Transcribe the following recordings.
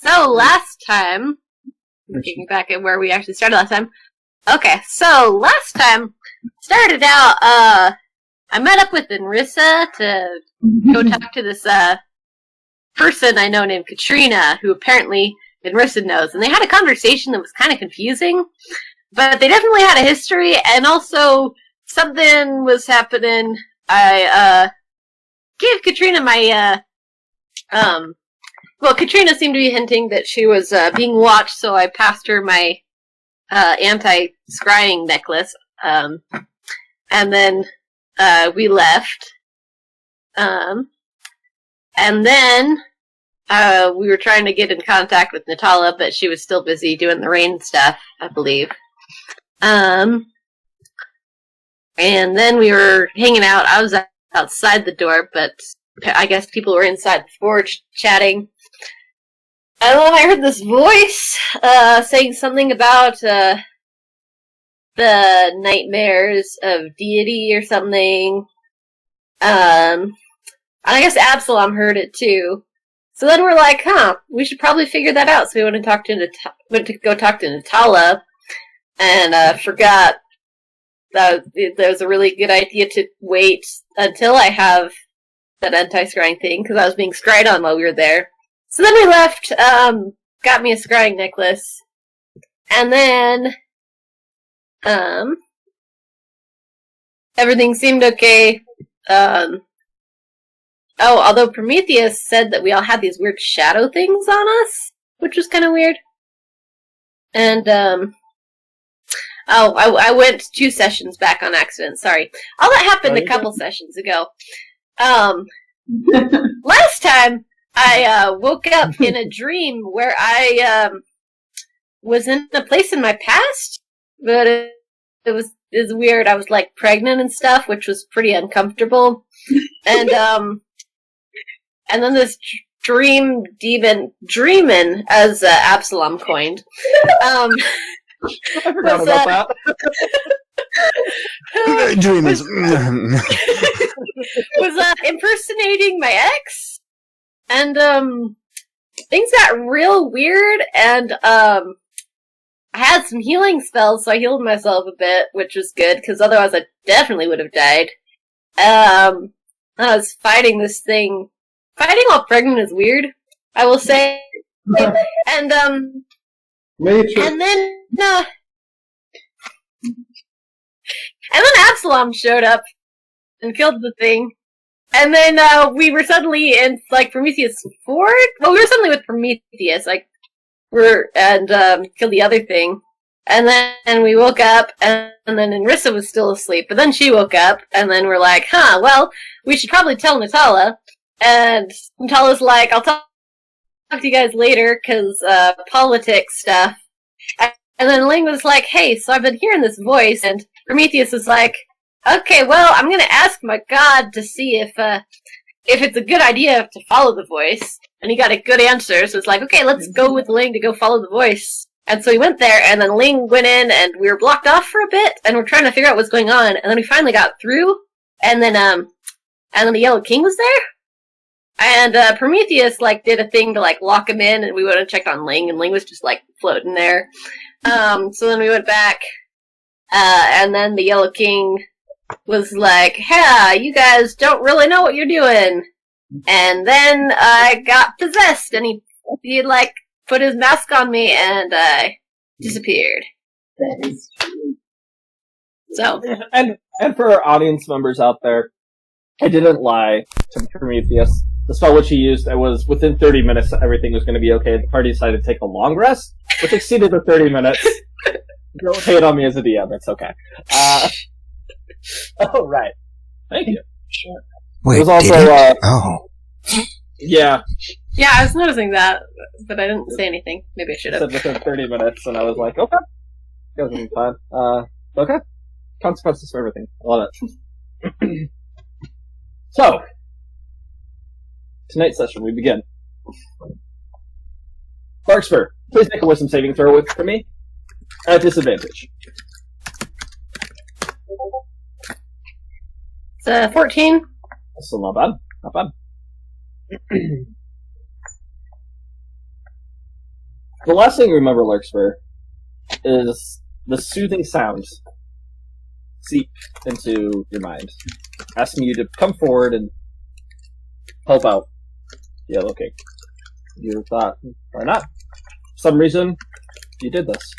So last time, looking back at where we actually started last time. Okay, so last time started out. I met up with Enrissa to go talk to this person I know named Katrina, who apparently Enrissa knows, and they had a conversation that was kind of confusing, but they definitely had a history, and also something was happening. I gave Katrina my well, Katrina seemed to be hinting that she was being watched, so I passed her my anti-scrying necklace, and then we left. And then we were trying to get in contact with Natala, but she was still busy doing the rain stuff, I believe. And then we were hanging out. I was outside the door, but I guess people were inside the forge chatting. And then I heard this voice saying something about the nightmares of deity or something. And I guess Absalom heard it too. So then we're like, we should probably figure that out. So we went to go talk to Natala, and forgot that it was a really good idea to wait until I have that anti-scrying thing, because I was being scryed on while we were there. So then we left, got me a scrying necklace, and then everything seemed okay. Although Prometheus said that we all had these weird shadow things on us, which was kind of weird. And, I went 2 sessions back on accident, sorry. All that happened a couple sessions ago. Last time, I woke up in a dream where I was in a place in my past, but it was weird. I was like pregnant and stuff, which was pretty uncomfortable. And then this dream demon, Dreamin', as Absalom coined, I forgot about that. Dreamers. was impersonating my ex, and things got real weird, and I had some healing spells, so I healed myself a bit, which was good, because otherwise I definitely would have died. I was fighting this thing. Fighting while pregnant is weird, I will say. And then Absalom showed up and killed the thing. And then we were suddenly in Prometheus Ford. Well, we were suddenly with Prometheus, killed the other thing. And then we woke up, and then Enrissa was still asleep. But then she woke up, and then we're like, well, we should probably tell Natala. And Natala's like, I'll talk to you guys later, because politics stuff. And then Ling was like, hey, so I've been hearing this voice, and Prometheus is like, okay, well, I'm gonna ask my god to see if it's a good idea to follow the voice. And he got a good answer, so it's like, okay, let's go with Ling to go follow the voice. And so we went there, and then Ling went in, and we were blocked off for a bit, and we're trying to figure out what's going on, and then we finally got through, and then the Yellow King was there, and Prometheus, did a thing to, lock him in, and we went and checked on Ling, and Ling was just, floating there. So then we went back, and then the Yellow King was like, hey, you guys don't really know what you're doing. And then I got possessed, and he put his mask on me, and I disappeared. That is true. So. And for our audience members out there, I didn't lie to Prometheus. The spell which he used, it was within 30 minutes everything was going to be okay. The party decided to take a long rest, which exceeded the 30 minutes. Don't hate on me as a DM, it's okay. Oh, right. Thank you. Sure. Wait, it was also, did it? Oh. Yeah. Yeah, I was noticing that, but I didn't say anything. Maybe I should I have. said within 30 minutes, and I was like, okay. That was fine. Okay. Consequences for everything. I love it. So, tonight's session, we begin. Larkspur, please make a wisdom saving throw for me. At disadvantage. It's 14. Still not bad. Not bad. The last thing you remember, Larkspur, is the soothing sounds seep into your mind, asking you to come forward and help out the Yellow King. You thought, why not? For some reason, you did this.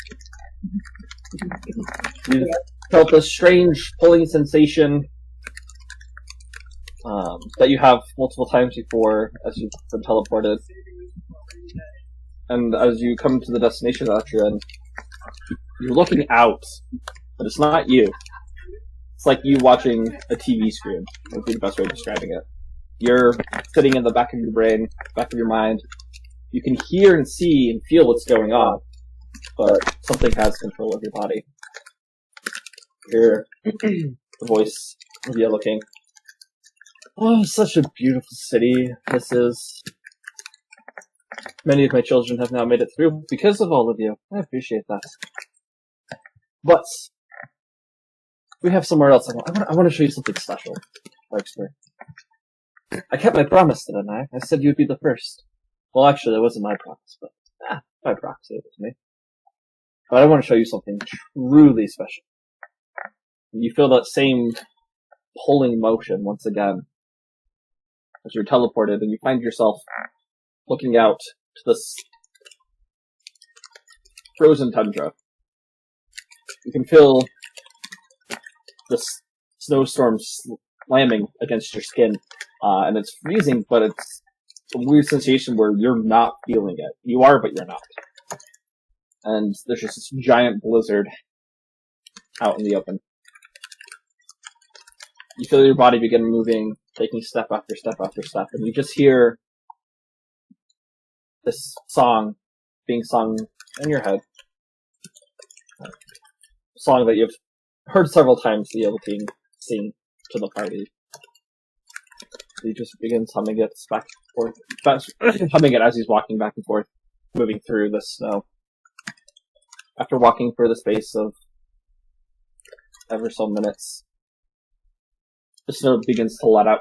You felt this strange pulling sensation that you have multiple times before as you've been teleported. And as you come to the destination that you're in, you're looking out, but it's not you. It's like you watching a TV screen, would be the best way of describing it. You're sitting in the back of your brain, back of your mind. You can hear and see and feel what's going on, but something has control of your body. Hear the voice of the Yellow King. Oh, such a beautiful city this is. Many of my children have now made it through because of all of you. I appreciate that. But we have somewhere else. I want to show you something special, Larkspur. I kept my promise, didn't I? I said you'd be the first. Well, actually, that wasn't my promise, but by proxy, it was me. But I want to show you something truly special. You feel that same pulling motion once again as you're teleported, and you find yourself looking out to this frozen tundra. You can feel this snowstorm slamming against your skin, and it's freezing, but it's a weird sensation where you're not feeling it. You are, but you're not. And there's just this giant blizzard out in the open. You feel your body begin moving, taking step after step after step, and you just hear this song being sung in your head. A song that you've heard several times the Yellow King sing to the party. He just begins humming it back and forth, humming it as he's walking back and forth, moving through the snow. After walking for the space of ever so minutes, the snow begins to let out,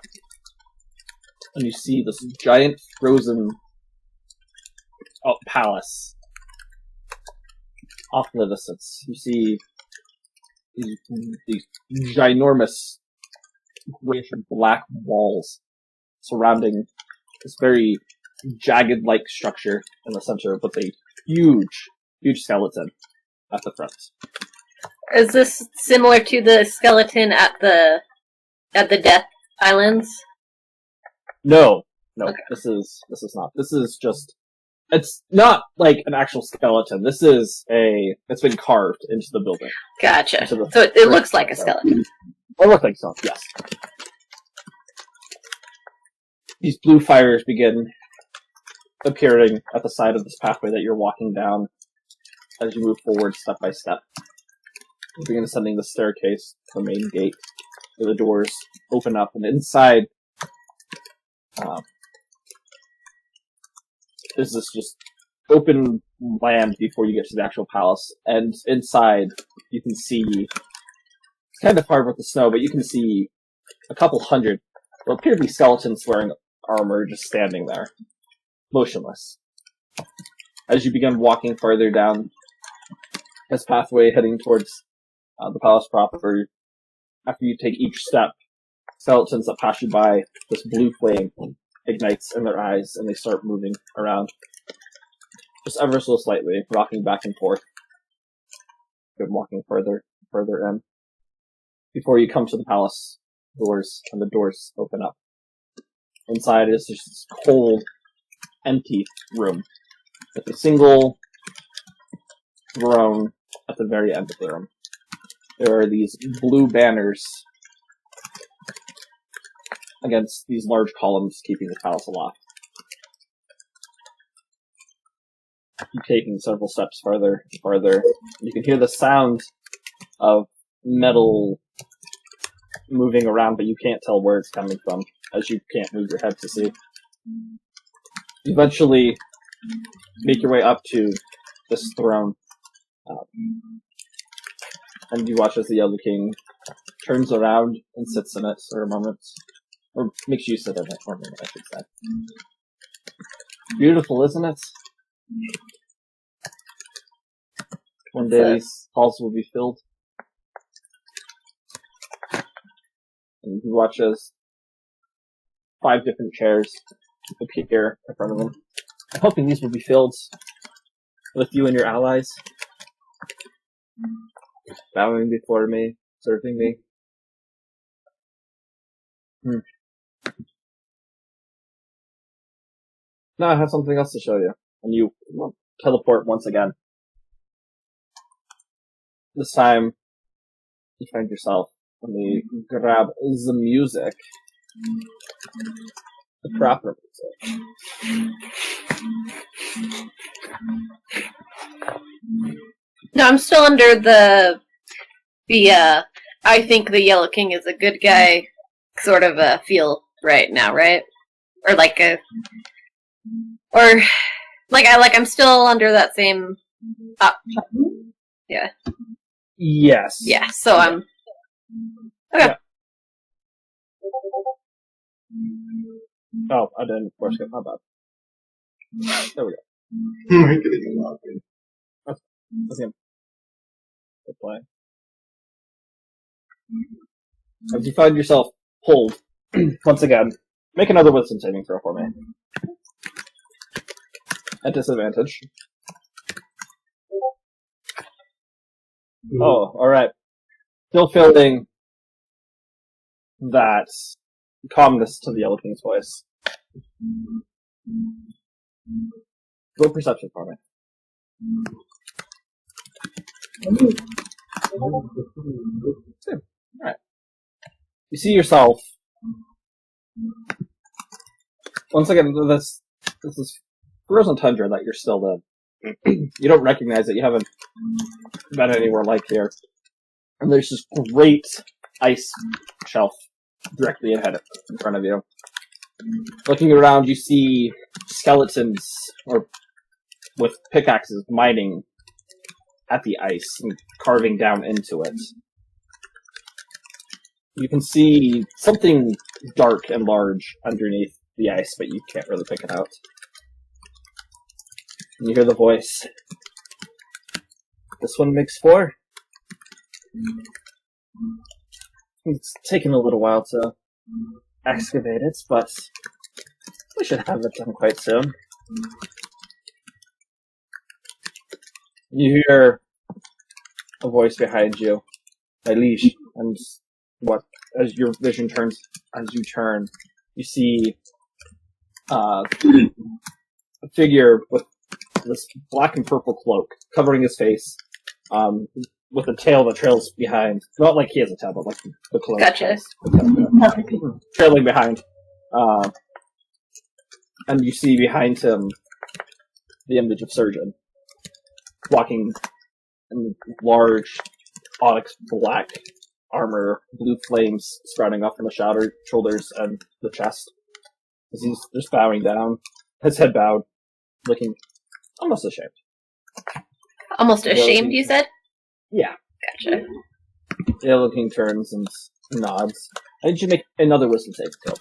and you see this giant frozen palace off in the distance. You see these ginormous grayish black walls surrounding this very jagged-like structure in the center, with a huge skeleton at the front. Is this similar to the skeleton at the Death Islands? No, Okay. This is not. This is just. It's not like an actual skeleton. This is it's been carved into the building. Gotcha. So it looks like a skeleton. It looks like so, yes. These blue fires begin appearing at the side of this pathway that you're walking down as you move forward step by step. You begin ascending the staircase to the main gate, where the doors open up, and inside there's this just open land before you get to the actual palace, and inside you can see, it's kind of hard with the snow, but you can see a couple hundred what appear to be skeletons wearing armor just standing there, motionless. As you begin walking farther down this pathway heading towards the palace proper, after you take each step, skeletons that pass you by, this blue flame ignites in their eyes, and they start moving around. Just ever so slightly, rocking back and forth. You're walking further in. Before you come to the palace doors, and the doors open up. Inside is just this cold, empty room, with a single throne at the very end of the room. There are these blue banners against these large columns keeping the palace aloft. Keep taking several steps farther and farther. You can hear the sound of metal moving around, but you can't tell where it's coming from, as you can't move your head to see. You eventually make your way up to this throne, and you watch as the Yellow King turns around and sits in it for a moment. Or makes you sit in it for a minute, I should say. Beautiful, isn't it? One day these halls will be filled. And he watches 5 different chairs appear in front of him. I'm hoping these will be filled with you and your allies. Bowing before me, serving me. Now I have something else to show you. And you teleport once again. This time, you find yourself. Let me grab the music. The proper music. No, I'm still under the I think the Yellow King is a good guy sort of a feel right now, right? Or I'm still under that same yeah. Yes. Yeah, so I'm okay. Yeah. Oh, I didn't force skip, my bad. There we go. That's him. Good play. As you find yourself pulled, once again, make another wisdom saving throw for me. At disadvantage. Oh, alright. Still feeling that calmness to the Yellow King's voice. Roll perception for me. Alright. You see yourself. Once again, this is frozen tundra that you're still in. You don't recognize it. You haven't been anywhere like here. And there's this great ice shelf directly ahead in front of you. Looking around, you see skeletons or with pickaxes mining at the ice and carving down into it. You can see something dark and large underneath the ice, but you can't really pick it out. And you hear the voice. This one makes 4. It's taken a little while to excavate it, but we should have it done quite soon. You hear a voice behind you, my liege, and as your vision turns, as you turn, you see a figure with this black and purple cloak covering his face, with a tail that trails behind. Not like he has a tail, but like the cloak. Gotcha. Trailing behind. And you see behind him the image of Surgeon, walking in large onyx black armor, blue flames sprouting up from the shoulders and the chest. As he's just bowing down, his head bowed, looking almost ashamed. Almost ashamed, you said? Yeah. Gotcha. The Yellow King turns and nods. I need you to make another wisdom save throw.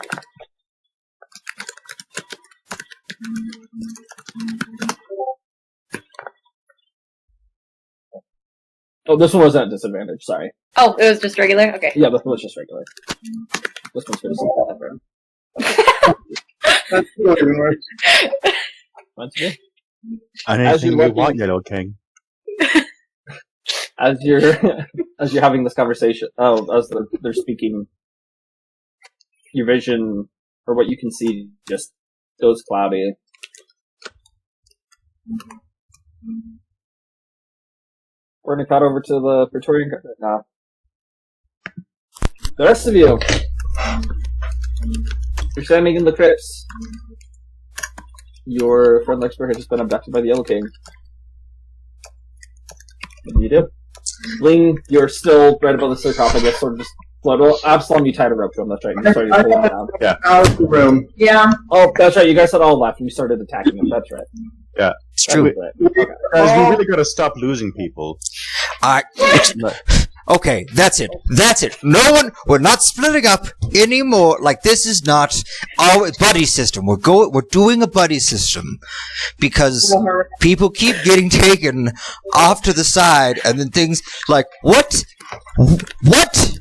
Oh, this one wasn't at disadvantage, sorry. Oh, it was just regular? Okay. Yeah, this one was just regular. This one's going to different. That's not even worse. That's good. Anything you want, Yellow King. As you're having this conversation, as they're speaking, your vision, or what you can see, just goes cloudy. We're gonna cut over to the Praetorian Guard now. The rest of you, you're standing in the crypts. Your friend Lexper has just been abducted by the Yellow King. What do you do? Ling, you're still right above the sarcophagus, sort of just float. Well, Absalom, you tied a rope to him, that's right. You started pulling him down. Yeah. Out of the room. Yeah. Oh, that's right. You guys had all left, and you started attacking him. That's right. Yeah. It's true. That's right. Okay. Guys, we really gotta stop losing people. I Okay, that's it. That's it. No one, we're not splitting up anymore. Like, this is not our buddy system. We're doing a buddy system because people keep getting taken off to the side and then things like, what? What?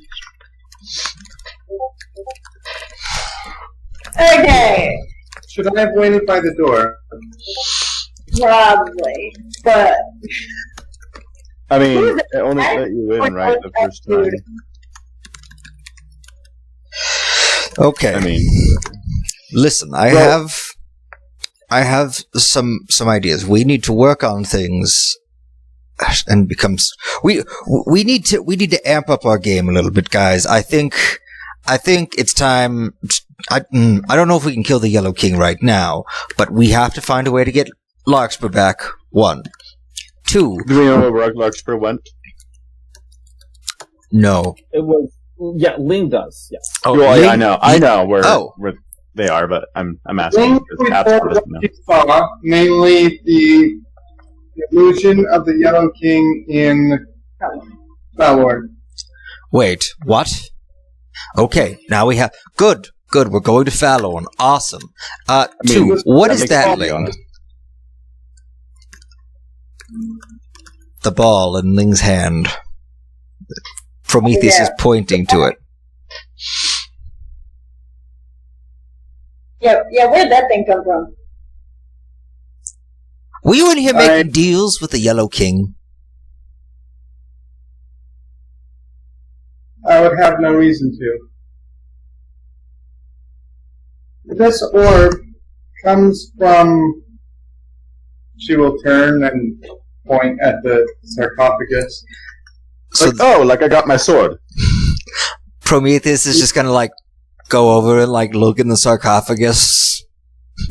Okay, Should I have waited by the door? probably, but I mean, it only let you in, right, the first time. Okay. I mean, Listen, I have some ideas. We need to work on things and we need to amp up our game a little bit, guys. I think it's time. I don't know if we can kill the Yellow King right now, but we have to find a way to get Larkspur back. 1, 2. do we know where Larkspur went? It No. was Ling does. Yes. Oh, Well, yeah, Ling- I know where Oh. where they are, but I'm asking Ling because Capsule reported doesn't know. what she saw, namely the illusion of the Yellow King in Valor. Wait, what? Okay, now we have good. We're going to Fallon. Awesome. 2. What that is makes that, sense, Ling? The ball in Ling's hand. Prometheus is pointing to it. yeah, where'd that thing come from? Were you in here making deals with the Yellow King? I would have no reason to. This orb comes from... She will turn and point at the sarcophagus. So Like I got my sword. Prometheus is just gonna like go over and like look in the sarcophagus.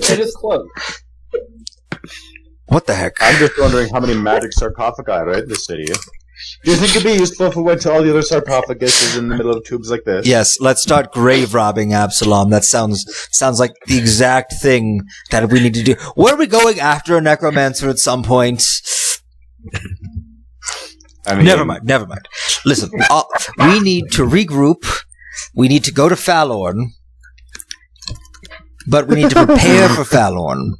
It is closed. What the heck? I'm just wondering how many magic sarcophagi are in the city. Do you think it'd be useful if we went to all the other sarcophaguses in the middle of tubes like this? Yes, let's start grave robbing Absalom. That sounds like the exact thing that we need to do. Were we going after a necromancer at some point? I mean, Never mind. Listen, we need to regroup. We need to go to Fallorn. But we need to prepare for Fallorn.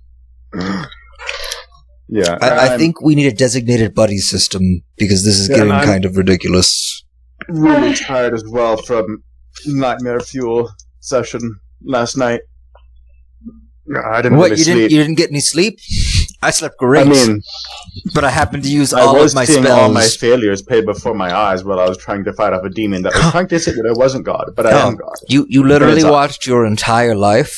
Yeah, I think we need a designated buddy system because this is getting I'm kind of ridiculous. really tired as well from Nightmare Fuel session last night. I didn't What, really you sleep. didn't get any sleep? I slept great. I mean, but I happened to use I all was of my seeing spells. all my failures paid before my eyes while I was trying to fight off a demon that was trying to say that I wasn't God, but I am God. You literally Turns out. watched your entire life?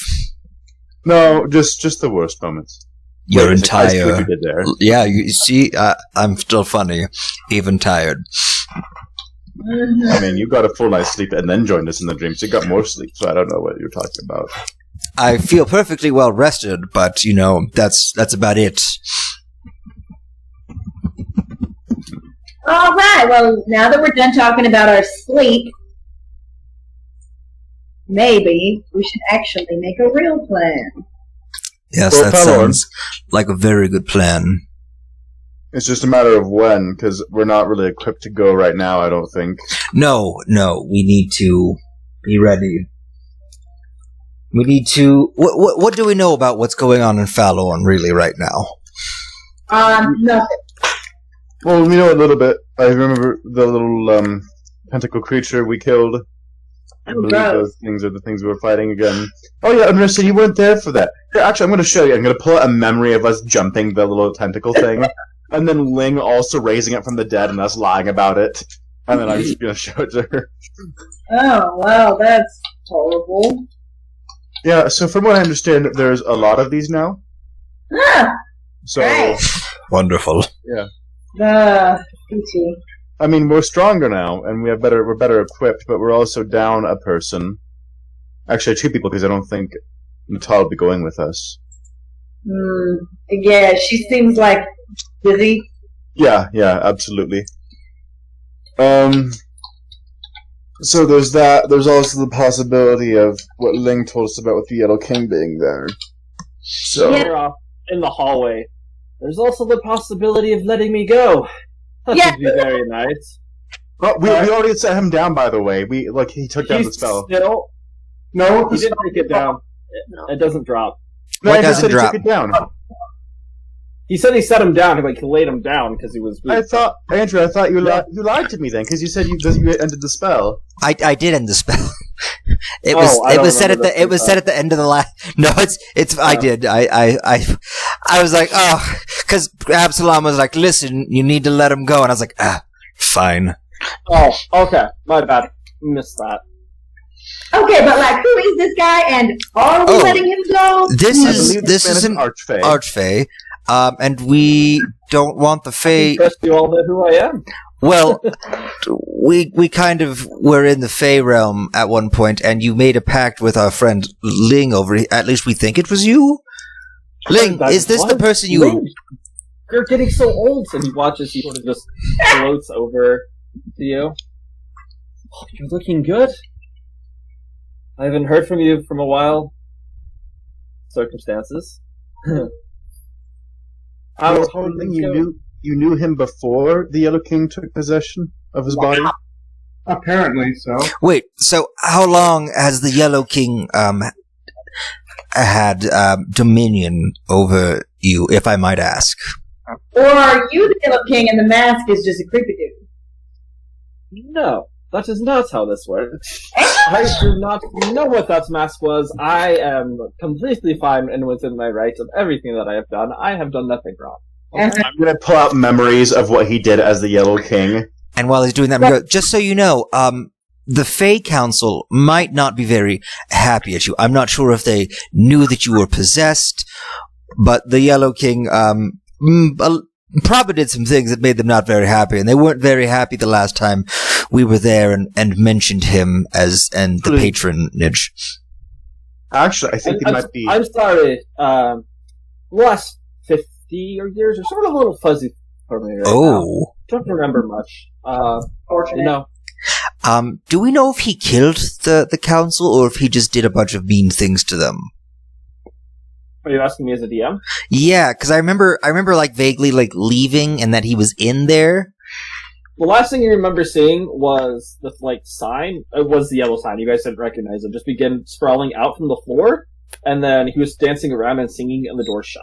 No, just the worst moments. Your Wait, it's a nice entire... trick you did there. Yeah, you see, I'm still funny, even tired. I mean, you got a full night's sleep and then joined us in the dream, so you got more sleep, so I don't know what you're talking about. I feel perfectly well rested, but, you know, that's about it. All right. Well, now that we're done talking about our sleep, maybe we should actually make a real plan. Yes, Well, that Fallon. sounds like a very good plan. It's just a matter of when, because we're not really equipped to go right now, I don't think. No, we need to be ready. We need to... What do we know about what's going on in Fallorn, really, right now? Nothing. Well, we know a little bit. I remember the little tentacle creature we killed. I believe gross. those things are the things we were fighting again. Oh yeah, Understood, you weren't there for that. Here, actually, I'm going to show you. I'm going to pull out a memory of us jumping the little tentacle thing, and then Ling also raising it from the dead and us lying about it. And then I'm just going to show it to her. Oh, wow, that's horrible. Yeah, so from what I understand, there's a lot of these now. Ah, So, right. Wonderful. PT. I mean, we're stronger now, and we're better equipped, but we're also down a person. Actually, 2 people, because I don't think Natal will be going with us. Yeah, she seems like busy. Yeah, absolutely. So there's that. There's also the possibility of what Ling told us about with the Yellow King being there. So, They're off in the hallway. There's also the possibility of letting me go. That Yeah. would be very nice. Well, we already set him down, by the way. He took down the He's spell. still. No, He didn't take it down. It doesn't drop. No, What I just doesn't said he drop? took it down. He said he set him down. Like he laid him down because he was weak. Andrew, I thought you lied to me then, because you said you ended the spell. I did end the spell. It Oh, was I don't said at remember the said at the end of the last. No, it's I did. I was like, oh, because Absalom was like, listen, you need to let him go, and I was like, fine. Oh, okay. My bad. Missed that. Okay, but like, who is this guy, and are we Oh. letting him go? This I is believe this man is an archfey. archfey, and we don't want the Fey. Trust you all know who I am. Well, we kind of were in the Fey realm at one point, and you made a pact with our friend Ling over. At least we think it was you. Ling, is this the person you? Ling, you're getting so old, and he watches. He sort of just floats over to you. Oh, you're looking good. I haven't heard from you from a while. Circumstances. How Well, are things going? you knew him before the Yellow King took possession of his body? apparently so. Wait, so how long has the Yellow King had dominion over you, if I might ask? Or are you the Yellow King and the mask is just a creepy dude? No, that is not how this works. I do not know what that mask was. I am completely fine and within my rights of everything that I have done. I have done nothing wrong. I'm gonna pull out memories of what he did as the Yellow King. And while he's doing that, I'm just so you know, the Fey Council might not be very happy at you. I'm not sure if they knew that you were possessed, but the Yellow King probably did some things that made them not very happy, and they weren't very happy the last time we were there and mentioned him and the patronage. Actually, I think he might be. I'm sorry. Last 50 years are sort of a little fuzzy for me right now. Oh. Don't remember much. Fortunate. Do we know if he killed the council or if he just did a bunch of mean things to them? Are you asking me as a DM? Yeah, because I remember like vaguely like leaving and that he was in there. The last thing you remember seeing was the sign. It was the yellow sign. You guys didn't recognize it. Just begin sprawling out from the floor, and then he was dancing around and singing, and the door shut.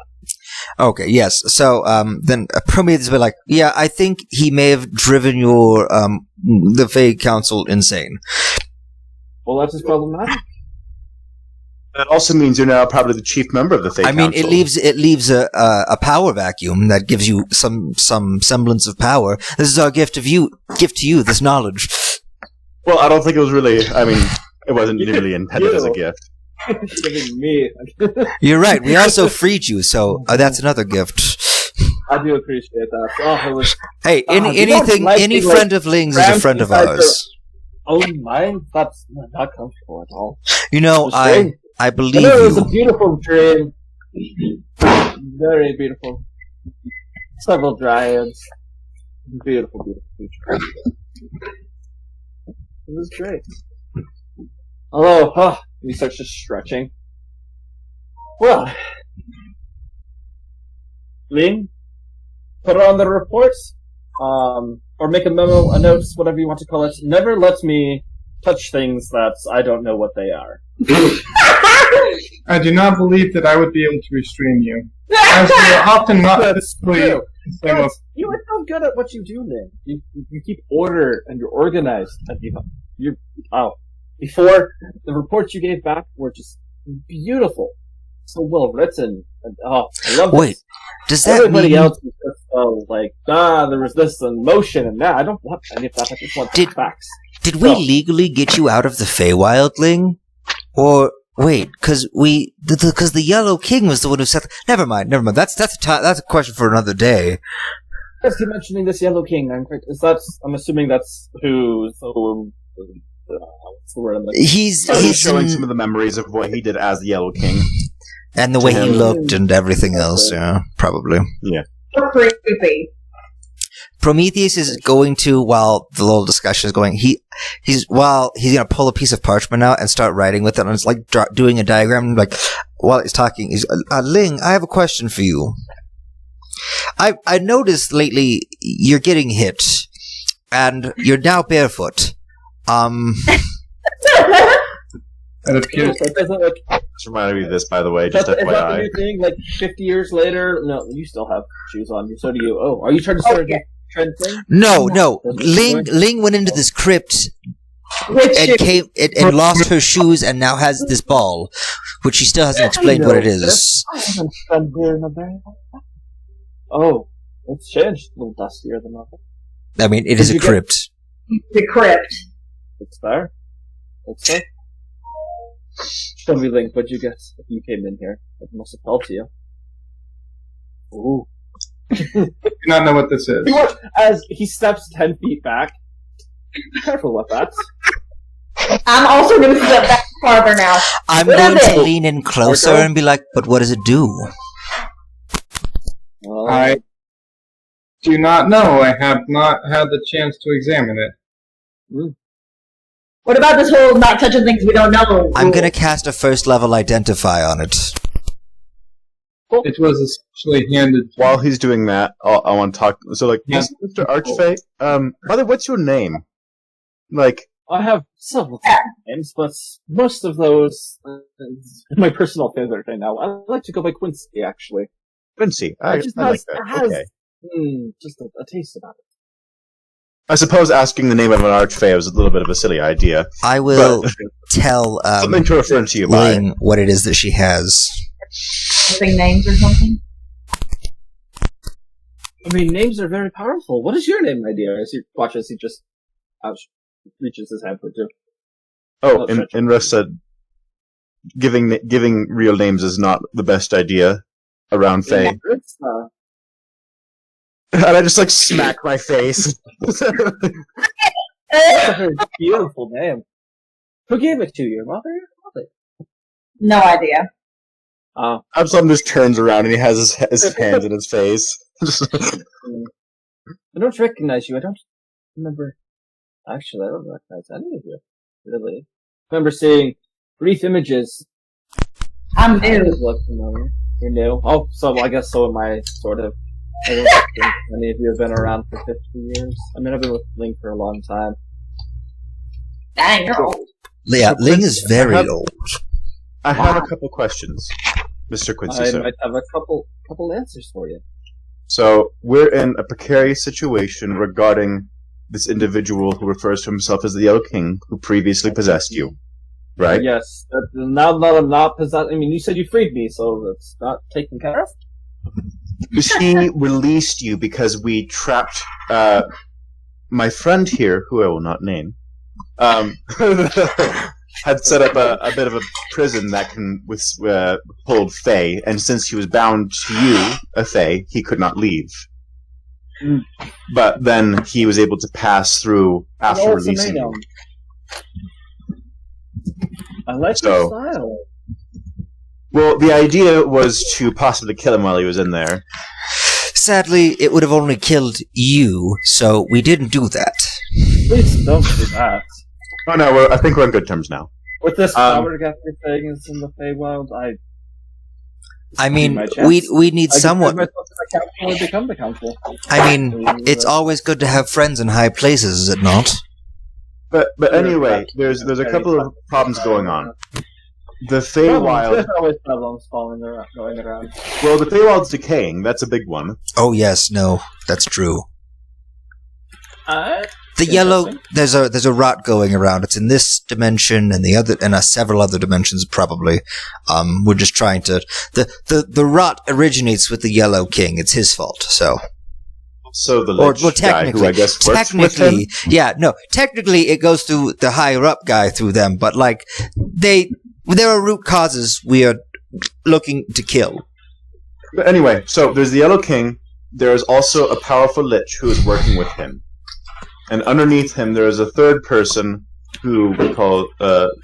Okay, yes. So then Prometheus will be like, yeah, I think he may have driven your the Fey Council insane. Well, that's his problematic. That also means you're now probably the chief member of the Fey I mean, Council. it leaves a power vacuum that gives you some semblance of power. This is our gift to you, this knowledge. Well, I don't think it was really. I mean, it wasn't really intended as a gift. Giving me. You're right. We also freed you, so that's another gift. I do appreciate that. Oh, it was. Hey, you don't like any to, friend of Ling's is a friend of inside ours. Oh, mine? That's not comfortable at all. You know, It was great. I believe It was a you. beautiful dream. Very beautiful. Several dryads. Beautiful, beautiful future. It was great. Although, he starts just stretching. Well, Ling, put it on the reports, or make a memo, a note, whatever you want to call it. Never let me touch things that I don't know what they are. I do not believe that I would be able to restrain you. As we are often not physically true. same of You are so good at what you do, Ling. You keep order and you're organized. And before the reports you gave back were just beautiful, so well written, and I love Wait, this. does that Everybody mean else was just there was this emotion and that. I don't want any of that. I just want facts. did we So- legally get you out of the Feywild, Ling? Or wait, because the Yellow King was the one who set. Never mind. That's a question for another day. Just keep mentioning this Yellow King. I'm assuming that's who. So, what's the word? I'm looking He's showing some of the memories of what he did as the Yellow King. and the way he him. looked and everything else. Yeah, probably. So creepy. Prometheus is going to, while the little discussion is going, he's gonna pull a piece of parchment out and start writing with it, and it's like doing a diagram. Like while he's talking, he's Ling, I have a question for you. I noticed lately you're getting hit, and you're now barefoot. It appears That doesn't like. This reminded me of this, by the way, just Is that the FYI. new thing? Like 50 years later? No, you still have shoes on. So do you. Oh, are you trying to start a trend thing? No. Ling went into this crypt Which and lost her shoes and now has this ball, which she still hasn't explained what it is. I haven't been here in a very long time. Oh, it's changed. A little dustier than normal. I mean, it is a Did you get- crypt. the crypt. It's there. It's there. Show me, Link. What'd you guess if you came in here? It must have felt to you. Ooh. do not know what this is. You watch as he steps 10 feet back. Be careful with that. I'm also going to step back farther now. I'm What going is to it? lean in closer and be like, but what does it do? Well, I do not know. I have not had the chance to examine it. What about this whole not touching things we don't know? I'm going to cast a first level identify on it. It was essentially handed to While he's doing that, I want to talk. So, like, Yeah. Mr. Archfey, by the way, what's your name? Like, I have several names, but most of those my personal favorite right now. I like to go by Quincy, actually. Quincy. It I just like has, that. it has Okay. just a taste about it. I suppose asking the name of an Archfey was a little bit of a silly idea. I will But tell something to refer to you by. Ling what it is that she has. Missing names or something? I mean, names are very powerful. What is your name, my dear? As you watch as he just reaches his hand for you. Oh, Inra said giving real names is not the best idea around Faye. It's, And I just, like, smack my face. it's a very beautiful name. Who gave it to you, your mother? Your father? No idea. Absalom just turns around and he has his hands in his face. I don't recognize you. I don't remember. Actually, I don't recognize any of you. Really. I remember seeing brief images. I'm new. Look familiar. You're new. Oh, so I guess so am I, sort of. I don't think any of you have been around for 50 years. I mean, I've been with Link for a long time. Dang, you're old. Yeah, Ling is very old. I have a couple questions, Mr. Quincy, I sir. might have a couple answers for you. So, we're in a precarious situation regarding this individual who refers to himself as the Yellow King, who previously possessed you. Right? Yes. Now that I'm not possessed, I mean, you said you freed me, so it's not taken care of? He released you because we trapped my friend here, who I will not name, had set up a bit of a prison that can hold Faye, and since he was bound to you, a Faye, he could not leave. Mm. But then he was able to pass through after releasing you. I like So- your style. Well, the idea was to possibly kill him while he was in there. Sadly, it would have only killed you, so we didn't do that. Please don't do that. Oh no, I think we're on good terms now. With this Um, power gap thing is in the Feywild, I mean, my chance. we need I someone. myself to the council and become the council. I mean, it's always good to have friends in high places, is it not? But anyway, there's a couple of problems going on. The Feywild, There's always problems going around. well, the Feywild's decaying. That's a big one. Oh yes, no, that's true. Uh, The yellow, Interesting. there's a rot going around. It's in this dimension and the other, and several other dimensions probably. We're just trying to. The rot originates with the Yellow King. It's his fault. So, So the or Lich well, guy, who I guess works with him. technically, it goes through the higher up guy through them. But like, there are root causes we are looking to kill. But anyway, so there's the Yellow King. There is also a powerful Lich who is working with him. And underneath him, there is a third person who we call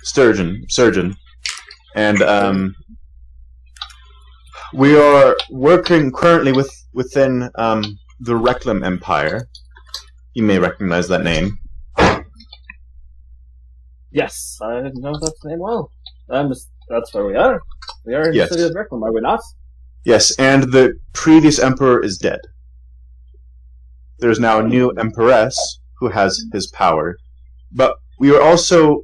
Surgeon. And we are working currently within the Reclam Empire. You may recognize that name. Yes, I know that name well. That's where we are. We are in Yes. the city of Reclam, are we not? Yes, and the previous emperor is dead. There's now a new empress who has his power. But we are also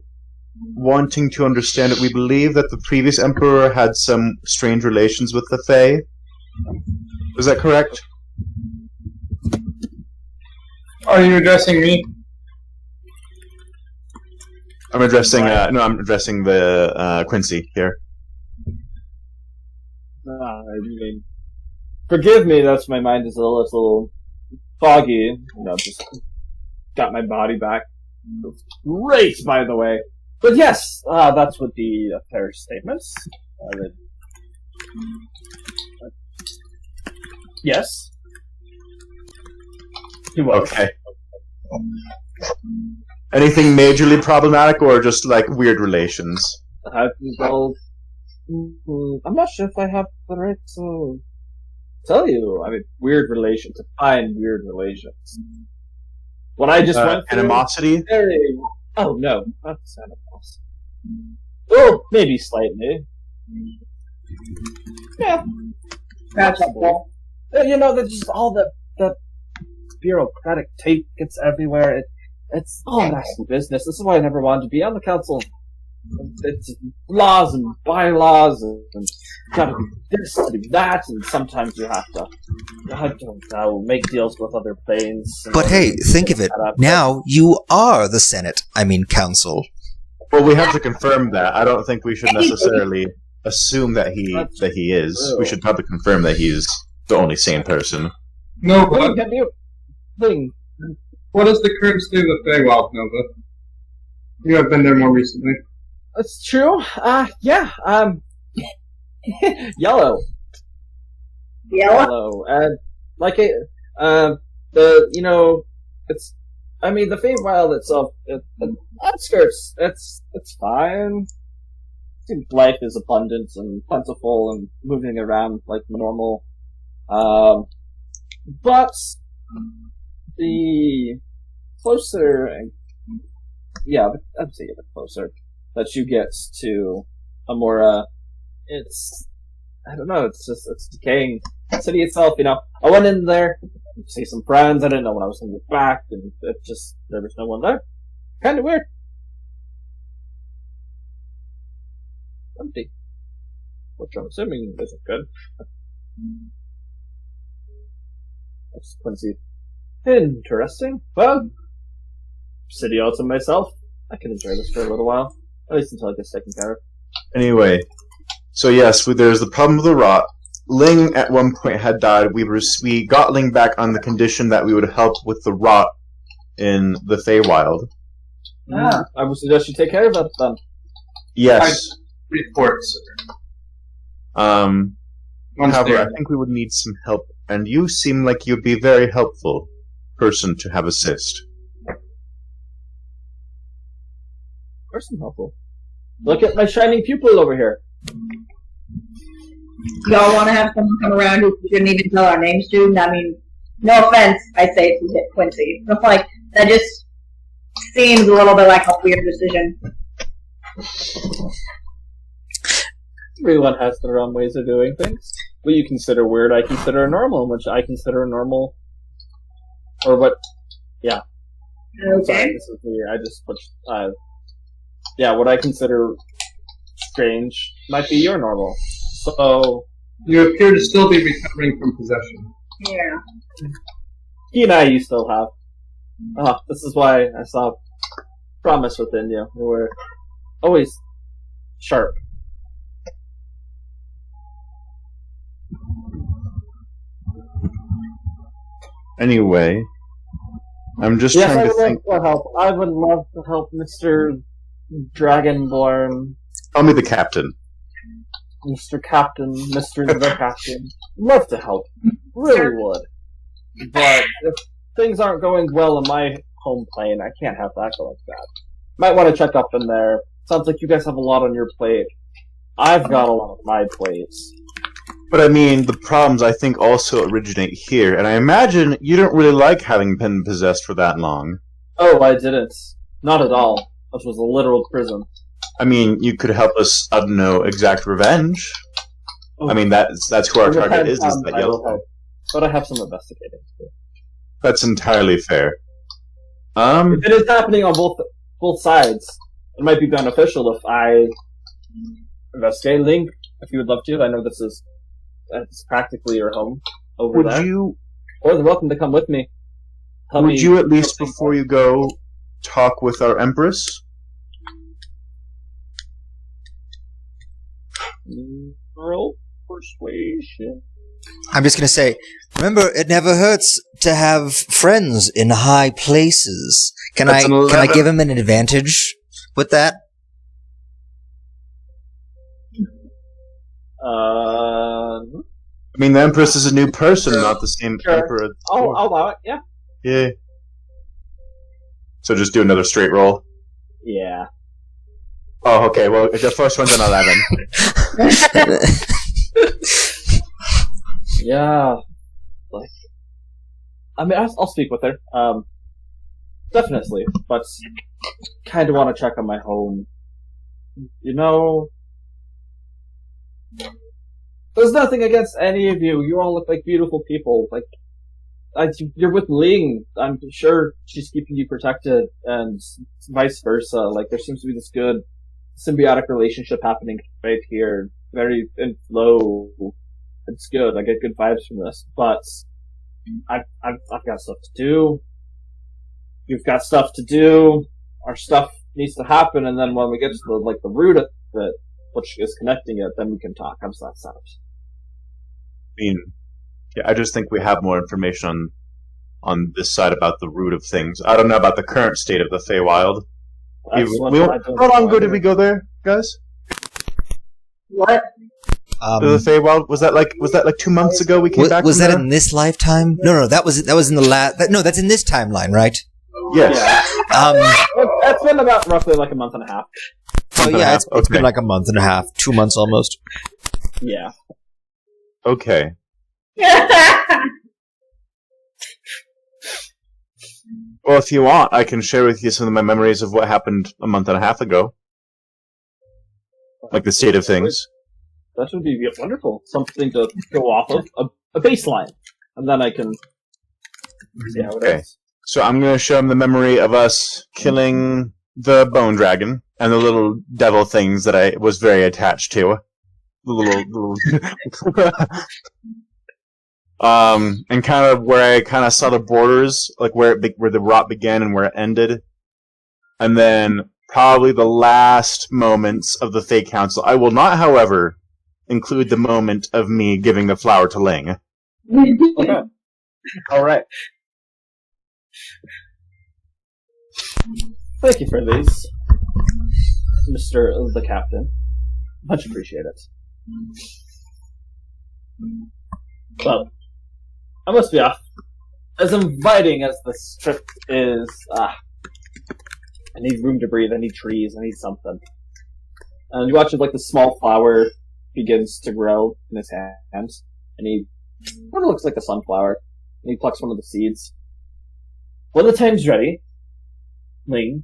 wanting to understand that we believe that the previous emperor had some strange relations with the Fae. Is that correct? Are you addressing me? I'm addressing. I'm addressing the Quincy here. I mean, forgive me. That's my mind is a little foggy. Just got my body back. Great, by the way. But yes, that's would be a fair statement. Yes. He was. Okay. Anything majorly problematic, or just like weird relations? Well, I'm not sure if I have the right to tell you. I mean, weird relations. Define weird relations. What I just went through. Animosity? Oh no, not animosity. Oh, maybe slightly. Yeah. Gotcha. There's just all the bureaucratic tape gets everywhere. It's all nasty business. This is why I never wanted to be on the council. It's laws and bylaws and gotta do this, to do that, and sometimes you have to, I don't know, make deals with other planes. But hey, think of it. Now you are the Senate. I mean, council. Well, we have to confirm that. I don't think we should necessarily assume that he is. We should probably confirm that he's the only sane person. No, What but thing? what is the current state of the Feywild, Nova? You have been there more recently. That's true. Yeah. Yellow. Yellow? And like it, it's. I mean, the Feywild itself, the outskirts, it's fine. Life is abundant and plentiful and moving around like normal. But the closer, I'd say the closer that you get to Amora, it's, I don't know, it's decaying. The city itself, I went in there, see some friends, I didn't know when I was going to get back, and there was no one there. Kinda weird. Empty. Which I'm assuming isn't good. That's Quincy. Interesting. Well, city all to myself. I can enjoy this for a little while. At least until it gets taken care of. Anyway, so yes, there's the problem with the rot. Ling at one point had died. We got Ling back on the condition that we would help with the rot in the Feywild. I would suggest you take care of that then. Yes. Reports. However, I think we would need some help, and you seem like you'd be a very helpful person to have assist. Person helpful. Look at my shining pupil over here. Y'all want to have someone come around who we shouldn't even tell our names to? I mean, no offense, I say to Quincy. But like, that just seems a little bit like a weird decision. Everyone has their own ways of doing things. What you consider weird, I consider normal, which I consider normal. Or what? Yeah. Okay. Sorry, this is weird. I just put. What I consider strange might be your normal. So. You appear to still be recovering from possession. Yeah. He and I, you still have. This is why I saw promise within you. You were always sharp. Anyway, I'm just Yes, trying I to would think. love to help. I would love to help Mr. Dragonborn, Call me the captain. Mr. Captain, Mr. the Captain. Love to help. Really would. But if things aren't going well in my home plane, I can't have that going bad. Might want to check up in there. Sounds like you guys have a lot on your plate. I've got a lot on my plates. But I mean, the problems I think also originate here, and I imagine you don't really like having been possessed for that long. Oh, I didn't. Not at all. That was a literal prison. I mean, you could help us, I don't know, exact revenge. Oh. I mean, that's who our target is that I will yellow. help. But I have some investigating to do. That's entirely fair. If it is happening on both sides, it might be beneficial if I investigate. Link, if you would love to. I know it's practically your home over there. Would you? Or they're welcome to come with me. Would you at least, before you go, talk with our Empress? Roll persuasion. I'm just gonna say, remember, it never hurts to have friends in high places. Can That's an I 11. give him an advantage with that? I mean, the Empress is a new person, not the same Sure. Emperor. I'll allow it, yeah. Yeah. So just do another straight roll. Yeah. Oh, okay. Well, the first one's an 11. Yeah. Like, I mean, I'll speak with her. Definitely. But kind of want to check on my home. You know, there's nothing against any of you. You all look like beautiful people. Like, you're with Ling. I'm sure she's keeping you protected, and vice versa. Like, there seems to be this good symbiotic relationship happening right here. Very in flow. It's good. I get good vibes from this. But I've got stuff to do. You've got stuff to do. Our stuff needs to happen, and then when we get to the root of it, which is connecting it, then we can talk. How does that sound? I mean, yeah, I just think we have more information on this side about the root of things. I don't know about the current state of the Feywild. How long ago did we go there, guys? What? To the Feywild? Was that like 2 months ago we came back Was from that there? in this lifetime? No, that was in the last. No, that's in this timeline, right? Yes. It's been about roughly like a month and a half. Oh yeah, it's Okay. been like a month and a half, 2 months almost. Yeah. Okay. Well, if you want, I can share with you some of my memories of what happened a month and a half ago. Like the state of things. That would be wonderful. Something to go off of. A baseline. And then I can see how it Okay. is. So I'm going to show him the memory of us killing the bone dragon and the little devil things that I was very attached to. The little and kind of where I kind of saw the borders, like where the rot began and where it ended. And then probably the last moments of the Fey Council. I will not, however, include the moment of me giving the flower to Ling. Okay. Alright. Thank you for these, Mr. the Captain. Much appreciated. Well, I must be off. As inviting as this trip is, I need room to breathe, I need trees, I need something. And you watch as like the small flower begins to grow in his hands, and he kind of looks like a sunflower, and he plucks one of the seeds. When the time's ready, Ling.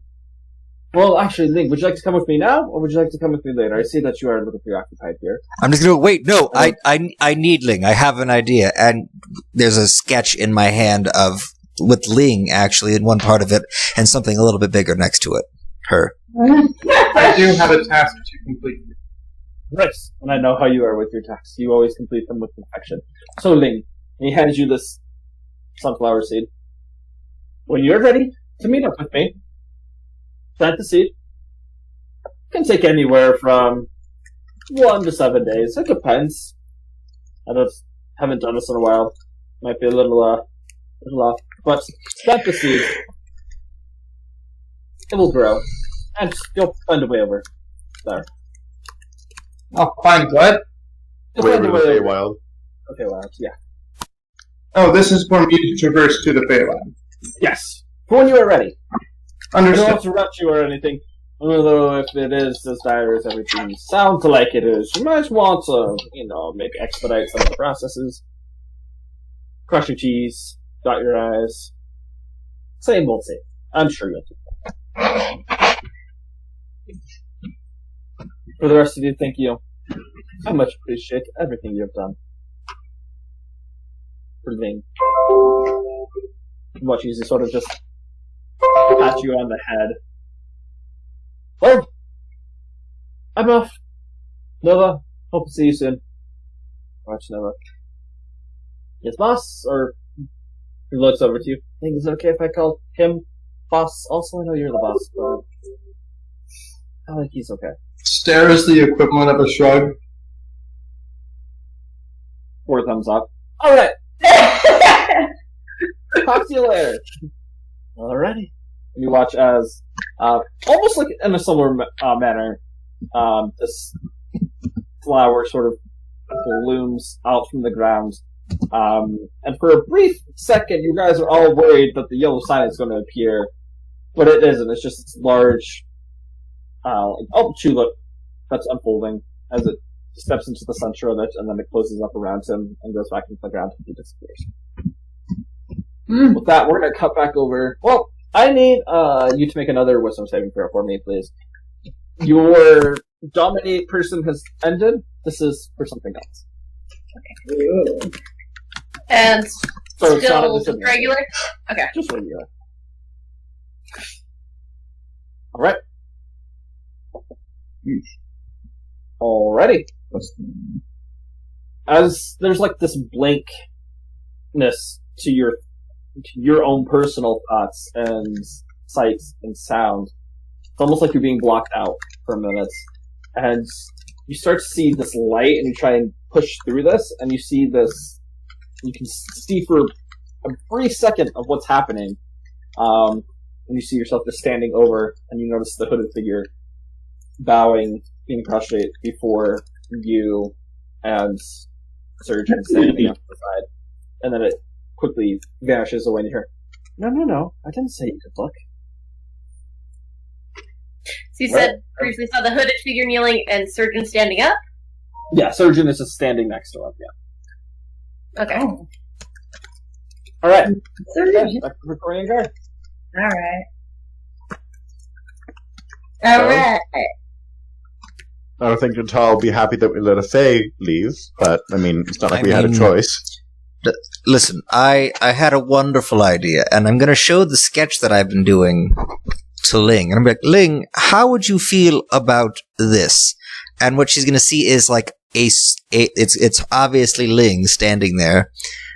Well, actually, Ling, would you like to come with me now, or would you like to come with me later? I see that you are a little preoccupied here. I'm just gonna wait. No, I need Ling. I have an idea, and there's a sketch in my hand with Ling actually in one part of it, and something a little bit bigger next to it. Her. I do have a task to complete. Right, and I know how you are with your tasks. You always complete them with perfection. So, Ling, he hands you this sunflower seed. When you're ready to meet up with me, plant the seed. It can take anywhere from 1 to 7 days. It depends. Haven't done this in a while. Might be a little off. But plant the seed. It will grow. And you'll find a way over there. I'll find what? You'll Way find a over the way over. Feywild. Okay, well, yeah. Oh, this is for me to traverse to the Feyland. Yes. For when you are ready. I don't Understood. want to rush you or anything. Although if it is as dire as everything sounds like it is, you might want to, maybe expedite some of the processes. Crush your cheese, dot your I's. Same old same. I'm sure you'll do that. For the rest of you, thank you. I much appreciate everything you have done. For Ling. Watch, he's sort of just pat you on the head. Well, I'm off. Nova, hope to see you soon. Watch Nova. Yes, boss? Or he looks over to you. Think it's okay if I call him boss? Also, I know you're the boss, but I think he's okay. Stare is the equivalent of a shrug. 4 thumbs up. Alright, talk to you later. Alrighty. And you watch as, almost like in a similar manner, this flower sort of blooms out from the ground. And for a brief second, you guys are all worried that the yellow sign is going to appear, but it isn't. It's just this large, tulip that's unfolding as it steps into the center of it, and then it closes up around him and goes back into the ground and he disappears. With that, we're going to cut back over. Well, I need you to make another wisdom saving throw for me, please. Your dominate person has ended. This is for something else. And So it's not a still disadvantage. regular? Okay. Just regular. Alright. Alrighty. As there's like this blankness to your own personal thoughts and sights and sound. It's almost like you're being blocked out for a minute. And you start to see this light and you try and push through this and you see this, you can see for a brief second of what's happening. And you see yourself just standing over and you notice the hooded figure bowing, being prostrate before you and Surgeon standing up the side. And then it quickly vanishes away and you hear, No, I didn't say you could look. So you said briefly saw the hooded figure kneeling and Surgeon standing up? Yeah, Surgeon is just standing next to him, yeah. Okay. Alright. Surgeon. Back to Victorian Guard. Alright. I don't think Natal will be happy that we let a Fae leave, but, I mean, it's not like we had a choice. Listen, I had a wonderful idea, and I'm going to show the sketch that I've been doing to Ling. And I'm like, Ling, how would you feel about this? And what she's going to see is like it's obviously Ling standing there,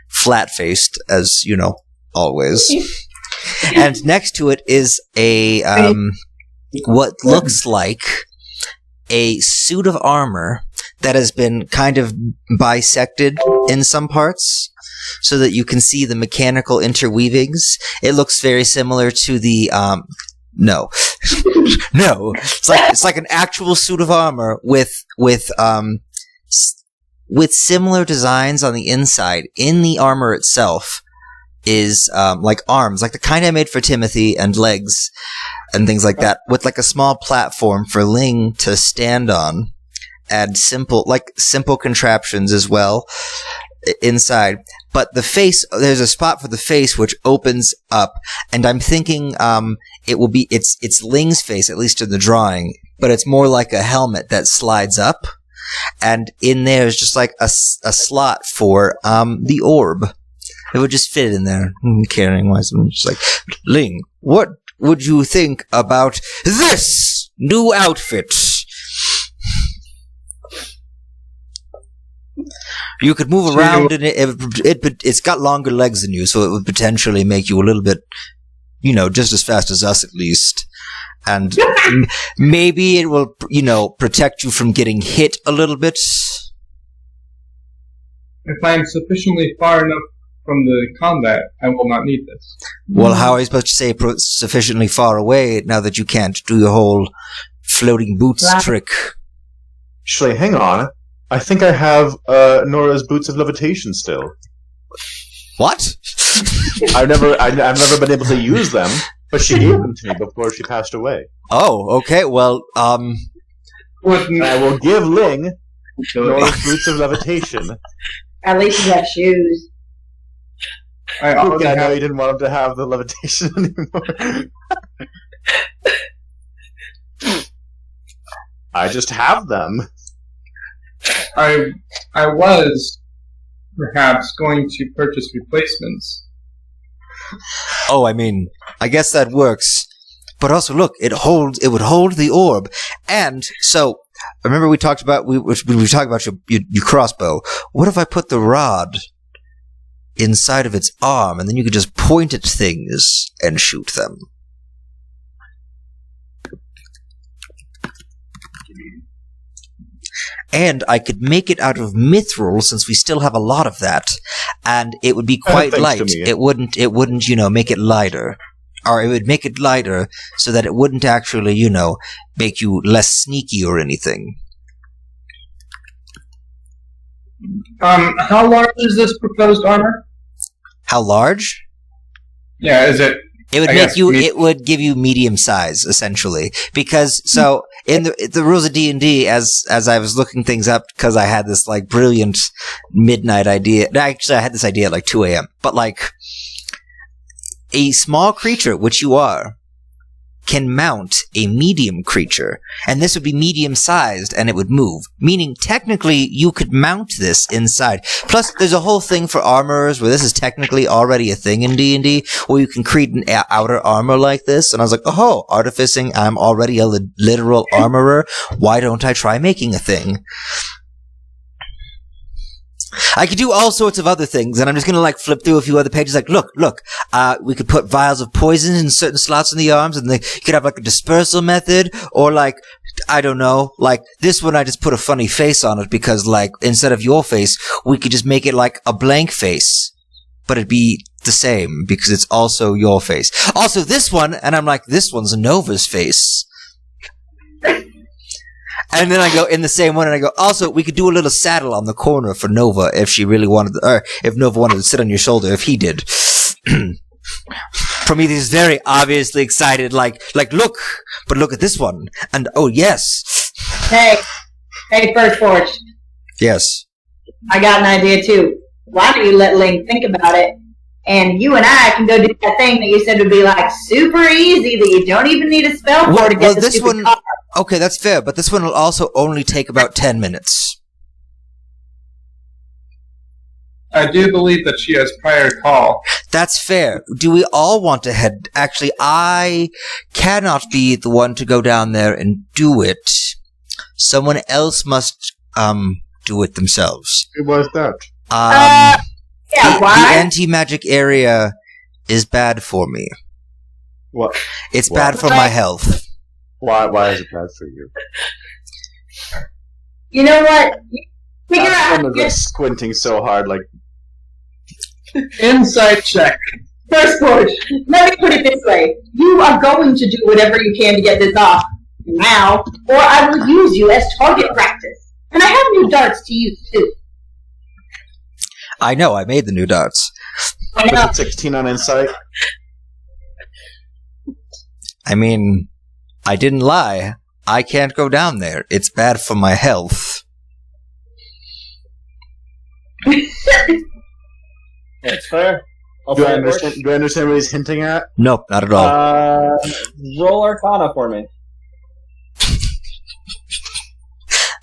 flat-faced, as you know, always. And next to it is a what looks like a suit of armor that has been kind of bisected in some parts so that you can see the mechanical interweavings. It looks very similar to the no. It's like an actual suit of armor with similar designs on the inside. In the armor itself is like arms, like the kind I made for Timothy, and legs and things like that, with like a small platform for Ling to stand on, and simple contraptions as well inside. But the face, there's a spot for the face which opens up, and I'm thinking it's Ling's face, at least in the drawing, but it's more like a helmet that slides up, and in there is just like a slot for the orb. It would just fit in there, carrying wise. I'm just like, Ling, what would you think about this new outfit? You could move around in it. It's got longer legs than you, so it would potentially make you a little bit, just as fast as us at least. And maybe it will, protect you from getting hit a little bit. If I am sufficiently far enough from the combat, I will not need this. Well, how are you supposed to say sufficiently far away now that you can't do your whole floating boots trick? Actually, hang on. I think I have Nora's boots of levitation still. What? I've never been able to use them, but she gave them to me before she passed away. Oh, okay. Well, And I will give Ling Nora's boots of levitation. At least you have shoes. I I already know have, you didn't want him to have the levitation anymore. I just have them. I was perhaps going to purchase replacements. I guess that works. But also, look, it would hold the orb. And so, remember we talked about, we talked about your crossbow. What if I put the rod inside of its arm, and then you could just point at things and shoot them? And I could make it out of mithril, since we still have a lot of that, and it would be quite light. It wouldn't, make it lighter. Or it would make it lighter so that it wouldn't actually, make you less sneaky or anything. How large is this proposed armor? How large? Yeah, is it? It would it would give you medium size, essentially. Because, so, in the rules of D&D, as I was looking things up, because I had this, brilliant midnight idea. Actually, I had this idea at 2 a.m. But, a small creature, which you are, can mount a medium creature, and this would be medium-sized, and it would move. Meaning, technically, you could mount this inside. Plus, there's a whole thing for armorers, where this is technically already a thing in D&D, where you can create an outer armor like this, and I was like, oh, artificing, I'm already a literal armorer, why don't I try making a thing? I could do all sorts of other things, and I'm just gonna flip through a few other pages. Look, we could put vials of poison in certain slots in the arms, and you could have a dispersal method, or I don't know, this one I just put a funny face on it because instead of your face, we could just make it a blank face, but it'd be the same because it's also your face. Also, this one, and I'm this one's Nova's face. And then I go in the same one, and I go, also, we could do a little saddle on the corner for Nova if she really wanted, or if Nova wanted to sit on your shoulder, if he did. Prometheus is very obviously excited, look, but look at this one. And, oh, yes. Hey, First Forge. Yes. I got an idea, too. Why don't you let Ling think about it? And you and I can go do that thing that you said would be super easy, that you don't even need a spell for to get the stupid car. Okay, that's fair, but this one will also only take about 10 minutes. I do believe that she has prior call. That's fair. Do we all want to head? Actually, I cannot be the one to go down there and do it. Someone else must do it themselves. Who was that? The anti-magic area is bad for me. What? It's bad for my health. Why is it bad for you? You know what? Figure out. Someone's squinting so hard, Insight check. First Forge, let me put it this way. You are going to do whatever you can to get this off now, or I will use you as target practice. And I have new darts to use, too. I know, I made the new darts. I know. 16 on insight. I mean, I didn't lie. I can't go down there. It's bad for my health. It's fair. Do I understand what he's hinting at? Nope, not at all. Roll Arcana for me.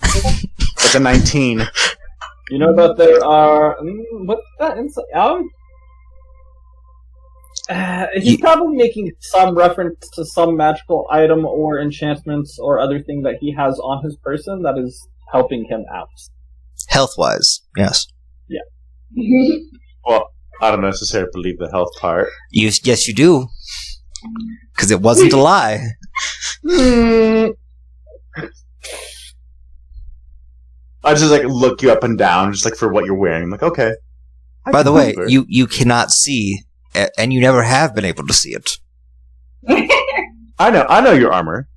It's a 19. You know that there are... what's that inside? He's probably making some reference to some magical item or enchantments or other thing that he has on his person that is helping him out. Health-wise, yes. Yeah. Well, I don't necessarily believe the health part. Yes, you do. Because it wasn't a lie. I just look you up and down, just for what you're wearing. I'm okay. By the way, you cannot see, and you never have been able to see it. I know your armor.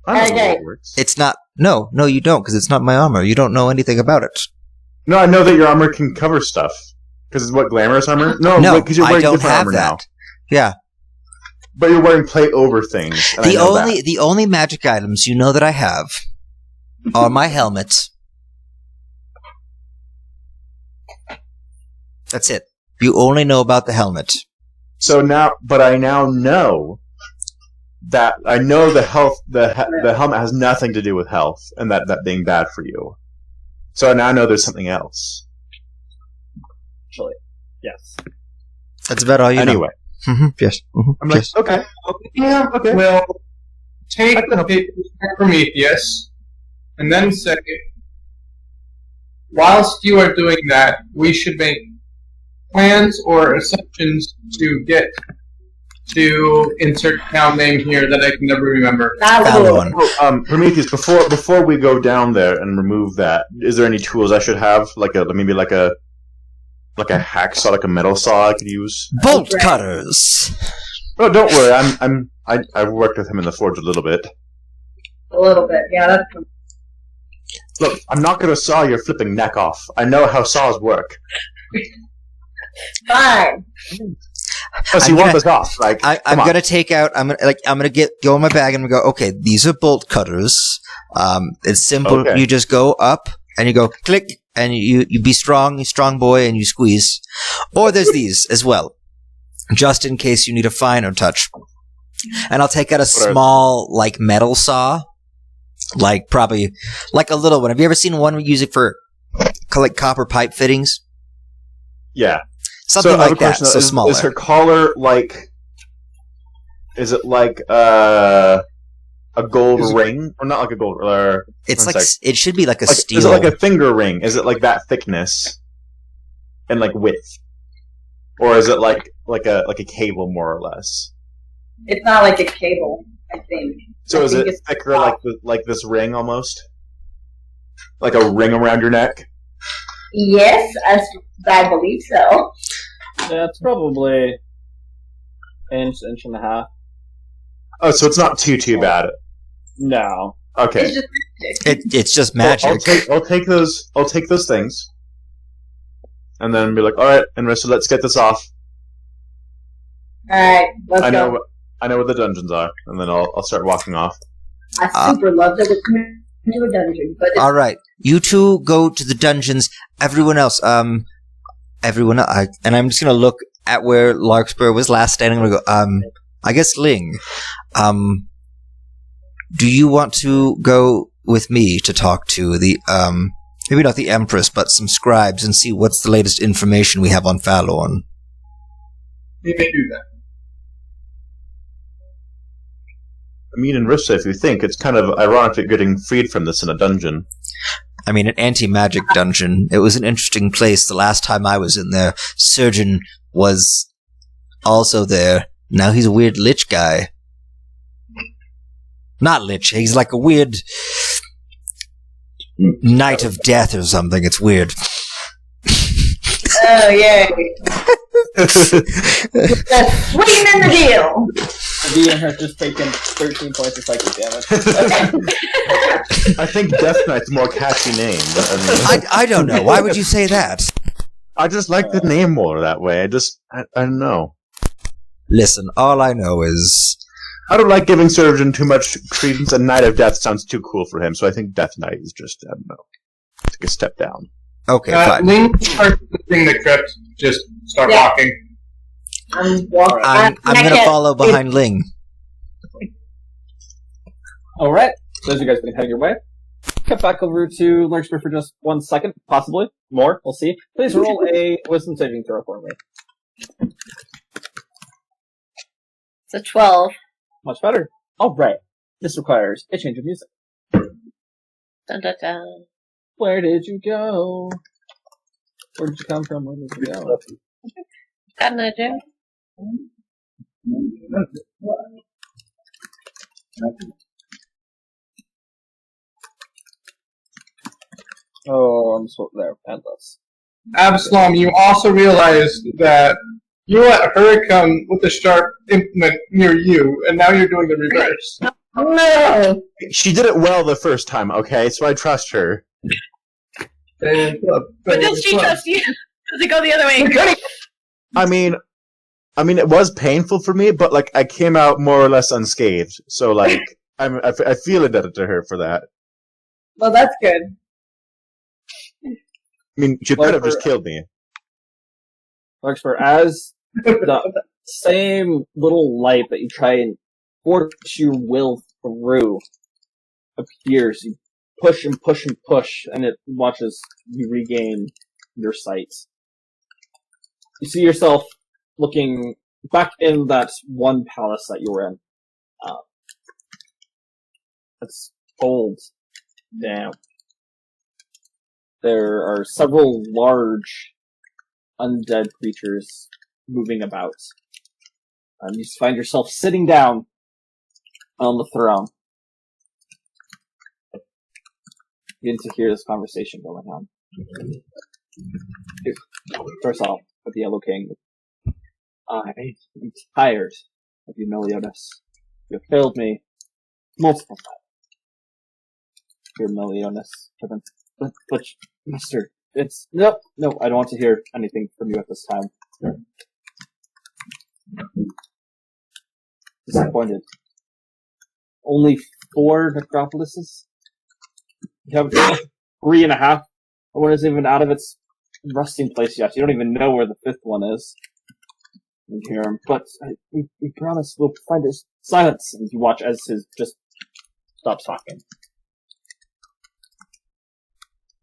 I know how it works. It's not. No, you don't, because it's not my armor. You don't know anything about it. No, I know that your armor can cover stuff. Because it's what, glamorous armor? No, because you're I wearing don't different have armor that. now. Yeah. But you're wearing plate over things. And The only magic items you know that I have are my helmet. That's it. You only know about the helmet. So now, but I now know that I know the health. The helmet has nothing to do with health, and that being bad for you. So I now know there's something else. Actually, yes. That's about all you know. Anyway, Yes. I'm okay. Yeah, okay. Well, take the papers from Prometheus, and then say, whilst you are doing that, we should make plans or assumptions to get to insert town name here that I can never remember. Fallon. Prometheus, before we go down there and remove that, is there any tools I should have? Maybe like a hacksaw, like a metal saw I could use? Bolt cutters. Oh, don't worry. I've worked with him in the forge a little bit. A little bit, yeah. That's Look, I'm not going to saw your flipping neck off. I know how saws work. fine. Plus, you want this off. Like, I'm gonna take out. I'm gonna go in my bag and go. Okay, these are bolt cutters. It's simple. Okay. You just go up and you go click, and you be strong, you strong boy, and you squeeze. Or there's these as well, just in case you need a finer touch. And I'll take out a small like metal saw, like probably like a little one. Have you ever seen one we use it for like copper pipe fittings? Yeah. Something like that, so smaller. Is her collar like? Is it like a gold ring, or not like a gold? It's like it should be like a steel. Is it like a finger ring? Is it like that thickness and like width, or is it like a cable more or less? It's not like a cable, I think. So is it thicker like this ring almost, like a ring around your neck? Yes, I believe so. Yeah, it's probably inch and a half. Oh, so it's not too bad. No. Okay. It's just It's just magic. I'll take those things, and then be like, all right, Enrissa, let's get this off. Alright, let's go. I know where the dungeons are, and then I'll start walking off. I super love that we're coming into a dungeon, but All right, you two go to the dungeons. Everyone else, and I'm just gonna look at where Larkspur was last standing. I'm gonna go. I guess Ling, do you want to go with me to talk to the maybe not the Empress, but some scribes and see what's the latest information we have on Fallon? We may do that. I mean, Enrissa, if you think, it's kind of ironic that getting freed from this in a dungeon. I mean, an anti-magic dungeon. It was an interesting place the last time I was in there. Surgeon was also there. Now he's a weird lich guy. Not lich, he's like a weird knight of death or something. It's weird. oh yay! That's sweetening the deal. The DM has just taken 13 points of psychic damage. I think Death Knight's a more catchy name. But, I don't know. Why would you say that? I just like the name more that way. I don't know. Listen, all I know is... I don't like giving Surgeon too much credence, and Knight of Death sounds too cool for him, so I think Death Knight is just, I don't know, take a step down. Okay, fine. Link starts in the crypt. Just start walking. I'm walking. I'm going to follow behind Ling. Alright, so as you guys been heading your way, cut back over to Larkspur for just 1 second, possibly. More, we'll see. Please roll a wisdom saving throw for me. It's a 12. Much better. Alright, this requires a change of music. Dun, dun, dun. Where did you go? Where did you come from? Where did you go? Got an idea? Oh, I'm so there. Endless. Absalom, you also realize that you let her come with a sharp implement near you, and now you're doing the reverse. No! She did it well the first time, okay? So I trust her. But does she trust you? Does it go the other way? I mean, it was painful for me, but like I came out more or less unscathed. So like, I feel indebted to her for that. Well, that's good. I mean, she could have just killed me. Larkspur, as the same little light that you try and force your will through appears, you push and push and push, and it watches you regain your sight. You see yourself looking back in that one palace that you were in. It's cold. Damp. There are several large undead creatures moving about. You find yourself sitting down on the throne. Begin to hear this conversation going on. First off, with the Yellow King, I am tired of you, Meliodas. You have failed me multiple times. Dear Meliodas, but, Master, it's no, I don't want to hear anything from you at this time. Disappointed. Only 4 necropolises? You have 3.5. One isn't even out of its resting place yet. You don't even know where the 5th one is. You hear him, but we promise we'll find his silence. And you watch as his just stops talking.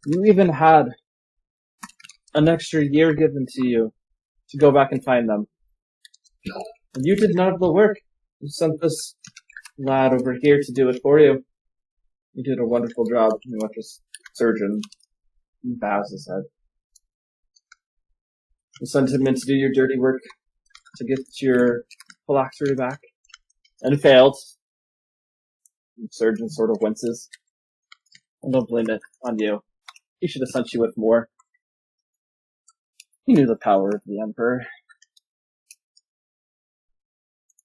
You even had an extra year given to you to go back and find them. And you did none of the work. You sent this lad over here to do it for you. You did a wonderful job. You watch surgeon. He bows his head. You sent him in to do your dirty work to get your phylactery back. And failed. The surgeon sort of winces. I don't blame it on you. He should have sent you with more. He knew the power of the Emperor.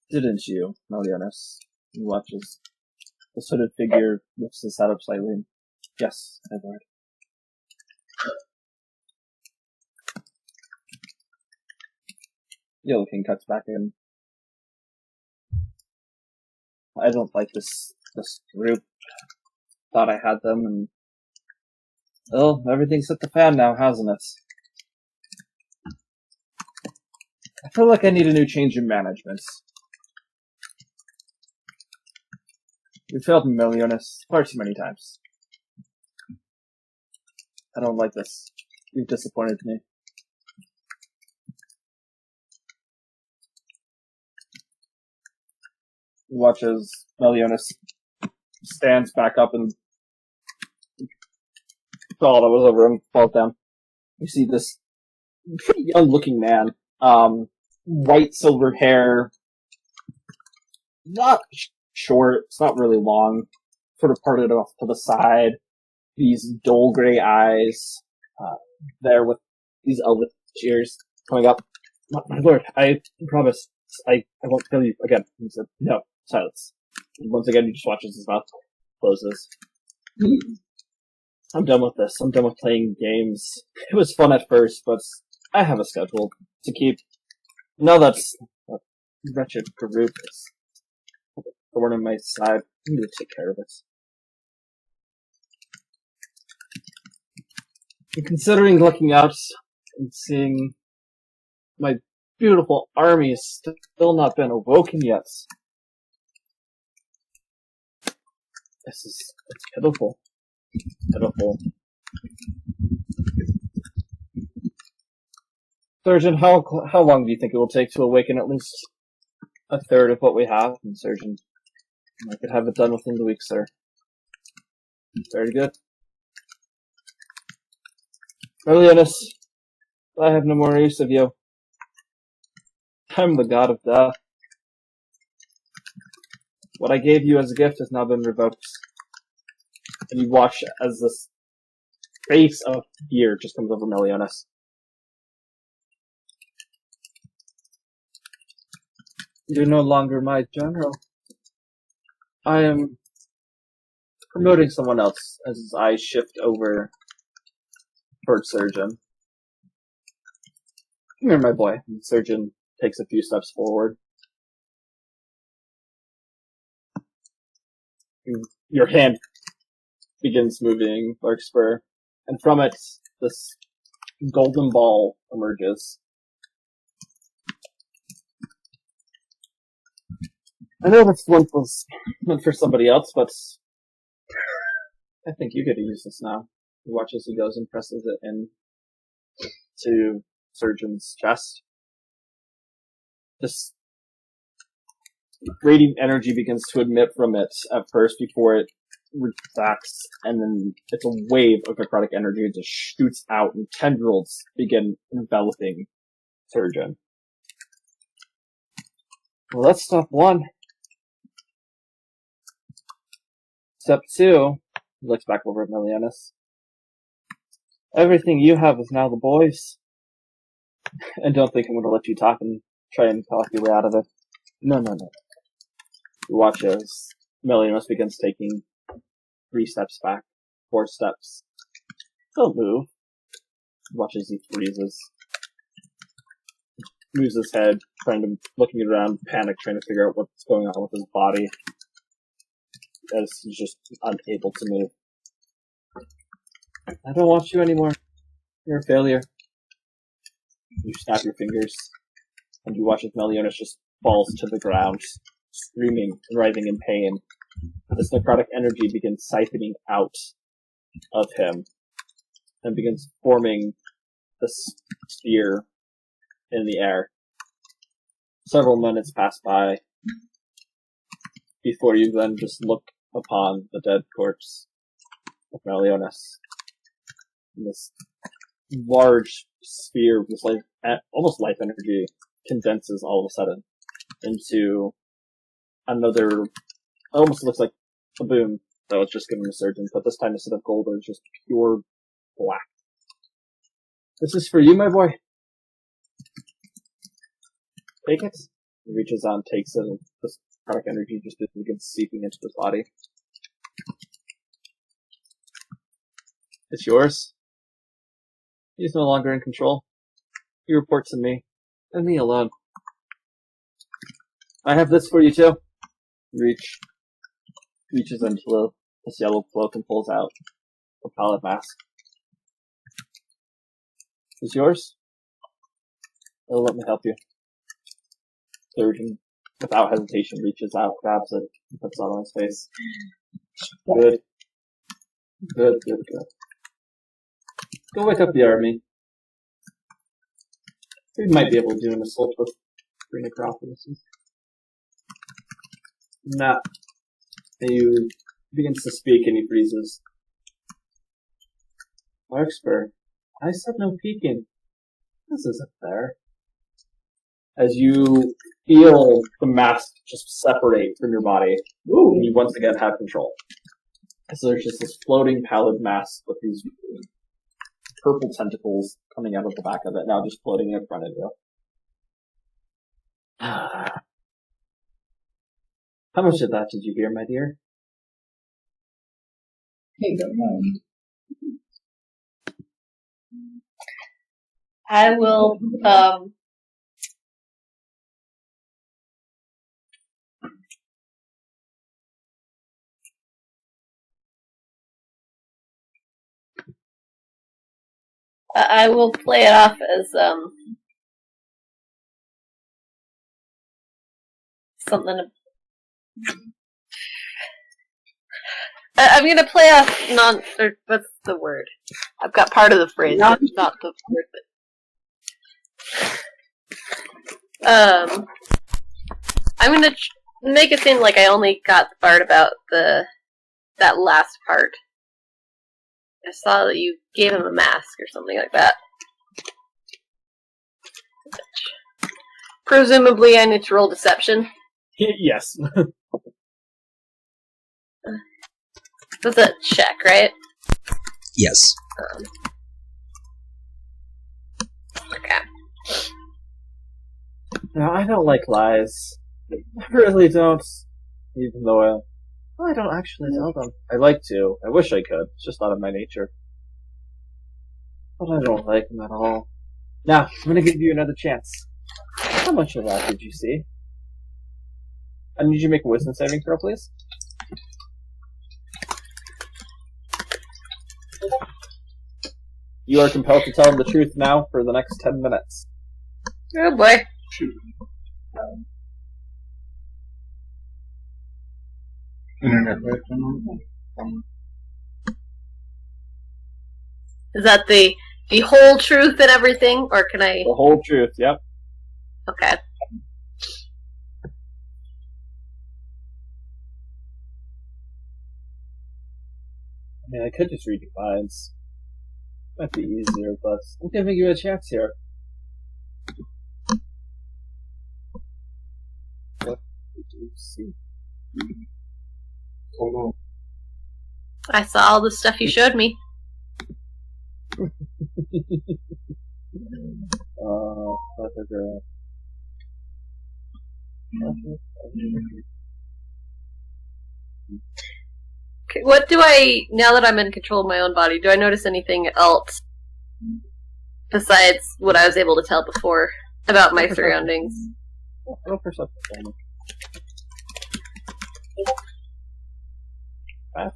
Didn't you, Meliodas? He watches. The hooded figure lifts his head up slightly. Yes, my lord. Yellow King cuts back in. I don't like this group. Thought I had them, and well, everything's hit the fan now, hasn't it? I feel like I need a new change in management. You failed me, Meliodas, far too many times. I don't like this. You've disappointed me. You watch as Meliodas stands back up and all that was over him falls down. You see this pretty young-looking man, white silver hair, not short, it's not really long, sort of parted off to the side, these dull gray eyes, there with these elvish ears coming up. My lord, I promise, I won't kill you again. He said, no, silence. And once again, he just watches his mouth closes. I'm done with this. I'm done with playing games. It was fun at first, but I have a schedule to keep. Now that's a wretched group is a thorn in my side. I need to take care of it. And considering looking out and seeing my beautiful army is still not been awoken yet. It's pitiful. Pitiful. Surgeon, how long do you think it will take to awaken at least a third of what we have? And Surgeon, I could have it done within the week, sir. Very good. Meliodas, I have no more use of you. I'm the god of death. What I gave you as a gift has now been revoked. And you watch as this face of fear just comes over Meliodas. You're no longer my general. I am promoting someone else as his eyes shift over towards Surgeon. Come here, my boy. And Surgeon takes a few steps forward. Your hand begins moving, Larkspur, and from it, this golden ball emerges. I know this one was meant for somebody else, but I think you get to use this now. You watch as he goes and presses it in to Surgeon's chest. This radiant energy begins to emit from it at first before it retracts, and then it's a wave of necrotic energy that just shoots out, and tendrils begin enveloping Surgeon. Well, that's step 1. Step 2, he looks back over at Meliodas. Everything you have is now the boys. And don't think I'm going to let you talk and try and talk your way out of it. No. You watch as Meliodas begins taking 3 steps back, 4 steps. Don't move. You watch as he freezes. Moves his head, looking around, panic, trying to figure out what's going on with his body. As he's just unable to move. I don't want you anymore. You're a failure. You snap your fingers, and you watch as Meliodas just falls to the ground, screaming and writhing in pain. This necrotic energy begins siphoning out of him, and begins forming this sphere in the air. Several minutes pass by, before you then just look upon the dead corpse of Meliodas. This large sphere of this almost life energy condenses all of a sudden into another, it almost looks like a boon that was just given a surgeon, but this time instead of gold, it's just pure black. This is for you, my boy. Take it. He reaches on, takes it, and this necrotic energy just begins seeping into his body. It's yours. He's no longer in control. He reports to me, and me alone. I have this for you too. Reaches into this yellow cloak and pulls out a pallid mask. It's yours. It'll let me help you. Surgeon, without hesitation, reaches out, grabs it, and puts it on his face. Good. Go wake up the army. We might be able to do an assault with 3 necropolises. Nah. And he begins to speak and he freezes. Larkspur, I said no peeking. This isn't fair. As you feel the mask just separate from your body, you once again have control. So there's just this floating pallid mask with these purple tentacles coming out of the back of it, now just floating in front of you. How much of that did you hear, my dear? Hey, don't mind. I will, I will play it off as, something. I'm gonna play off or what's the word? I've got part of the phrase, but not the word, but I'm gonna make it seem like I only got the part about that last part. I saw that you gave him a mask or something like that. Presumably I need to roll deception. Yes. That's a check, right? Yes. Okay. No, I don't like lies. I really don't. Even though I don't actually tell them. I like to. I wish I could. It's just not in my nature. But I don't like them at all. Now, I'm gonna give you another chance. How much of that did you see? I need you to make a wisdom saving throw, please. You are compelled to tell him the truth now for the next 10 minutes. Oh boy. Is that the whole truth and everything, or can I? The whole truth, yep. Okay. mean, I could just read your minds. Might be easier, but I'm giving you a chance here. What did you see? Oh, I saw all the stuff you showed me. Clever girl. Okay, what do I, now that I'm in control of my own body, do I notice anything else besides what I was able to tell before about my surroundings? Roll perception. Okay.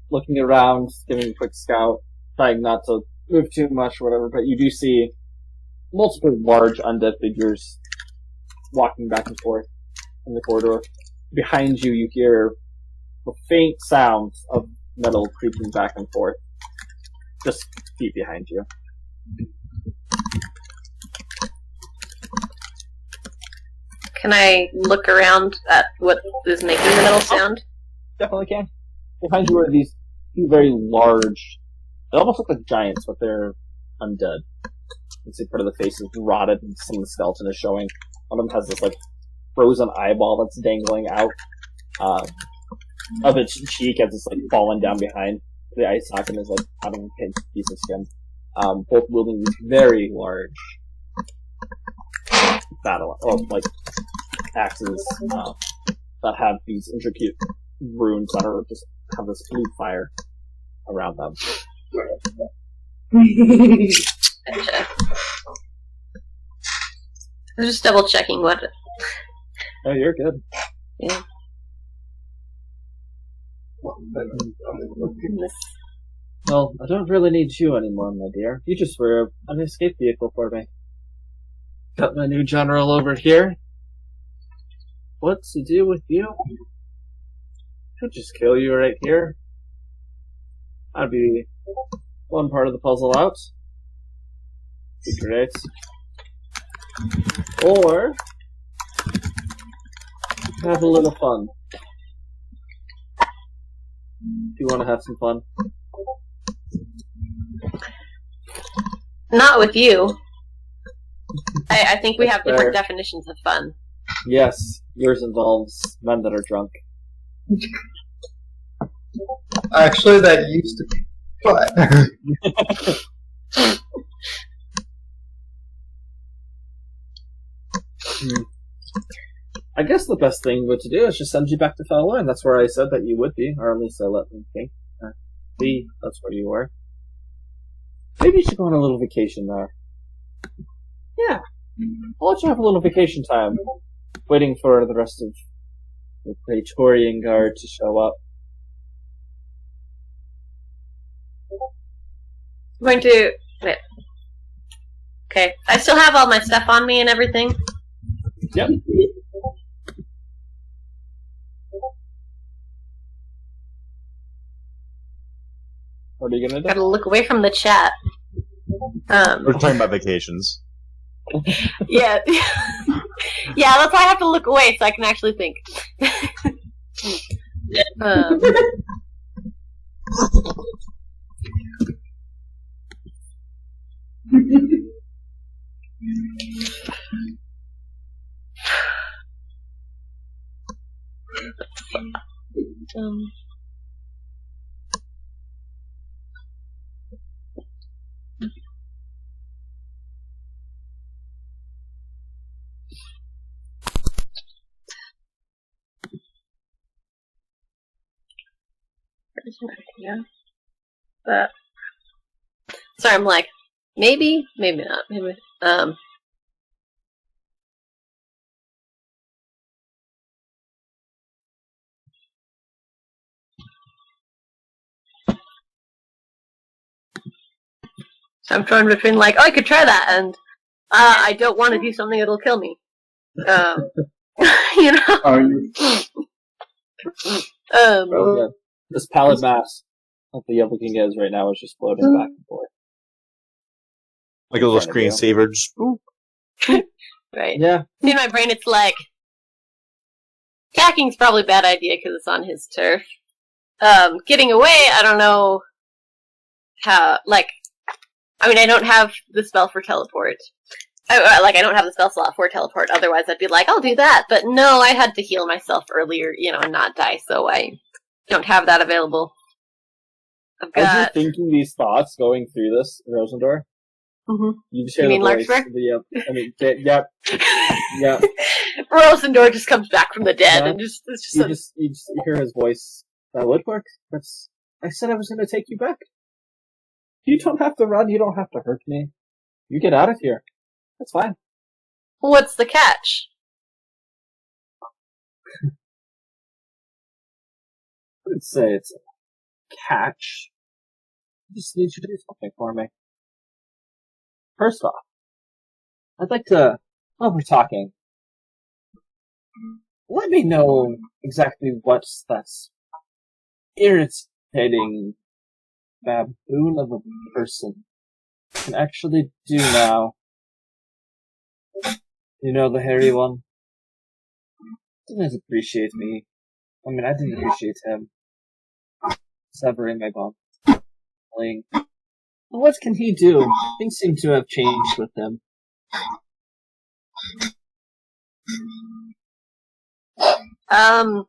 Looking around, giving a quick scout, trying not to move too much or whatever, but you do see multiple large undead figures walking back and forth in the corridor. Behind you, you hear the faint sounds of metal creaking back and forth, just feet behind you. Can I look around at what is making the metal sound? Definitely can. Behind you are these two very large, they almost look like giants, but they're undead. You can see part of the face is rotted and some of the skeleton is showing. One of them has this, like, frozen eyeball that's dangling out of its cheek as it's, like, fallen down behind the eye socket and is, like, out of a piece of skin. Both wielding these very large axes that have these intricate runes that are just have this blue fire around them. Gotcha. I'm just double checking what. Oh, you're good. Yeah. Well, I don't really need you anymore, my dear. You just were an escape vehicle for me. Got my new general over here. What to do with you? Could just kill you right here. That'd be one part of the puzzle out. Be great. Or have a little fun. If you want to have some fun. Not with you. I think we have different definitions of fun. Yes, yours involves men that are drunk. actually, that used to be. But I guess the best thing to do is just send you back to Fellow, that's where I said that you would be, or at least I let them think. That's where you were. Maybe you should go on a little vacation there. Yeah. I'll let you have a little vacation time, waiting for the rest of the Praetorian Guard to show up. I'm going to. Wait. Okay. I still have all my stuff on me and everything. Yep. What are you gonna do? Gotta look away from the chat. We're talking about vacations. Yeah. Yeah, that's why I have to look away so I can actually think. Yeah. But sorry, I'm like, maybe not. Maybe so I'm torn between like, oh, I could try that, and I don't want to do something that'll kill me. You know. are you? Oh, yeah. This pallid mass that the Yellow King is right now is just floating back and forth. Like a little screensaver. Just, Right. Yeah. In my brain, it's like, Attacking's probably a bad idea because it's on his turf. Getting away, I don't know how, like, I mean, I don't have the spell for teleport. I don't have the spell slot for teleport, otherwise I'd be like, I'll do that. But no, I had to heal myself earlier, and not die, so I don't have that available. I've As got... you're thinking these thoughts going through this, Rosendor, you just hear You the mean voice. Larkspur? Yep. Rosendor just comes back from the dead, Yeah. and it's just You just hear his voice. That would work. I said I was going to take you back. You don't have to run. You don't have to hurt me. You get out of here. That's fine. What's the catch? I wouldn't say it's a catch. I just need you to do something for me. First off, I'd like to, while we're talking, let me know exactly what's that irritating baboon of a person can actually do now. You know, the hairy one? Didn't appreciate me. I mean, I didn't appreciate him. Severing my bond. What can he do? Things seem to have changed with him. And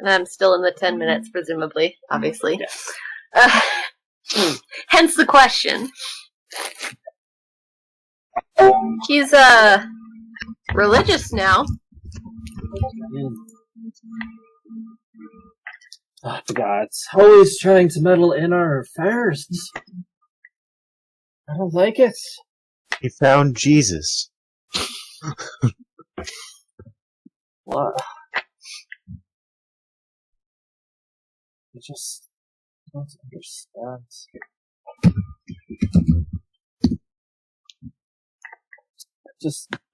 I'm still in the 10 minutes, presumably, obviously. Yes. Hence the question. He's, religious now. Oh, gods. Always trying to meddle in our affairs. I don't like it. He found Jesus. What? I just don't understand.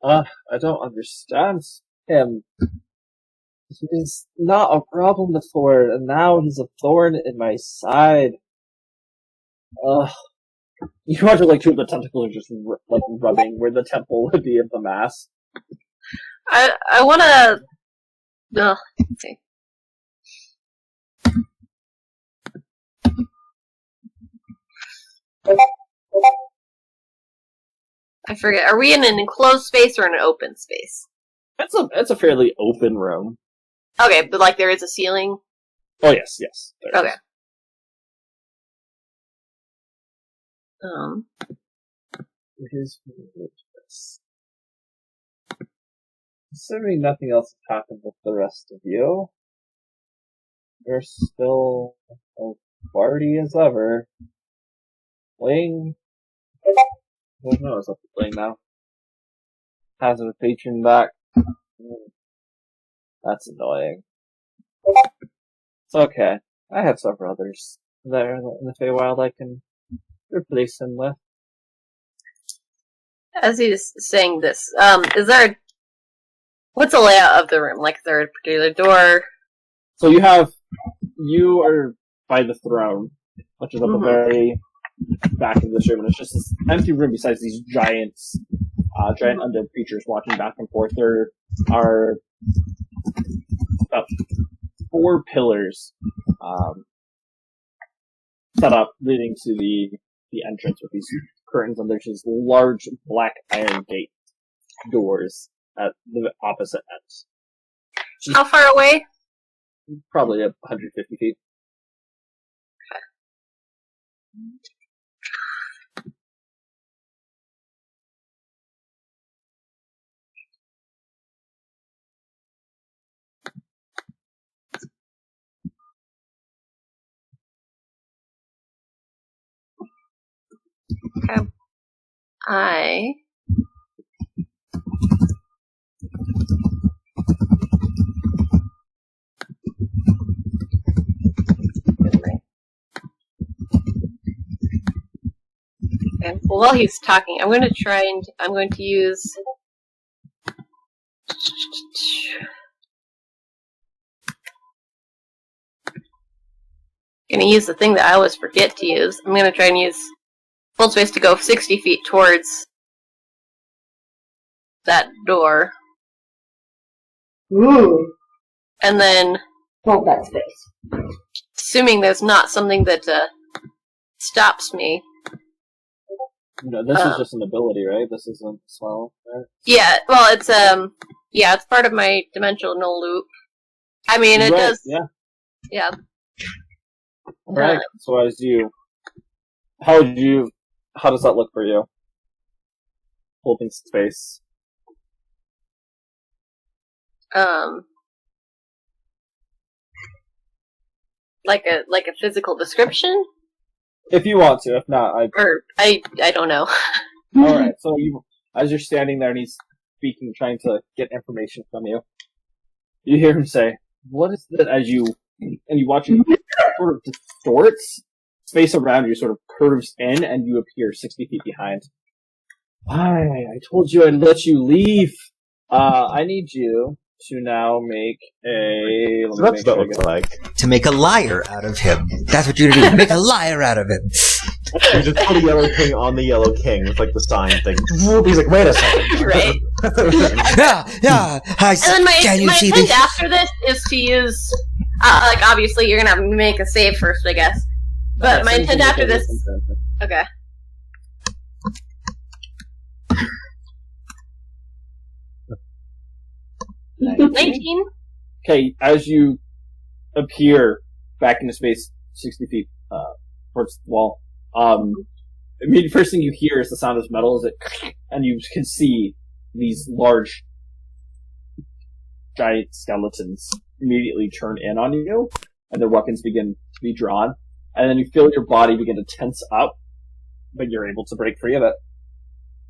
I don't understand him. He's not a problem before, and now he's a thorn in my side. You imagine like two of the tentacles are just rubbing where the temple would be of the mass. I wanna... let's see. I forget. Are we in an enclosed space or in an open space? It's a fairly open room. Okay, but like there is a ceiling? Oh yes. There Okay. is. Assuming nothing else has happened with the rest of you, you're still as party as ever. Ling, who knows what to play now? Has a patron back. That's annoying. It's okay. I have several others there in the Feywild I can replace him with. As he's saying this, what's the layout of the room? Like, is there a particular door? So you are by the throne, which is at the very back of this room, and it's just this empty room besides these giant undead creatures walking back and forth. There are about 4 pillars set up leading to the entrance with these curtains, and there's these large black iron gate doors at the opposite ends. How far away? Probably 150 feet. Okay. Okay. Well, while he's talking, I'm going to use... I'm going to use the thing that I always forget to use. I'm going to try and use full space to go 60 feet towards that door. Ooh. And then, Hold that space. assuming there's not something that stops me. This is just an ability, right? This isn't a spell, right? Yeah, well, it's it's part of my dimensional loop. I mean, it Right, does. Yeah. Yeah. Right. So how does that look for you? Holding space. Like a physical description, If you want to, if not, or I don't know. Alright, so as you're standing there and he's speaking, trying to get information from you, you hear him say, "What is that?" And you watch him sort of distorts, space around you sort of curves in, and you appear 60 feet behind. Why? I told you I'd let you leave. I need you to now make a... So that's what that looks like. To make a liar out of him. That's what you're gonna do. Make a liar out of him. You just put a yellow king on the yellow king with like the sign thing. He's like, wait a second. Right. Yeah. And then my see intent this? after this is to use, like, obviously you're gonna have to make a save first, I guess. But my intent after this, okay. Nice. 19. Okay, as you appear back into space 60 feet towards the wall, the first thing you hear is the sound of metal, and you can see these large, giant skeletons immediately turn in on you, and their weapons begin to be drawn, and then you feel your body begin to tense up, but you're able to break free of it.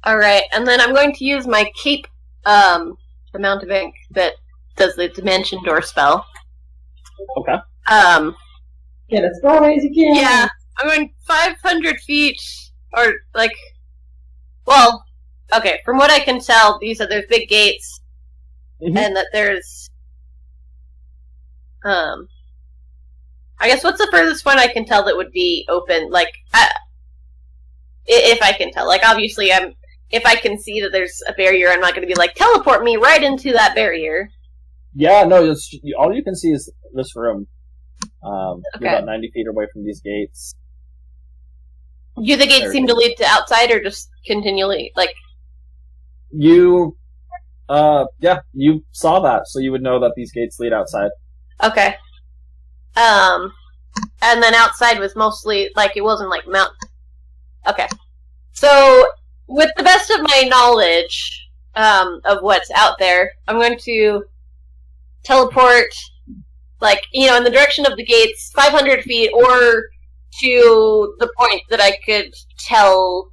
Alright, and then I'm going to use my cape, amount of ink that does the dimension door spell. Okay. Get as far away as you can. Yeah, I'm going 500 feet, or like, well, okay. From what I can tell, you said there's big gates, Mhm. and that there's, I guess what's the furthest point I can tell that would be open? Like, if I can tell, like, obviously, if I can see that there's a barrier, I'm not going to be like, teleport me right into that barrier. Yeah, no, all you can see is this room. You're Okay. about 90 feet away from these gates. Do the gates seem to lead to outside, or just continually, like... You saw that, so you would know that these gates lead outside. Okay. And then outside was mostly, like, it wasn't like mount... Okay. So, with the best of my knowledge, of what's out there, I'm going to teleport, like, in the direction of the gates, 500 feet, or to the point that I could tell,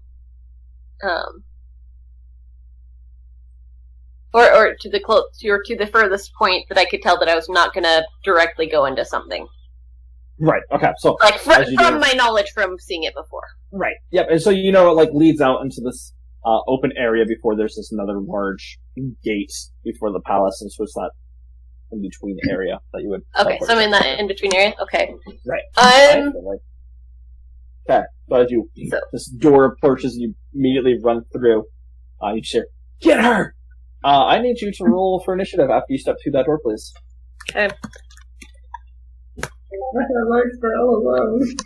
or to the furthest point that I could tell that I was not gonna directly go into something. Right, okay, so... Like, as you from do- my knowledge from seeing it before. Right, yep, and so it, leads out into this open area before there's this another large gate before the palace, and so it's that in-between area that you would... Okay, so I'm in that in-between area? Okay. Right. Okay, so as this door approaches, and you immediately run through. You just hear, "Get her!" I need you to roll for initiative after you step through that door, please. Okay. That works for all alone.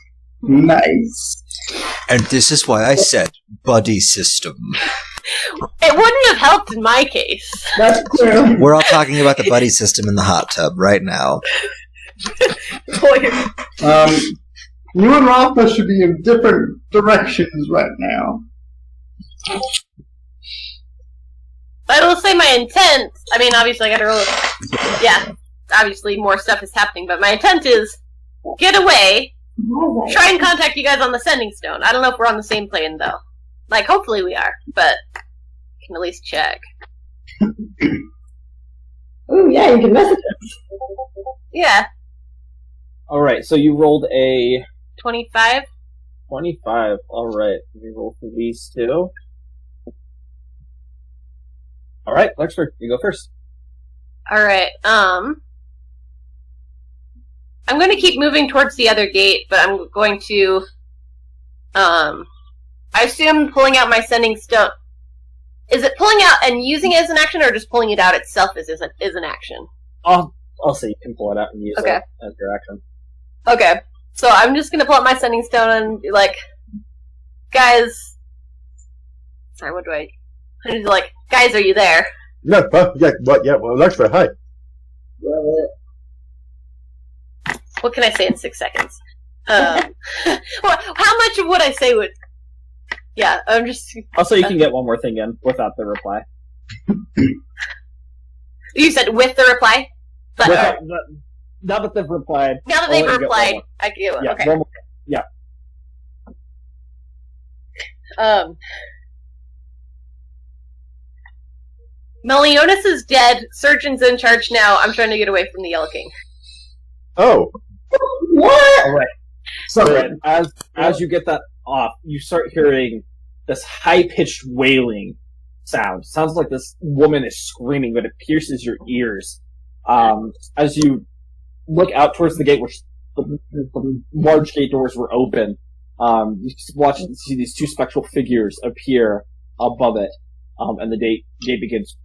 Nice. And this is why I said buddy system. It wouldn't have helped in my case. That's true. We're all talking about the buddy system in the hot tub right now. You and Rafa should be in different directions right now. I will say my intent, I mean, obviously I gotta roll yeah, obviously more stuff is happening, but my intent is, get away, try and contact you guys on the Sending Stone. I don't know if we're on the same plane, though. Like, hopefully we are, but can at least check. Ooh, yeah, you can message us. Yeah, Alright, so you rolled a 25. 25. Alright, you roll for these two. Alright, Lexford, you go first. Alright, I'm going to keep moving towards the other gate, but I'm going to, I assume pulling out my sending stone. Is it pulling out and using it as an action, or just pulling it out itself is an action? I'll say you can pull it out and use Okay. it as your action. Okay, so I'm just gonna pull out my sending stone and be like, guys. Sorry, what do I? I need to like, guys, are you there? No, well, Larkspur, hi. What can I say in 6 seconds? Well, how much of what I say would? Yeah, I'm just. Also, you can get one more thing in without the reply. You said with the reply, but Now that they've replied. now that they've only get one replied, more. I can get one. Yeah, Okay. one more. Meliodas is dead. Surgeon's in charge now. I'm trying to get away from the Yellow King. Oh, What? All right. So as you get that off, you start hearing this high-pitched wailing sound. Sounds like this woman is screaming, but it pierces your ears. As you look out towards the gate, which the large gate doors were open, you see these two spectral figures appear above it, and the gate begins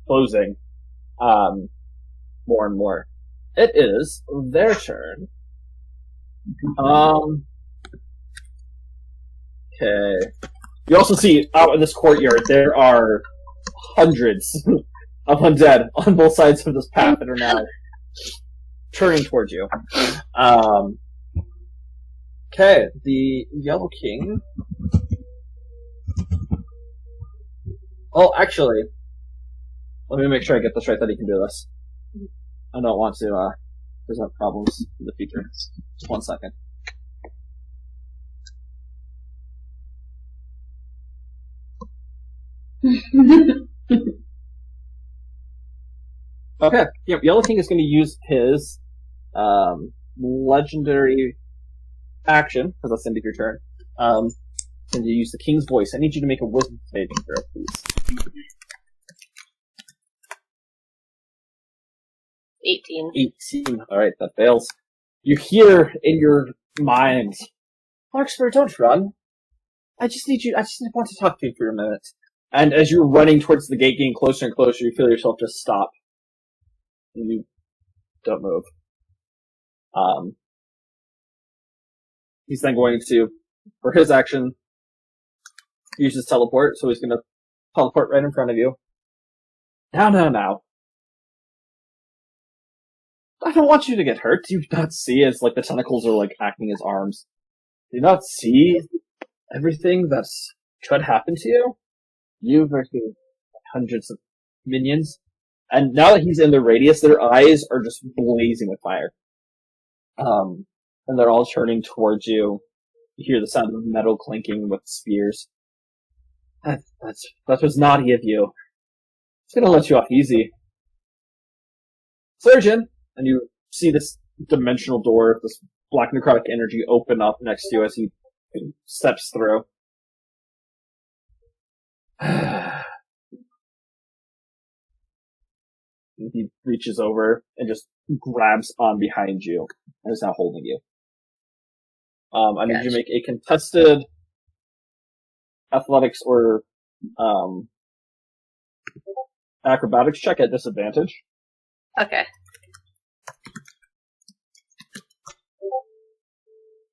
closing more and more. It is their turn. Okay. You also see out in this courtyard there are hundreds of undead on both sides of this path that are now turning towards you. Okay, the Yellow King. Oh, actually, let me make sure I get this right that he can do this. I don't want to present problems in the future. Just 1 second. Okay, yep, Yellow King is going to use his legendary action, because that's the end of your turn, and to use the King's Voice. I need you to make a wisdom saving throw, please. 18. 18. Alright, that fails. You hear in your mind, Larkspur, don't run. I just want to talk to you for a minute. And as you're running towards the gate, getting closer and closer, you feel yourself just stop. And you don't move. He's then going to, for his action, use his teleport, so he's going to teleport right in front of you. Now. I don't want you to get hurt. Do you not see as like the tentacles are like acting as arms? Do you not see everything that could happen to you? You versus hundreds of minions. And now that he's in the radius, their eyes are just blazing with fire. And they're all turning towards you. You hear the sound of metal clinking with spears. That was naughty of you. It's gonna let you off easy. Surgeon! And you see this dimensional door, this black necrotic energy open up next to you as he steps through. He reaches over and just grabs on behind you and is now holding you. I need you to make a contested athletics or acrobatics check at disadvantage. Okay.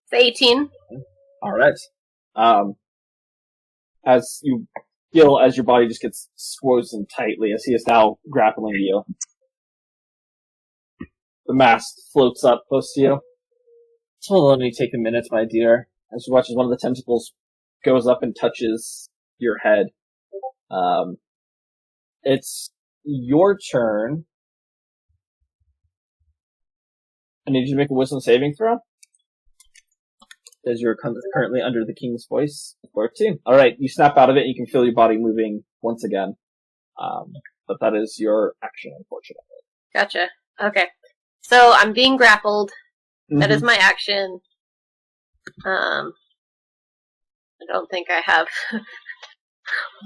It's 18. Alright. As you feel as your body just gets squozen tightly as he is now grappling you. The mask floats up close to you. It's will only take a minute, my dear. As you watch as one of the tentacles goes up and touches your head. It's your turn. I need you to make a wisdom saving throw. As you're currently under the King's Voice. 14. Alright, you snap out of it and you can feel your body moving once again. But that is your action, unfortunately. Gotcha. Okay. So I'm being grappled. That is my action. I don't think I have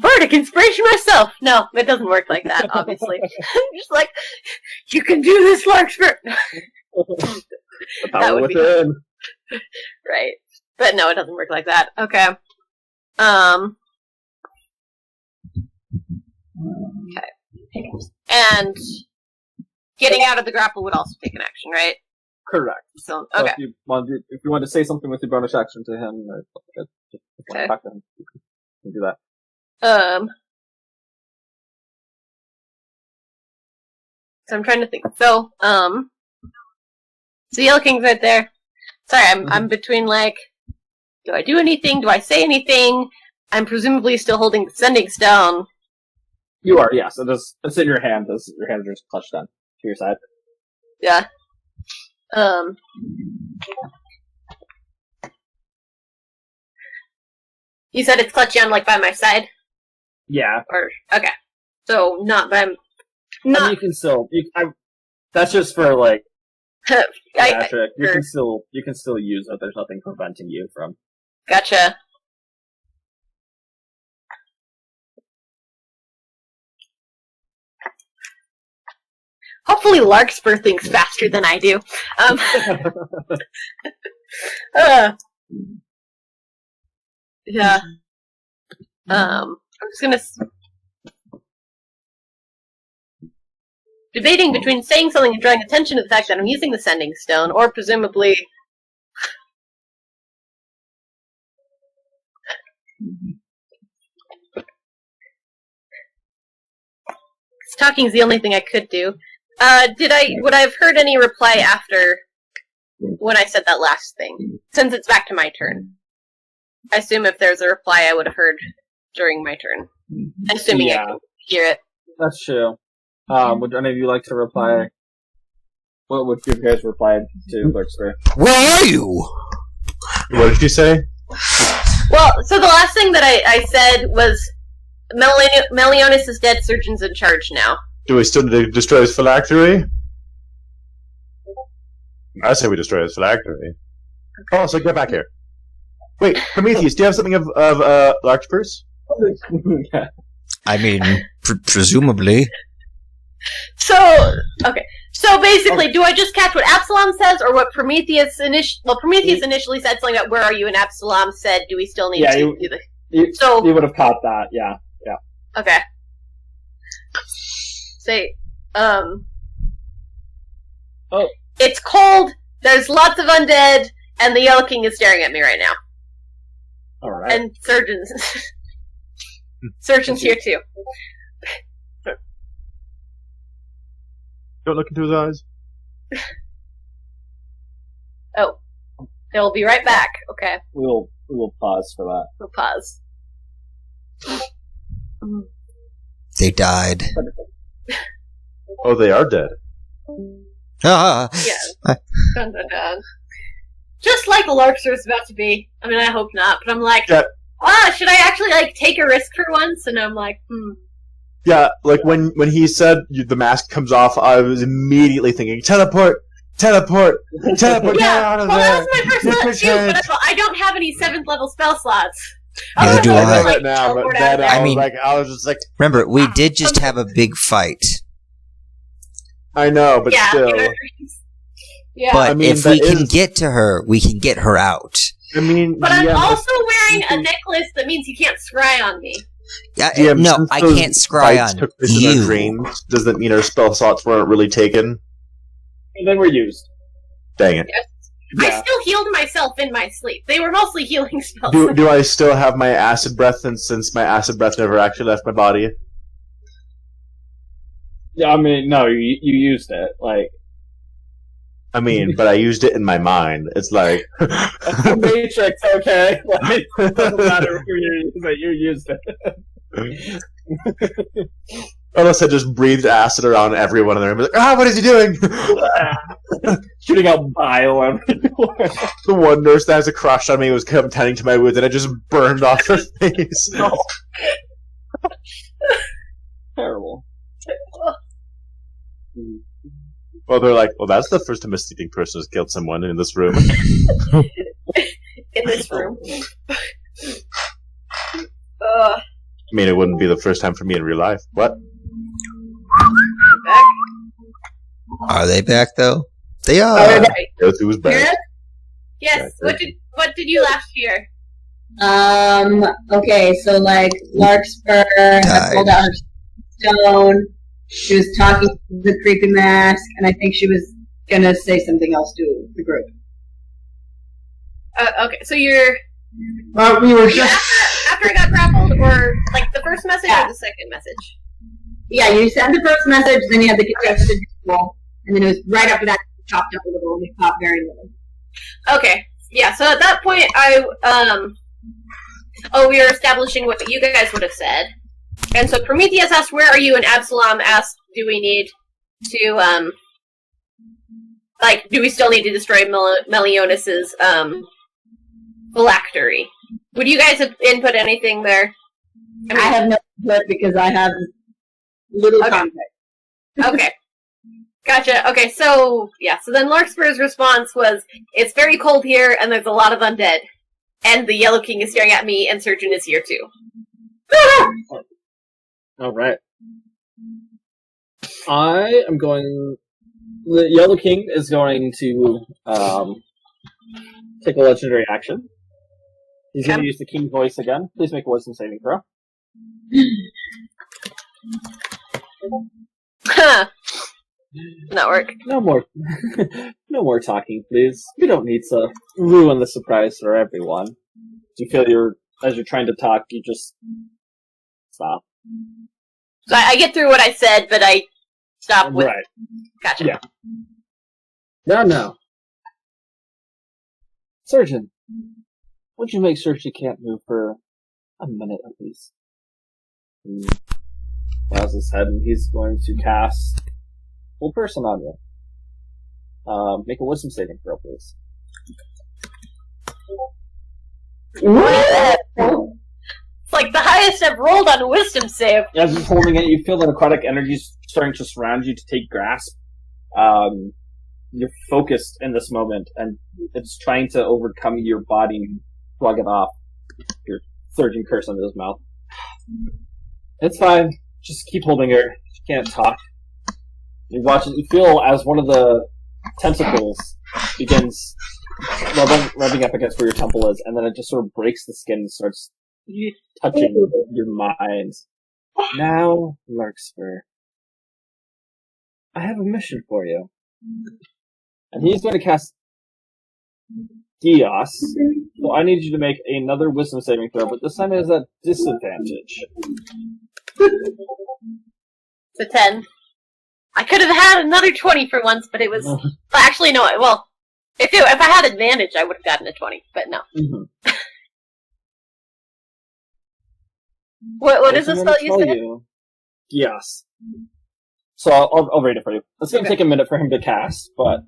bardic inspiration myself. No, it doesn't work like that, obviously. I'm just like, you can do this, Larkspur! The That power would be within. right. But no, it doesn't work like that. Okay. Okay. And getting out of the grapple would also take an action, right? Correct. So, So okay. if you want to say something with your bonus action to him, or if you want to talk to him, you can do that. So I'm trying to think. So Yellow King's right there. Sorry, I'm between like, do I do anything? Do I say anything? I'm presumably still holding the Sending Stone. You are, yes. It's in your hand. Your hands are just clutched down to your side. Yeah. You said it's clutched down like by my side? Yeah. Or okay. So not by I mean, not you can still. That's just for like. Patrick. You can still use it. There's nothing preventing you from. Gotcha. Hopefully Larkspur thinks faster than I do. Yeah. I'm just gonna... Debating between saying something and drawing attention to the fact that I'm using the Sending Stone, or presumably... Talking's the only thing I could do. Would I have heard any reply after when I said that last thing? Since it's back to my turn. I assume if there's a reply I would have heard during my turn. Assuming I could hear it. That's true. Would any of you like to reply? What would you guys reply to Larkspur? Where are you? What did you say? Well, so the last thing that I said was Melionis is dead, Surgeon's in charge now. Do we still need to destroy his phylactery? I say we destroy his phylactery. Oh, so get back here. Wait, Prometheus, do you have something of Larkspur's? I mean, presumably. So, okay. So basically, do I just catch what Absalom says, or what Prometheus initially said something about where are you, and Absalom said, do we still need to do the... You would have caught that, yeah. Okay. Say, Oh. It's cold, there's lots of undead, and the Yellow King is staring at me right now. Alright. And Surgeon's... Surgeon's here too. Don't look into his eyes. Oh. They'll be right back. Okay. We'll pause for that. We'll pause. They died. Oh, they are dead. Ah. Yeah. Dun, dun, dun. Just like the Larkspur is about to be. I mean, I hope not, but I'm like, Yeah. Should I actually, like, take a risk for once? And I'm like, Yeah, like when he said the mask comes off, I was immediitely thinking, teleport, teleport, teleport out of well, there. that was my first thought too, but I don't have any 7th level spell slots. Neither do I I. know that now, but then I mean- I was just like, Remember, we did just have a big fight. I know, but yeah, still. you know, yeah. But I mean, if we that can is- get to her, we can get her out. I mean, But I'm yeah, also wearing a necklace that means you can't scry on me. Yeah, DM, no, since I those can't scry fights on took place in our you. dreams, does that mean our spell slots weren't really taken? And then we're used. Dang it. I Yeah. still healed myself in my sleep. They were mostly healing spells. Do I still have my acid breath, and since my acid breath never actually left my body? Yeah, I mean, no, you used it. Like, I mean, but I used it in my mind. It's like... that's the Matrix, okay? Like, it doesn't matter who you use it, you used it. Unless I just breathed acid around everyone in the room. Like, what is he doing? Shooting out bile everywhere. The one nurse that has a crush on me was tending to my wounds, and it just burned off her face. No. Terrible. Well, they're like, well, that's the first domesticating person who's killed someone in this room. In this room. I mean, it wouldn't be the first time for me in real life. What? Back. Are they back though? They are. Right. Go through his bag. Yes. Okay. What did you last hear? Okay, so like Larkspur had Died. pulled out her stone. She was talking to the creepy mask, and I think she was gonna say something else to the group. Okay, so you're We were just after I got grappled, or like the first message or the second message? Yeah, you sent the first message, then you had the contested ritual, and then it was right after that chopped up a little, and we popped very little. Okay, yeah. So at that point, we were establishing what you guys would have said, and so Prometheus asked, "Where are you?" and Absalom asked, "Do we need to do we still need to destroy Melionis's phylactery?" Would you guys have input anything there? I have no input because I have little Okay. context. Okay. Gotcha. Okay, so then Larkspur's response was, "It's very cold here, and there's a lot of undead. And the Yellow King is staring at me, and Surgeon is here too." Alright. I am going... The Yellow King is going to take a legendary action. He's going to use the King voice again. Please make a wisdom saving throw. Not work. No more, no more talking, please. We don't need to ruin the surprise for everyone. Do you feel as you're trying to talk, you just stop? So I get through what I said, but I stop with... Right. Gotcha. Yeah. No. Surgeon, would you make sure she can't move for a minute at least? He bows his head and he's going to cast Full Person on you. Make a wisdom saving throw, please. It's like the highest I've rolled on a wisdom save. As you're holding it, you feel the necrotic energy starting to surround you to take grasp. You're focused in this moment, and it's trying to overcome your body and plug it off. Your surging curse under his mouth. It's fine. Just keep holding her. She can't talk. You watch it. You feel as one of the tentacles begins rubbing up against where your temple is, and then it just sort of breaks the skin and starts touching your mind. Now, Larkspur, I have a mission for you. And he's going to cast Dios. So I need you to make another wisdom saving throw, but this time it is at disadvantage. It's a 10. I could have had another 20 for once, but it was... Actually, no. Well, if I had advantage, I would have gotten a 20, but no. Mm-hmm. What is the spell you said? Dios. So I'll read it for you. It's going to take a minute for him to cast, but...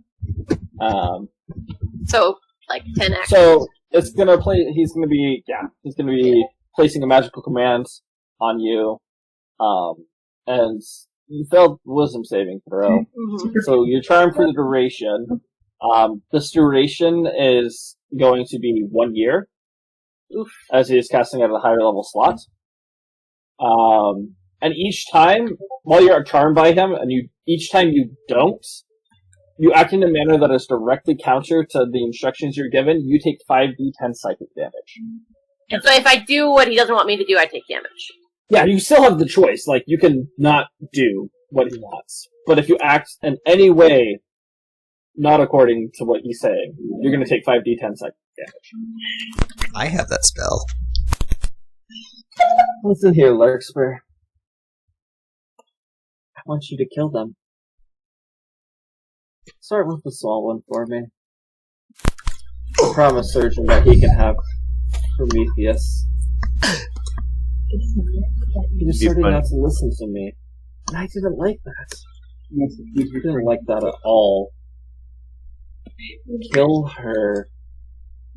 So, like 10 actions. So it's going to play... He's going to be placing a magical command on you, and you failed wisdom saving throw. Mm-hmm. So you're charmed for the duration. This duration is going to be 1 year. Oof. As he is casting at a higher level slot. And each time, while you're charmed by him, and each time you don't, you act in a manner that is directly counter to the instructions you're given, you take 5d10 psychic damage. And so if I do what he doesn't want me to do, I take damage. Yeah, you still have the choice. Like, you can not do what he wants. But if you act in any way not according to what he's saying, you're going to take 5d10 psychic damage. I have that spell. Listen here, Larkspur. I want you to kill them. Start with the small one for me. I promise Surgeon that he can have Prometheus. He was starting not to listen to me. And I didn't like that. I didn't like that at all. Kill her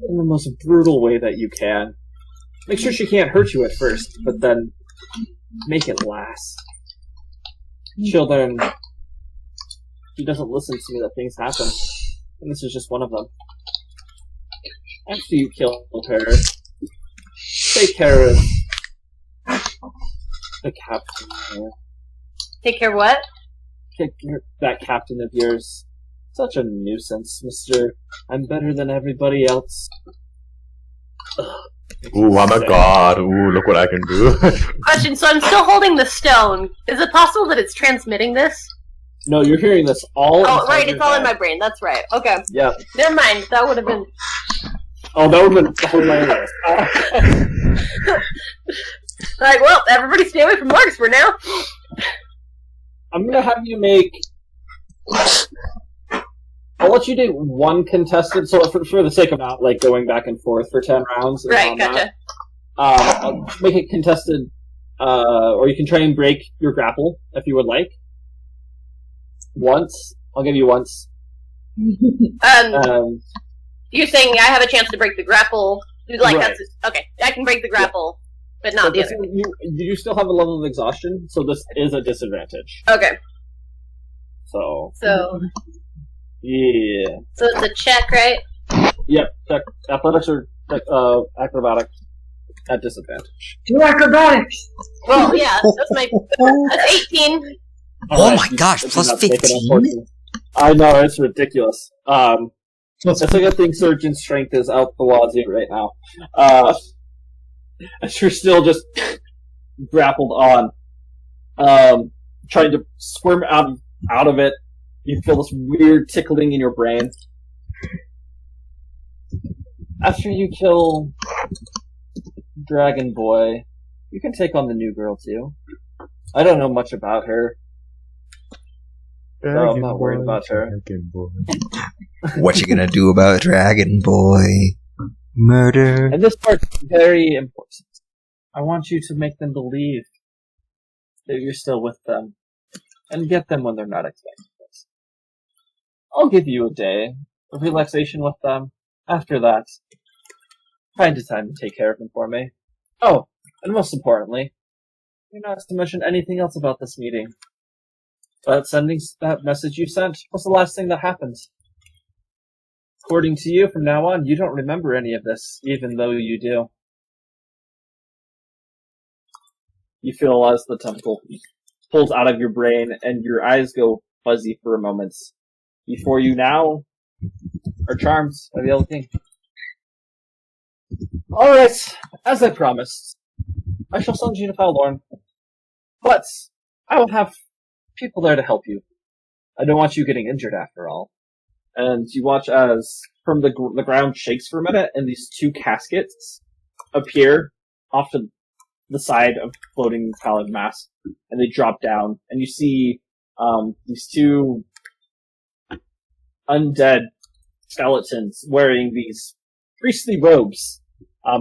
in the most brutal way that you can. Make sure she can't hurt you at first, but then make it last. Children, she doesn't listen to me that things happen. And this is just one of them. After you kill her, take care of the captain here. Take care what? Take care of that captain of yours. Such a nuisance, Mr. I'm better than everybody else. Ooh, I'm a god. Ooh, look what I can do. Question, so I'm still holding the stone. Is it possible that it's transmitting this? No, you're hearing this all. Oh, inside right, your it's all in head. my brain. That's right. Okay. Yeah. Never mind. That would have been... Oh, that would have been hilarious. Like, well, everybody stay away from Larkspur now. I'm gonna have you make. I'll let you do one contested, so for the sake of not like going back and forth for 10 rounds. and Right, all gotcha. that, I'll make it contested, or you can try and break your grapple if you would like. Once, I'll give you once. You're saying I have a chance to break the grapple? Like, Right. that's... Okay, I can break the grapple, but not But the this, other. you still have a level of exhaustion, so this is a disadvantage. Okay, So so yeah, it's a check, right? yep. Athletics or acrobatics at disadvantage. Do acrobatics. Well, yeah, that's 18. Oh my gosh, you do plus not take it, 15? unfortunately. I know, it's ridiculous. It's a good thing Surgeon's strength is out the wazoo right now. As you're still just grappled on, trying to squirm out of it. You feel this weird tickling in your brain. After you kill Dragon Boy, you can take on the new girl too. I don't know much about her. No, I'm not worried about her. What you gonna do about Dragon Boy? Murder. And this part's very important. I want you to make them believe that you're still with them, and get them when they're not expecting this. I'll give you a day of relaxation with them. After that, find a time to take care of them for me. Oh, and most importantly, you're not to mention anything else about this meeting. But sending that message you sent was the last thing that happened. According to you, from now on, you don't remember any of this, even though you do. You feel as the tentacle pulls out of your brain, and your eyes go fuzzy for a moment. Before you now are charmed by the Elder King. Alright, as I promised, I shall send you to Falorn. But I will have people there to help you. I don't want you getting injured after all. And you watch as from the ground shakes for a minute, and these two caskets appear off to the side of floating pallid mass, and they drop down, and you see these two undead skeletons wearing these priestly robes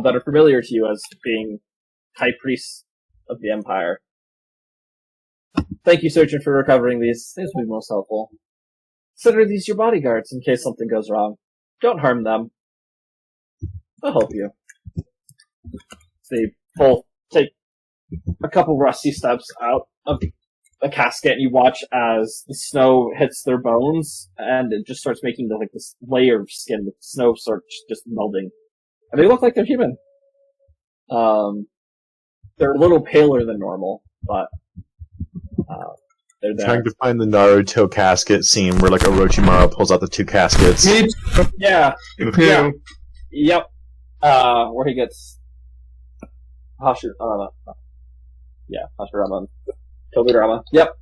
that are familiar to you as being high priests of the Empire. Thank you, Surgeon, for recovering these. These will be most helpful. Consider these your bodyguards in case something goes wrong. Don't harm them. They'll help you. They both take a couple rusty steps out of the casket, and you watch as the snow hits their bones, and it just starts making this layer of skin. The snow starts just melting. And they look like they're human. They're a little paler than normal, but they're there. Trying to find the Naruto casket scene where like Orochimaru pulls out the two caskets. Yeah. Yeah. Yep. Where he gets Hashirama. Yeah, Hashirama. Tobirama. Yep.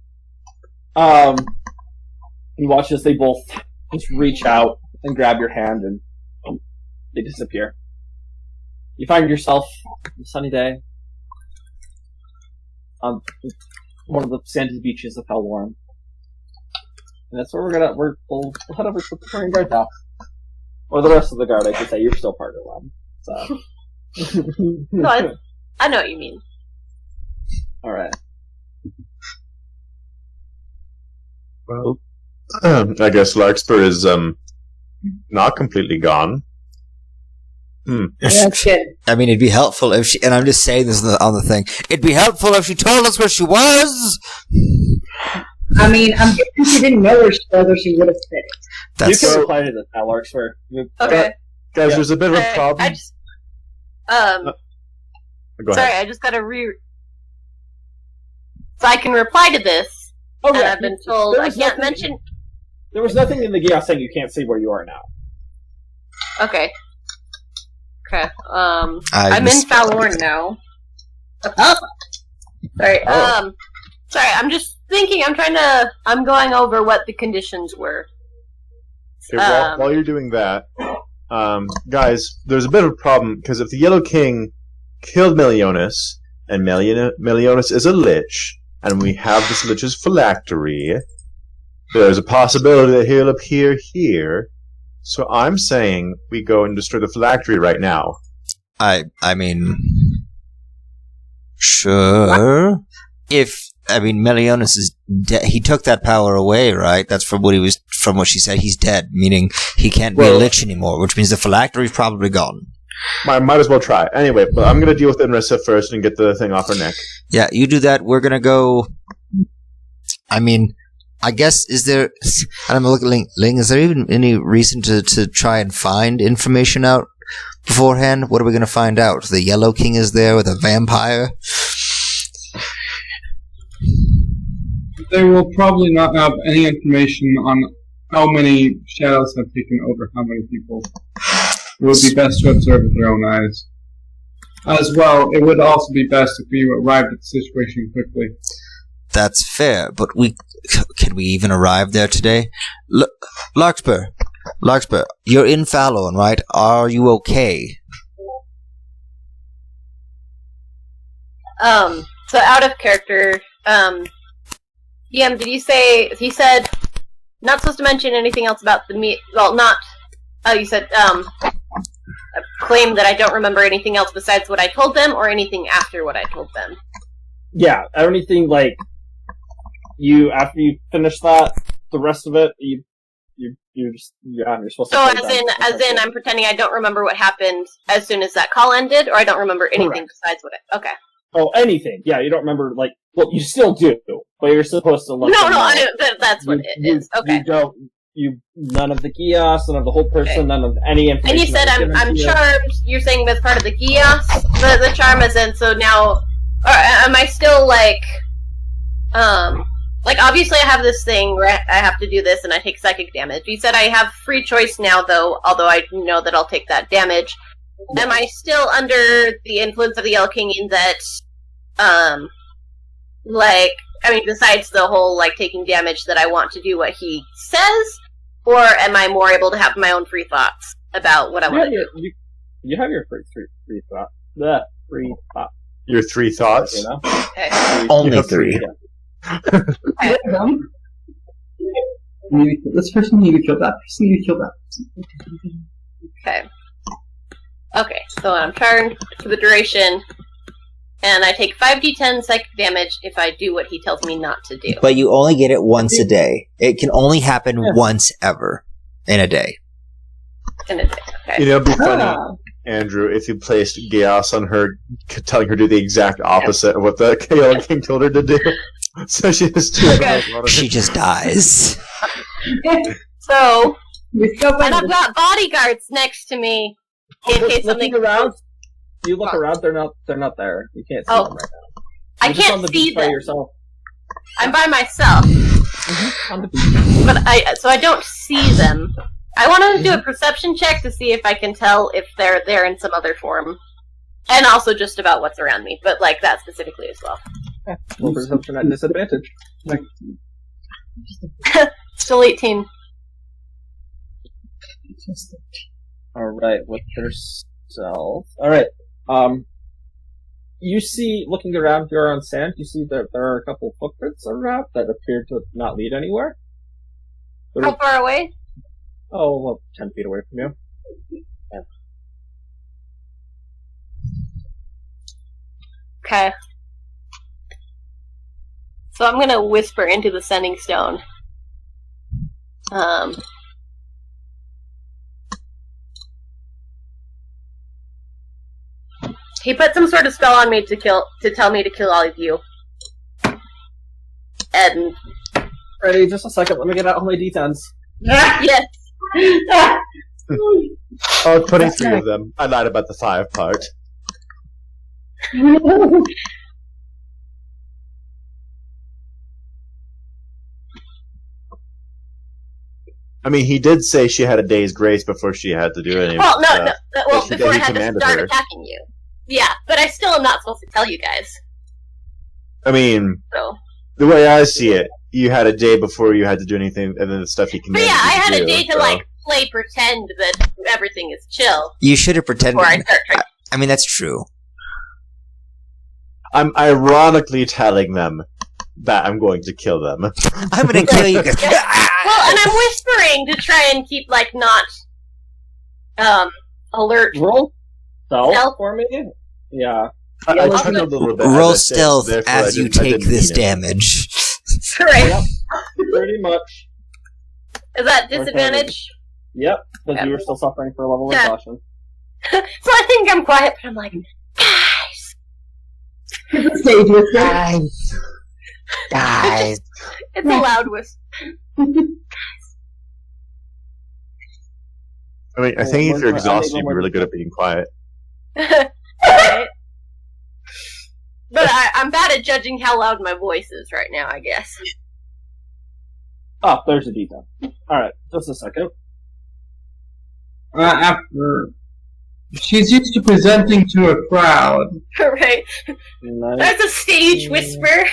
You watch as they both just reach out and grab your hand, and they disappear. You find yourself on a sunny day on one of the sandy beaches of Falorn. And that's where we'll head over to the Praetorian Guard now. Or the rest of the guard, I should say. You're still part of them. So. No, I know what you mean. Alright. Well, I guess Larkspur is not completely gone. That's good. I mean, it'd be helpful if she, and I'm just saying this on the thing, it'd be helpful if she told us where she was! I mean, I'm guessing she didn't know where she was, or she would have said it. That's, You can reply to this now, Larkspur. Okay. Guys, Yeah. there's a bit of a Alright, problem. I just, Go sorry, ahead. I just gotta So I can reply to this, Oh, and yeah. I've been told There I was can't nothing- mention... There was nothing in the Gia saying you can't see where you are now. Okay. Okay. I'm in Falorn now. Oh, Sorry. Sorry. I'm just thinking. I'm going over what the conditions were. Okay, while you're doing that, guys, there's a bit of a problem, because if the Yellow King killed Meliodas, and Meliodas is a lich, and we have this lich's phylactery, there's a possibility that he'll appear here. So I'm saying we go and destroy the phylactery right now. I mean, sure. Meliodas is dead. He took that power away, right? That's from what she said. He's dead, meaning he can't be a lich anymore, which means the phylactery's probably gone. Might as well try. Anyway, but I'm going to deal with Inrissa first and get the thing off her neck. Yeah, you do that. We're going to go... I guess, is there... And I'm looking at Ling, is there even any reason to try and find information out beforehand? What are we going to find out? The Yellow King is there with a vampire? They will probably not have any information on how many shadows have taken over how many people. It would be best to observe with their own eyes. As well, it would also be best if we arrived at the situation quickly. That's fair, but can we even arrive there today? Larkspur, you're in Falorn, right? Are you okay? So out of character, DM, did you say, he said, not supposed to mention anything else about the you said, a claim that I don't remember anything else besides what I told them, or anything after what I told them? Yeah, anything like, after you finish that, the rest of it, you're supposed to... So as in, I'm pretending I don't remember what happened as soon as that call ended, or I don't remember anything besides what okay. Oh, anything. Yeah, you don't remember, you still do, but you're supposed to let them know. That's what it is. Okay. None of the Gios, none of the whole person, none of any information. And you said I'm charmed. You're saying that's part of the Gios, the charm is in, so now, or am I still obviously I have this thing where I have to do this and I take psychic damage. You said I have free choice now, though, although I know that I'll take that damage. Yeah. Am I still under the influence of the Yellow King in that, besides the whole, taking damage, that I want to do what he says? Or am I more able to have my own free thoughts about what I want to do? You have your free thought. The free thought. Your 3 thoughts? You know? Okay. Only 3. This person need to kill that. Okay. Okay, so I'm charmed for the duration, and I take 5d10 psychic damage if I do what he tells me not to do. But you only get it once a day. It can only happen once ever in a day. In a day, okay. It'd be funny, Andrew, if you placed Chaos on her, telling her to do the exact opposite of what the Yellow King told her to do. So she just dies. So, and I've got bodyguards next to me in case something. Around, you look around. They're not there. You can't see them right now. I can't see them. Yourself. I'm by myself. On the beach. But I don't see them. I want to do a perception check to see if I can tell if they're there in some other form, and also just about what's around me. But that specifically as well. Well, perception at disadvantage. Still 18. Alright, with herself. Alright, you see, looking around here on sand, you see that there are a couple footprints around that appear to not lead anywhere. How far away? Oh, well, 10 feet away from you. Yeah. Okay. So I'm gonna whisper into the sending stone. He put some sort of spell on me to tell me to kill all of you. And Ready, just a second, let me get out all my d10s. yes. Oh, 23 of them. I lied about the 5 part. I mean, he did say she had a day's grace before she had to do anything. Well, no. Well, She- before I he had to commanded start her. attacking you. Yeah, but I still am not supposed to tell you guys. I mean, So. the way I see it, you had a day before you had to do anything, and then the stuff he But commanded yeah, I you had to a day do, to like play pretend that everything is chill You should have pretended. before I start trying. I mean, that's true. I'm ironically telling them that I'm going to kill them. I'm gonna kill you guys. Well, and I'm whispering to try and keep like not alert. Roll stealth Stealth? for me. Yeah. I Yeah, tried a little bit. Roll as I said, stealth therefore I as you didn't- I take didn't this mean it. damage. Right. Yep. Pretty much. Is that disadvantage? Yep. Because Okay. you were still suffering for a level of Yeah. caution. So I think I'm quiet, but I'm like, guys. It's a stage whisper. Guys. It's a loud whisper. I mean, I Oh, think if we're- you're I'm exhausted, able you'd be to- really good at being quiet. Right. But I'm bad at judging how loud my voice is right now, I guess. Oh, there's a detail. Alright, just a second. After she's used to presenting to a crowd. Right. Nice. There's a stage whisper.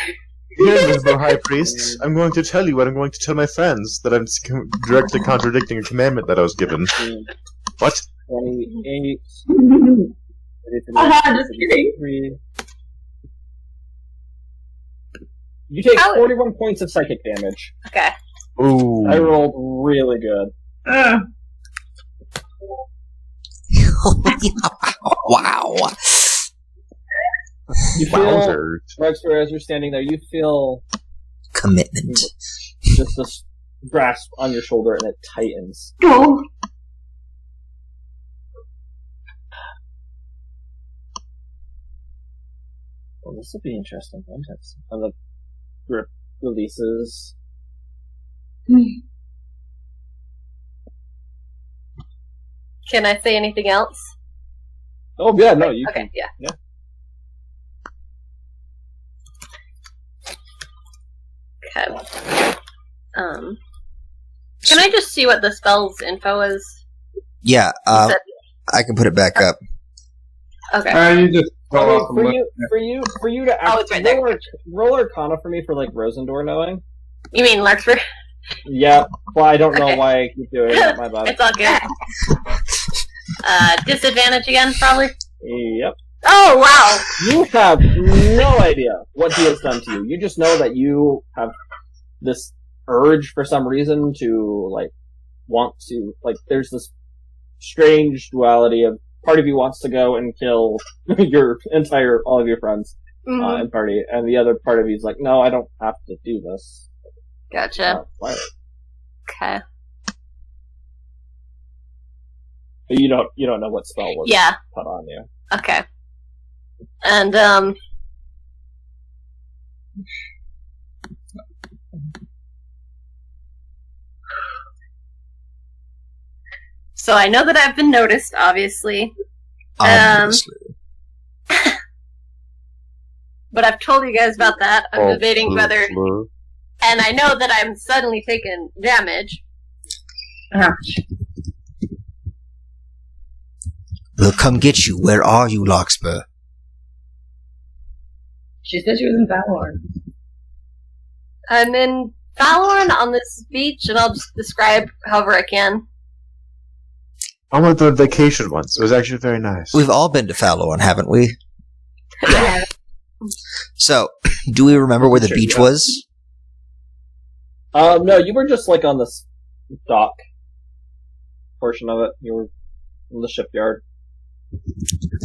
Here, Mr. High Priest, I'm going to tell you what I'm going to tell my friends, that I'm directly contradicting a commandment that I was given. What? 28. Just kidding. 33. You take How- 41 points of psychic damage. Okay. Ooh. I rolled really good. Wow. You feel, Wowzers. Rexter, as you're standing there, you feel Commitment. just this grasp on your shoulder and it tightens. Oh. Well, this will be interesting. And the grip releases. Can I say anything else? Oh, yeah, no, you Okay, yeah. Yeah. Okay. Can I just see what the spell's info is? Yeah, You said- I can put it back up. okay. You just I fall mean, off and for you to Oh, it's right there. roll Arcana for me for like Rosendor knowing. You mean Larkspur? Yeah, well, I don't know Okay. why I keep doing it. My bad. It's all good. Disadvantage again, probably? Yep. Oh, wow! You have no idea what he has done to you. You just know that you have this urge for some reason to, like, want to, like, there's this strange duality of part of you wants to go and kill all of your friends Mhm. and party, and the other part of you is like, no, I don't have to do this. Gotcha. Why? Okay. But you don't know what spell was Yeah, put on you. okay. And, so I know that I've been noticed, obviously, Obviously. but I've told you guys about that. I'm Oh, debating whether, and I know that I'm suddenly taking damage. We'll come get you. Where are you, Larkspur? She said she was in Valorn. I'm in Valorn on this beach, and I'll just describe however I can. I went on vacation once. It was actually very nice. We've all been to Fallon, haven't we? So, do we remember where the Sure, beach yeah. was? No, you were just like on this dock portion of it. You were in the shipyard.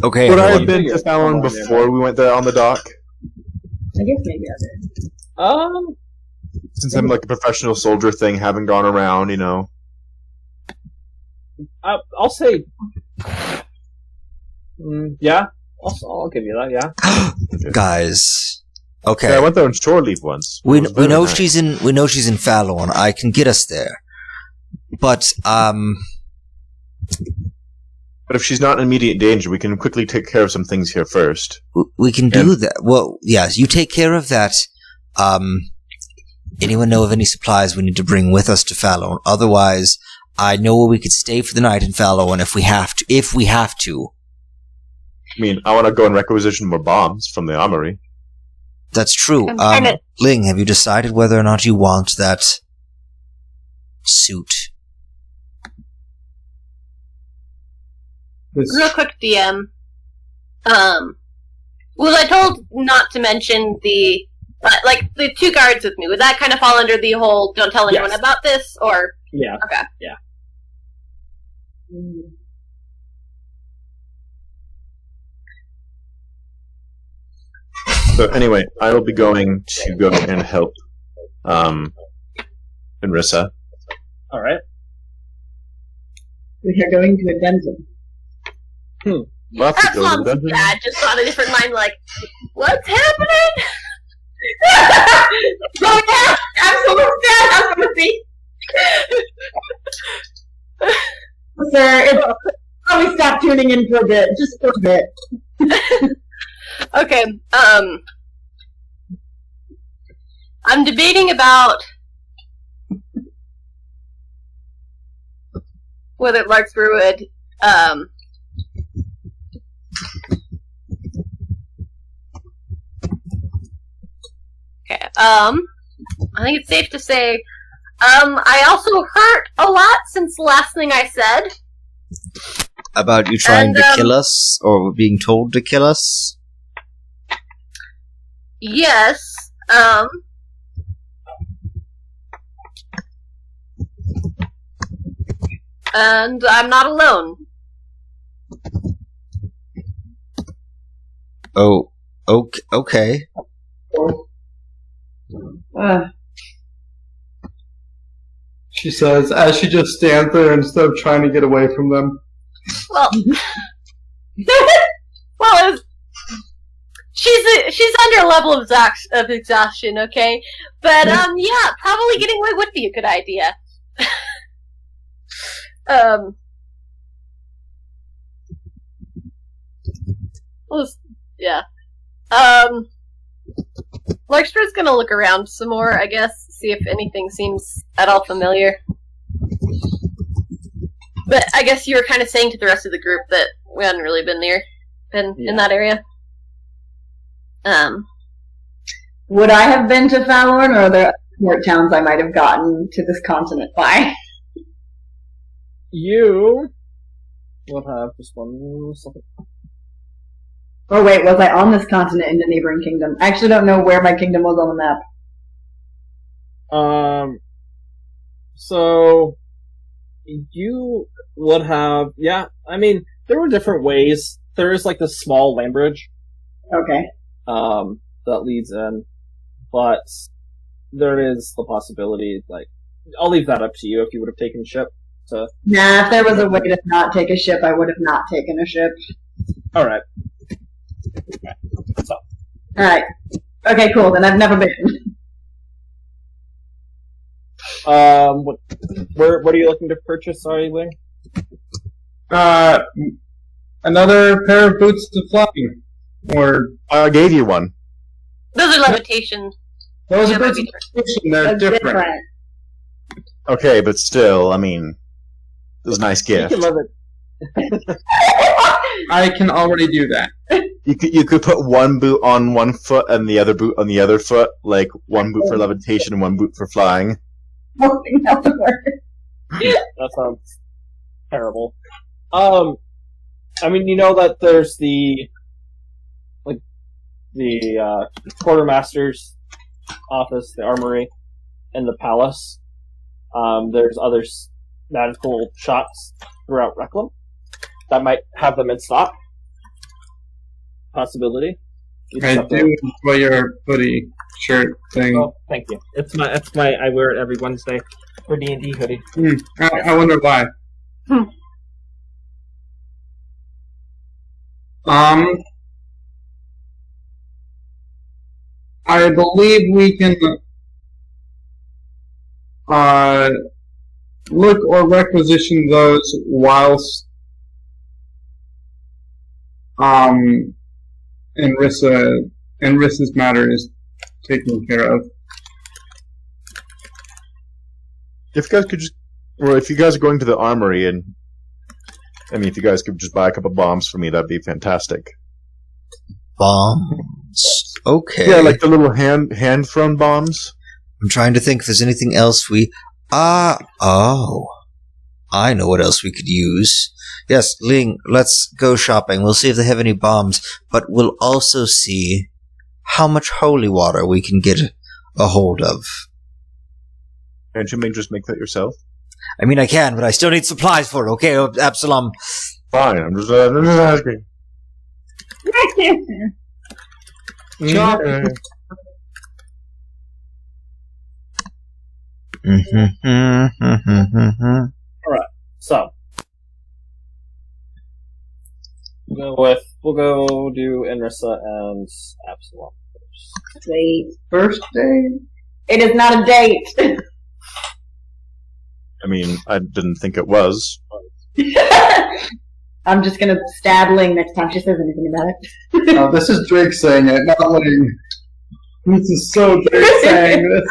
Okay, Would I everyone. have been to Fallon before we went there on the dock? I guess maybe I did. Since I'm like a professional soldier thing, having gone around, you know. I'll say, yeah. I'll give you that. Yeah. Guys. Yeah, I Okay. went there on shore leave once. We It was very know nice. she's in Fallon. I can get us there. But But if she's not in immediate danger, we can quickly take care of some things here first. we can do that. Well, yes, you take care of that. anyone know of any supplies we need to bring with us to Fallon? Otherwise, I know where we could stay for the night in Fallon if we have to. I mean, I want to go and requisition more bombs from the armory. That's true. I'm kinda- Ling, have you decided whether or not you want that suit? Real quick, DM. Was I told not to mention the the 2 guards with me? Would that kind of fall under the whole "don't tell anyone Yes. about this"? Or Yeah. okay, So anyway, I will be going to go and help Enrissa. All right. We are going to a dungeon. We'll have to that go to the sounds dungeon. bad. Just on a different mind, like, what's happening? Oh yeah! Absolutely! Sir, it's probably stop tuning in for a bit. Just for a bit. Okay, I'm debating about whether Larkspur would, okay, I think it's safe to say, I also hurt a lot since the last thing I said. About you trying And, to kill us, or being told to kill us? Yes, and I'm not alone. Oh, okay. She says, as she just stands there instead of trying to get away from them. Well, well, she's under a level of exhaustion, okay? But yeah, probably getting away would be a good idea. Yeah. Larkspur's gonna look around some more, I guess, see if anything seems at all familiar. But I guess you were kind of saying to the rest of the group that we hadn't really been in that area. Would I have been to Fallon, or are there more towns I might have gotten to this continent by? You will have just 1 second. Oh wait, was I on this continent in the neighboring kingdom? I actually don't know where my kingdom was on the map. So you would have, yeah. I mean, there were different ways. There is like this small land bridge, Okay. that leads in, but there is the possibility. Like, I'll leave that up to you if you would have taken ship. To Nah, if there was a way to not take a ship, I would have not taken a ship. all right. Alright. Okay, cool, then I've never been. What are you looking to purchase? Sorry, Ling? Another pair of boots to flying. Or, I gave you one. Those are levitation. those Yeah, are boots that'd of they're different. Okay, but still, I mean, it was a nice You gift. can love it. I can already do that. You could put one boot on one foot and the other boot on the other foot, like one boot for levitation and one boot for flying. Nothing else would work. That sounds terrible. I mean, you know that there's the quartermaster's office, the armory, and the palace. There's other magical shops throughout Reclam that might have them in stock. Possibility. You just I have to- do enjoy your hoodie shirt thing. Oh, thank you. It's my. I wear it every Wednesday for D&D hoodie. I wonder why. Hmm. I believe we can look or requisition those whilst Enrissa's matter is taken care of. If you guys could just, or if you guys are going to the armory, and I mean, if you guys could just buy a couple bombs for me, that'd be fantastic. Bombs. Okay. Yeah, like the little hand thrown bombs. I'm trying to think if there's anything else we. Oh. I know what else we could use. Yes, Ling, let's go shopping. We'll see if they have any bombs, but we'll also see how much holy water we can get a hold of. Can't you just make that yourself? I mean, I can, but I still need supplies for it, okay, Absalom? Fine, I'm just asking. So we'll go do Inrissa and Absalom first. Wait, birthday? It is not a date. I mean, I didn't think it was. I'm just gonna stab Ling next time she says anything about it. This is Drake saying it, not Ling. This is so Drake saying this.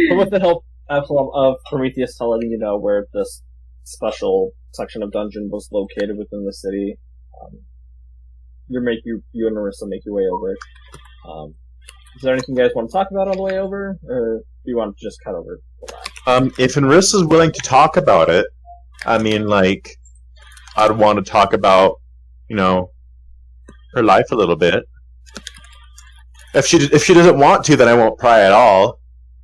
But with the help, Absalom, of Prometheus telling you know where this special section of dungeon was located within the city, you and Marissa make your way over. Is there anything you guys want to talk about on the way over, or do you want to just cut over? If Inrissa's willing to talk about it, I mean, like, I'd want to talk about, you know, her life a little bit. If she doesn't want to, then I won't pry at all.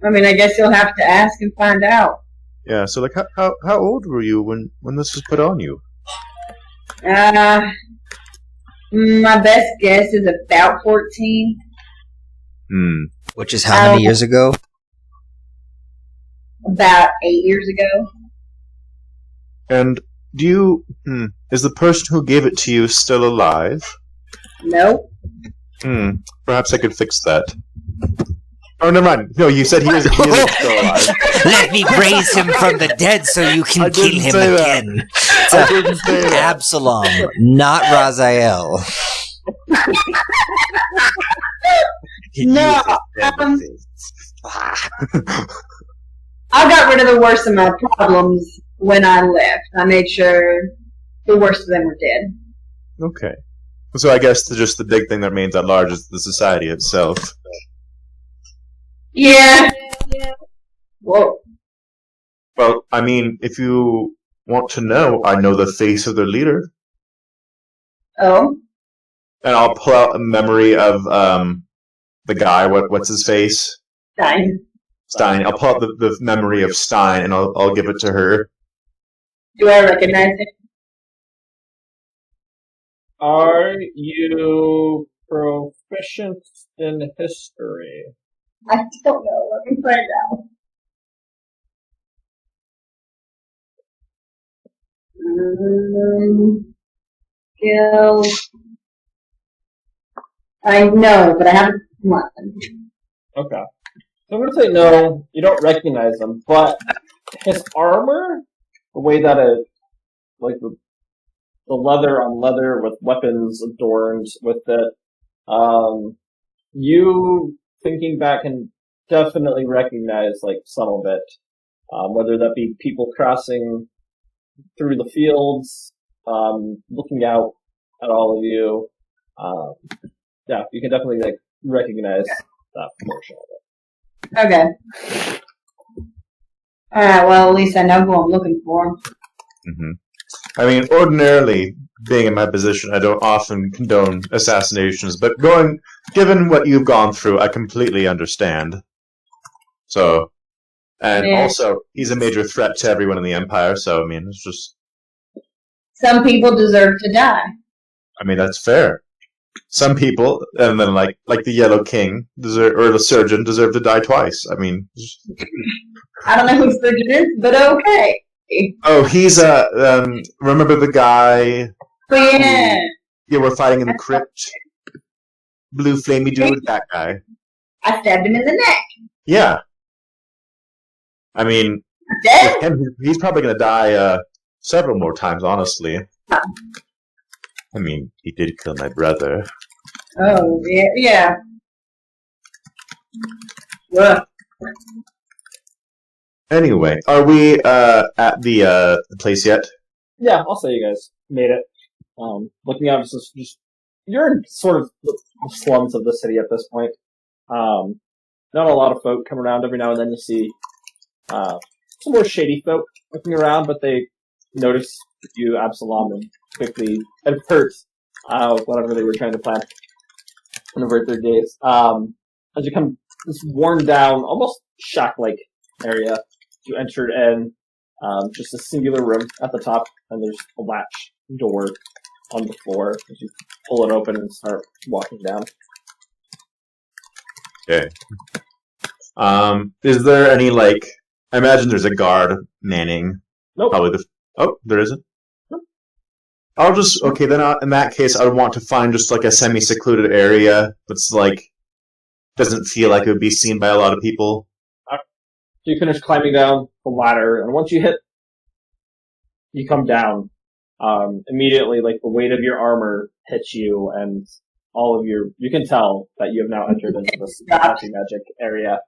I mean, I guess you'll have to ask and find out. Yeah. So, like, how old were you when this was put on you? My best guess is about 14. Which is how many years ago? About 8 years ago. And do you? Is the person who gave it to you still alive? Nope. Perhaps I could fix that. Oh, never mind. No, you said he isn't still alive. Let me raise him from the dead so you can I kill didn't him say again. I didn't say that. Absalom, not Raziel. No. I got rid of the worst of my problems when I left. I made sure the worst of them were dead. Okay. So I guess just the big thing that remains at large is the society itself. Yeah. Whoa. Well, I mean, if you want to know, I know the face of their leader. Oh. And I'll pull out a memory of the guy. What's his face? Stein. I'll pull out the memory of Stein, and I'll give it to her. Do I recognize it? Are you proficient in history? I don't know. Let me find out. Skills. I know, but I haven't one. Okay. So I'm going to say no, you don't recognize him, but his armor, the way that it, like the leather on leather with weapons adorned with it, you, thinking back, can definitely recognize, like, some of it. Whether that be people crossing through the fields, looking out at all of you. Yeah, you can definitely, like, recognize that portion of it. Okay. Alright, well, at least I know who I'm looking for. I mean, ordinarily, being in my position, I don't often condone assassinations, but given what you've gone through, I completely understand. So, and also, he's a major threat to everyone in the Empire, so, I mean, it's just... Some people deserve to die. I mean, that's fair. Some people, and then like the Yellow King, or the Surgeon, deserve to die twice. I mean... I don't know who Surgeon is, but okay. Oh, he's remember the guy? But yeah. Yeah, we're fighting in the crypt. Blue flamey dude, that guy. I stabbed him in the neck. Yeah. I mean, Dead? with him, he's probably going to die several more times, honestly. I mean, he did kill my brother. Oh, yeah. Well, Anyway, are we at the place yet? Yeah, I'll say you guys made it. Looking out, just you're in sort of the slums of the city at this point. Not a lot of folk come around. Every now and then you see some more shady folk looking around, but they notice you, Absalom, and quickly avert whatever they were trying to plan and avert their gaze. As you come this worn down, almost shack-like area, you entered in just a singular room at the top, and there's a latch door on the floor as you pull it open and start walking down. Okay. Is there any, like... I imagine there's a guard manning. Nope. Probably Oh, there isn't? Nope. I'll just... Okay, then in that case, I would want to find just, like, a semi-secluded area that's, like... doesn't feel like it would be seen by a lot of people. So you finish climbing down the ladder, and once you come down, immediately, like, the weight of your armor hits you, and all of you can tell that you have now entered into this magic area.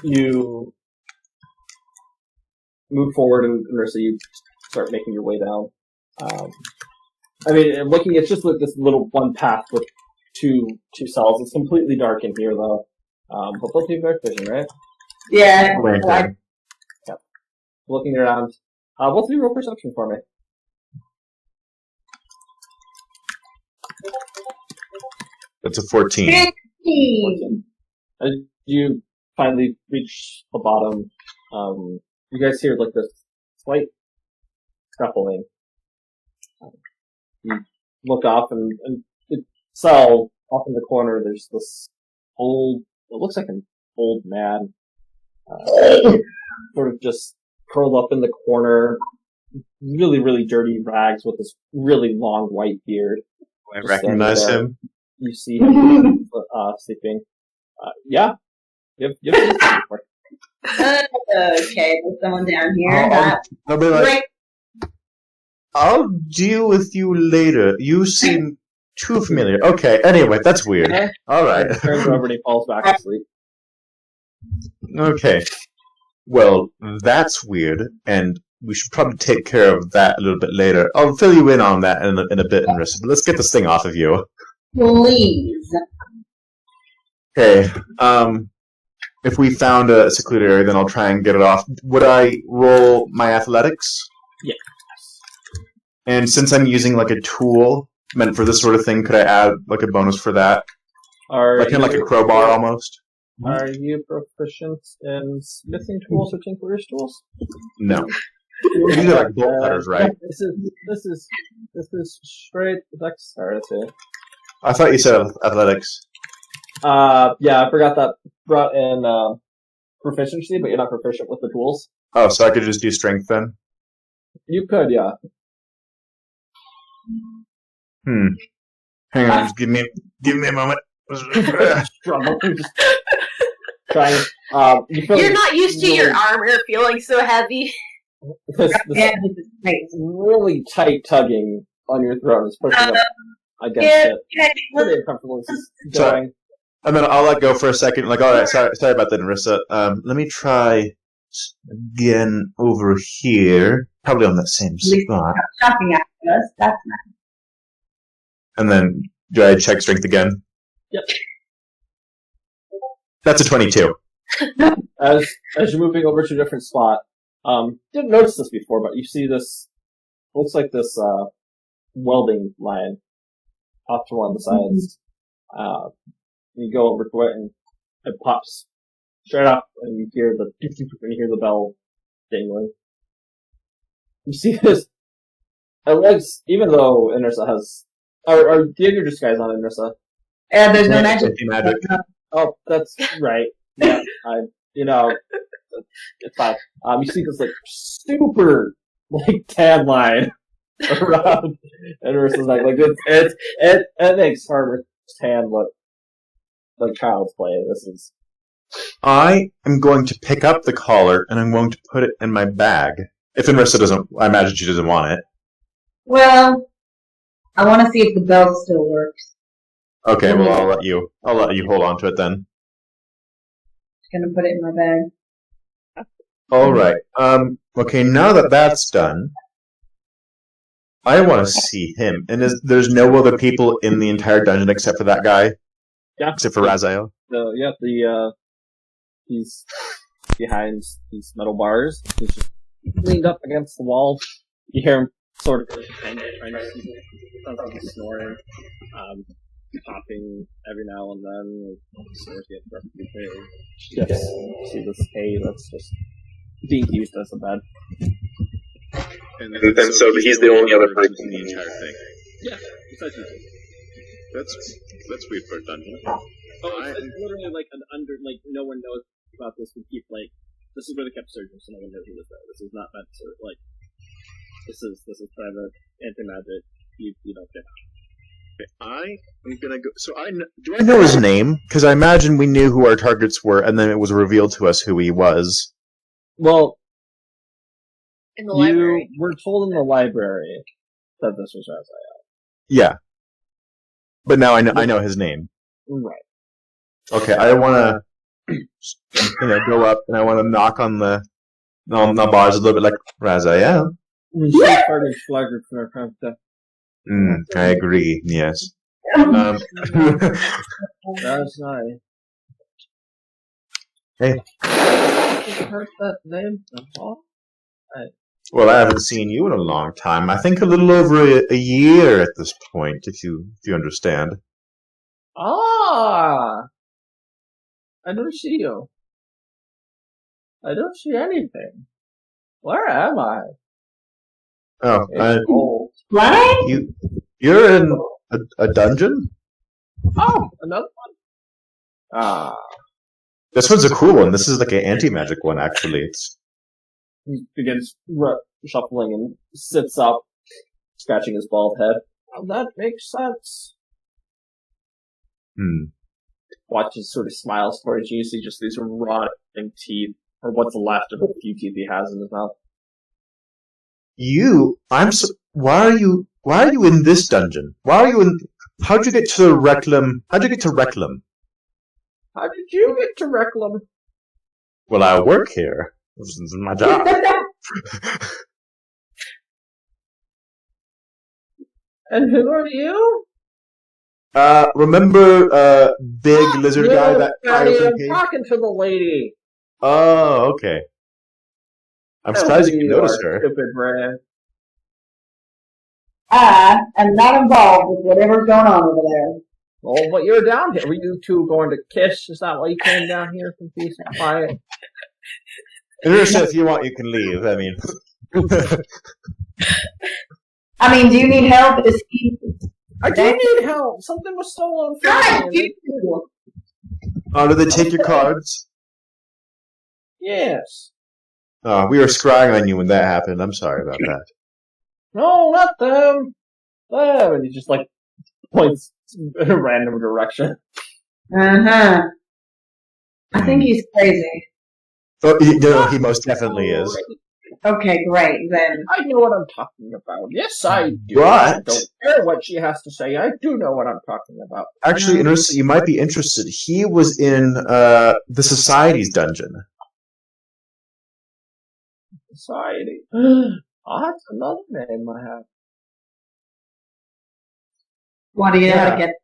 You move forward, and Marissa, you start making your way down. Looking, it's just like this little one path with two cells. It's completely dark in here, though. But both of you have dark vision, right? Yeah. Lantern. Looking around. Both of you roll perception for me. That's a 14. 15. As you finally reach the bottom, you guys hear like this slight scuffling. You look off, and the cell off in the corner, there's this it looks like an old man, sort of just curled up in the corner, really, really dirty rags with this really long white beard. I recognize him. You see him sleeping. Yeah. You've seen him before. Okay, there's someone down here. I'll be like, Right. I'll deal with you later. You seem too familiar. Okay, anyway, that's weird. Alright. He turns over and he falls back asleep. Okay. Well, that's weird, and we should probably take care of that a little bit later. I'll fill you in on that in a bit, Marissa, but let's get this thing off of you. Please. Okay, if we found a secluded area, then I'll try and get it off. Would I roll my athletics? Yes. And since I'm using, like, a tool meant for this sort of thing, could I add, like, a bonus for that? Like, kind of like a crowbar, almost? Are you proficient in smithing tools or tinkerer's tools? No. These are like bolt cutters, right? This is straight dexterity. I thought you said athletics. Yeah, I forgot that brought in proficiency, but you're not proficient with the tools. Oh, so I could just do strength then? You could, yeah. Hang on, just give me a moment. Struggle. Just trying. You're not used to your armor feeling so heavy. This Yeah, this is great. really tight tugging on your throat is pushing up against Yeah, it. Pretty uncomfortable. This is going. And then I'll let go for a second. Like, alright, sorry about that, Narissa. Let me try again over here. Probably on that same spot. Shocking at us. That's nice. And then, do I check strength again? Yep. That's a 22. As you're moving over to a different spot, didn't notice this before, but you see this, looks like this, welding line off to one of the sides. You go over to it and it pops straight up and you hear the bell dingling. You see this, it looks, even though Inrissa has, or do you have your disguise on, Inrissa? Yeah, there's no magic. Magic. Oh, that's right. Yeah, it's fine. You see this, like, super, like, tan line around, and Ursula's like it makes Harvard's tan look like child's play. This is... I am going to pick up the collar, and I'm going to put it in my bag. If Inrissa doesn't, I imagine she doesn't want it. Well, I want to see if the bell still works. Okay, well, I'll let you hold on to it then. gonna put it in my bag. Alright. Okay, now that that's done, I want to see him. And there's no other people in the entire dungeon except for that guy? Yeah. Except for Raziel? He's behind these metal bars. He's just leaned up against the wall. You hear him sort of trying to sleep. Sounds like he's snoring. Popping every now and then. Snores get perfectly big. Yes. See this hay that's just being used as a bed. And so he's the only other person in the entire thing. Yeah, besides you two. That's weird for a dungeon. Oh, it's literally like an no one knows about this. We keep this is where they kept surgeons, so no one knows who this is. This is not meant to this is private anti-magic. You don't get out. I am gonna go. So do I know his name, because I imagine we knew who our targets were, and then it was revealed to us who he was. Well, In the library. you were told in the library that this was Raziel. Yeah. But now I know his name. Right. Okay, I want to go up and I want to knock on the bars a little bit like Raziel. I agree. Yes. That's nice. Hey. You heard that name before? Well, I haven't seen you in a long time. I think a little over a year at this point, if you understand. Ah! I don't see you. I don't see anything. Where am I? Oh, It's cold. What? you're in a dungeon? Oh, another one? Ah. This one's a cool one. This is like an anti-magic one, actually. It's He begins shuffling and sits up, scratching his bald head. Well, that makes sense. Watches, sort of smiles towards you, see just these rotting teeth, or what's left of the few teeth he has in his mouth. Why are you in this dungeon? How'd you get to Reclam? How'd you get to Reclam? How did you get to Reclam? Well, I work here. This is my job. And who are you? Remember, big lizard guy that I open am cave? talking to the lady. Oh, okay. I'm surprised you can notice her. Stupid Brad. I am not involved with whatever's going on over there. Oh, but you're down here. Were you two going to kiss? Is that why you came down here from peace and quiet? If you want, you can leave. I mean, Do you need help? I do need help. Something was stolen from God, me. oh, did they take your cards? Yes. Oh, we were scrying on you when that happened. I'm sorry about that. No, not them. Them. And he just points in a random direction. Uh-huh. I think he's crazy. Oh, he most definitely is. Okay, great, then. I know what I'm talking about. Yes, I do. What? I don't care what she has to say. I do know what I'm talking about. Actually, interesting. You might be interested. He was in the Society's dungeon. Society. Oh, that's another name I have. Why do you know how to Yeah. get...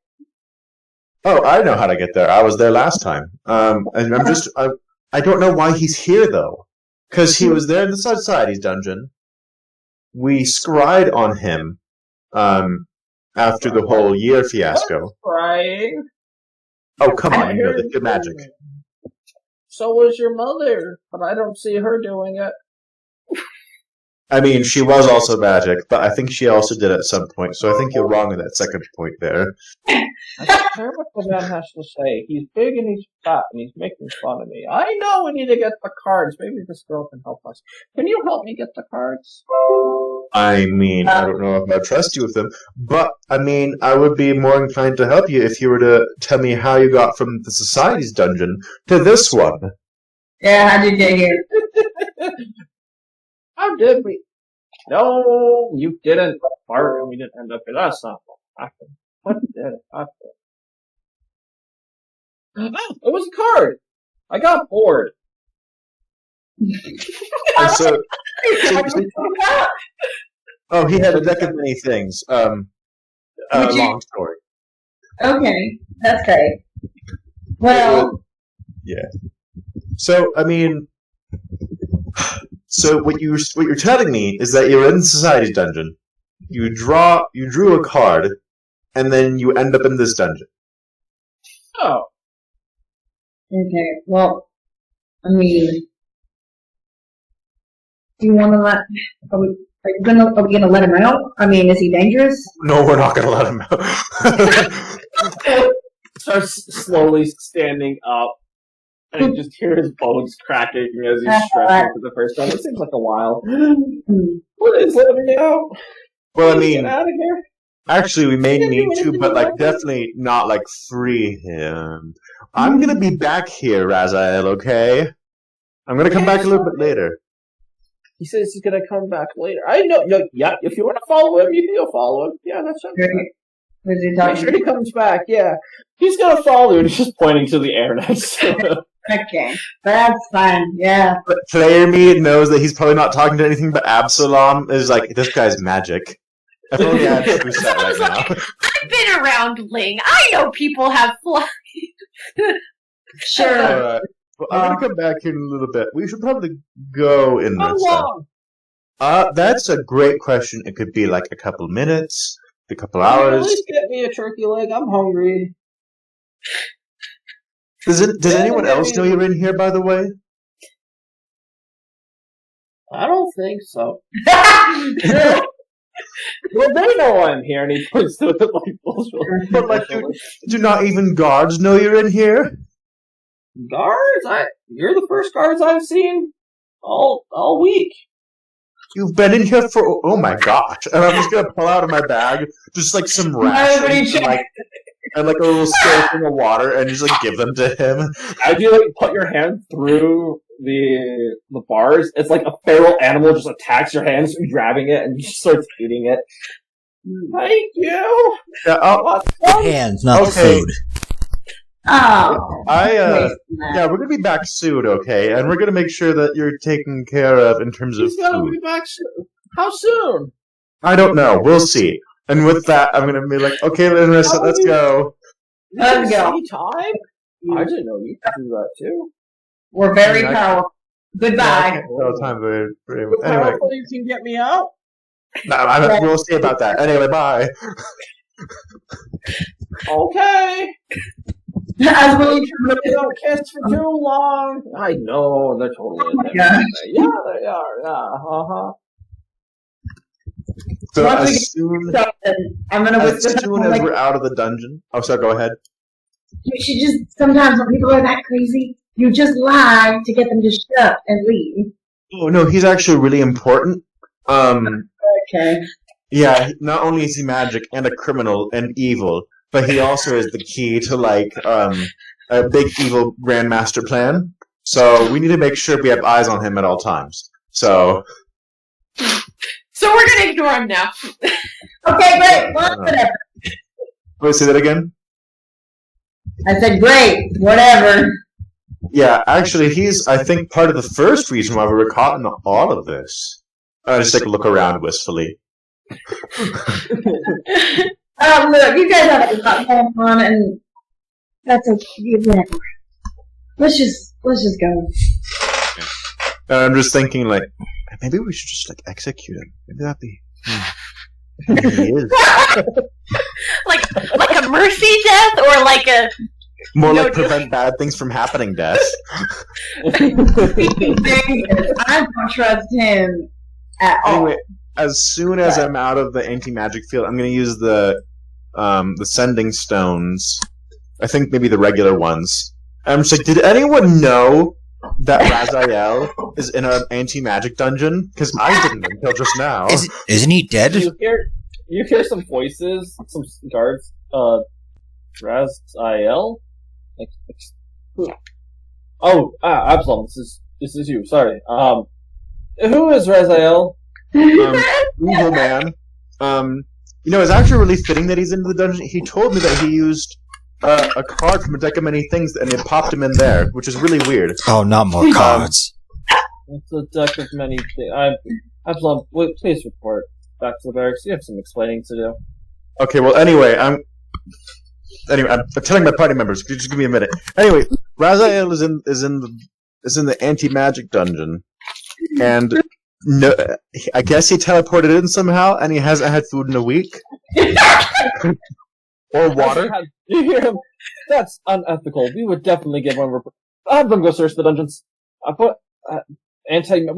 Oh, I know how to get there. I was there last time. And I don't know why he's here though. Because he was there in the Society's dungeon. We scryed on him after the whole year fiasco. Crying. Oh, come on, you know the good magic. So was your mother, but I don't see her doing it. I mean, she was also magic, but I think she also did at some point, so I think you're wrong in that second point there. I don't care what the man has to say. He's big and he's fat and he's making fun of me. I know we need to get the cards. Maybe this girl can help us. Can you help me get the cards? I mean, I don't know if I trust you with them, but, I mean, I would be more inclined to help you if you were to tell me how you got from the Society's dungeon to this one. Yeah, how'd you get here? How did we? No, you didn't. Bart, and we didn't end up here. That's not what happened. What did happen? Oh, it was a card. I got bored. And so oh, he had a deck of many things. Long story. Okay, that's great. Well, Yeah. So I mean, so what you're telling me is that you're in Society's dungeon. You drew a card, and then you end up in this dungeon. Oh. okay. Well, I mean, do you want to let? Are we gonna let him out? I mean, is he dangerous? No, we're not gonna let him out. Starts slowly standing up, and you just hear his bones cracking as he's stretching for the first time. It seems like a while. What is letting me out? Well, I Get mean, out of here. actually, we may need to, but like definitely not like free him. I'm gonna be back here, Raziel. Okay, I'm gonna come back a little bit later. He says he's gonna come back later. I know. Yeah, if you want to follow him, you can go follow him. Yeah, that's okay. Who's he Make talking sure he comes back. Yeah, he's gonna follow you. And he's just pointing to the air next to him. Okay, that's fine. Yeah. But player me knows that he's probably not talking to anything but Absalom. Is like, this guy's magic. If only I had true set right now. I've been around Ling. I know people have flies. Sure. Alright. Well, I'm gonna come back here in a little bit. We should probably go in How this. long? That's a great question. It could be like a couple minutes, a couple At hours. least get me a turkey leg. I'm hungry. Does anyone else know you're in here, by the way? I don't think so. Well, they know I'm here, and he points to it like bullshit. But like, do not even guards know you're in here? Guards? You're the first guards I've seen all week. You've been in here for oh my gosh! And I'm just gonna pull out of my bag just like some rations and like a little thing of water, and just like give them to him. As you like put your hand through the bars, it's like a feral animal just attacks your hands, grabbing it, and you just starts eating it. Thank you. Yeah, Hands, not the Okay. food. Oh. Yeah, we're gonna be back soon, okay? And we're gonna make sure that you're taken care of in terms of He's gonna food. be back soon. How soon? I don't know. We'll see. And with that, I'm gonna be like, okay, Larissa, let's go. Let's go. See time? I didn't know you could do that too. We're very Yeah, I- powerful. Goodbye. No time for anyway. Powerful, you can get me out. We'll see about that. Anyway, bye. Okay. As we They don't kiss for too long. I know, they're totally in there. gosh. Yeah, they are. Yeah, uh-huh. So Once we as soon I'm gonna as, whisper soon like, as we're out of the dungeon. Oh, sorry. Go ahead. you should just sometimes when people are that crazy, you just lie to get them to shut up and leave. Oh no, he's actually really important. Okay. Yeah. Not only is he magic and a criminal and evil, but he also is the key to like a big evil grandmaster plan. So we need to make sure we have eyes on him at all times. So So we're gonna ignore him now. Okay, great. Well, whatever. wait, say that again. I said great. Whatever. Yeah, actually, he's, I think, part of the first reason why we were caught in all of this. I just take a look around wistfully. Look, you guys have a lot going on, and that's okay. Whatever. Let's just go. And I'm just thinking, like, maybe we should just, like, execute him. Maybe that'd be... He is. like a mercy death or like a More No, like prevent bad things from happening, death. I don't trust him at all. Anyway, as soon as I'm out of the anti-magic field, I'm going to use the sending stones. I think maybe the regular ones. I'm just like, did anyone know that Raziel is in an anti-magic dungeon? Because I didn't until just now. Isn't he dead? You hear some voices, some guards, Raziel? Who? Oh, Absalom, this is you, sorry. Who is Raziel? Evil man. It's actually really fitting that he's into the dungeon. He told me that he used a card from a deck of many things, and it popped him in there, which is really weird. Oh, not more cards. It's a deck of many things. Absalom, please report back to the barracks. You have some explaining to do. Okay, well, anyway, I'm telling my party members. Could you just give me a minute? Anyway, Raziel is in the anti-magic dungeon, and no, I guess he teleported in somehow, and he hasn't had food in a week or water. You hear him? That's unethical. We would definitely give one report. Have them go search the dungeons. We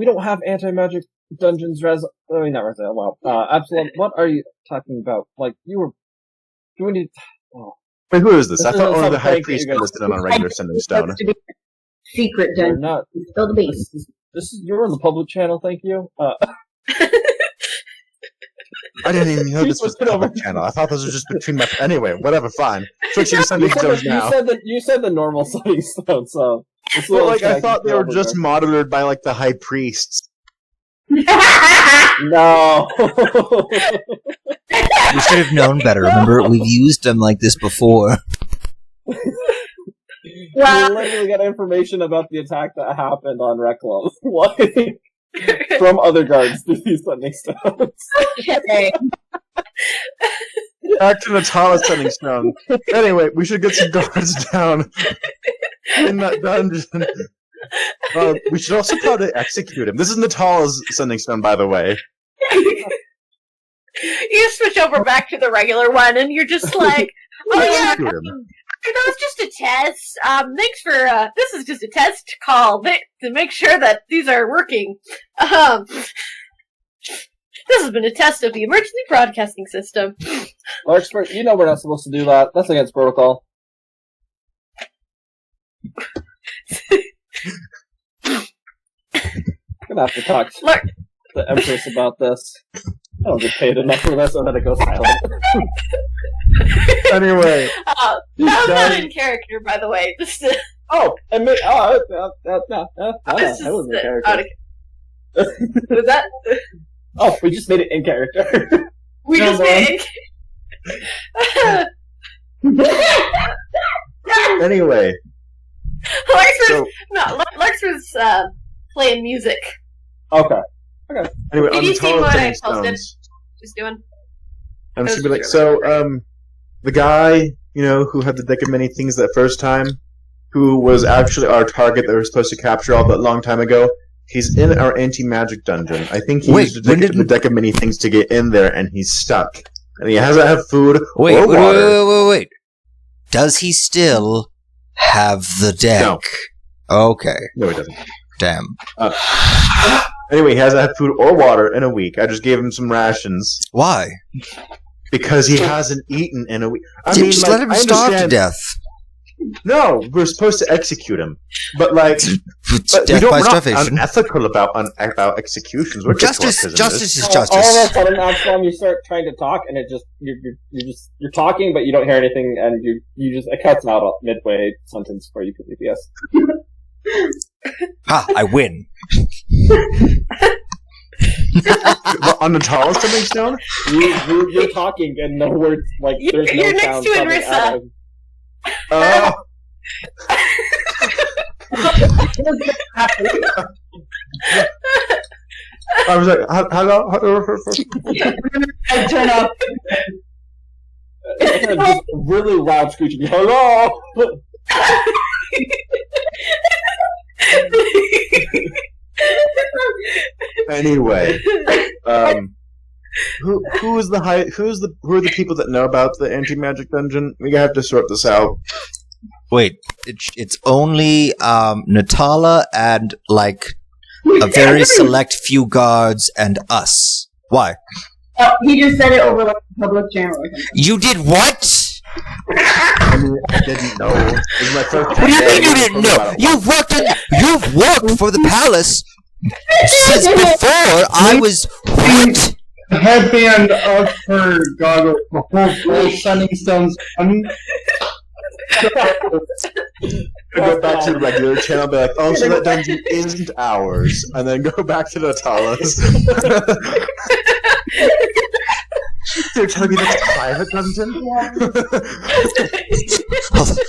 don't have anti-magic dungeons, not Raziel. Wow. Absalom, what are you talking about? Like, do we need... Oh. Wait, who is this? I thought only the high thing priest that you listed on a regular sending stone. Supposed to be secret You're dungeon. not... Spill the beans. You're on the public channel, thank you. I didn't even know this was the public channel. I thought this was just between my... Anyway, whatever, fine. Switching to sending stones now. You said the normal sending stone, so... Well, like, I thought they were just monitored by, like, the high priests. No! We should have known better. Remember, we've used them like this before. We literally got information about the attack that happened on Reclam. What? From other guards through these sending stones. Okay. Back to Natala's sending stone. Anyway, we should get some guards down in that dungeon. We should also probably execute him. This is Natala's sending stone, by the way. You switch over back to the regular one, and you're just like, oh yeah, Execute him. that was just a test. Thanks for, this is just a test call to make sure that these are working. This has been a test of the emergency broadcasting system. Larkspur, you know we're not supposed to do that. That's against protocol. I'm gonna have to talk to Lark, the Empress about this. I don't get paid enough for this, and then it goes silent. Anyway. that was not in character, by the way. Just Oh, and me. Oh, no, this that wasn't a character. Was that? Oh, we just made it in character. We No, just made it. Anyway. Larks was playing music. Okay. Anyway, Did on you see Natala's what I sending posted? stones. Just doing. I'm just gonna be like, so, the guy, who had the deck of many things that first time, who was actually our target that we were supposed to capture all that long time ago, he's in our anti-magic dungeon. I think he used the deck of many things to get in there, and he's stuck. And he hasn't had food or water. Wait. Does he still have the deck? No. Okay. No, he doesn't. Damn. Anyway, he hasn't had food or water in a week. I just gave him some rations. Why? Because he hasn't eaten in a week. Just let him starve to death. No, we're supposed to execute him. But, like... Death by we're not starvation. unethical about executions. We're Justice is justice. All of a sudden, Absalom, you start trying to talk, and it just you're talking, but you don't hear anything, and you just it cuts out midway sentence for you PPS. Ha! I win. On Natala's sending stone? You're talking, and no words, like, there's no You're next sound to coming Anrissa. out of... I was like, hello? I turn off. Just really loud screeching, hello! Anyway, who are the people that know about the anti-magic dungeon? We have to sort this out. Wait, it's only Natala and like a very select few guards and us. Why? Oh, he just said it over like a public channel. Or something. You did what? I didn't know. It was my first What do you mean you didn't know? You've worked for the palace since before I was what? Headband of her goggles before sending stones. Go back to the regular channel, be like, oh, so that dungeon isn't ours, and then go back to Natala's. They're telling me that's a private dungeon?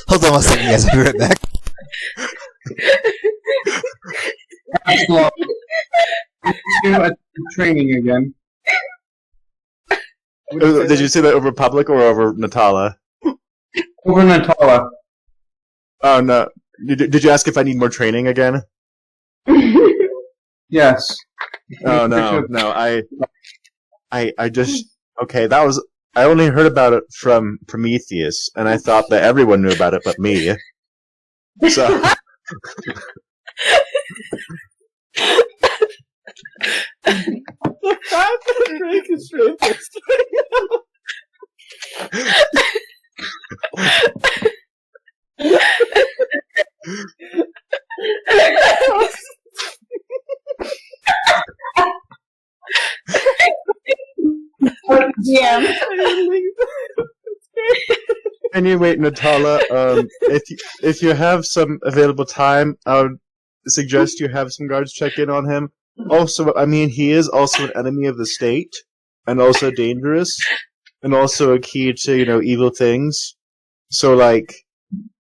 Hold on one second, guys. I'll be right back. Absalom, you at training again. Did you say that over public or over Natala? Over Natala. Oh, no. Did you ask if I need more training again? Yes. Oh, no. I just... Okay, that was... I only heard about it from Prometheus, and I thought that everyone knew about it but me. So... The fact that Drake is rapist Yeah. Anyway, Natala, if you have some available time, I would suggest you have some guards check in on him. Also, I mean, he is also an enemy of the state, and also dangerous, and also a key to, evil things. So,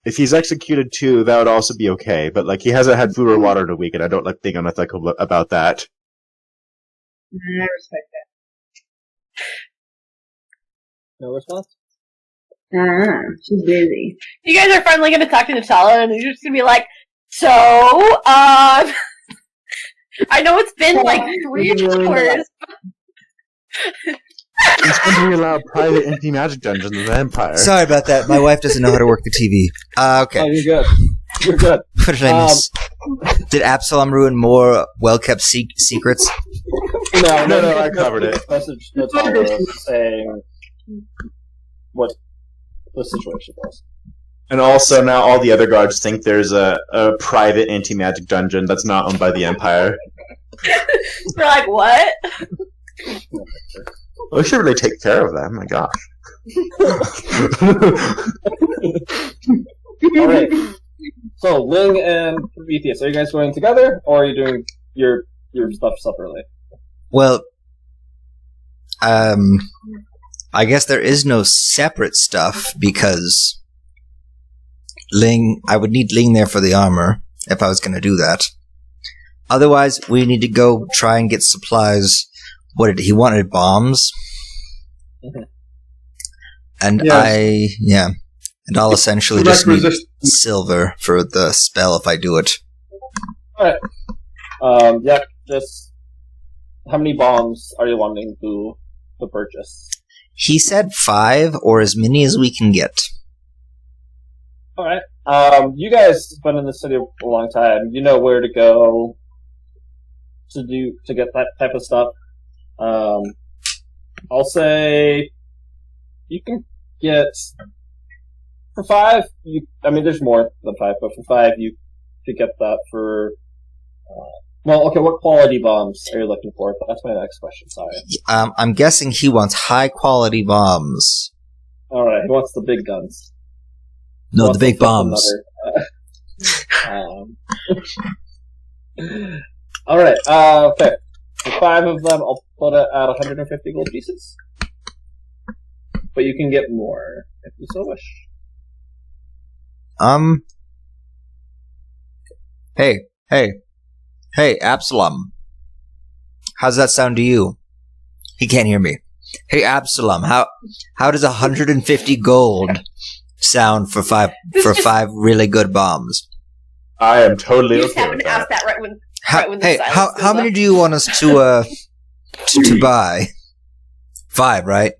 if he's executed too, that would also be okay. But, he hasn't had food or water in a week, and I don't like being unethical about that. I respect that. No response? She's busy. You guys are finally going to talk to Natala, and you're just going to be like, so, I know it's been 3 hours. It's when we allow private anti-magic dungeons in the Empire. Sorry about that. My wife doesn't know how to work the TV. Okay. Oh, you're good. You're good. What did I miss? Did Absalom ruin more well-kept secrets? No, I covered it. Message Natala saying what the situation was. And also, now all the other guards think there's a private anti-magic dungeon that's not owned by the Empire. We're like, what? We should really take care of them, my gosh. Alright. So, Ling and Prometheus, are you guys going together, or are you doing your stuff separately? Well, I guess there is no separate stuff, because I would need Ling there for the armor, if I was going to do that. Otherwise, we need to go try and get supplies. He wanted bombs. Mm-hmm. And Yes. And I'll essentially just need silver for the spell if I do it. Alright. Just how many bombs are you wanting to purchase? He said 5, or as many as we can get. Alright. You guys have been in the city a long time. You know where to go to get that type of stuff. I'll say you can get for 5. There's more than 5, but for 5 you could get that for. What quality bombs are you looking for? That's my next question. Sorry. I'm guessing he wants high quality bombs. All right, he wants the big guns. No, the big bombs. All right. Okay. For 5 of them, I'll put it at 150 gold pieces. But you can get more if you so wish. Hey, Absalom. How's that sound to you? He can't hear me. Hey, Absalom, how does 150 gold sound for 5 really good bombs? I am totally You just okay happened with to ask that. that right when the silence how goes many up. do you want us to buy? 5, right?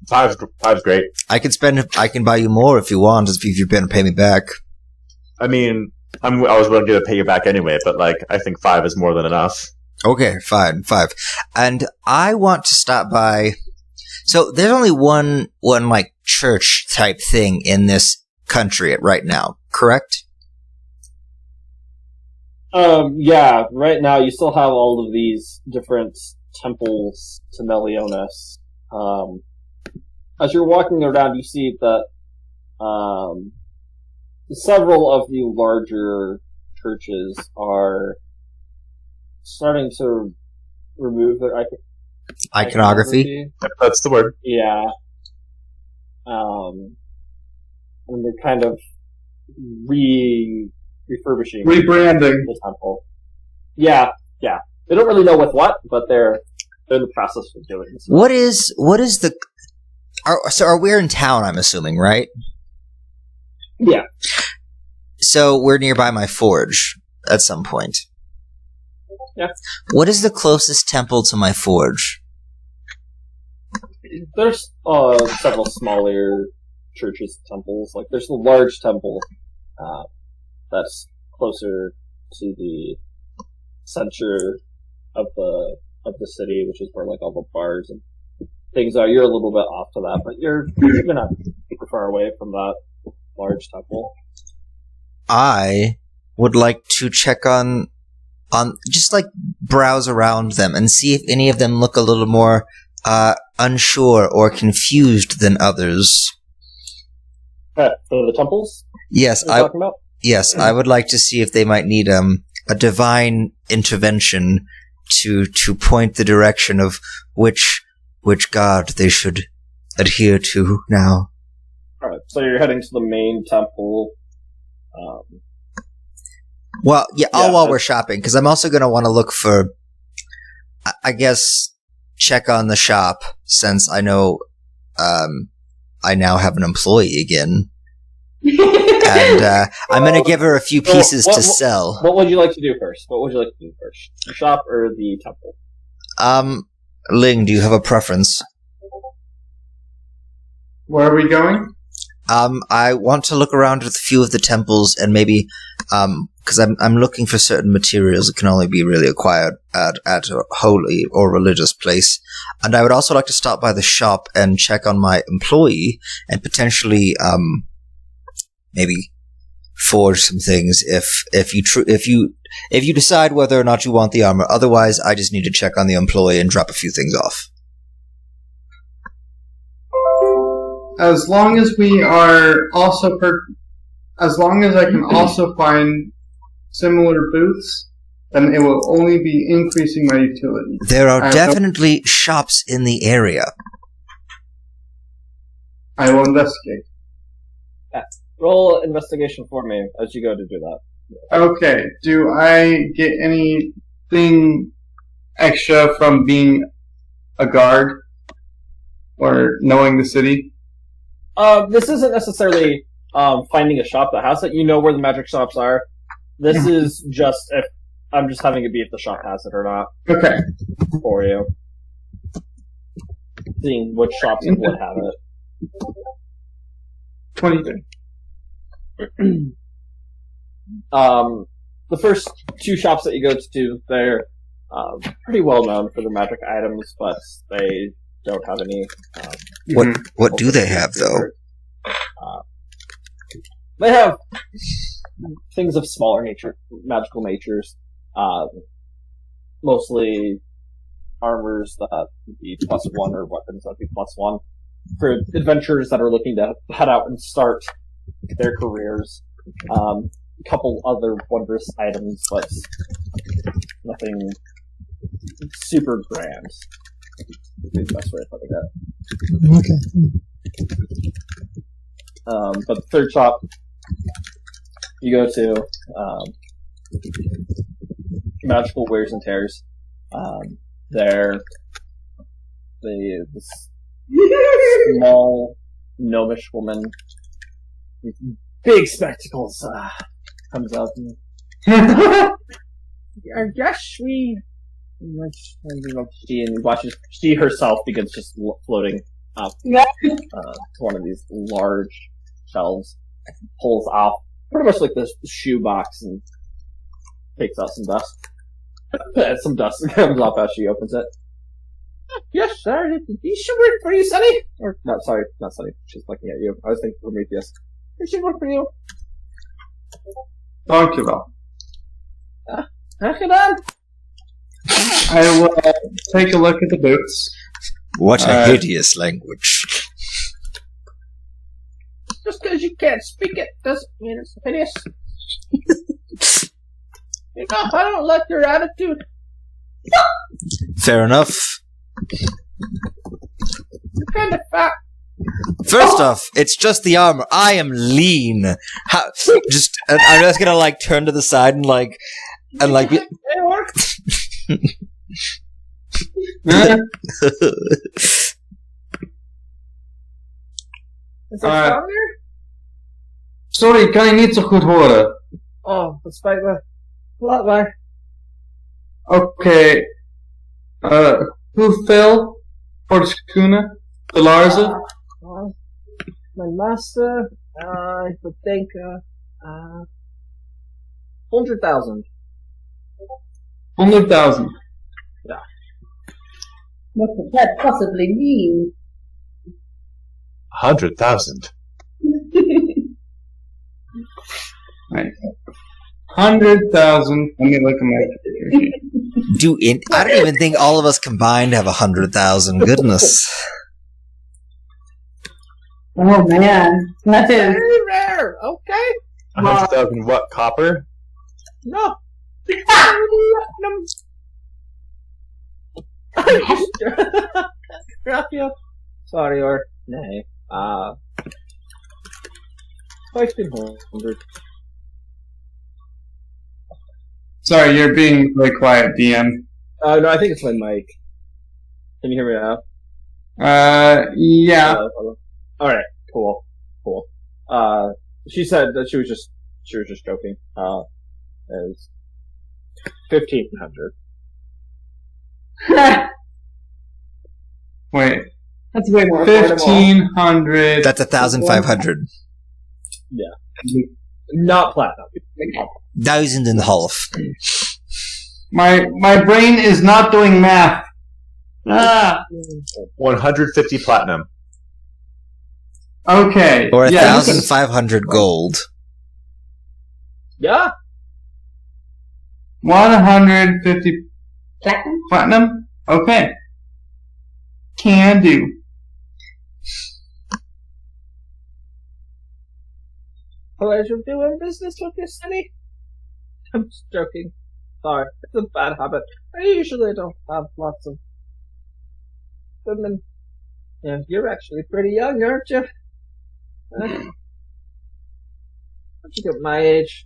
5's great. I can buy you more if you want, if you're going to pay me back. I mean, I was willing to pay you back anyway, but I think 5 is more than enough. Okay, fine, 5. And I want to stop by. So there's only one church type thing in this country right now, correct? Yeah, right now you still have all of these different temples to Meliodas. As you're walking around, you see that several of the larger churches are starting to remove their. Iconography? Yep, that's the word. Yeah. And they're kind of refurbishing Rebranding. the temple. Yeah. They don't really know with what, but they're in the process of doing so. What is the... Are we in town, I'm assuming, right? Yeah. So we're nearby my forge at some point. Yeah. What is the closest temple to my forge? There's several smaller churches, temples. Like there's the large temple that's closer to the center of the city, which is where like all the bars and things are. You're a little bit off to that, but you're not super far away from that large temple. I would like to check on just like browse around them and see if any of them look a little more unsure or confused than others. For the temples? Yes, You're talking about? Yes, I would like to see if they might need a divine intervention to point the direction of which god they should adhere to now. Alright, so you're heading to the main temple. Well, all Yeah, while we're shopping, because I'm also going to want to look for, I guess, check on the shop, since I know I now have an employee again. And I'm going to give her a few pieces to sell. What would you like to do first? The shop or the temple? Ling, do you have a preference? Where are we going? I want to look around at a few of the temples and maybe, because I'm looking for certain materials that can only be really acquired at a holy or religious place. And I would also like to stop by the shop and check on my employee and potentially, maybe forge some things if you decide whether or not you want the armor. Otherwise, I just need to check on the employee and drop a few things off. As long as we are also as long as I can also find similar booths, then it will only be increasing my utility. There are definitely shops in the area. I will investigate. Roll investigation for me as you go to do that. Okay, do I get anything extra from being a guard or knowing the city? This isn't necessarily finding a shop that has it. You know where the magic shops are. This is just if I'm just having to be if the shop has it or not Okay. for you. Seeing which shops would have it. 23. The first two shops that you go to, they're pretty well known for their magic items, but they don't have any. What do they have, though? They have things of smaller nature, magical natures. Mostly armors that would be +1 or weapons that would be +1 for adventurers that are looking to head out and start their careers. A couple other wondrous items, but nothing super grand. Would be the best way of putting it. Okay. But the third shop you go to, Magical Wears and Tears. They're this small gnomish woman with big spectacles comes up and I guess we she herself begins just floating up to one of these large shelves, pulls off pretty much like this shoebox and takes out some dust. Some dust comes off as she opens it. Yes, sir. These should work for you, Sonny. Or no, sorry, not Sonny. She's looking at you. I was thinking Prometheus. It should work for you. Thank you, though. Knock it on. I will take a look at the boots. What a hideous language. Just because you can't speak it doesn't mean it's hideous. I don't like your attitude. Fair enough. Kind of fat. First off, it's just the armor. I am lean. How, and I'm just gonna like turn to the side and like. It works. Is that Alright. stronger? Sorry, kan je niet zo goed horen? Oh, dat spijt me. Laat maar. Oké. Hoeveel voor de schoenen? De laarzen? Mijn laatste, ik moet denken, 100.000. 100.000. What could that possibly mean? 100,000. Right. 100,000. Let me look at my. I don't even think all of us combined have 100,000. Goodness. Oh man, that is. Very rare, okay? 100,000 what? Copper? No. Gracias. Sorry, or nay. 1,500. Sorry, you're being very quiet, DM. No, I think it's my mic. Can you hear me now? Yeah. Alright, cool. She said that she was just joking. It's 1,500. Wait. That's way more affordable. 1,500. That's 1,500. Not platinum. 1,000 and a half. My brain is not doing math. Ah. 150 platinum. Okay. Or yeah, 1,500 gold. Yeah. 150 Platinum? platinum? Okay. Can do. Pleasure doing business with you, Cindy. I'm just joking. Sorry, it's a bad habit. I usually don't have lots of women. Yeah, you're actually pretty young, aren't you? Once you get my age,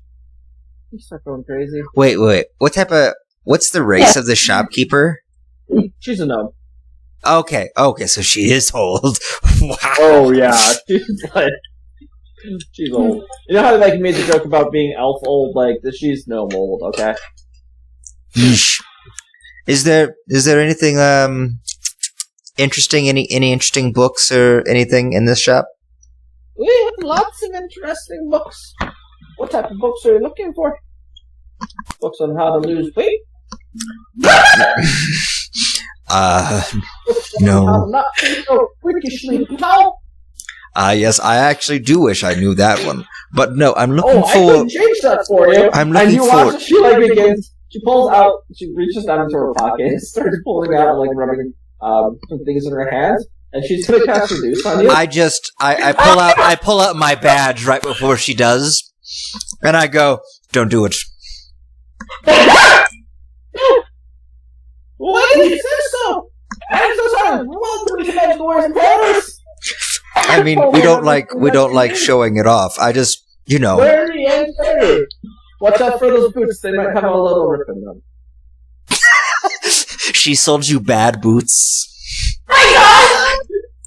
you start going crazy. Wait. What's the race of the shopkeeper? She's a gnome. Okay, so she is old. Wow. Oh yeah, she's old. You know how like you made the joke about being elf old? Like she's gnome old. Okay. Yeesh. Is there anything interesting? Any interesting books or anything in this shop? We have lots of interesting books. What type of books are you looking for? Books on how to lose weight? No. How to not be so freakishly tall? Yes, I actually do wish I knew that one. But no, I'm looking Oh, I for... can change that for you. I'm And looking you for... watch as she like begins. She pulls out. She reaches down into her pocket and starts pulling out like rubbing some things in her hands. And she's gonna cast reduce on you. I pull out my badge right before she does. And I go, don't do it. Why did you say so? I'm so sorry. Welcome to Magic Wars in Paris. I mean, we don't like showing it off. I just, you know. Very entertaining. Watch out for those boots. They might have a little rip in them. She sold you bad boots.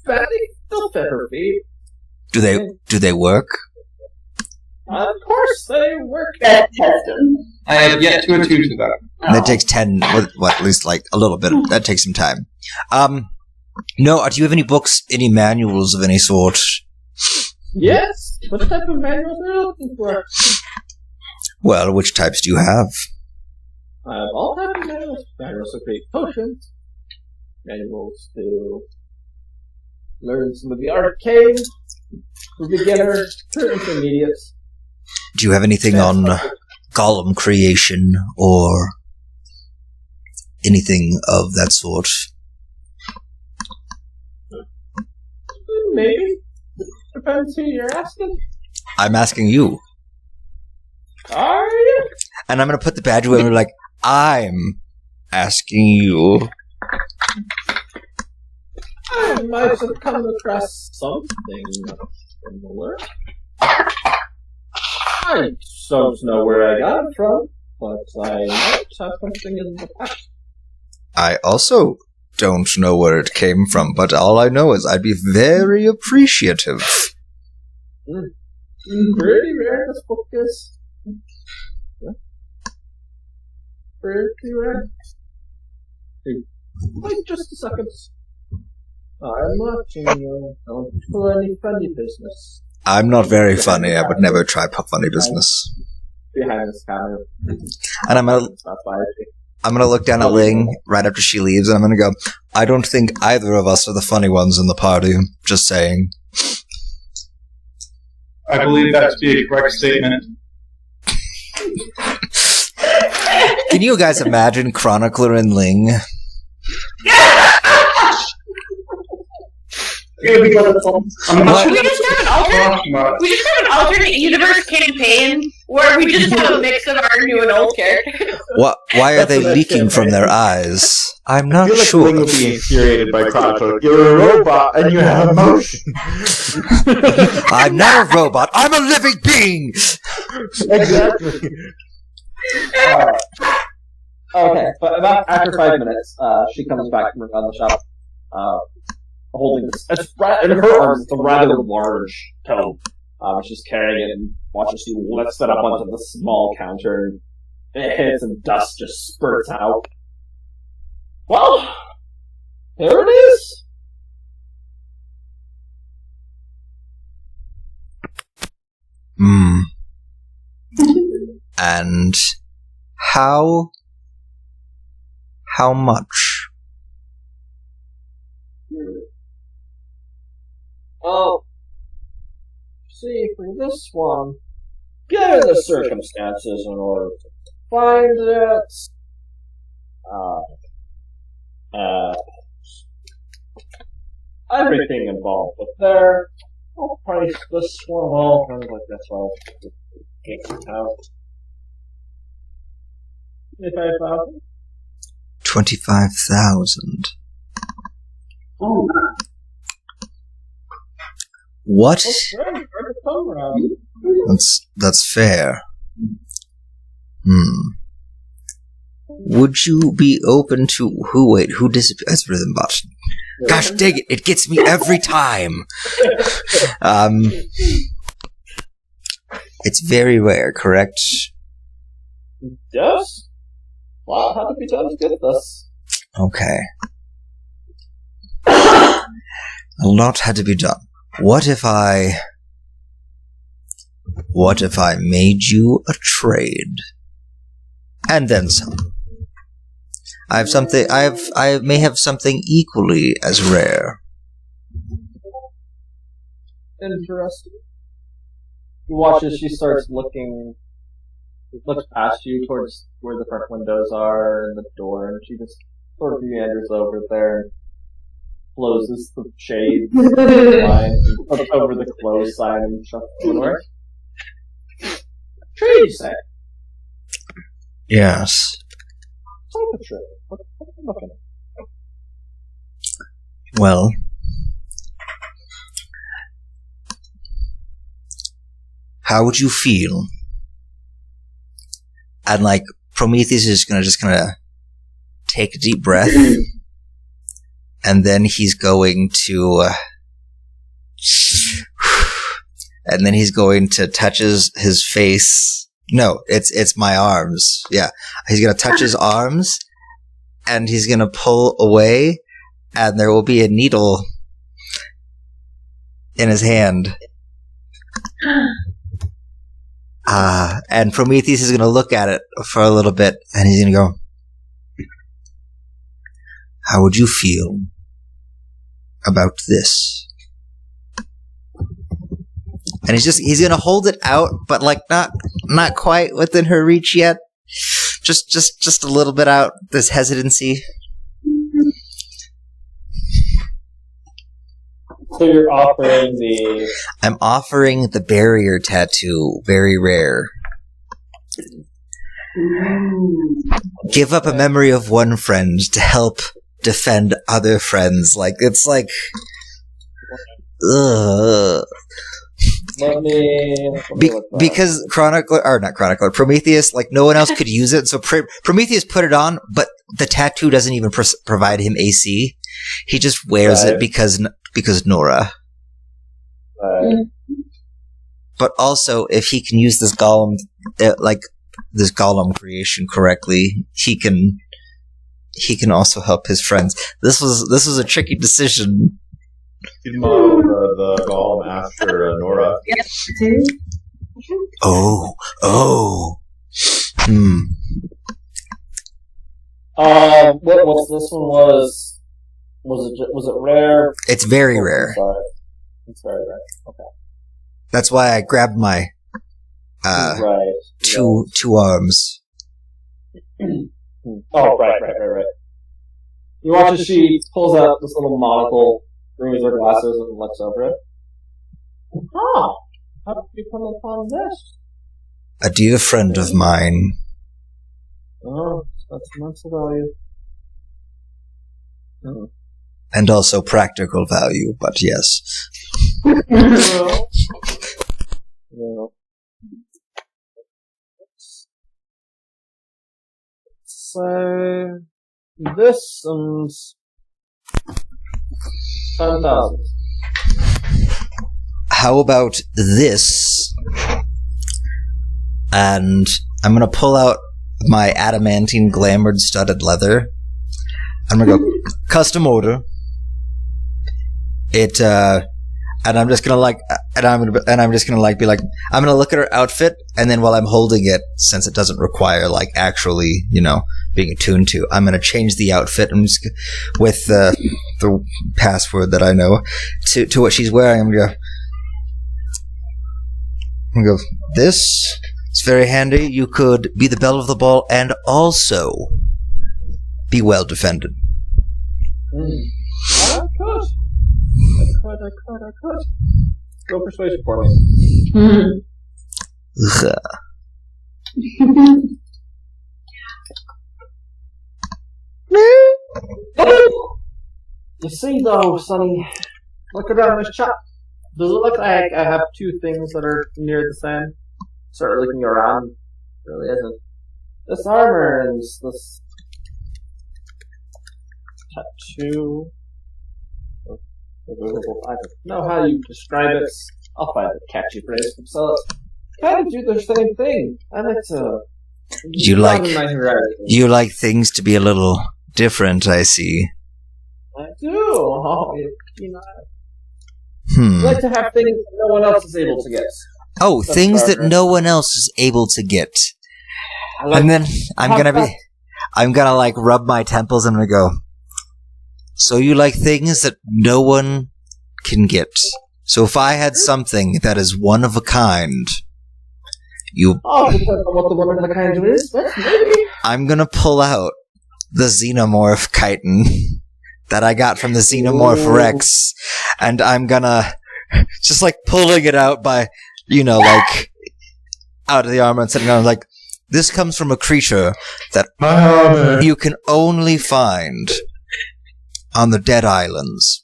But they still fit her feet. Do they work? Of course they work. That test him. I have yet to attune to that. That takes 10, well, at least like a little bit. That takes some time. No, do you have any books, any manuals of any sort? Yes. What type of manuals are you looking for? Well, which types do you have? I have all types of manuals. Manuals to create potions. Manuals to learn some of the arcane. For beginners, for intermediates. Do you have anything on golem creation or anything of that sort? Maybe. Depends who you're asking. I'm asking you. Are you? And I'm going to put the badge away and be like, I'm asking you. might have come across something similar. I don't know where I got it from, but I might have something in the past. I also don't know where it came from, but all I know is I'd be very appreciative. Pretty rare, this book is. Pretty rare. Wait just a second. I'm watching you. Don't do any funny business. I'm not very funny. I would never try funny business. Behind this counter. And I'm gonna That's why I'm gonna look down at Ling right after she leaves, and I'm gonna go, I don't think either of us are the funny ones in the party. Just saying. I believe that to be a correct statement. Can you guys imagine Chronicler and Ling? Here we go. What? We just have an alternate universe campaign where we just have a mix of our new and old characters. What? Why are they leaking from their eyes? I'm I not feel like sure. Ling would be infuriated by Chronicler. You're a robot and you have emotion. I'm not a robot. I'm a living being. Exactly. Okay, but about after 5 minutes, she comes back from around the shop, holding this. In her arms, it's a rather large tome. She's carrying it and watches she lifts it up onto the small counter. It hits and dust just spurts out. Well, here it is. Hmm. And how much? Oh, see, for this one, given the circumstances in order to find it, everything involved with there, I'll price this one all kind of like this. I'll take it out. 25,000? 25,000. Oh, What? Where did it come from? That's fair. Would you be open to who disappears Rhythm Bot? Gosh dang it, it gets me every time. It's very rare, correct? Yes? Wow, how did we done to get this? Okay. A lot had to be done. What if I made you a trade? And then some. I may have something equally as rare. Interesting. You watch as she starts looks past you towards where the front windows are and the door, and she just sort of meanders over there and closes the shade line over the close sign and shuts the door. Trade, you say? Yes. Type of trade. What are you looking at? Well, how would you feel? And like Prometheus is just gonna take a deep breath, and then he's going to, touch his face. No, it's my arms. Yeah, he's gonna touch his arms, and he's gonna pull away, and there will be a needle in his hand. And Prometheus is going to look at it for a little bit, and he's going to go, how would you feel about this? And he's going to hold it out, but like not quite within her reach yet. Just a little bit out, this hesitancy. So you're offering I'm offering the barrier tattoo, very rare. Give up a memory of one friend to help defend other friends. Like, it's like Ugh. Let me look that Because Prometheus, like no one else could use it, so Prometheus put it on, but the tattoo doesn't even provide him AC. He just wears it because Nora. But also, if he can use this golem, this golem creation correctly, he can also help his friends. This was a tricky decision. You model the golem after Nora. Yep. Oh. What's this one was? Was it rare? It's very rare. Sorry. It's very rare. Okay. That's why I grabbed my Right. two arms. Oh, right. You watch as she pulls out this little monocle, removes her glasses, and looks over it. Oh, how did you come upon this? A dear friend of mine. Oh, that's much value. Oh. And also practical value, but yes. No. So this and 10,000. How about this? And I'm gonna pull out my adamantine glamored studded leather. I'm gonna go custom order. It and I'm just gonna be like, I'm gonna look at her outfit, and then while I'm holding it, since it doesn't require like actually, being attuned to, I'm gonna change the outfit. I'm just with the password that I know to what she's wearing. I'm gonna go. This is very handy. You could be the belle of the ball and also be well defended. I could. Go persuasion for me. Ugh. You see, though, Sonny, look around this shop. Does it look like I have two things that are near the same? Start looking around. It really isn't. This armor and this tattoo. I don't know how you describe it. I'll find a catchy phrase for so kind of do the same thing. And it's You like things to be a little different, I see. I do. Oh, I like to have things that no one else is able to get. Oh, things that no one else is able to get. And then I'm gonna like rub my temples and I'm gonna go. So you like things that no one can get. So if I had something that is one of a kind, Oh, depends on what the one of a kind is, but maybe. I'm gonna pull out the Xenomorph chitin that I got from the Xenomorph Rex, and I'm gonna just like pulling it out by, like out of the armor and sitting down like, this comes from a creature that you can only find on the Dead Islands.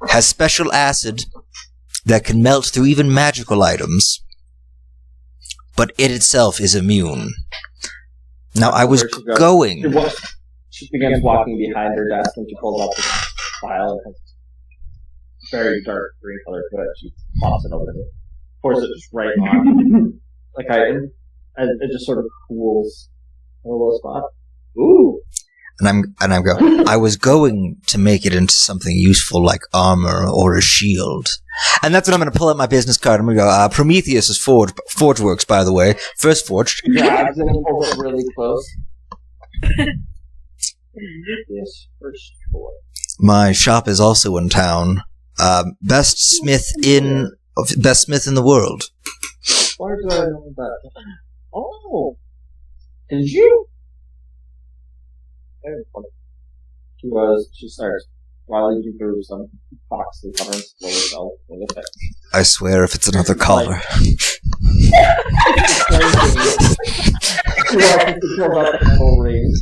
Has special acid that can melt through even magical items, but it itself is immune. Now, I was going... She begins walking behind her desk and she pulls out this file and has very dark green color to it. She pops it open and pours it just right on. And it just sort of cools a little spot. Ooh! And I'm going, I was going to make it into something useful like armor or a shield. And that's when I'm going to pull out my business card. I'm going to go, Prometheus is Forgeworks, by the way. First forged. Yeah, I'm going to pull it really close. Prometheus first forged. My shop is also in town. Best smith in the world. Why do I know that? Oh! Did you? She starts whiling you through some boxes on her slow with it. I swear if it's another collar. You pull out the metal ring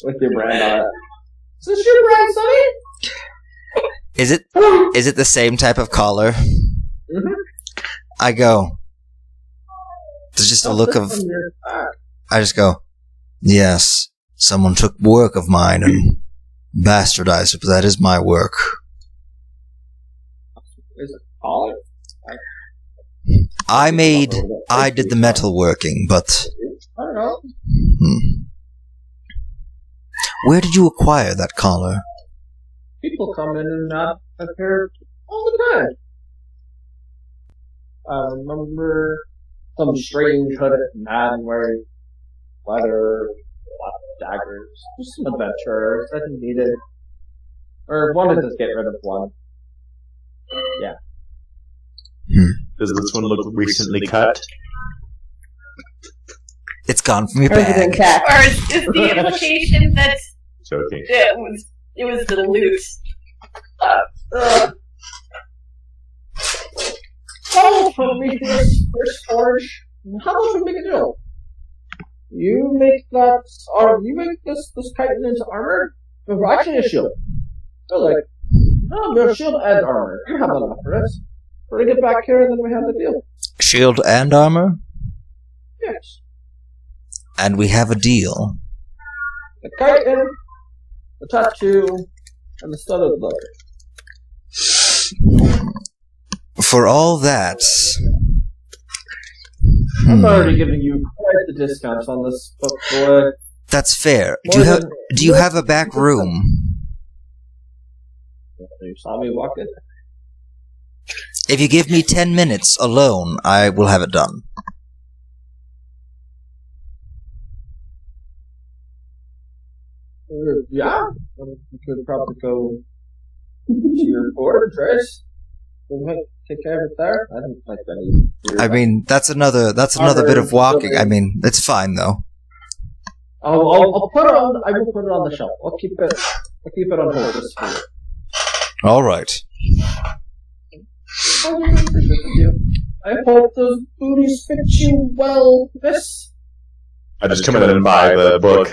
with your brand on it. Is this your brand, Sonny? Is it the same type of collar? Mhm. I go. There's just a look of. I just go. Yes, someone took work of mine and bastardized it, but that is my work. Is it collar? I did the metalworking, but I don't know. Where did you acquire that collar? People come in and out of here all the time. I remember some strange hooded man wearing leather, daggers, just some adventurers that needed, or wanted to get rid of one. Yeah. Does this one look recently cut? It's gone from your President bag. Tax. Or is the implication that Joking. it was the loot? Oh, Prometheus, first forge. How much would make a deal? You make that, or you make this chitin into armor? Or actually a shield. They're like, no, no, shield and armor. You have enough for us. We're gonna get back here and then we have the deal. Shield and armor? Yes. And we have a deal. The chitin, the tattoo, and the studded leather. For all that... I'm already giving you quite the discounts on this book, boy. That's fair. More Do you have a back room? You saw me walk in. If you give me 10 minutes alone, I will have it done. Yeah, you could probably go to your board, Trace. Take care of it there. I don't like that either. I mean, that's another bit of walking. I mean, it's fine though. I'll put it on. I will put it on the shelf. I'll keep it on hold just for you. All right. I hope those booties fit you well, miss. I just come in and buy the book.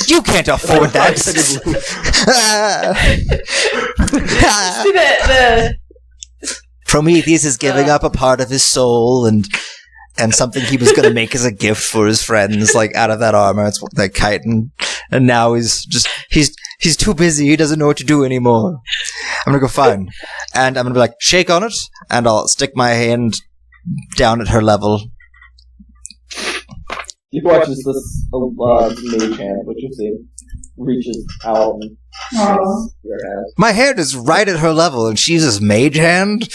You can't afford that. Prometheus is giving up a part of his soul and something he was going to make as a gift for his friends, like out of that armor. It's that chitin, and now he's too busy. He doesn't know what to do anymore. I'm gonna go find, and I'm gonna be like, shake on it, and I'll stick my hand down at her level. You watch as this mage hand, which you see, reaches out and Aww. your hand. My hand is right at her level, and she's this mage hand.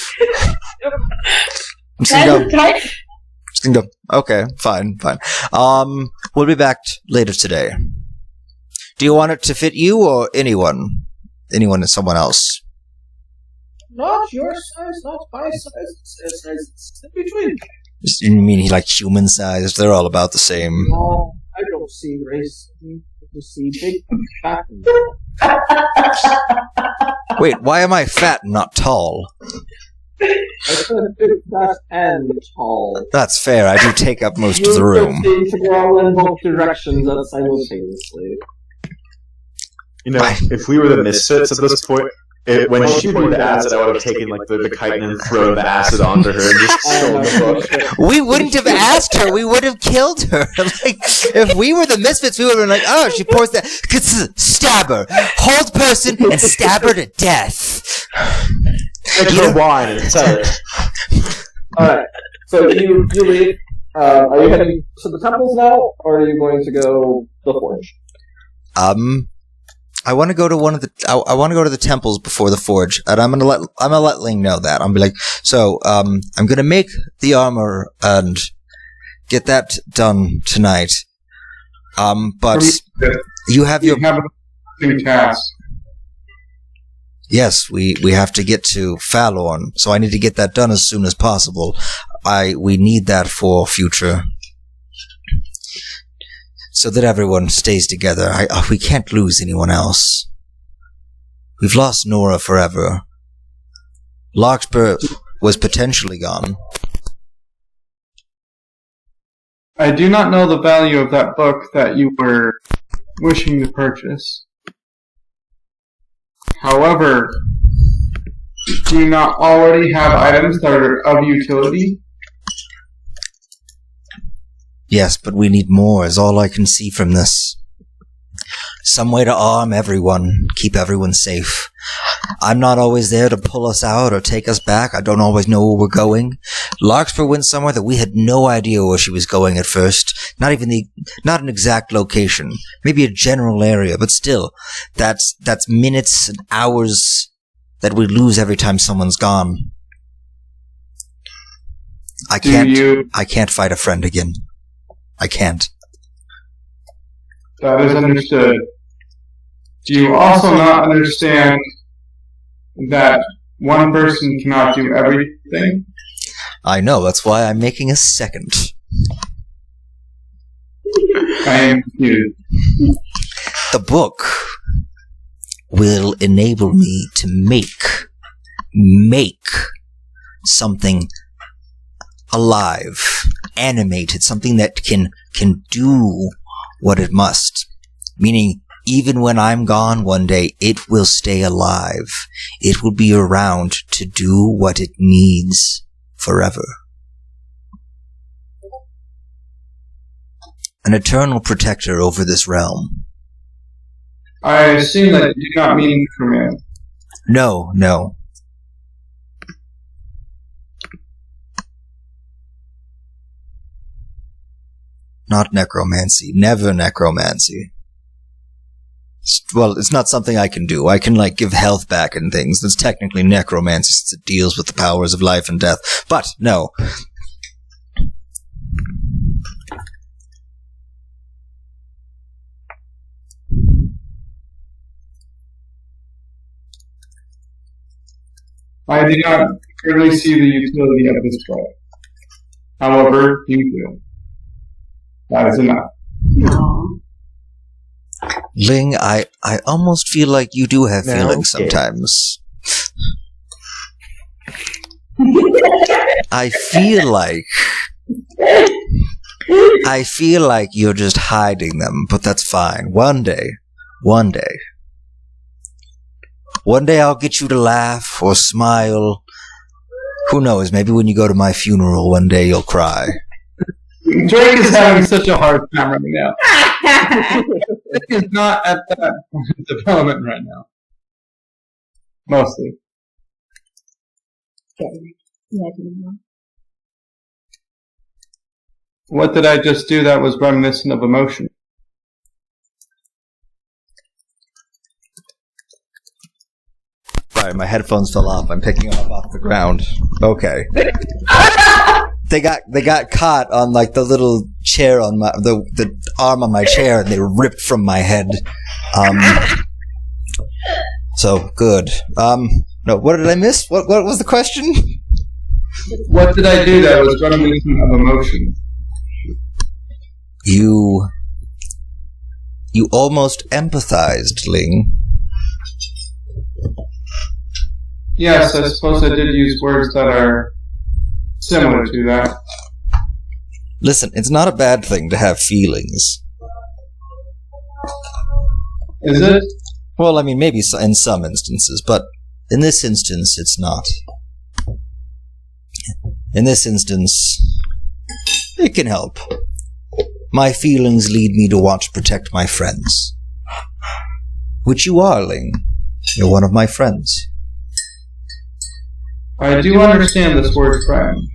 I'm just gonna go. Okay, fine. We'll be back later today. Do you want it to fit you or anyone? Anyone and someone else? Not your size, not my size. It's in between. You mean he like human sized? They're all about the same. No, I don't see race. I just see big, fat. Wait, why am I fat and not tall? I said big, fat, and tall. That's fair. I do take up most of the You room. seem to grow in both directions simultaneously. You know, if we were the misfits at this point, when she poured the acid, I would have taken like the chitin and thrown the acid onto her and just stolen the book. We wouldn't have asked her. We would have killed her. Like, if we were the misfits, we would have been like, oh, she pours that. Stab her. Hold person and stab her to death. Take her wine and sell it. Alright, so you leave. Are you heading to the temples now, or are you going to go to the forge? I want to go to I want to go to the temples before the forge, and I'm gonna let Ling know that. I'm be like, so I'm gonna make the armor and get that done tonight. But you have your have a task. yes, we have to get to Fallorn, so I need to get that done as soon as possible. We need that for future. So that everyone stays together. We can't lose anyone else. We've lost Nora forever. Larkspur was potentially gone. I do not know the value of that book that you were wishing to purchase. However, do you not already have items that are of utility? Yes, but we need more, is all I can see from this. Some way to arm everyone, keep everyone safe. I'm not always there to pull us out or take us back. I don't always know where we're going. Larkspur went somewhere that we had no idea where she was going at first. Not an exact location. Maybe a general area, but still, that's minutes and hours that we lose every time someone's gone. I can't fight a friend again. I can't. That is understood. Do you also not understand that one person cannot do everything? I know, that's why I'm making a second. I am confused. The book will enable me to make something alive, animated, something that can do what it must. Meaning, even when I'm gone one day, it will stay alive. It will be around to do what it needs forever. An eternal protector over this realm. I assume that you do not mean command. No. Not necromancy. Never necromancy. Well, it's not something I can do. I can, give health back and things. That's technically necromancy since it deals with the powers of life and death. But, no. I do not clearly see the utility of this book. However, you do. That is enough. Ling, I almost feel like you do have No, feelings okay. sometimes. I feel like you're just hiding them, but that's fine. One day I'll get you to laugh or smile. Who knows, maybe when you go to my funeral one day you'll cry. Drake is having such a hard time right now. Drake is not at that point of development right now. Mostly. What did I just do that was reminiscent of emotion? Sorry, my headphones fell off. I'm picking them up off the ground. Okay. They got caught on the little chair on my the arm on my chair, and they ripped from my head. So good. No, what did I miss? What was the question? What did I do that was reminiscent of emotion? You almost empathized, Ling. Yes, I suppose I did use words that are similar to that. Listen, it's not a bad thing to have feelings. Is it? Well, I mean, maybe in some instances, but in this instance, it's not. In this instance, it can help. My feelings lead me to want to protect my friends. Which you are, Ling. You're one of my friends. I do understand this word friend.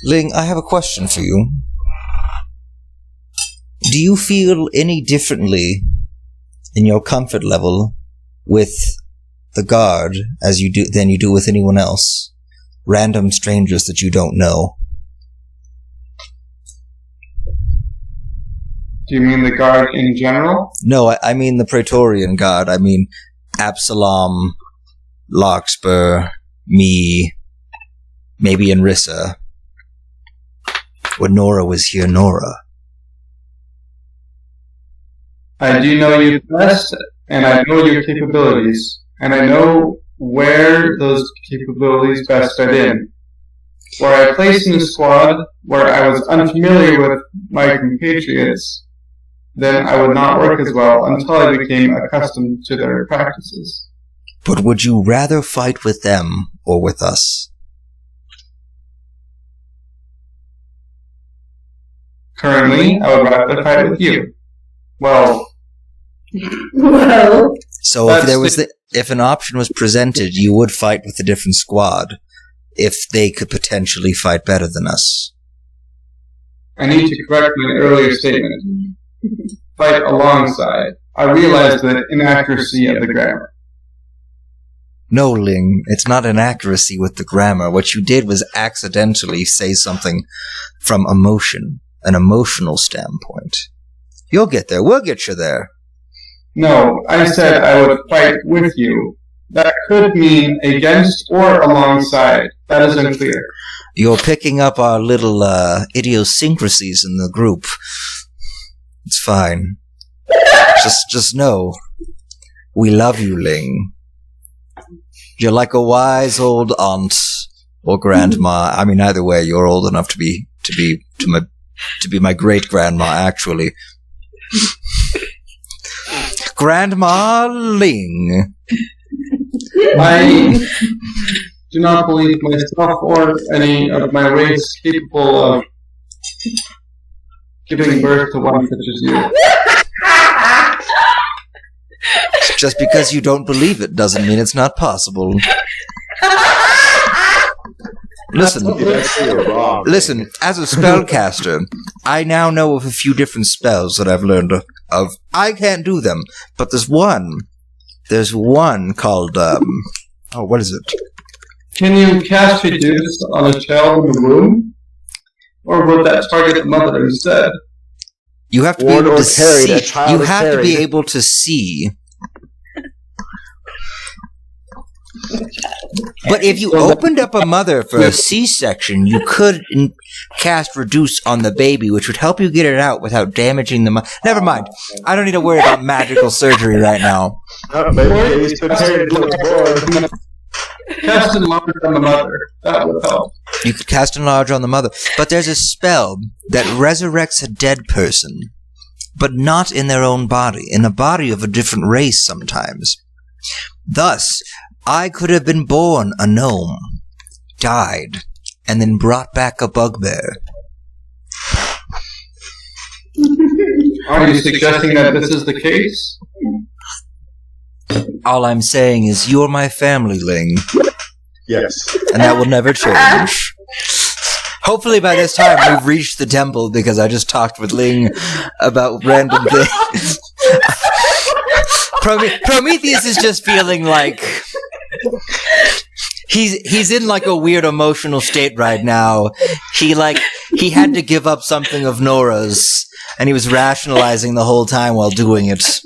Ling, I have a question for you. Do you feel any differently in your comfort level with the guard than you do with anyone else? Random strangers that you don't know. Do you mean the guard in general? No, I mean the Praetorian Guard. I mean Absalom, Larkspur, me, maybe Enrissa. When Nora was here, Nora. I do know you best, and I know your capabilities, and I know where those capabilities best fit in. Were I placed in a squad where I was unfamiliar with my compatriots, then I would not work as well until I became accustomed to their practices. But would you rather fight with them or with us? Currently, I would rather fight with you. Well, Well, So if an option was presented, you would fight with a different squad if they could potentially fight better than us. I need to correct my earlier statement. Fight alongside. I realize the inaccuracy of the grammar. No, Ling, it's not inaccuracy with the grammar. What you did was accidentally say something from emotion, an emotional standpoint. You'll get there. We'll get you there. No, I said I would fight with you. That could mean against or alongside. That is unclear. You're picking up our little idiosyncrasies in the group. It's fine. Just know, we love you, Ling. You're like a wise old aunt or grandma. I mean, either way, you're old enough to be my great grandma, actually. Grandma Ling. I do not believe myself or any of my race capable of giving birth to one such as you. Just because you don't believe it doesn't mean it's not possible. Listen, as a spellcaster, I now know of a few different spells that I've learned of. I can't do them, but there's one called, what is it? Can you cast Reduce on a child in the womb? Or would that target the mother instead? You have to be able to see. You have to be able to see. But if you opened up a mother for a C-section, you could cast Reduce on the baby, which would help you get it out without damaging the mother. Never mind. I don't need to worry about magical surgery right now. Cast Enlarge on the mother. That would help. You could cast Enlarge on the mother. But there's a spell that resurrects a dead person, but not in their own body, in a body of a different race sometimes. Thus, I could have been born a gnome, died, and then brought back a bugbear. Are you suggesting that this is the case? All I'm saying is you're my family, Ling, Yes. and that will never change. Hopefully by this time we've reached the temple because I just talked with Ling about random things. Prometheus is just feeling like he's in like a weird emotional state right now. He had to give up something of Nora's, and he was rationalizing the whole time while doing it.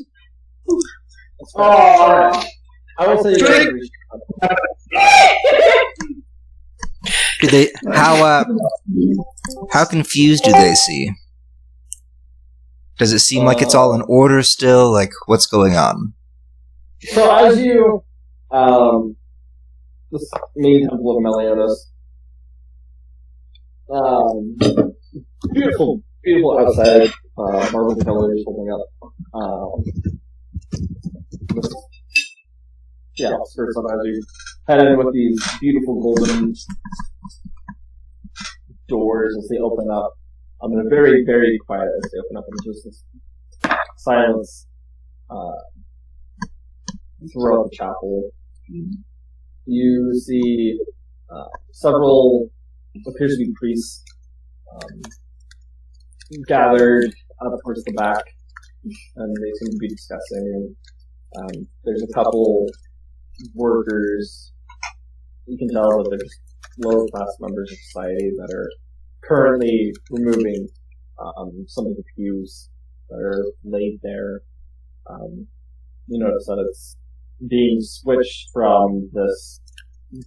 Oh, I will say Do they how confused do they see? Does it seem like it's all in order still? Like, what's going on? So as you, this main temple of Meliodas, beautiful outside, marble pillars holding up, skirts up as you head in with these beautiful golden doors as they open up. They're very, very quiet as they open up, and just this silence throughout the chapel. You see several appears to be priests gathered up towards the back, and they seem to be discussing. There's a couple workers. You can tell that they're just lower-class members of society that are currently removing some of the pews that are laid there. You notice that it's being switched from this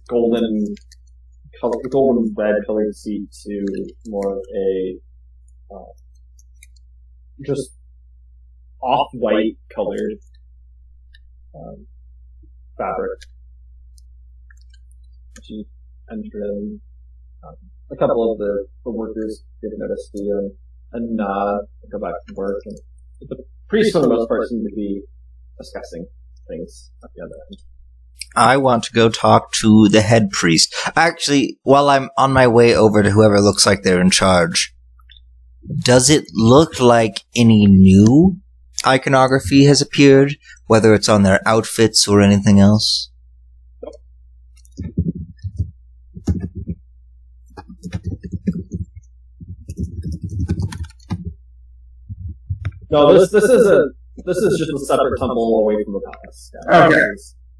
golden red colored seat to more of a just off-white colored fabric. You enter in, a couple of the workers give notice to you and nod and go back to work. And the priests, for the most part, seem to be discussing things at the other end. I want to go talk to the head priest. Actually, while I'm on my way over to whoever looks like they're in charge, does it look like any new iconography has appeared? Whether it's on their outfits or anything else? No, this is just a separate temple away from the palace. Okay.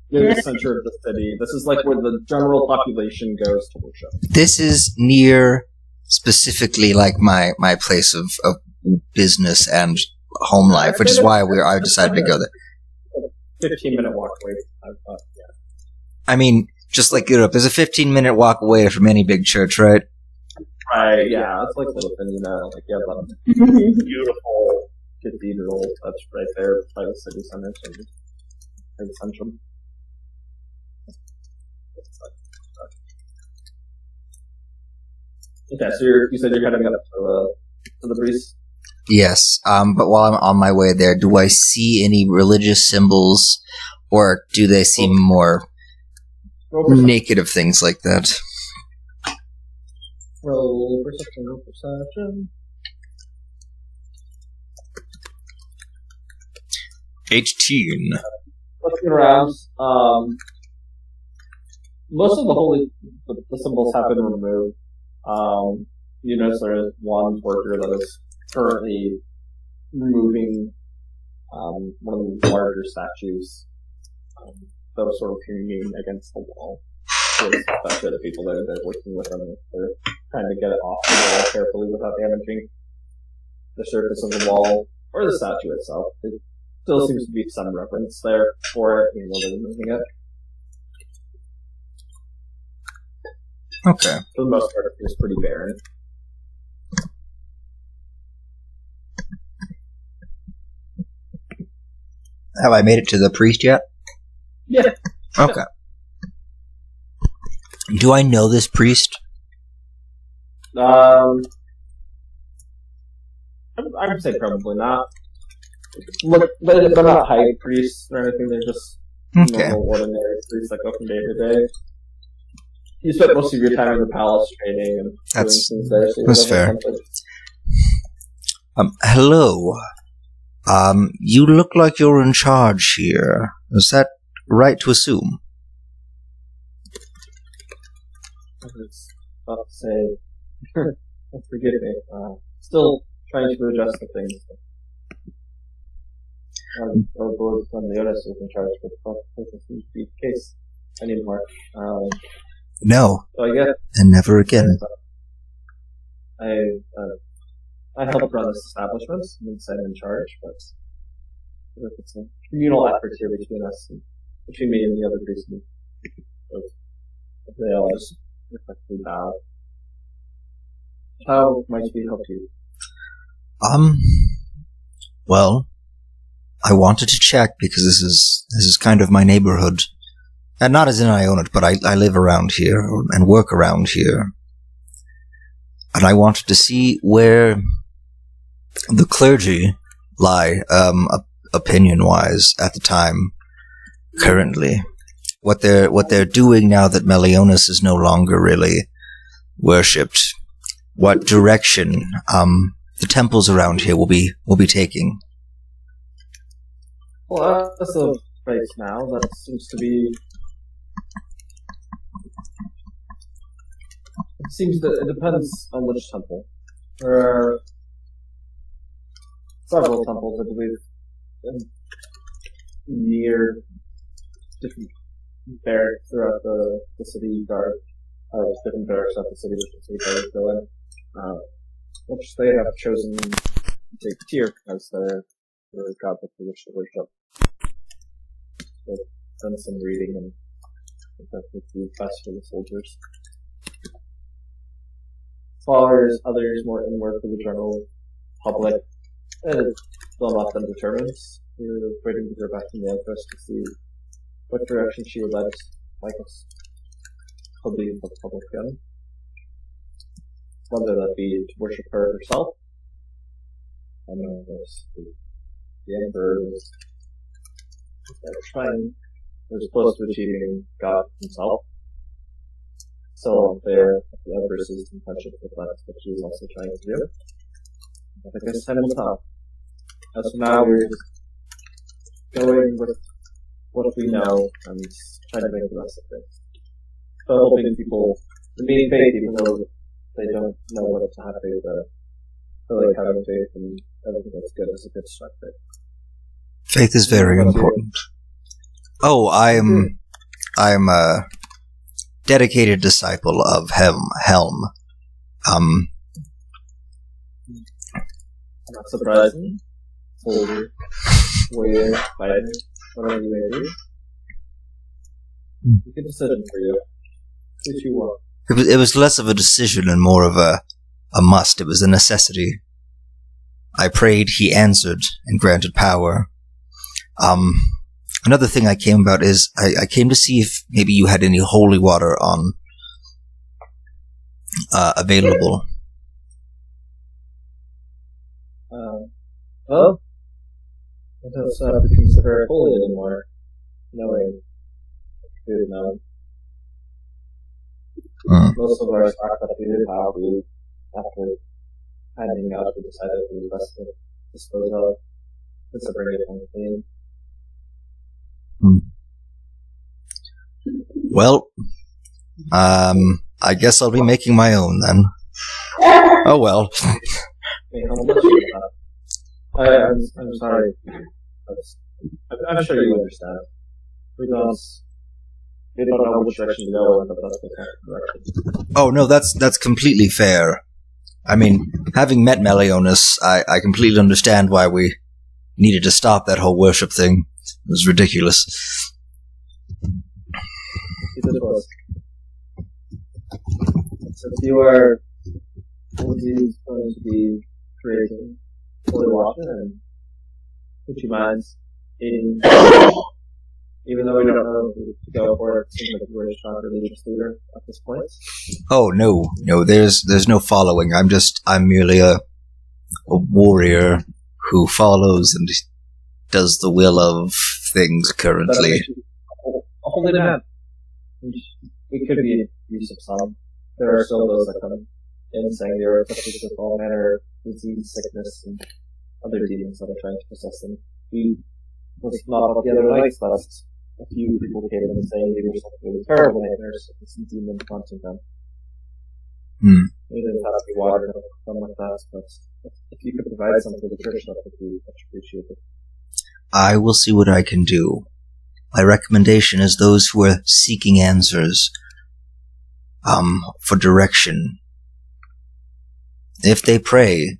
This is in the center of the city. This is like where the general population goes to worship. This is near specifically like my place of business and home life, which is why I decided to go there. 15-minute walk away. I thought, yeah. I mean, just like Europe, there's a 15-minute walk away from any big church, right? Right, yeah, it's like Littleton, like you have a beautiful cathedral that's right there by the city center, so right central. Okay, so you said you're heading up to the priest? Yes, but while I'm on my way there, do I see any religious symbols, or do they seem more naked of things like that? Roll perception. 18. Looking around, most of the symbols have been removed. You notice there is one worker that is currently removing one of the larger statues that was sort of hanging against the wall. So it's especially the people that are working with them, they're trying to get it off the wall carefully without damaging the surface of the wall or the statue itself. There still seems to be some reference there for it, even though they're removing it. Okay. For the most part, it's pretty barren. Have I made it to the priest yet? Yeah. Okay. Do I know this priest? I would say probably not. Look, they're not high priests or anything. They're just Okay. normal, ordinary priests that go from day to day. You spent most of your time in the palace training and That's- doing things there. So that's fair. Hello. You look like you're in charge here. Is that right to assume? I was about to say, forgive me. Still trying to adjust the things. Our board from the Otis is in charge, but it doesn't seem to be the case anymore. No, So I guess and never again. I help run this establishment, and I'm in charge, but it's a communal effort here between us, and between me and the other priests. They all just respectfully bow. How might we help you? Well, I wanted to check because this is kind of my neighborhood. And not as in I own it, but I live around here and work around here. And I wanted to see where the clergy lie, opinion-wise, at the time, currently. What they're doing now that Meliodas is no longer really worshipped. What direction the temples around here will be taking. Well, as of right now, that seems to be. It seems that it depends on which temple. There are several temples, I believe, near different barracks throughout the city guard. Different barracks throughout the city which the city guards go in. Which they have chosen to take Tyr as their god that they wish to worship. They've done some reading and I think that would be best for the soldiers. Followers, others more inward for the general public. It's still not been determined. We're waiting to hear back from the Empress to see what direction she would like us to lead the public in. whether that be to worship her herself. I know the Emperor was trying, was close to achieving God himself. So unclear if the Empress is in touch with that, but she was also trying to do. I guess time will tell. As for now, we're just going with what we know and trying to make the best of things. So hoping people remain faith even though they don't know what to have faith, really having faith and everything that's good is a good start faith. Faith is very important. Oh, I'm a dedicated disciple of Helm. Not surprising. Soldier, warrior, fighter, whatever you may be. It's a decision for you. What you want. It was less of a decision and more of a must. It was a necessity. I prayed, he answered, and granted power. Another thing I came about is I came to see if maybe you had any holy water on available. Well, I don't have to consider it holy anymore, knowing good now. Most of our stock that we did have, we, after handing out, we decided it was best to dispose of, considering it unclean. Well, I guess I'll be making my own then. Oh well. I'm sorry. I'm sure you understand. We don't know which direction to go in, but that's the kind of direction. Oh no, that's completely fair. I mean, having met Meliodas, I completely understand why we needed to stop that whole worship thing. It was ridiculous. So if you are going to be creating holy water, and would you mind eating, even though we don't know who to go for, it seems like we're a strong religious leader at this point? Oh no, there's no following. I'm merely a warrior who follows and does the will of things currently. A holy man. We could be use of some. There are still those that come in saying they are afflicted with all manner of disease, sickness, and other demons that are trying to possess them. We was not about the other nights last. A few people came in saying they were something really terrible nightmares of this demon haunting them. It doesn't have to be water or something like that, but if you could provide something to the church, that would be much appreciated. I will see what I can do. My recommendation is those who are seeking answers, for direction. If they pray,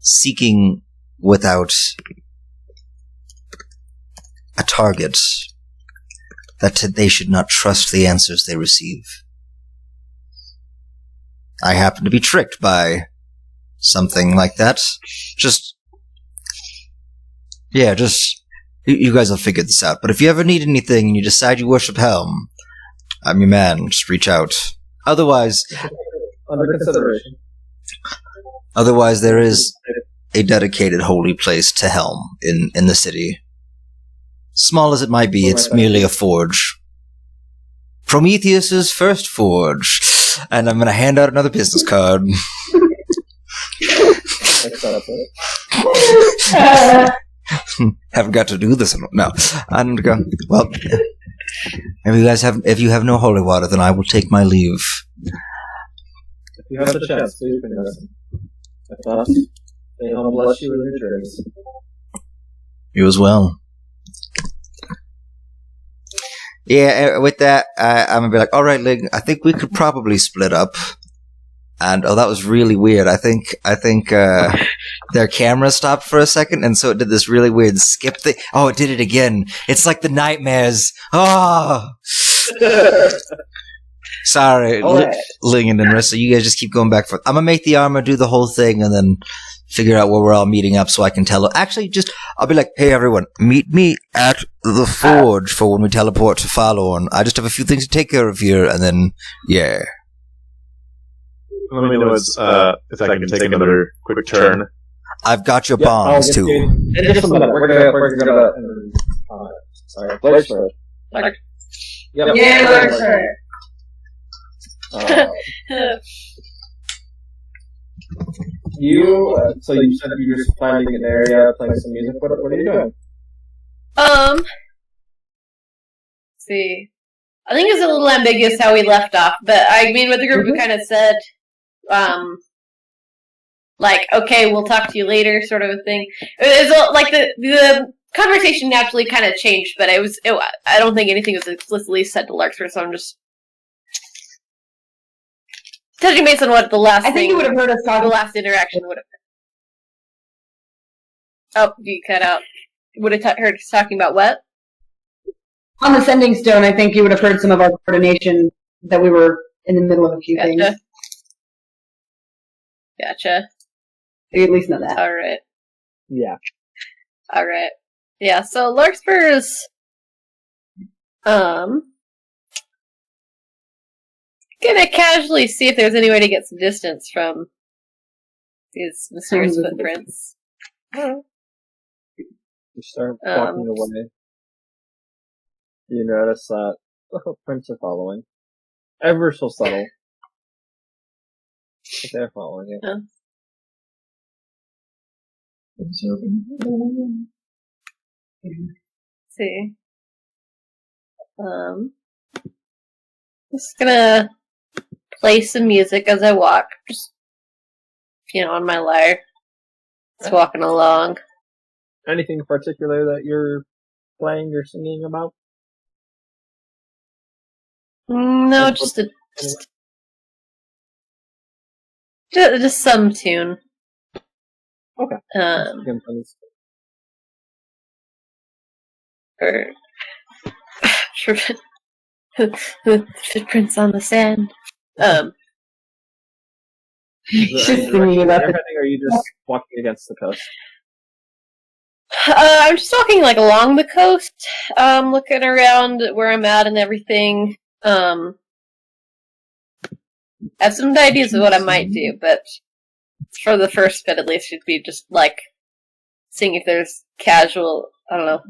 seeking without a target, that they should not trust the answers they receive. I happen to be tricked by something like that. You guys will figure this out. But if you ever need anything and you decide you worship Helm, I'm your man. Just reach out. Otherwise, Under consideration. Otherwise, there is a dedicated holy place to Helm in the city. Small as it might be, it's merely a forge. Prometheus's first forge. And I'm going to hand out another business card. Haven't got to do this. No. And go, well, if you have no holy water, then I will take my leave. If you have the chance, please bring us. I thought, may God bless you in your journeys. You as well. Yeah, with that, I'm gonna be like, alright, Ling, I think we could probably split up. And, that was really weird. I think, their camera stopped for a second, and so it did this really weird skip thing. Oh, it did it again. It's like the nightmares. Oh! Sorry, Ling and Narissa, you guys just keep going back and forth. I'm gonna make the armor do the whole thing, and then figure out where we're all meeting up so I can tell. Actually, I'll be like, hey everyone, meet me at the forge for when we teleport to Fallorn. I just have a few things to take care of here, and then, yeah. Let me know if I can take another quick turn. I've got your Yep, bombs I'll get too. you. In just a minute. We're gonna sorry, Blair's turn. Lark. Yep. Yeah, Lark's turn. So you said you were just finding an area, playing some music. What are you doing? Let's see. I think it's a little ambiguous how we left off, but I mean, with the group, we kind of said, like, okay, we'll talk to you later, sort of a thing. It was like the conversation naturally kind of changed, but I don't think anything was explicitly said to Larkspur, so I'm just touching base on what the last I think you would have heard us the talking. last interaction would have been. Oh, you cut out. Would have heard us talking about what? On the sending stone, I think you would have heard some of our coordination that we were in the middle of a few things. Gotcha. You at least know that. Alright. Yeah. Alright. Yeah, so Larkspur's gonna casually see if there's any way to get some distance from these mysterious footprints. You start walking away. You notice that the footprints are following. Ever so subtle. But they're following it. Yeah. Let's see. Just gonna play some music as I walk. Just, on my lyre. Just walking along. Anything in particular that you're playing or singing about? No, just some tune. Okay. Or footprints on the sand. Is there any direction you're heading, or are you just walking against the coast? I'm just walking like along the coast, looking around where I'm at and everything. I have some ideas of what I might do, but for the first bit at least, should be just like seeing if there's casual. I don't know.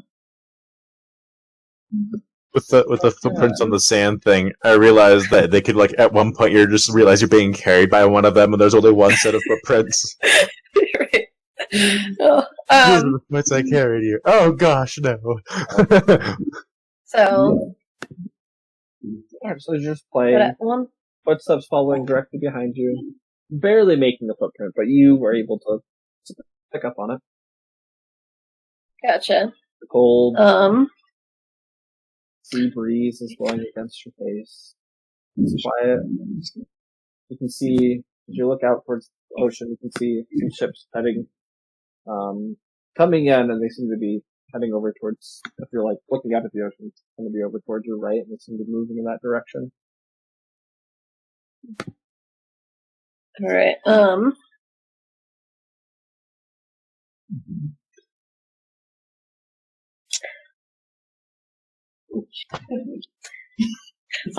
With the footprints on the sand thing, I realized that they could at one point you just realize you're being carried by one of them, and there's only one set of footprints. Right. Oh, These are the footprints I carried you. Oh gosh, no. So. Alright, so you're just playing. Footsteps following directly behind you. Barely making the footprint, but you were able to pick up on it. Gotcha. The cold sea breeze is blowing against your face. It's quiet. You can see, as you look out towards the ocean, you can see some ships heading, coming in, and they seem to be heading over towards, if you're looking out at the ocean, it's going to be over towards your right, and they seem to be moving in that direction. Alright, on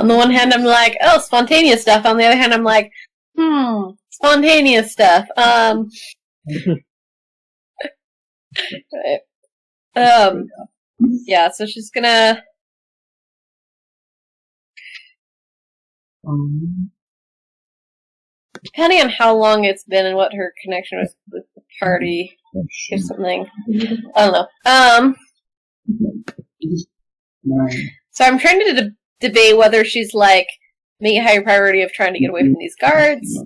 the one hand, I'm like, oh, spontaneous stuff. On the other hand, I'm like, spontaneous stuff. Right. Yeah, so she's gonna. Depending on how long it's been and what her connection was with the party or something. I don't know. So I'm trying to debate whether she's making a higher priority of trying to get away from these guards,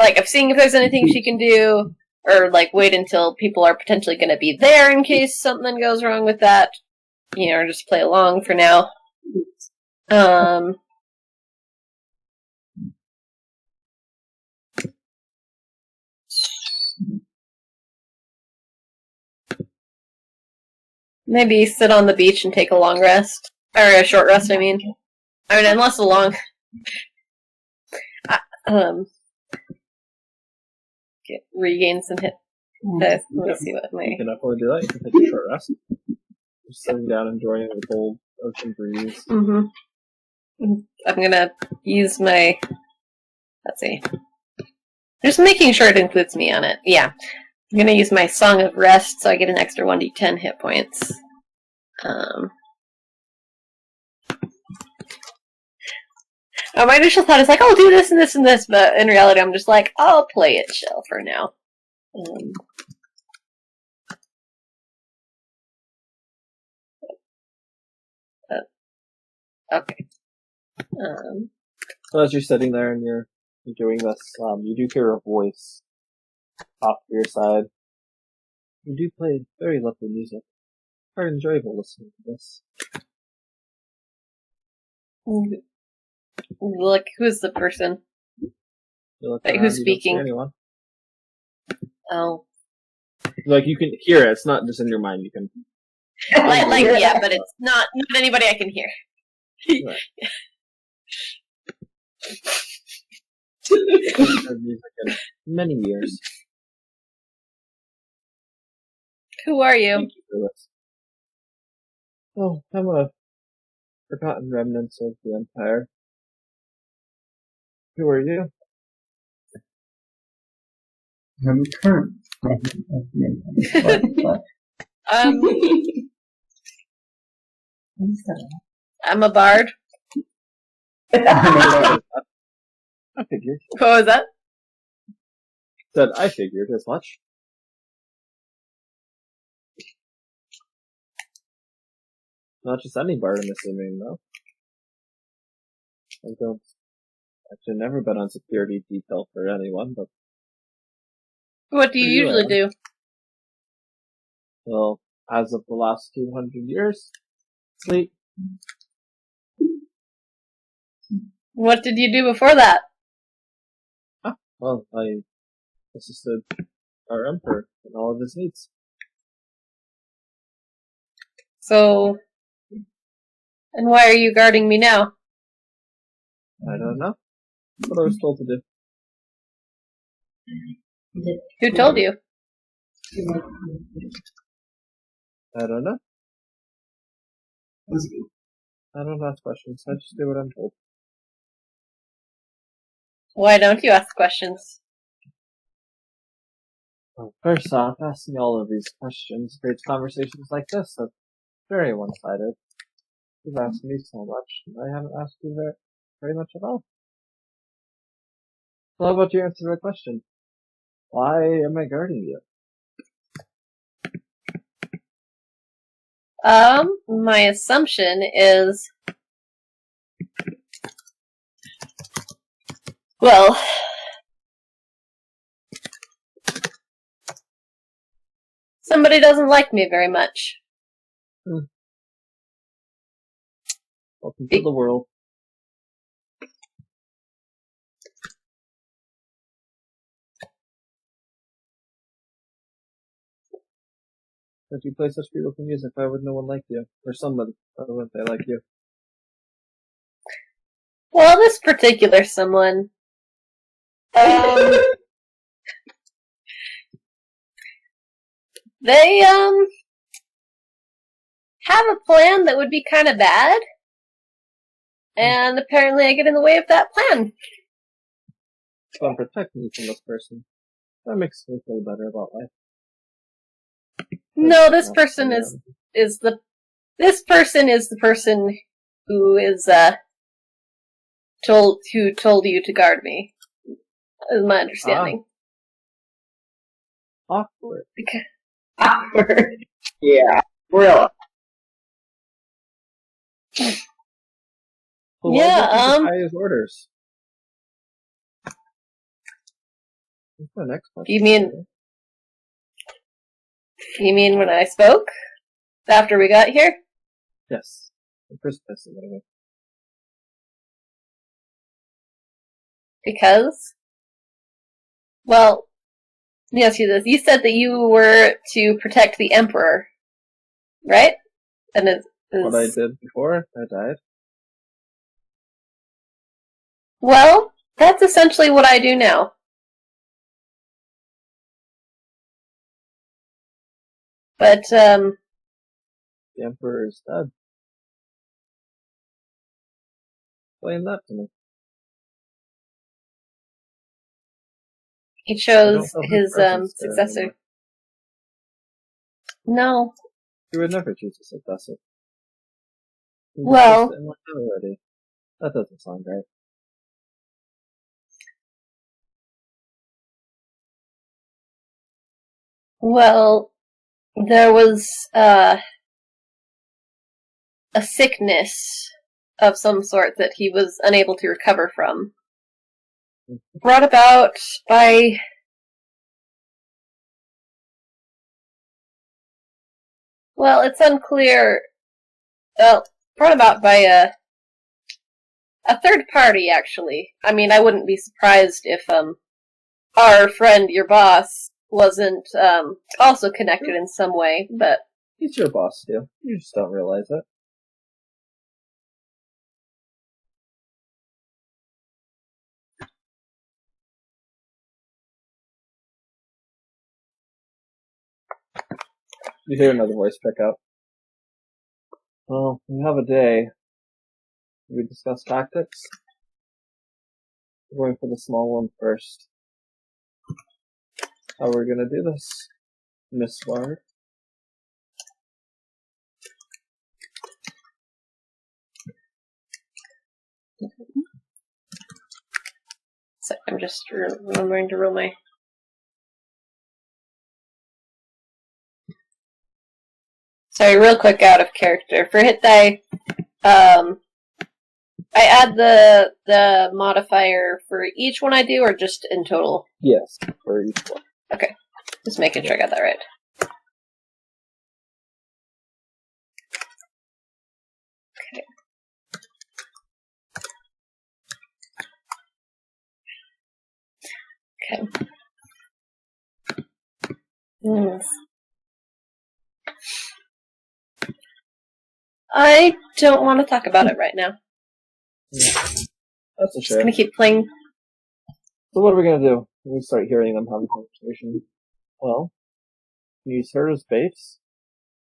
of seeing if there's anything she can do, or wait until people are potentially going to be there in case something goes wrong with that, or just play along for now. Maybe sit on the beach and take a long rest. Or a short rest, I mean. Unless a long... regain some hit. Let me see what my... You can definitely do that. You can take a short rest. Just sitting down enjoying the cold ocean breeze. Mm-hmm. I'm gonna use my... Let's see. Just making sure it includes me on it. Yeah. I'm gonna use my Song of Rest so I get an extra 1d10 hit points. My initial thought is like, I'll do this and this and this, but in reality I'm just like, I'll play it chill for now. Okay. So as you're sitting there and you're doing this, you do hear a voice off to your side. You do play very lovely music. Very enjoyable listening to this. Look, who's the person? You look Wait, around, who's you don't see speaking? anyone. Oh. Like, you can hear it. It's not just in your mind. You can. Yeah, but it's not anybody I can hear. Right. I haven't heard music in many years. Who are you? Thank you for this. Oh, I'm a forgotten remnants of the Empire. Who are you? I'm the current. I'm a bard. I figured. What was that? Said I figured as much. Not just any bard, I'm assuming, though. I've never been on security detail for anyone, but What do you Who you usually are? do? well, as of the last 200 years, sleep. What did you do before that? Well, I assisted our emperor in all of his needs. So, and why are you guarding me now? I don't know. That's what I was told to do. Who told you? I don't know. I don't ask questions. I just do what I'm told. Why don't you ask questions? Well, first off, asking all of these questions creates conversations like this that's very one-sided. You've asked me so much, and I haven't asked you very much at all. So how about you answer my question? Why am I guarding you? My assumption is, well, somebody doesn't like me very much. Welcome to the world. If you play such beautiful music, why would no one like you? Or someone, why wouldn't they like you? Well, this particular someone, they, have a plan that would be kind of bad, and apparently I get in the way of that plan. So I'm protecting you from this person. That makes me feel better about life. No, this person is the person who is told you to guard me. Is my understanding. Awkward. Awkward. Yeah. Real. Well, why Yeah, did you defy his orders? What's my next question? You mean when I spoke? After we got here? Yes. The first person, anyway. Because? Well, yes, you said that you were to protect the Emperor, right? And What I did before I died. Well, that's essentially what I do now. But, The Emperor is dead. Explain that to me. He chose I don't know his who presents there successor. anymore. No. You would never choose a successor. You Well- discussed it in life already. That doesn't sound right. Well, there was a sickness of some sort that he was unable to recover from. Brought about by well, it's unclear. Well, brought about by a third party, actually. I mean, I wouldn't be surprised if our friend, your boss, wasn't also connected in some way, but He's your boss, too. You just don't realize it. You hear another voice pick up. Well, we have a day. We discuss tactics. We're going for the small one first. How are we gonna do this, Miss Bard? so I'm just remembering to roll my. Sorry, real quick out of character. For hit die, I add the modifier for each one I do, or just in total? Yes, for each one. Just making sure I got that right. Okay. I don't want to talk about it right now. That's a Just shame. gonna keep playing. So what are we gonna do? We start hearing them have a conversation. Well, use her as base.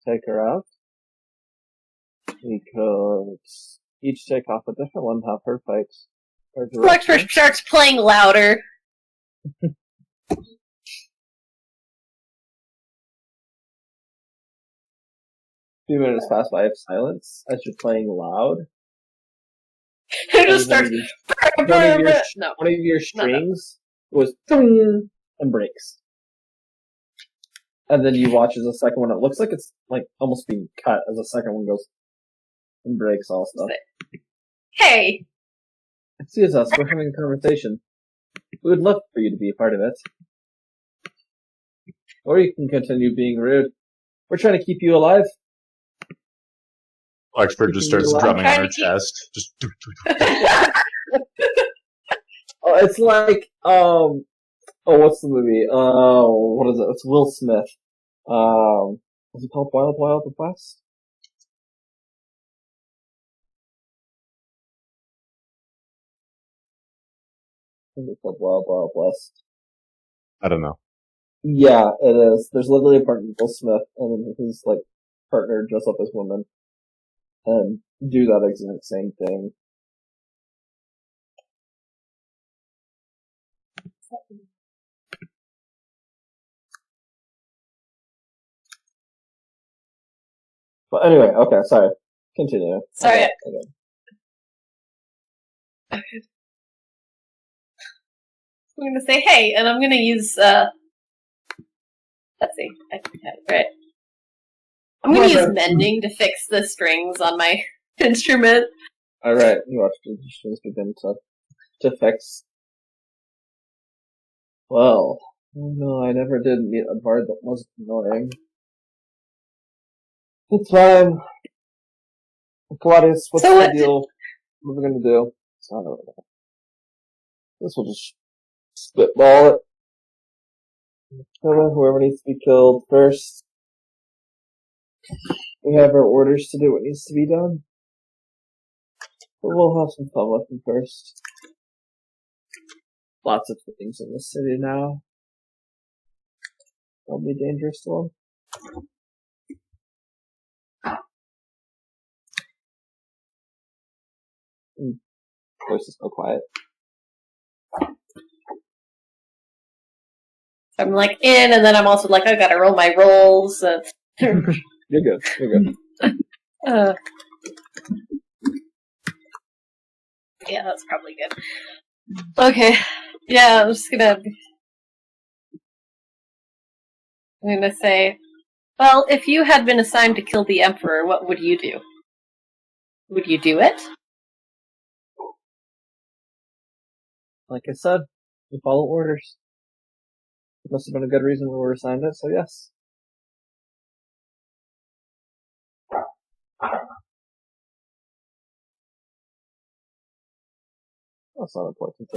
Take her out. We could each take off a different one, have her fight. Or direct Blackfish starts playing louder. Few minutes pass by of silence as you're playing loud. It just starts. One of your, No. one of your strings goes "Ding," and breaks. And then you watch as the second one, it looks like it's like almost being cut as the second one goes and breaks also. Hey, Excuse us, we're having a conversation. We would love for you to be a part of it. Or you can continue being rude. We're trying to keep you alive. Larkspur just starts drumming on her Trying to keep- chest. Just Oh, it's like, what's the movie? What is it? It's Will Smith. Is it called Wild Wild West? I think it's called Wild Wild West. I don't know. Yeah, it is. There's literally a part in Will Smith and his, like, partner dress up as women. And do that exact same thing. But anyway, okay, sorry. Continue. Sorry. Okay. I'm gonna say hey, and I'm gonna use let's see, I think I had it right. I'm gonna use mending to fix the strings on my instrument. Alright, you watch the strings begin to fix. Well, oh no, I never did meet a bard that wasn't annoying. It's fine. Claudius, what's So the what deal? What are we gonna do? I don't know. This will just spitball it. Kill whoever needs to be killed first. We have our orders to do what needs to be done. But we'll have some fun with them first. Lots of things in the city now. That'll be dangerous to them. Of course, it's so quiet. I'm like in, and then I'm also like, I gotta roll my rolls. You're good. You're good. Yeah, that's probably good. Okay. Yeah, I'm gonna say, well, if you had been assigned to kill the Emperor, what would you do? Would you do it? Like I said, we follow orders. It must have been a good reason we were assigned it, so yes. That's not important.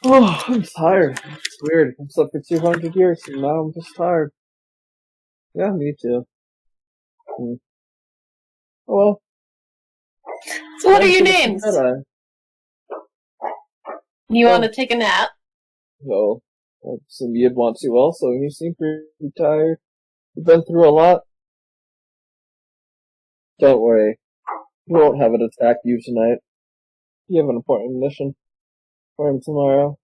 Oh, I'm tired. It's weird. I've slept for 200 years, and now I'm just tired. Yeah, me too. Oh well. So what are your names? You want to take a nap? Well, I assume you'd want to also. You seem pretty tired. You've been through a lot. Don't worry. We won't have it attack you tonight. You have an important mission for him tomorrow.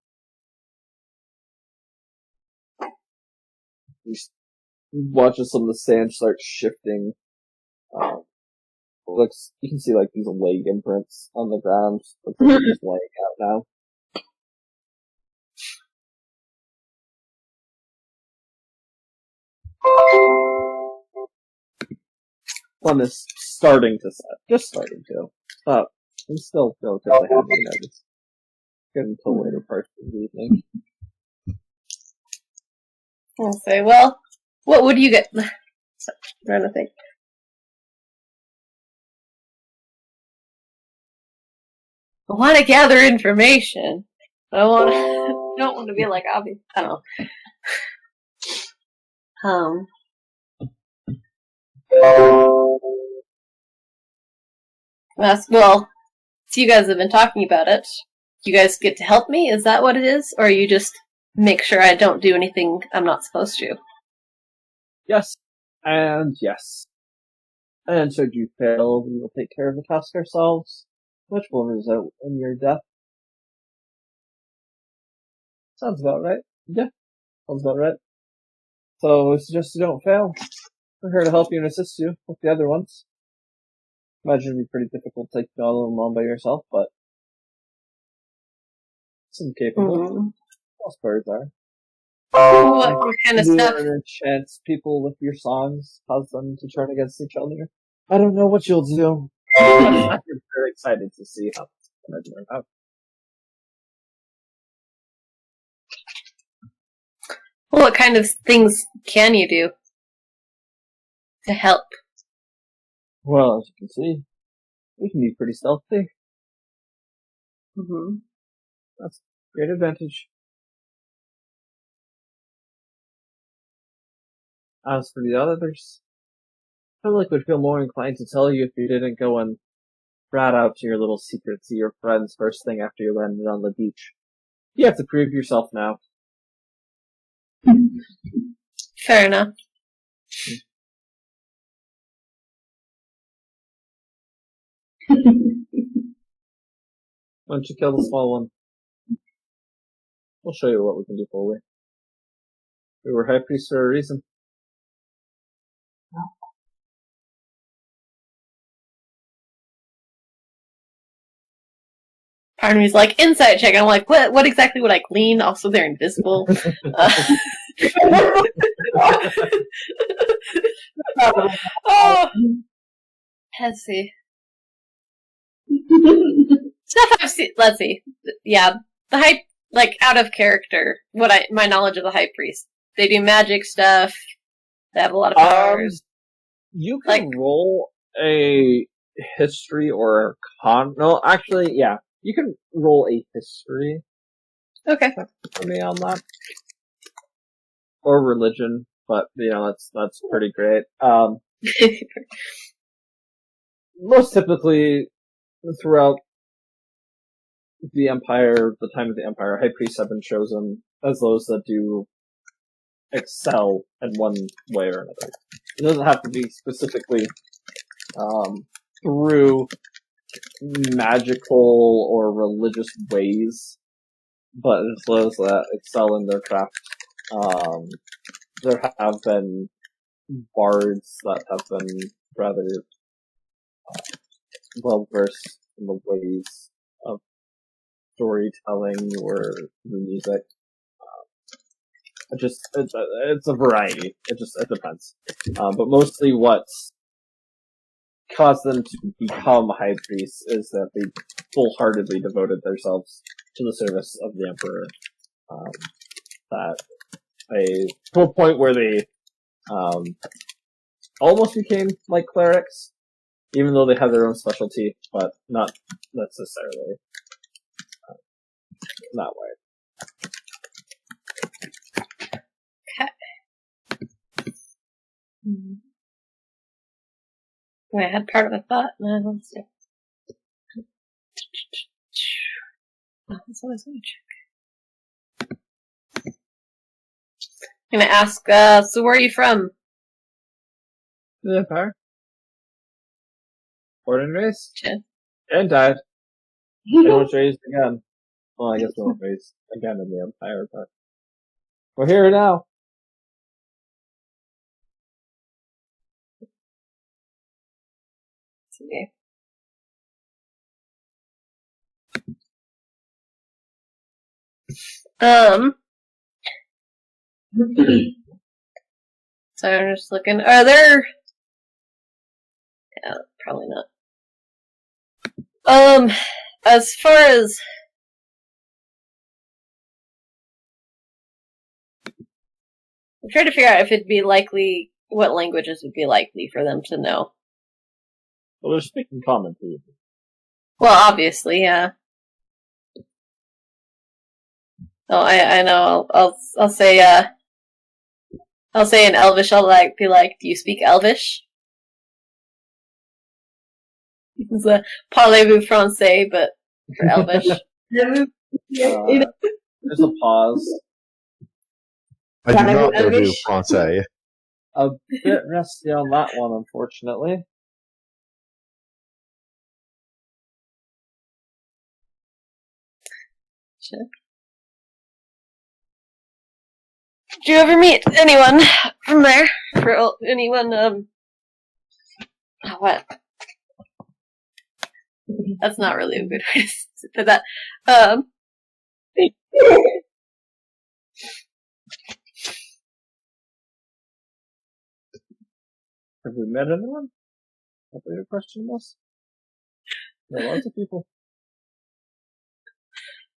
You watches some of the sand start shifting. Looks, you can see like these leg imprints on the ground. Looks like they're just laying out now. Sun is starting to set. Just starting to. It's still relatively heavy, you know, just get until later parts of the evening. I'll say, well, what would you get? Sorry, I'm trying to think. I want to gather information. I don't want to be like obvious. I don't know. Well, so you guys have been talking about it. You guys get to help me? Is that what it is? Or you just make sure I don't do anything I'm not supposed to? Yes. And yes. And should you fail, we will take care of the task ourselves, which will result in your death. Sounds about right. Yeah. Sounds about right. So, we suggest you don't fail. We're here to help you and assist you with the other ones. Imagine it'd be pretty difficult taking all of them on by yourself, but it's incapable. Most birds are. What kind of stuff? Lure and chance people with your songs, cause them to turn against each other. I don't know what you'll do. I'm very excited to see how it's going to turn out. Well, what kind of things can you do to help? Well, as you can see, we can be pretty stealthy. Mm-hmm. That's a great advantage. As for the others, I feel like we'd feel more inclined to tell you if you didn't go and rat out your little secrets to your friends first thing after you landed on the beach. You have to prove yourself now. Fair enough. Why don't you kill the small one? We'll show you what we can do for you. We were high priests for a reason. Part of me's like, insight check. I'm like, what exactly would I clean? Also, they're invisible. Oh, let's see. Stuff I've seen. Let's see. Yeah, the hype, like out of character. My knowledge of the high priest. They do magic stuff. They have a lot of powers. You can roll a history or a con. No, actually, yeah. You can roll a history Okay. for me on that. Or religion, but, you know, that's pretty great. Most typically, throughout the Empire, the time of the Empire, high priests have been chosen as those that do excel in one way or another. It doesn't have to be specifically through magical or religious ways. but as those that excel in their craft. There have been bards that have been rather well versed in the ways of storytelling or the music. It's a variety. It depends. But mostly what's caused them to become high priests is that they full-heartedly devoted themselves to the service of the emperor. To a point where they almost became like clerics, even though they had their own specialty, but not necessarily that way. I had part of a thought. No, let's see. Oh, that's always going to check. I'm gonna ask, so where are you from? The Empire. Born and raised. Yeah. And died. And was raised again. Well, I guess we weren't raised again in the Empire, but we're here now. Okay. So I'm just looking. Are there? Yeah, probably not. As far as I'm trying to figure out if it'd be likely, what languages would be likely for them to know. Well, they're speaking common to you. Well, obviously, yeah. Oh, I know. I'll say in Elvish. I'll be like, do you speak Elvish? It's a parlez-vous français, but for Elvish. There's a pause. I do not know do Francais. A bit rusty on that one, unfortunately. Sure. Did you ever meet anyone from there? For anyone, what? That's not really a good way to put that. Have we met anyone? That's what your question was? There are lots of people.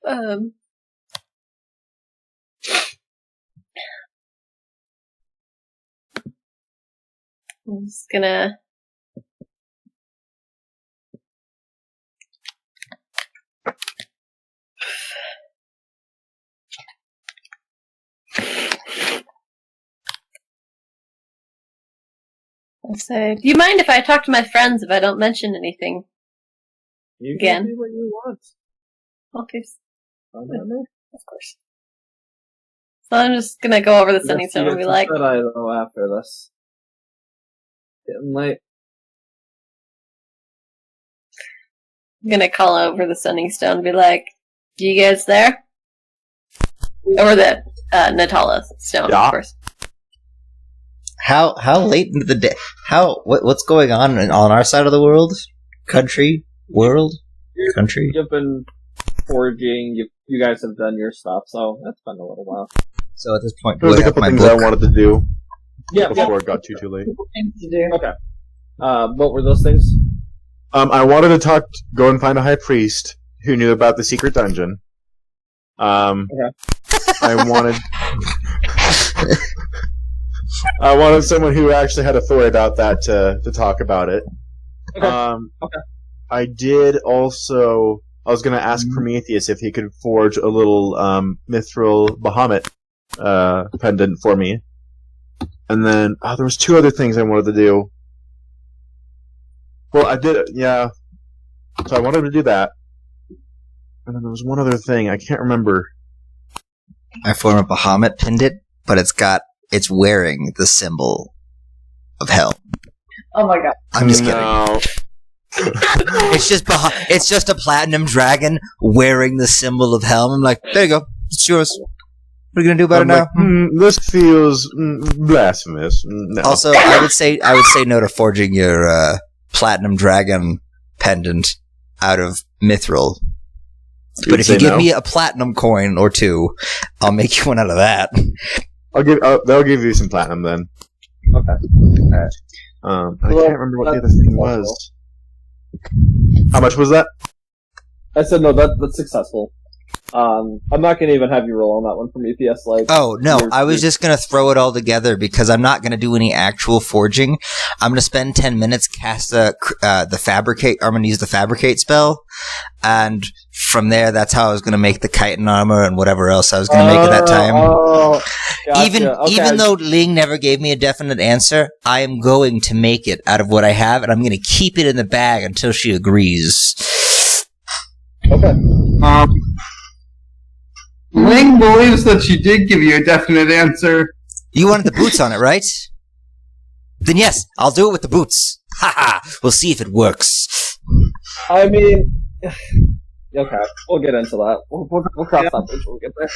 I'm just gonna. I'll say, do you mind if I talk to my friends if I don't mention anything? You Again. can do what you want. Okay. Remember? Of course. So I'm just gonna go over the sending stone and be like, I though after this. Getting late. I'm gonna call over the sending stone and be like, you guys there? Or the Natala stone, Yeah. of course. How late into the day? What's going on our side of the world? Country? World? Country? You've been foraging. You guys have done your stuff, so that's been a little while. So at this point, There do was I a have couple my things book? I wanted to do Yeah. before it got too late. Things to do. Okay. What were those things? I wanted to go and find a high priest who knew about the secret dungeon. I wanted someone who actually had authority about that to talk about it. Okay. Okay. I did also. I was going to ask Prometheus if he could forge a little Mithril Bahamut pendant for me, and then there was two other things I wanted to do. Well, I did, yeah. So I wanted to do that, and then there was one other thing I can't remember. I form a Bahamut pendant, but it's wearing the symbol of hell. Oh my god. I'm just kidding. No. It's just a platinum dragon wearing the symbol of Helm. I'm like, there you go. It's yours. What are you gonna do about it now? Like, this feels blasphemous. No. Also, I would say no to forging your platinum dragon pendant out of mithril. But if you give me a platinum coin or two, I'll make you one out of that. They'll give you some platinum then. Okay. I can't remember what the other thing was. How much was that? I said no. That's successful. I'm not going to even have you roll on that one from EPS. Like, oh no, I was just gonna throw it all together because I'm not gonna do any actual forging. I'm gonna spend 10 minutes cast the fabricate. I'm gonna use the fabricate spell, and from there, that's how I was gonna make the chitin armor and whatever else I was gonna make at that time. Gotcha. Even though Ling never gave me a definite answer, I am going to make it out of what I have, and I'm gonna keep it in the bag until she agrees. Okay. Ling believes that she did give you a definite answer. You wanted the boots on it, right? Then yes, I'll do it with the boots. Haha, we'll see if it works. I mean, okay, we'll get into that. We'll cross that bridge when we get there.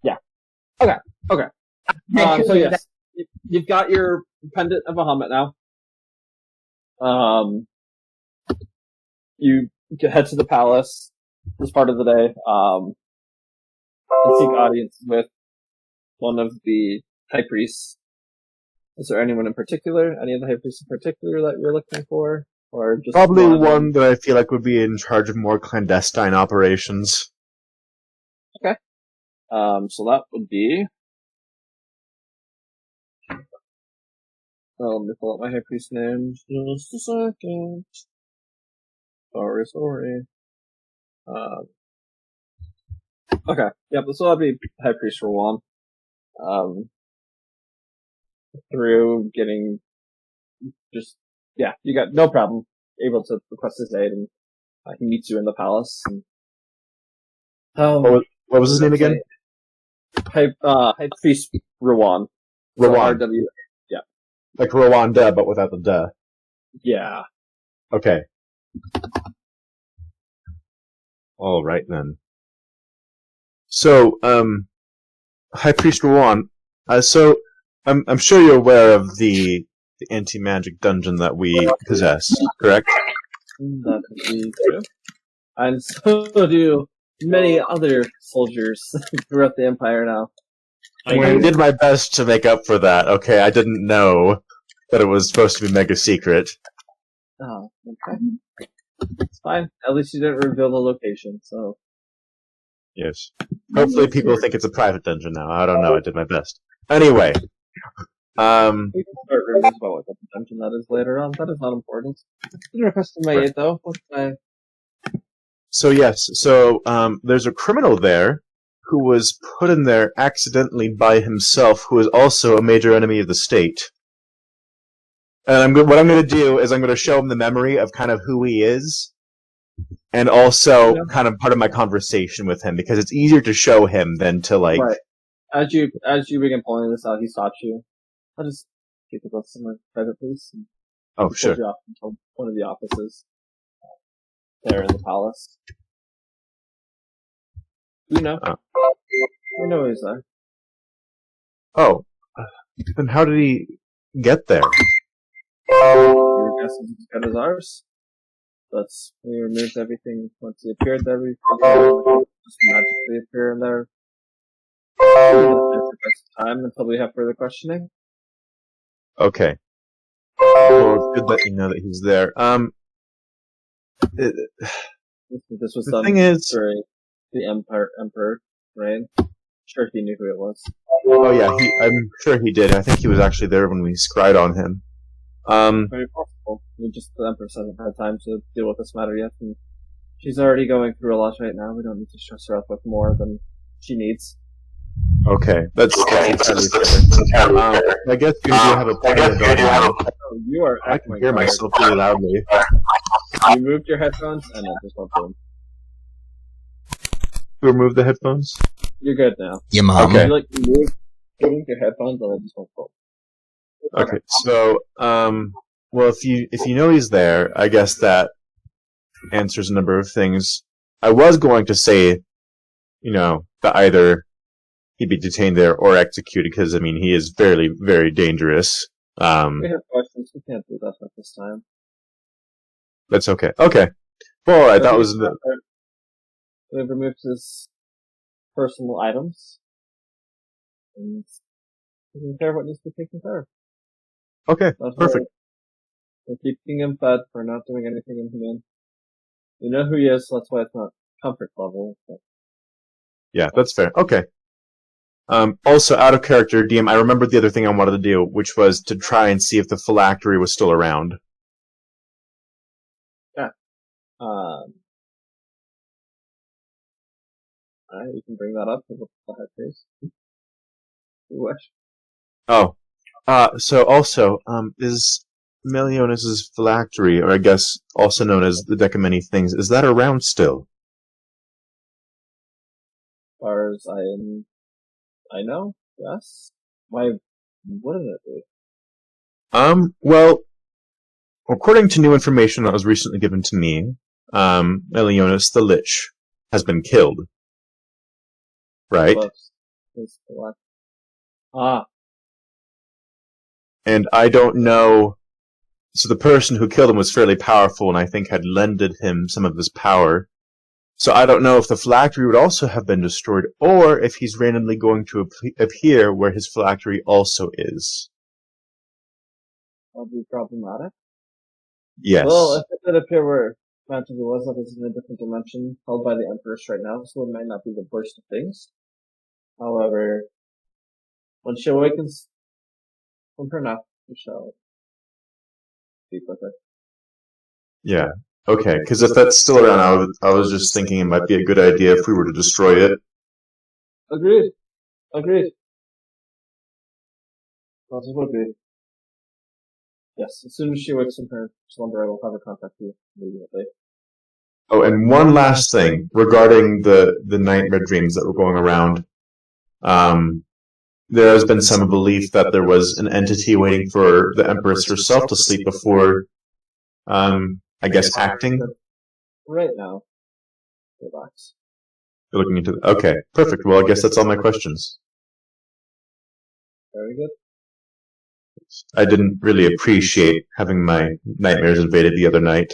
Yeah. Okay. So yes, you've got your pendant of Bahamut now. You head to the palace this part of the day. And seek audience with one of the high priests. Is there anyone in particular? Any of the high priests in particular that you're looking for? Or just Probably one that I feel like would be in charge of more clandestine operations. Okay. So that would be... let me pull up my high priest name. Just a second. Sorry. Okay, yep, so that'll be High Priest Rowan. Through getting you got no problem able to request his aid, and he meets you in the palace. And, what was his name again? High Priest Rowan. Rowan. RW. Yeah. Like Rwanda, but without the duh. Yeah. Okay. Alright then. So, High Priest Rowan, so, I'm sure you're aware of the anti-magic dungeon that we possess, correct? That would be true. And so do many other soldiers throughout the Empire now. I did my best to make up for that, okay? I didn't know that it was supposed to be mega secret. Oh, okay. It's fine. At least you didn't reveal the location, so... Yes. Hopefully people think it's a private dungeon now. I don't know, I did my best. Anyway. We can start rumors about what the dungeon that is later on. That is not important. You requested my aid, though. What's my... So yes, there's a criminal there who was put in there accidentally by himself, who is also a major enemy of the state. And what I'm going to do is I'm going to show him the memory of kind of who he is, and also kind of part of my conversation with him, because it's easier to show him than to like. Right. As you begin pulling this out, he stops you. I'll just take a look somewhere private, please. Oh, sure. You off until one of the offices there in the palace. You know. You know he's there. Oh. Then how did he get there? Your guess is as good as ours. That's we removed everything once he appeared there. We just magically appear in there. Time until we have further questioning. Okay. Well, good that you know that he's there. This was the done thing is, during the Emperor reign. Sure, he knew who it was. Oh yeah, I'm sure he did. I think he was actually there when we scryed on him. Very possible. The Empress hasn't had time to deal with this matter yet, and she's already going through a lot right now. We don't need to stress her out with more than she needs. Okay, that's entirely fair. I guess you do have a point of You are. I can hear myself pretty loudly. You moved your headphones, and it just went boom. You remove the headphones? You're good now. Your mom. Okay. You moved your headphones, and it just went boom. Okay, so, Well, if you know he's there, I guess that answers a number of things. I was going to say, that either he'd be detained there or executed, because, he is very, very dangerous. We have questions. We can't do that at this time. That's okay. Okay. Well, all right, that was the... We've removed his personal items. And taking care of what needs to be taken care of. Okay, perfect. We're keeping him fed. We're not doing anything inhumane. We know who he is, so that's why it's not comfort level. But... Yeah, that's fair. Okay. Also, out of character, DM, I remembered the other thing I wanted to do, which was to try and see if the phylactery was still around. Yeah. Alright, you can bring that up to the head face. You wish. Oh. So also, is Meliodas' phylactery, or I guess also known as the Deck of Many Things, is that around still? As far as I know, yes. Why wouldn't it be? Well, according to new information that was recently given to me, Meliodas the Lich has been killed. Right? And I don't know... So the person who killed him was fairly powerful, and I think had lended him some of his power. So I don't know if the phylactery would also have been destroyed, or if he's randomly going to appear where his phylactery also is. That would be problematic. Yes. Well, if it did appear where magically was, that is in a different dimension held by the Empress right now, so it might not be the worst of things. However, when she awakens from her nap, we shall speak with her. Yeah. Okay, because if that's still around, I was just thinking it might be a good idea if we were to destroy it. Agreed. That would be. Yes, as soon as she wakes from her slumber, I will have her contact you immediately. Oh, and one last thing regarding the nightmare dreams that were going around. There has been some belief that there was an entity waiting for the Empress herself to sleep before, I guess, acting. Right now. Relax. You're looking into... Okay, perfect. Well, I guess that's all my questions. Very good. I didn't really appreciate having my nightmares invaded the other night.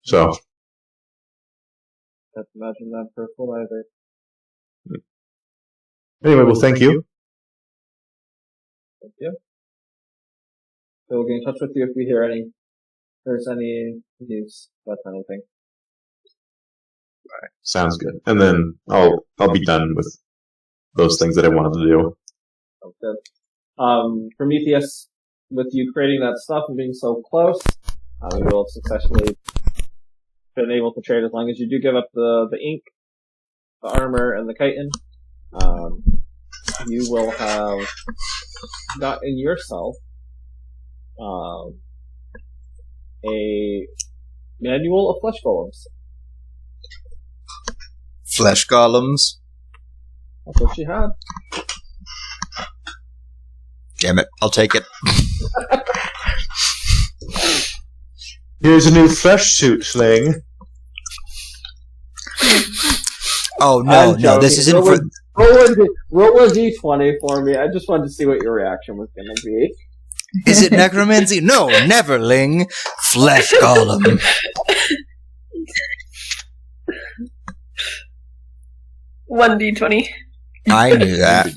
So... Can't imagine that for a full either. Anyway, well, thank you. Thank you. So we'll get in touch with you if we hear there's any news about anything. Alright, sounds good. And then I'll be done with those things that I wanted to do. Sounds good. Prometheus, with you creating that stuff and being so close, we will have successfully been able to trade as long as you do give up the ink, the armor, and the chitin. You will have gotten yourself a manual of flesh golems. Flesh golems. That's what she had. Damn it, I'll take it. Here's a new flesh suit, Sling. Oh no, this isn't for... Roll a d20 for me. I just wanted to see what your reaction was going to be. Is it necromancy? No, Neverling. Flesh golem. One d20. I knew that.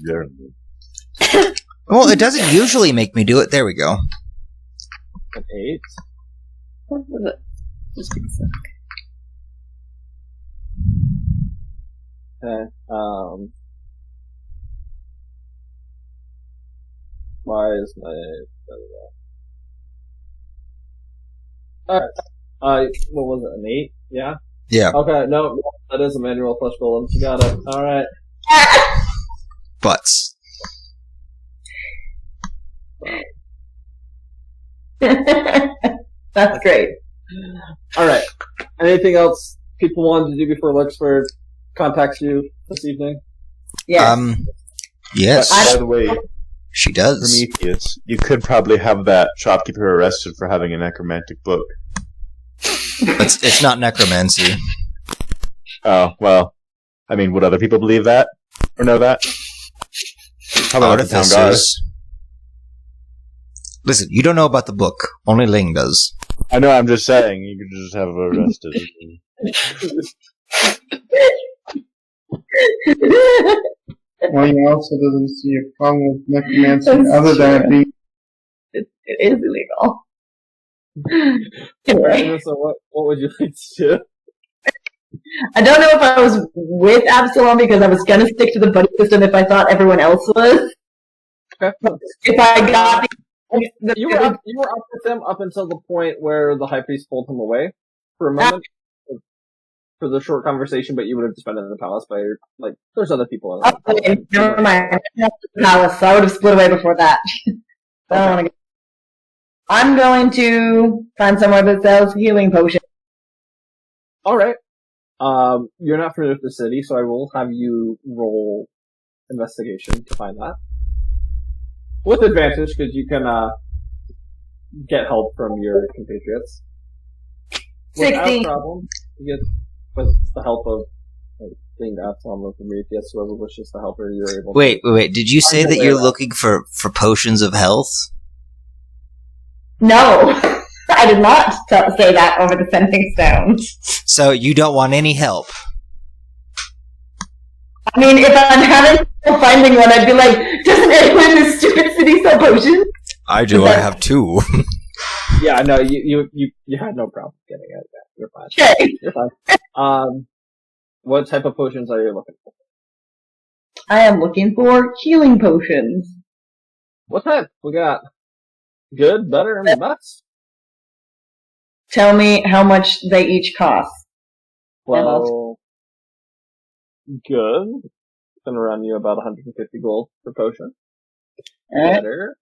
Well, it doesn't usually make me do it. There we go. An 8. What was it? Just a sec. Okay, why is my... Alright, what was it, an 8? Yeah? Yeah. Okay, no, that is a manual flesh golem. You got it. Alright. Butts. That's great. Alright. Anything else people wanted to do before Luxford contacts you this evening? Yes. Yes. By the way, She does. Prometheus, you could probably have that shopkeeper arrested for having a necromantic book. It's not necromancy. Oh, well. I mean, would other people believe that? Or know that? Probably not the town guard. Artificers. Listen, you don't know about the book. Only Ling does. I know, I'm just saying, you could just have her arrested. One also doesn't see a problem with necromancy other than it being. It is illegal. So what would you like to do? I don't know if I was with Absalom because I was gonna stick to the buddy system if I thought everyone else was. Okay. If I got You were up with him up until the point where the high priest pulled him away for a moment for the short conversation, but you would have just been in the palace by there's other people in it. okay, never mind. The palace, so I would have split away before that. I don't want to. I'm going to find somewhere that sells healing potions. All right. You're not familiar with the city, so I will have you roll investigation to find that. With advantage, because you can get help from your compatriots. 16. Without problem, you get with the help of being Absalom or Prometheus, whoever wishes to help her, you're able to. Wait. Did you say that you're looking for potions of health? No, I did not say that over the sending stone. So you don't want any help? I mean, if I'm having trouble finding one, I'd be like, doesn't anyone in this stupid city sell potions? I do. I have two. Yeah, no, you had no problem getting out of that. You're fine. Okay. You're fine. What type of potions are you looking for? I am looking for healing potions. What type? We got good, better, and best. Tell me how much they each cost. Well, good. It's gonna run you about 150 gold per potion. Alright. Better.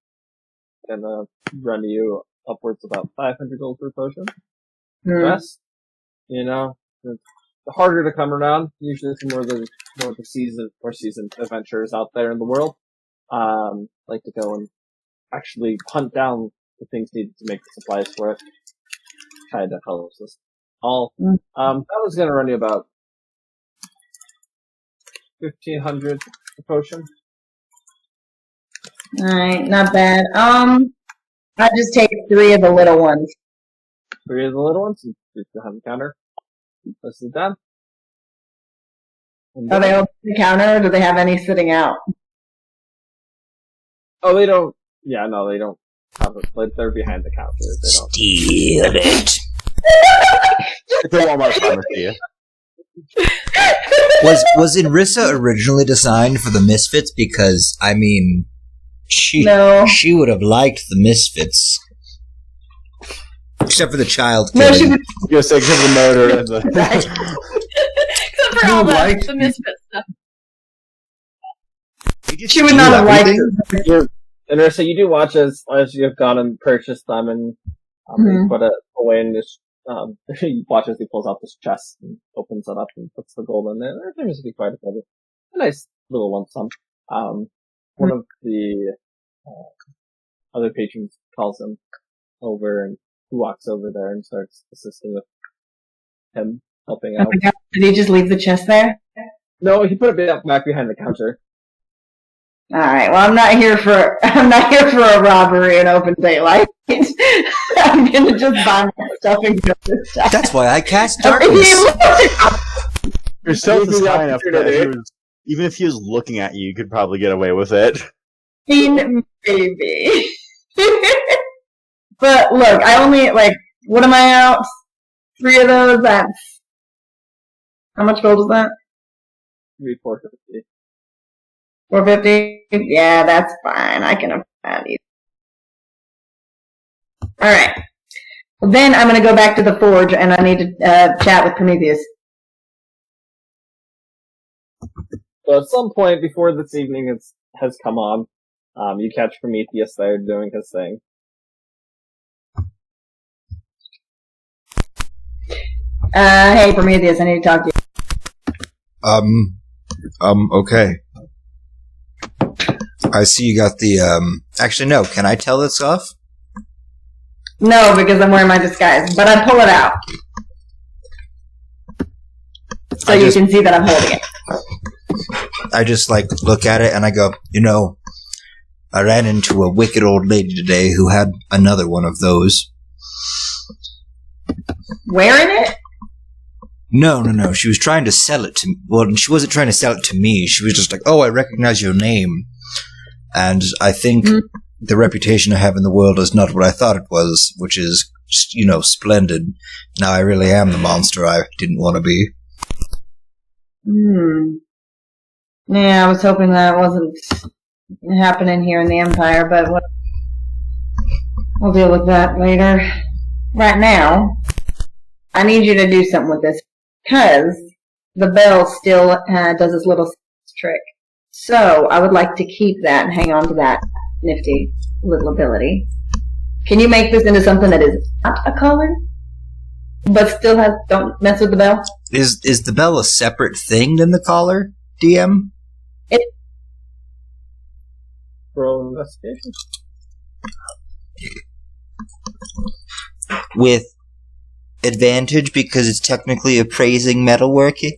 Gonna run you upwards about 500 gold per potion. Best, it's harder to come around. Usually it's more the seasoned adventurers out there in the world. Like to go and actually hunt down the things needed to make the supplies for it. Kind of helps us all. That was gonna run you about 1,500 a potion. Alright, not bad. I'll just take 3 of the little ones. 3 of the little ones, you have the counter. This is done. Are they open the counter, or do they have any sitting out? Oh, they don't. Yeah, no, they don't have it. Like, they're behind the counter. They don't. Steal it. It's a Walmart pharmacy. Was Inrissa originally designed for the Misfits? Because I mean, she would have liked the Misfits, except for the child. No, she would. Except for the murder and the. Except for all the misfit stuff. She would not have liked it. And Ursa, you do watch as you've gone and purchased them, and you put it away in this. You watch as he pulls out this chest and opens it up and puts the gold in there. There seems to be quite a nice little lump sum. One of the other patrons calls him over, and he walks over there and starts assisting with him, helping out. Oh my God. Did he just leave the chest there? No, he put it back behind the counter. Alright, well I'm not here for a robbery in open daylight. I'm gonna just buy my stuff and go this stuff. That's why I cast darkness. Your stealth is high enough that even if he was looking at you, you could probably get away with it. Maybe. But look, I only, what am I out? 3 of those, that's... How much gold is that? 450. 450? Yeah, that's fine. I can afford that either. Alright. Well, then I'm gonna go back to the forge and I need to chat with Prometheus. So at some point before this evening has come on, you catch Prometheus there doing his thing. Hey Prometheus, I need to talk to you. Okay. I see you got the, actually no, can I tell this off? No, because I'm wearing my disguise, but I pull it out. So you can see that I'm holding it. I just, look at it and I go, I ran into a wicked old lady today who had another one of those. Wearing it? No. She was trying to sell it to me. Well, she wasn't trying to sell it to me. She was just like, oh, I recognize your name. And I think the reputation I have in the world is not what I thought it was, which is, splendid. Now I really am the monster I didn't want to be. Yeah, I was hoping that wasn't happening here in the Empire, but we'll deal with that later. Right now, I need you to do something with this, because the bell still does this little trick. So, I would like to keep that and hang on to that nifty little ability. Can you make this into something that is not a collar, but still don't mess with the bell? Is the bell a separate thing than the collar, DM? Roll investigation. With advantage because it's technically appraising metalworking?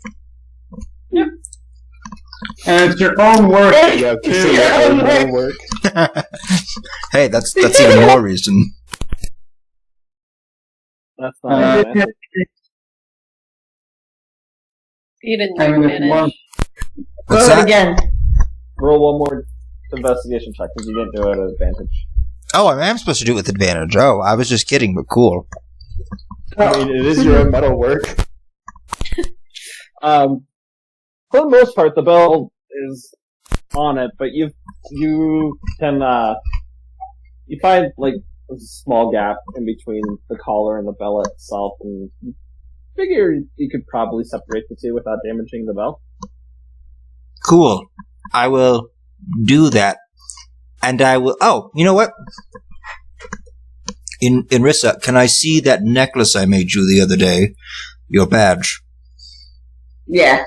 And it's your own work. Yeah, your work. Hey, that's even more reason. That's not bad. You didn't I mean, if you manage. want, What's Go that? again. Roll one more investigation check because you didn't do it at advantage. Oh, I am supposed to do it with advantage. Oh, I was just kidding, but cool. I mean, it is your own metal work. For the most part, the bell is on it, but you can you find like a small gap in between the collar and the bell itself, and you figure you could probably separate the two without damaging the bell. Cool. I will do that. And I will... Oh, you know what? In Rissa, can I see that necklace I made you the other day? Your badge. Yeah.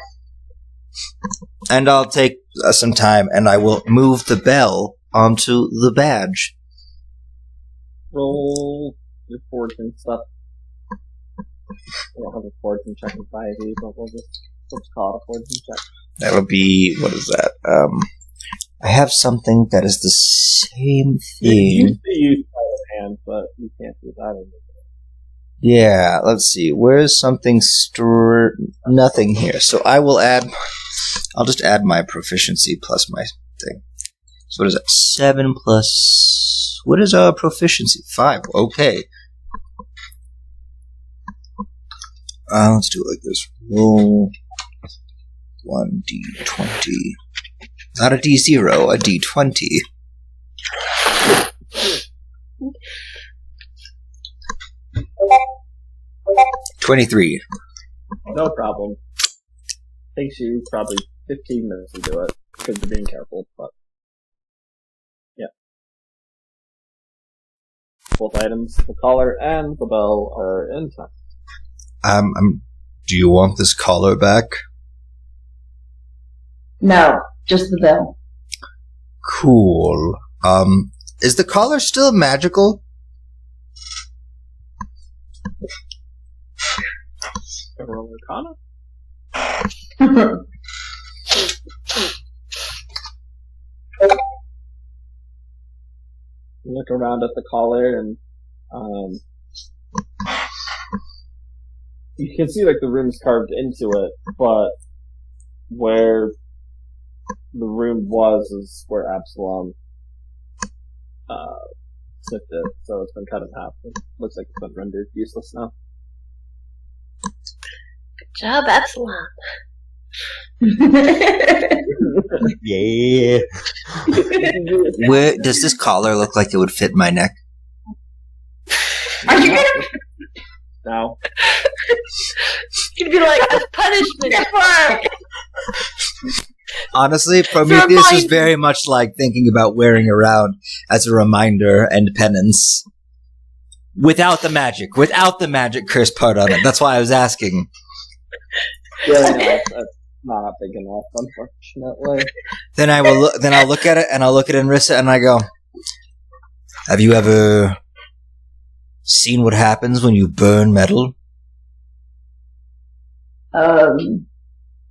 And I'll take some time and I will move the bell onto the badge. Roll your fortune stuff. I don't have a fortune check in 5e, but we'll just call it a fortune check. That'll be... What is that? I have something that is the same You thing. used to use hand, but you can't do that anymore. Yeah, let's see. Where's something nothing here. So I will add... I'll just add my proficiency plus my thing. So what is that? 7 plus... What is our proficiency? 5. Okay. Let's do it like this. Roll 1d20. Not a d0, a d20. 23. No problem. Takes you probably 15 minutes to do it, because you're being careful, but... Yeah. Both items, the collar and the bell, are intact. Do you want this collar back? No, just the bell. Cool. Is the collar still magical? Roll Arcana? You look around at the collar and you can see like the runes carved into it, but where the rune was is where Absalom snipped it, so it's been cut in half. It looks like it's been rendered useless now. Good job, Absalom. Yeah. Where does this collar look like it would fit my neck? Are you gonna Now, You'd be like, as punishment for... Honestly, Prometheus was very much like thinking about wearing around as a reminder and penance. Without the magic curse part on it. That's why I was asking. yeah, no, not big enough, unfortunately. Then I'll look at it, and I'll look at Enrissa, and I go, have you ever seen what happens when you burn metal?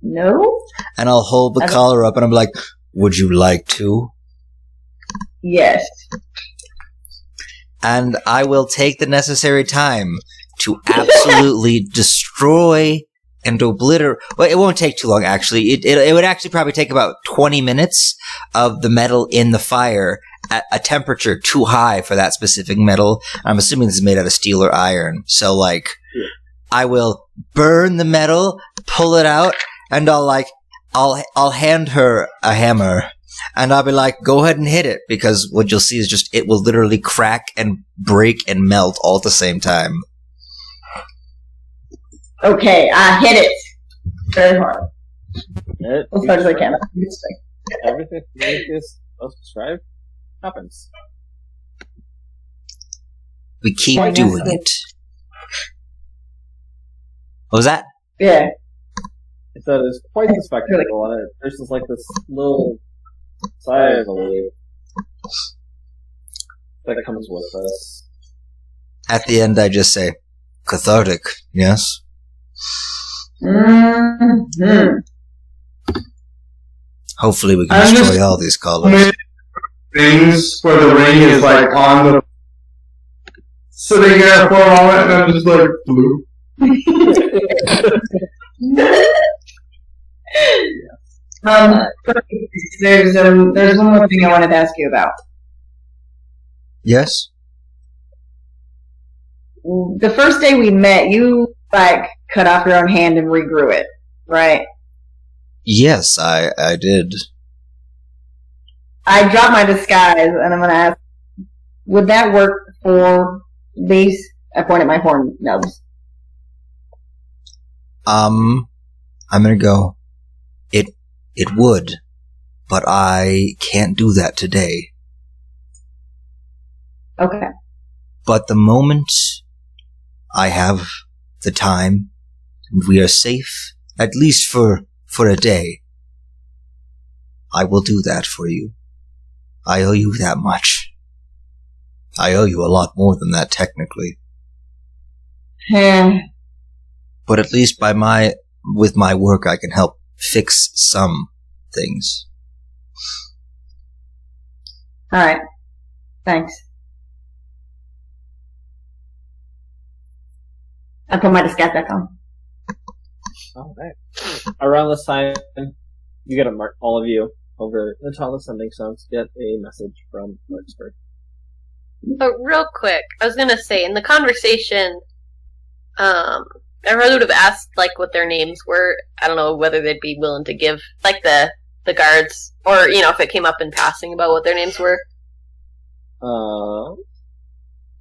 No? And I'll hold the I don't- collar up, and I'm like, would you like to? Yes. And I will take the necessary time to absolutely destroy and obliterate. Well, it won't take too long, actually. It would actually probably take about 20 minutes of the metal in the fire at a temperature too high for that specific metal. I'm assuming this is made out of steel or iron. So, like, I will burn the metal, pull it out, and I'll hand her a hammer. And I'll be like, go ahead and hit it, because what you'll see is just, it will literally crack and break and melt all at the same time. Okay, I hit it very hard. It, As hard as I can. Everything is described happens. We keep Yeah, doing yes. it. What was that? Yeah. That is quite the spectacle, and there's just like this little sigh of relief that comes with this. At the end, I just say, cathartic, yes? Mm-hmm. Hopefully we I'm can just- destroy all these collars. Things where the ring is like on the sitting there for a moment, and I'm just like, blue. There's one more thing I wanted to ask you about. Yes? The first day we met, you like cut off your own hand and regrew it, right? Yes, I did. I dropped my disguise, and I'm gonna ask, would that work for these? I point at my horn nubs. I'm gonna go. It would, but I can't do that today. Okay. But the moment I have the time, and we are safe, at least for a day, I will do that for you. I owe you that much. I owe you a lot more than that, technically. Yeah. But at least with my work, I can help fix some things. All right. Thanks. I put my disguise back on. Alright. Around this time, you get all of you over the Tall Ascending Stones get a message from Larkspur. But real quick, I was gonna say, in the conversation, everyone would have asked, like, what their names were. I don't know whether they'd be willing to give, like, the guards, or, you know, if it came up in passing about what their names were. The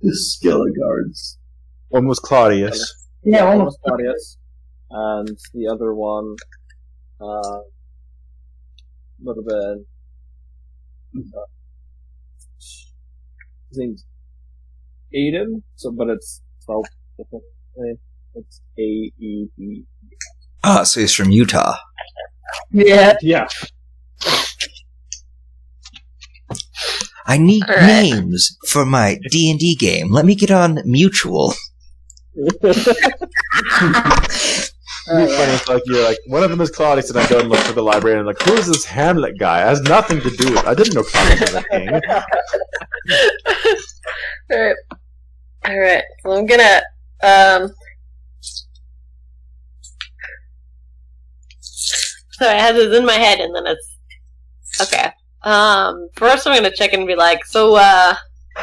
Skilla guards. One was Claudius. Yeah, one almost. was Claudius, and the other one, would have been, his name's Aiden, but it's spelled differently. It's A-E-D. Ah, so he's from Utah. Yeah. Yeah. I need All right. names for my D&D game. Let me get on Mutual. It'd be funny if you're like, one of them is Claudius, and I go and look for the library, and I'm like, who is this Hamlet guy? It has nothing to do with. I didn't know Claudius was a king. Alright. Alright. Well, I'm gonna, sorry, I had this in my head and then it's, okay. First I'm gonna check and be like, so,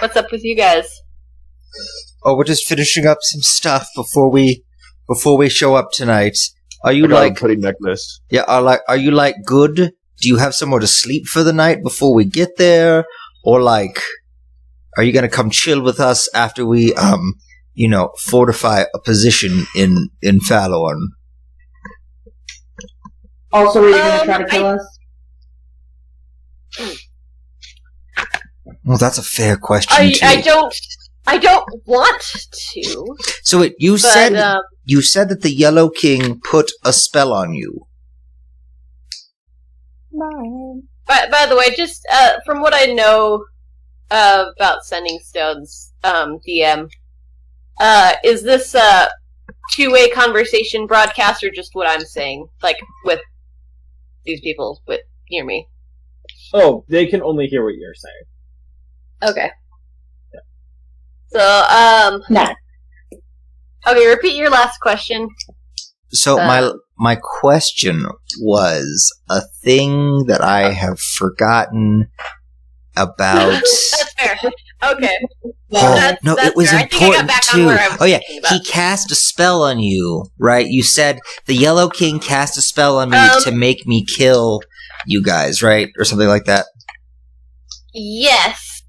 what's up with you guys? Oh, we're just finishing up some stuff before we show up tonight. Are you I got a like, pretty necklace. yeah, are you like good? Do you have somewhere to sleep for the night before we get there? Or like, are you gonna come chill with us after we, fortify a position in Falorn? Also, are you going to try to kill us? Well, that's a fair question too. I don't want to, So you but, said that the Yellow King put a spell on you. By the way, just from what I know about sending stones, DM, is this a two-way conversation broadcast or just what I'm saying? Like, with these people hear me? Oh, they can only hear what you're saying. Okay. So, No. okay, repeat your last question. So my question was a thing that I have forgotten about. That's fair. Okay. Oh, no, That's it was fair. I think I got important back on too. where I was Oh yeah, thinking about. he cast a spell on you, right? You said the Yellow King cast a spell on me to make me kill you guys, right? Or something like that. Yes.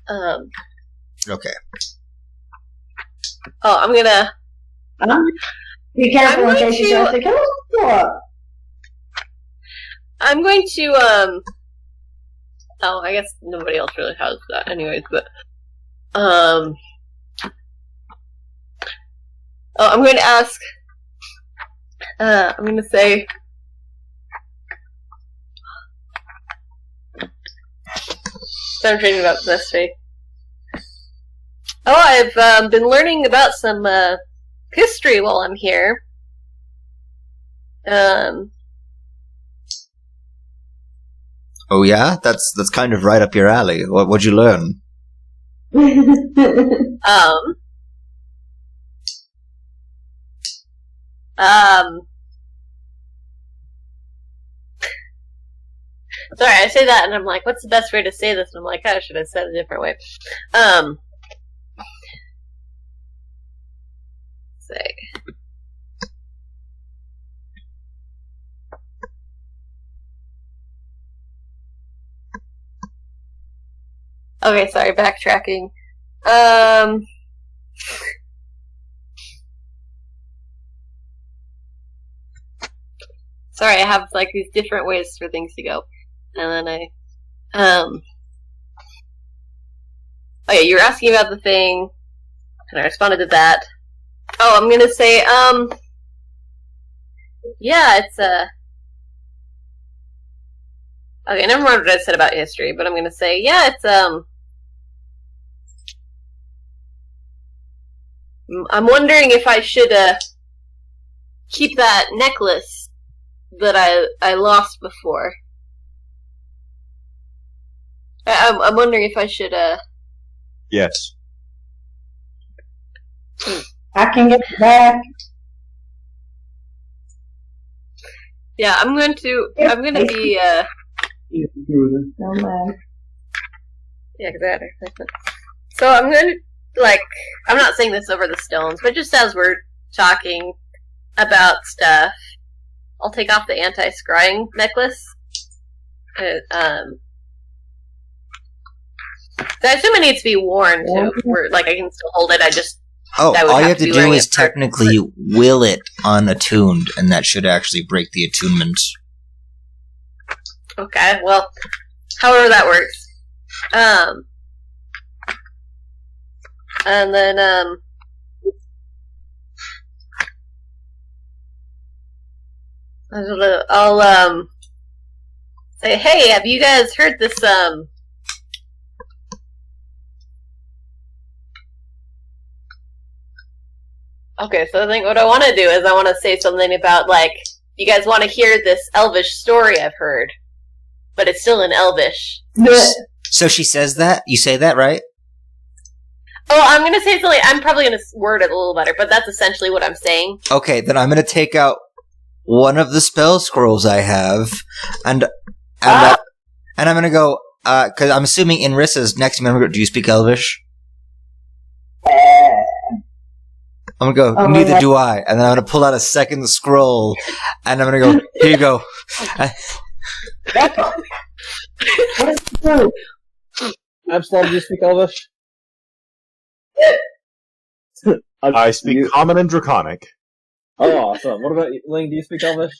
Okay. Oh, I'm gonna... Be careful I'm in going case you to- have to kill us. I'm going to, oh, I guess nobody else really has that anyways, but, oh, I'm going to ask, I'm going to say, so I'm training about mystery. Oh, I've, been learning about some, history while I'm here. Oh yeah, that's kind of right up your alley. What'd you learn? Sorry, I say that and I'm like, what's the best way to say this? And I'm like, I should have said it a different way. Say. Okay, sorry, backtracking. Sorry, I have like these different ways for things to go. And then oh yeah, you were asking about the thing, and I responded to that. Oh, I'm gonna say, yeah, it's, okay, never mind what I said about history, but I'm gonna say, yeah, it's, I'm wondering if I should, keep that necklace that I lost before. I'm wondering if I should, Yes. I can get it back. yeah, I'm gonna be, No man. yeah, exactly. So I'm gonna, like, I'm not saying this over the stones, but just as we're talking about stuff, I'll take off the anti-scrying necklace. I assume it needs to be worn too. Where, like, I can still hold it. I just Oh, That would all you have have to to be do wearing is it for- technically will it unattuned, and that should actually break the attunement. okay. Well, however that works. And then I'll say, hey, have you guys heard this Okay, so I think what I want to do is I want to say something about, like, you guys want to hear this Elvish story I've heard, but it's still in Elvish. So she says that? You say that, right? Oh, I'm going to say something, I'm probably going to word it a little better, but that's essentially what I'm saying. Okay, then I'm going to take out one of the spell scrolls I have, and I'm going to go, because I'm assuming in Rissa's next member, do you speak Elvish? I'm going to go, Oh, neither yeah. do I. And then I'm going to pull out a second scroll, and I'm going to go, here you go. What is it do? Absalom, do you speak Elvish? I speak Common and Draconic. Oh, awesome. What about you, Ling? Do you speak Elvish?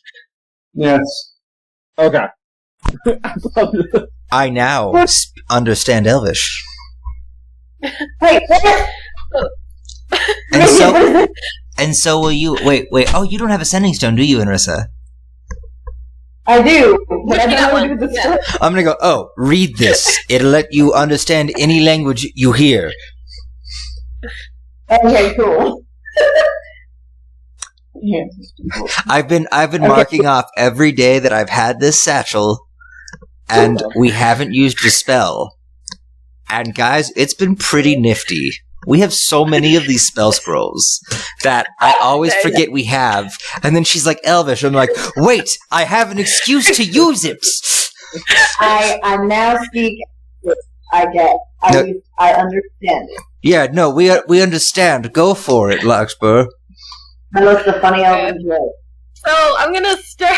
Yes. Okay. I now understand Elvish. Wait, what? And so will you. Wait. Oh, you don't have a sending stone, do you, Inrissa? I do, but I You got don't know one, what to do with the yeah. story. I'm gonna go, oh, read this. It'll let you understand any language you hear. Okay, cool. Yeah. I've been marking off every day that I've had this satchel, and we haven't used a spell. And guys, it's been pretty nifty. We have so many of these spell scrolls that I always forget we have. And then she's like, Elvish. I'm like, wait, I have an excuse to use it. I now speak. I get. No. I understand it. Yeah, no, we understand. Go for it, Larkspur. I look the funny elven joke. So I'm gonna start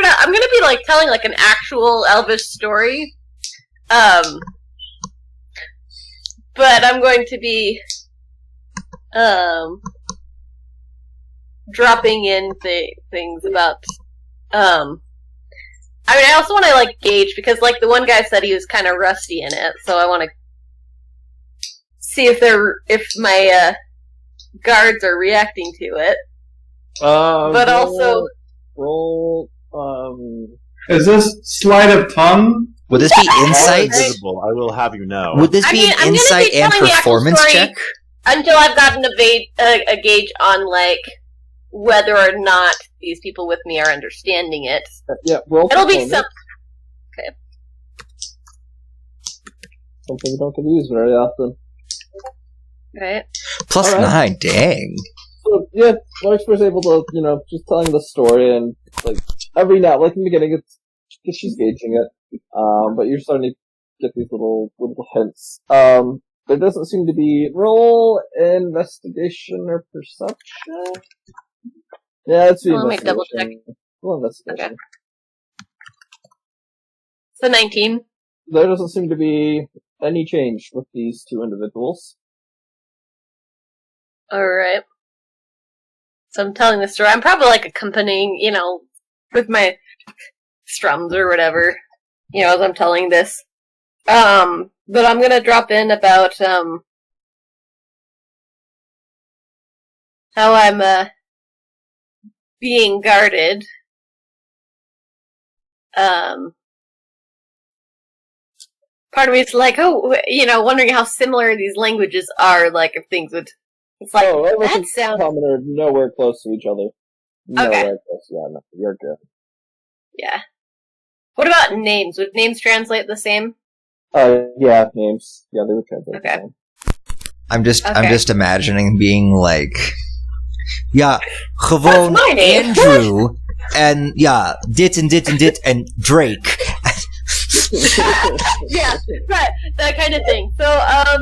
out. I'm gonna be like telling like an actual Elvish story, but I'm going to be dropping in things about. I mean, I also want to like gauge because like the one guy said he was kind of rusty in it, so I want to see if my guards are reacting to it. But also, roll. Is this sleight of tongue? Would this be insight? Invisible, I will have you know. Would this I be mean, an I'm gonna be insight and telling the actual performance story check? until I've gotten a gauge on like whether or not these people with me are understanding it. Yeah, roll. It'll be performance. Something you don't get to use very often. Right. Plus Alright. 9, dang. So yeah, Larkspur's able to, just telling the story and like every now, like in the beginning, she's gauging it, but you're starting to get these little hints. There doesn't seem to be roll investigation or perception. Yeah, it's the Let me double investigation. Roll investigation. Okay. So 19. There doesn't seem to be any change with these two individuals. Alright. So I'm telling the story. I'm probably like accompanying, with my strums or whatever, as I'm telling this. But I'm gonna drop in about, how I'm, being guarded. Part of me is like, wondering how similar these languages are, like, if things would... It's like, Elvish that and sounds... Common are nowhere close to each other. Okay. Nowhere close. Yeah, no, you're good. Yeah. What about names? Would names translate the same? Yeah, names. Yeah, they would translate. Okay. the same. I'm just Okay. imagining being like, yeah, That's gewoon my name. Andrew, and yeah, dit and dit and dit and Drake. Yeah, right. That kind of thing. So,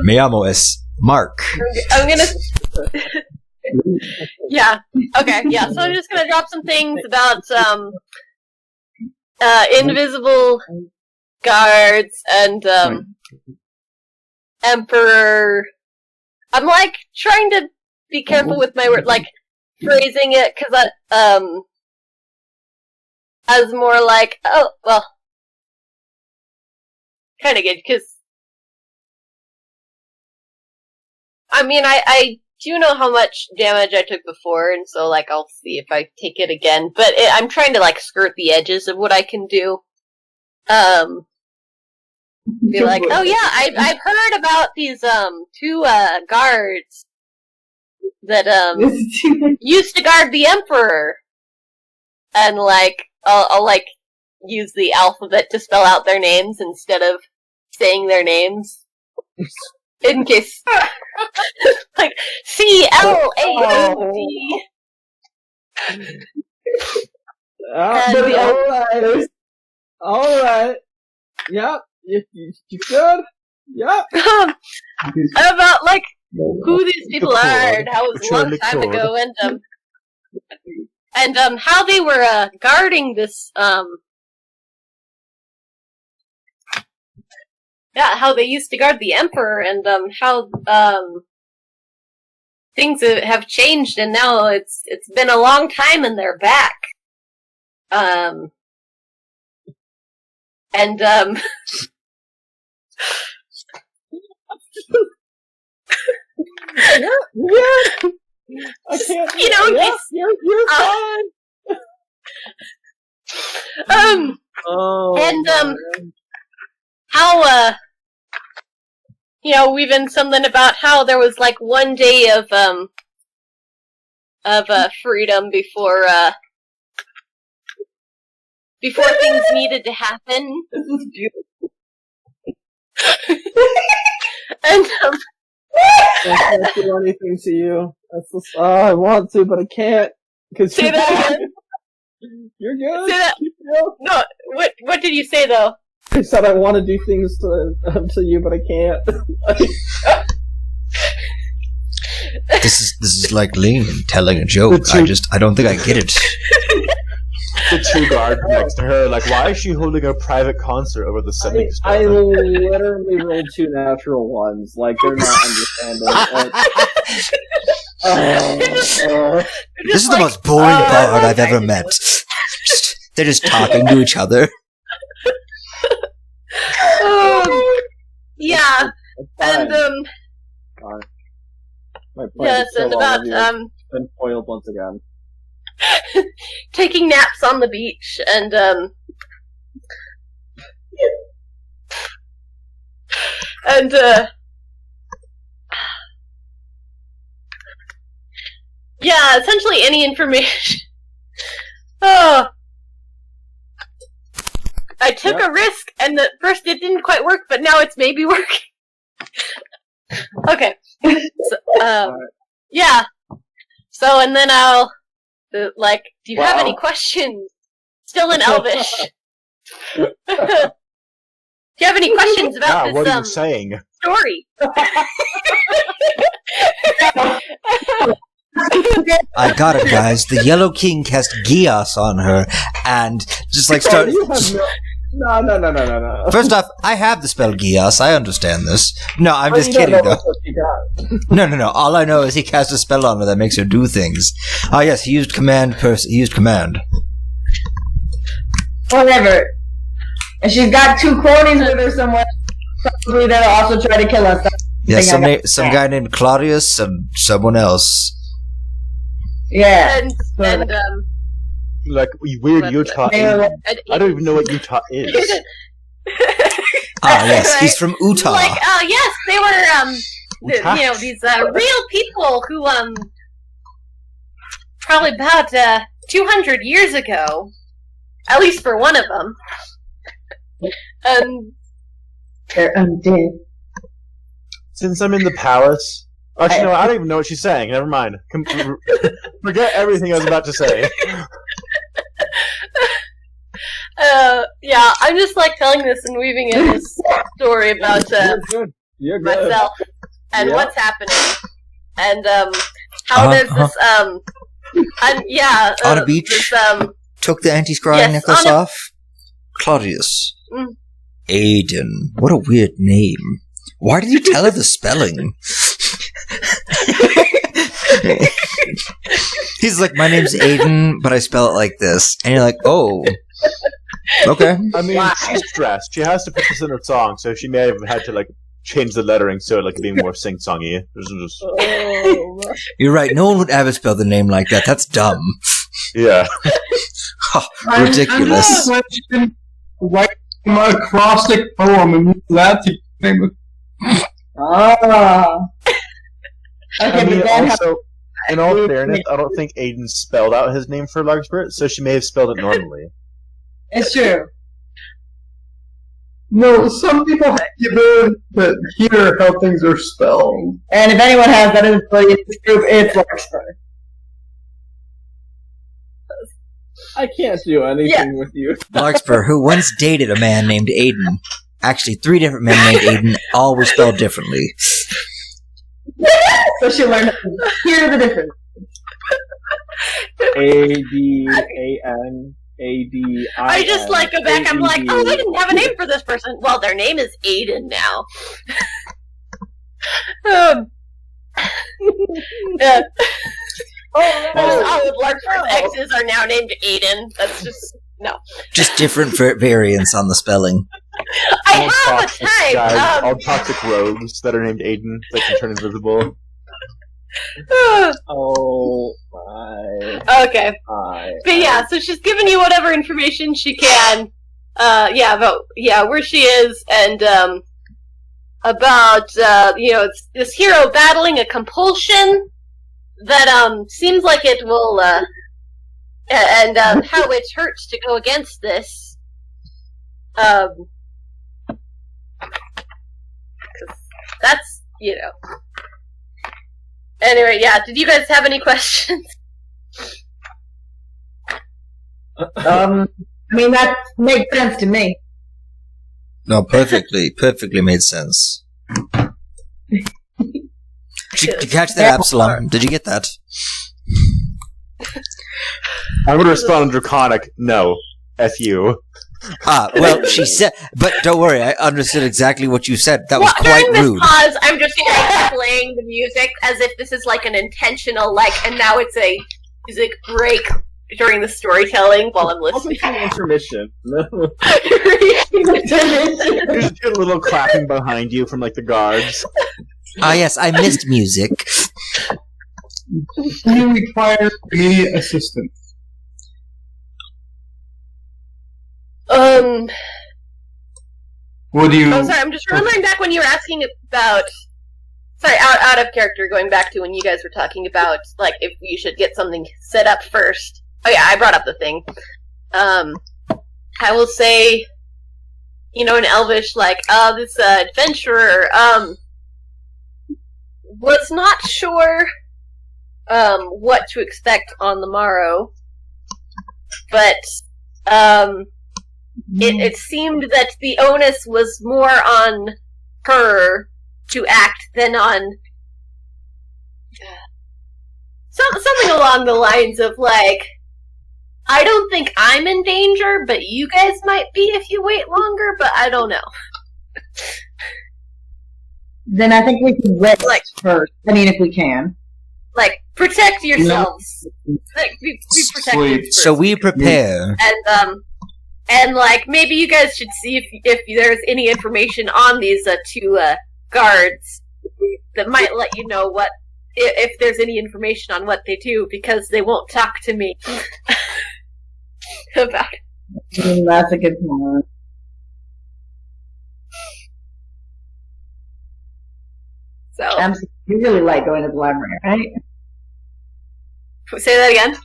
Me llamo es Mark. I'm gonna... Yeah. Okay, yeah. So I'm just gonna drop some things about, invisible guards and, Emperor... I'm, like, trying to be careful with my word, like, phrasing it, because as more like, oh, well, kind of good, because, I mean, I do know how much damage I took before, and so, like, I'll see if I take it again, but I'm trying to, like, skirt the edges of what I can do. Be like, oh yeah, I've heard about these, two, guards that, used to guard the Emperor. And, like, I'll like, use the alphabet to spell out their names instead of saying their names. In case... like, C-L-A-N-D. And, Alright. Yep. You good? Yep. about, like, who these people are and how it was a long time ago and how they were guarding this how they used to guard the Emperor and how things have changed and now it's been a long time and they're back. Yeah. I can't. You know, yeah, it's, you're fine. Oh, And, man. how, we've been something about how there was, like, one day of freedom before things needed to happen. This is beautiful. And, I can't do anything to you. That's just, I want to, but I can't. Cause say that again. You're good. Say that. Yeah. No, what did you say, though? I said I want to do things to you, but I can't. This is like Ling telling a joke. I don't think I get it. The two guards next to her, like, why is she holding a private concert over the sending I spell? literally rolled 2 natural ones. Like, they're not understanding. This is the most boring bard I've ever met. They're just talking to each other. Yeah, and, Fine. My plan yes, to and kill all about, of you has been foiled once again. taking naps on the beach, and, yeah, essentially any information. Oh. I took a risk, and at first it didn't quite work, but now it's maybe working. Okay. So, yeah. So, and then I'll, do you have any questions? Still in Elvish. Do you have any questions about Yeah, what are you this, saying? story? I got it, guys. The Yellow King cast Gias on her, and just like start. You have no. First off, I have the spell Gias. I understand this. No, I'm But just you don't kidding, know though. what you got. No. All I know is he cast a spell on her that makes her do things. Oh yes, he used command. He used command. Whatever. And she's got 2 cronies with her somewhere. Probably that'll also try to kill us. Yeah, Think I some guy named Claudius and someone else. Yeah. And Like, weird Utah. They're I don't even know what Utah is. Ah, yes, he's from Utah. Like, yes, they were, Utah. these, real people who, probably about, 200 years ago, at least for one of them, they're undead. Since I'm in the palace. Actually, no, I don't even know what she's saying. Never mind. Forget everything I was about to say. yeah, I'm just, telling this and weaving in this story about, You're good. You're good. myself and Yeah. what's happening, and, how there's this, and, yeah, On a beach? this, Took the anti-scrying Yes, necklace on a- off. Claudius. Mm. Aiden. What a weird name. Why did you tell her the spelling? He's like, my name's Aiden, but I spell it like this. And you're like, oh. Okay. I mean, she's stressed. She has to put this in her song, so she may have had to, change the lettering so it, being more sing-songy. Oh, You're right. No one would ever spell the name like that. That's dumb. Yeah. Ridiculous. I'm just write an acrostic poem and use that to name it. Ah. Okay, I mean, but then also, in all fairness, I don't think Aiden spelled out his name for Larkspur, so she may have spelled it normally. it's true. No, some people learn to hear how things are spelled. And if anyone has that ability in this group, it's Larkspur. I can't do anything with you. Larkspur, who once dated a man named Aiden. Actually, 3 different men named Aiden, all were spelled differently. So she learned to hear the difference. ADAN. I just go back. I'm like, oh, I didn't have a name for this person. Well, their name is Aiden now. Yeah. All of Larkspur's exes are now named Aiden. That's just no. Just different variants on the spelling. I All have a toxic guys, type. all toxic rogues that are named Aiden that can turn invisible. Oh my. Okay. Eye. But yeah, so she's giving you whatever information she can. About where she is and about it's this hero battling a compulsion that seems like it will and how it hurts to go against this. 'Cause that's Anyway, yeah. Did you guys have any questions? I mean, that makes sense to me. No, perfectly made sense. Did you catch that, Absalom? Did you get that? I'm gonna respond in Draconic, no. F you. Well, she said, but don't worry, I understood exactly what you said. That was quite during rude. this pause, I'm just playing the music as if this is like an intentional, and now it's a music break during the storytelling while I'm Also, listening. intermission. There's a little clapping behind you from, the guards. Ah, yes, I missed music. You require immediate assistance. What do you... Oh, sorry, I'm just remembering back when you were asking about... Sorry, out of character, going back to when you guys were talking about, if you should get something set up first. Oh yeah, I brought up the thing. I will say, in Elvish, this adventurer, was not sure, what to expect on the morrow, but, it seemed that the onus was more on her to act than on something along the lines of I don't think I'm in danger, but you guys might be if you wait longer, but I don't know. Then I think we can rest first. I mean, if we can. Protect yourselves. Be protected first. So we prepare. And maybe you guys should see if there's any information on these two guards that might let you know if there's any information on what they do, because they won't talk to me about it. That's a good point. So you really like going to the library, right? Say that again.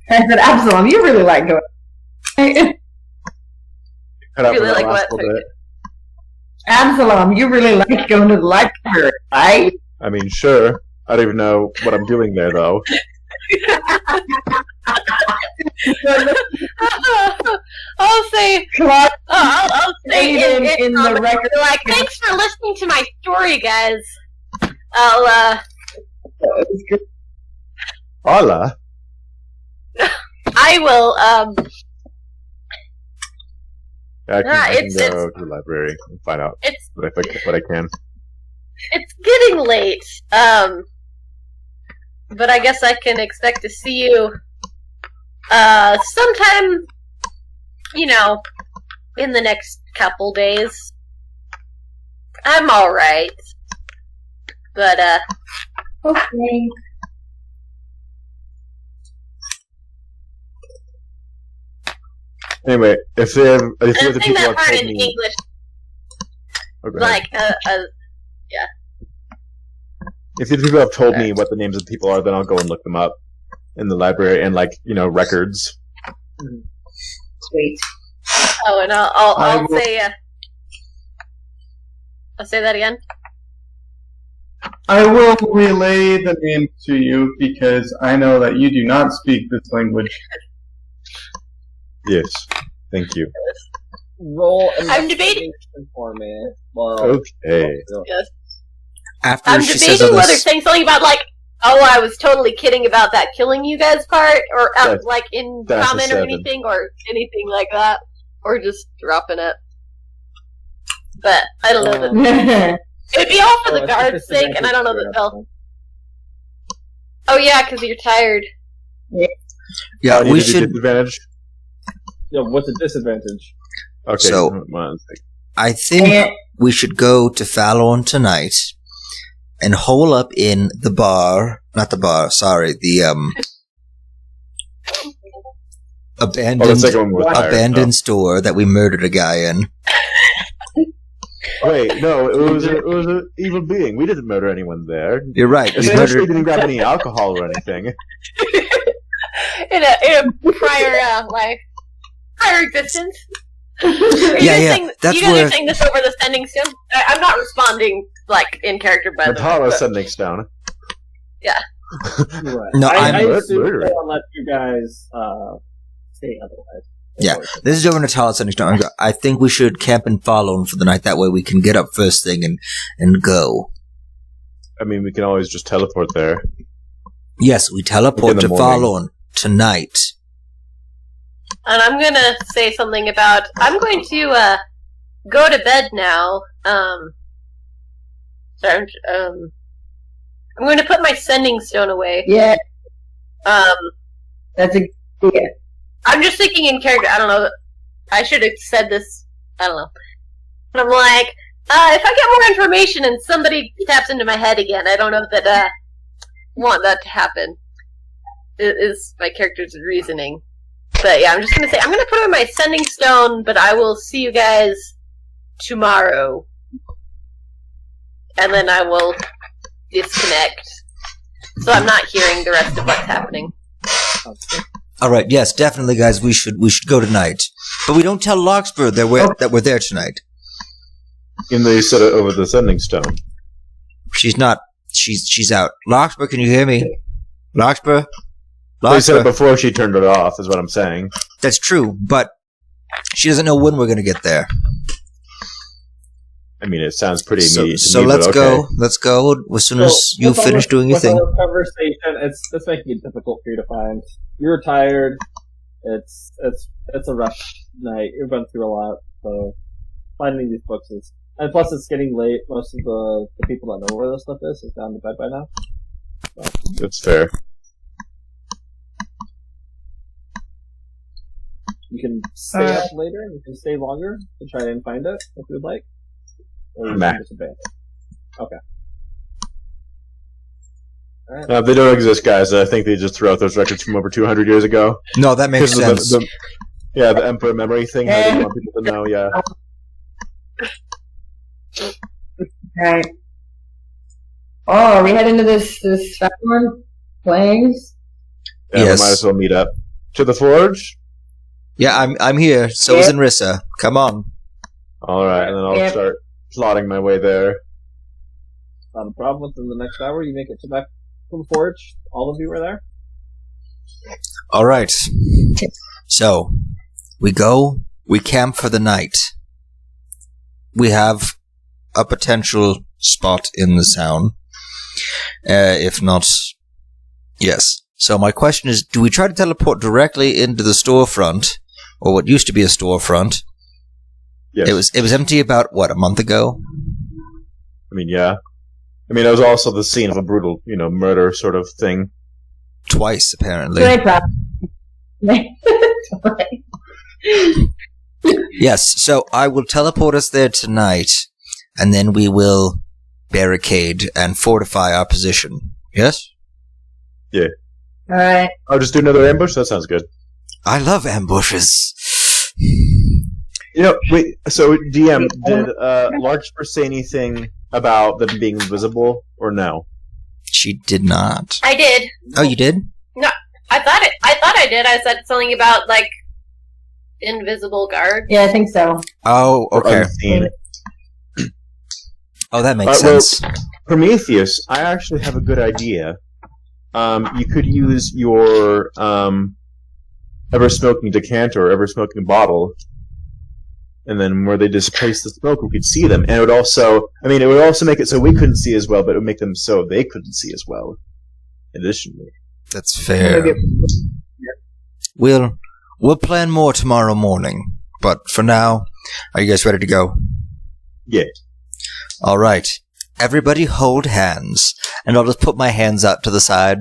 I said, Absalom, you really like going. Really like what? Absalom, you really like going to the library, right? I mean, sure. I don't even know what I'm doing there, though. I'll say. I'll say in the record. Thanks for listening to my story, guys. I'll Hola. I will. I can it's go to the library and find out what I can. It's getting late. But I guess I can expect to see you sometime, in the next couple days. I'm alright. But, okay. Anyway, if the and people that have part told in me, English, yeah. If the people have told me what the names of the people are, then I'll go and look them up in the library and records. Sweet. Oh, and I'll say. I'll say that again. I will relay the name to you because I know that you do not speak this language. Yes, thank you. Roll I'm debating for me. Well, okay. Yes. After I'm she says debating all whether this, saying something about I was totally kidding about that killing you guys part, or in that's comment a or 7. anything, or anything like that, or just dropping it. But I don't know that it'd be all for the guards' sake, and I don't know that they'll. Oh yeah, because you're tired. yeah, I need we to do should. disadvantage. yeah, what's the disadvantage? Okay. So- I think we should go to Fallon tonight and hole up in the bar. Not the bar. Sorry, the abandoned second one was tired. abandoned store that we murdered a guy in. Wait, no, it was an evil being. We didn't murder anyone there. You're right. We Especially murdered. didn't grab any alcohol or anything. in a prior life, prior existence. Yeah. That's you guys where- are saying this over the sending stone. I'm not responding like in character, by the way. Natala but- sending stone. Right. No, I I'm- assume Murder. they'll let you guys say otherwise. Yeah. This is over Natalia sending stone. I think we should camp and follow for the night. That way we can get up first thing and go. I mean, we can always just teleport there. Yes, we In teleport the to morning. Fallon tonight. And I'm gonna say something about. I'm going to go to bed now. Sorry, I'm going to put my sending stone away. Yeah, Um, that's a yeah. I'm just thinking in character. I don't know. I should have said this. I don't know. But I'm like, if I get more information and somebody taps into my head again, I don't know that want that to happen. Is my character's reasoning. But yeah, I'm just gonna say I'm gonna put away my sending stone, but I will see you guys tomorrow, and then I will disconnect, so I'm not hearing the rest of what's happening. All right. Yes, definitely, guys. We should go tonight, but we don't tell Larkspur that we're there tonight. And they said it over the sending stone. She's not. She's out. Larkspur, can you hear me? Larkspur. They said it Larkspur. before she turned it off, is what I'm saying. That's true, but she doesn't know when we're going to get there. I mean, it sounds pretty So, immediate to so me, let's but okay. go. Let's go as soon as you with all finish this- doing your with all thing. this conversation, it's making it difficult for you to find. You're tired. It's a rough night. You've been through a lot, so finding these books is. And plus, it's getting late. Most of the people that know where this stuff is gone to bed by now. That's fair. You can stay up later, and you can stay longer to try and find it if you'd like. Or you Nah. can just abandon. Okay. Alright. If they don't exist, guys, I think they just threw out those records from over 200 years ago. No, that makes Because of sense. the Emperor memory thing, how they want people to know, yeah. Right. Oh, are we heading to this Fallon Plains? Yeah, Yes. we might as well meet up. To the forge? Yeah, I'm here. So is Enrissa. Come on. Alright, and then I'll Yeah. start plotting my way there. Not a problem. Within the next hour, you make it to back from the forge. All of you are there. All right. So we go. We camp for the night. We have a potential spot in the town. If not, yes. So my question is, do we try to teleport directly into the storefront, or what used to be a storefront? Yes. It was empty about, what, a month ago? I mean, yeah. I mean, it was also the scene of a brutal, murder sort of thing. Twice, apparently. Good problem. Yes, so I will teleport us there tonight, and then we will barricade and fortify our position. Yes? All right. I'll just do another ambush? That sounds good. I love ambushes. Wait, so DM, did Larkspur say anything about them being invisible, or no? She did not. I did. Oh, you did? I thought I did. I said something about like invisible guard. Yeah, I think so. Oh, Or okay. unseen? Oh, that makes Well, sense. Prometheus, I actually have a good idea. You could use your ever-smoking decanter or ever-smoking bottle, and then where they displace the smoke, we could see them. And it would also make it so we couldn't see as well, but it would make them so they couldn't see as well. Additionally. That's fair. We'll plan more tomorrow morning. But for now, are you guys ready to go? Yeah. All right. Everybody hold hands. And I'll just put my hands out to the side.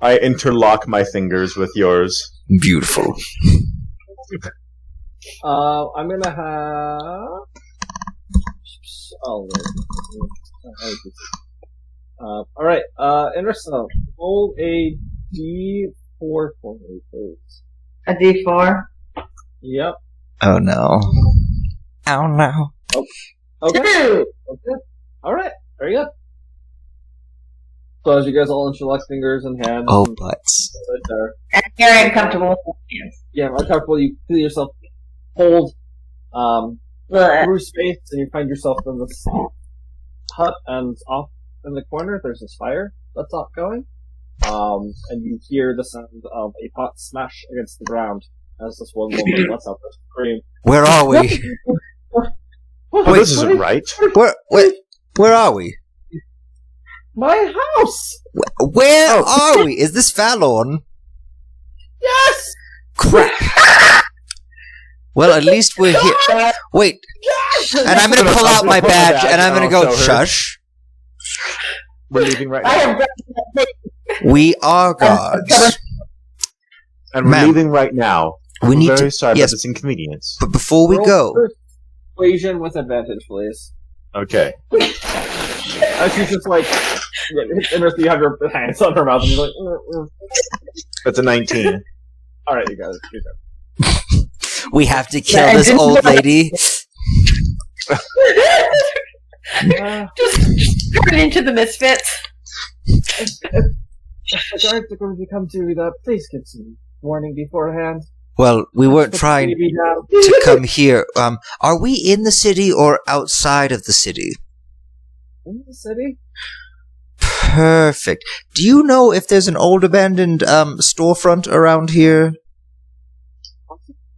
I interlock my fingers with yours. Beautiful. I'm gonna have. Oh, wait. Alright, Inrissa, roll a D4 for me, please. A D4. Yep. Oh no. Oh no. Okay. Okay. Alright, very good. So as you guys all interlock fingers and hands, Oh, and butts. right there. I'm very uncomfortable with my hands. Yeah, uncomfortable, you feel yourself pulled, Blech. through space, and you find yourself in this hut, and off in the corner, there's this fire that's not going. And you hear the sound of a pot smash against the ground as this one woman lets out this scream. Where are we? Oh, this isn't right. Where are we? My house! Where are we? Is this Fallon? Yes! Crap. Well, at least we're here. Wait, and I'm gonna pull out my badge and I'm gonna go, shush. We're leaving right I now. have We are gods. And we're Ma'am. leaving right now. We We're need very to. sorry Yes, about this inconvenience. but before we Roll go, persuasion with advantage, please. Okay. As she's just like, Inrissa, you have your hands on her mouth, and you're like, That's a 19. Alright, you guys, you're good. we have to kill this old lady. Just turn into the misfits. If the guards are going to come to that, please get some warning beforehand. Well, we weren't Put the trying baby down. to come here. Are we in the city or outside of the city? In the city? Perfect. Do you know if there's an old abandoned storefront around here?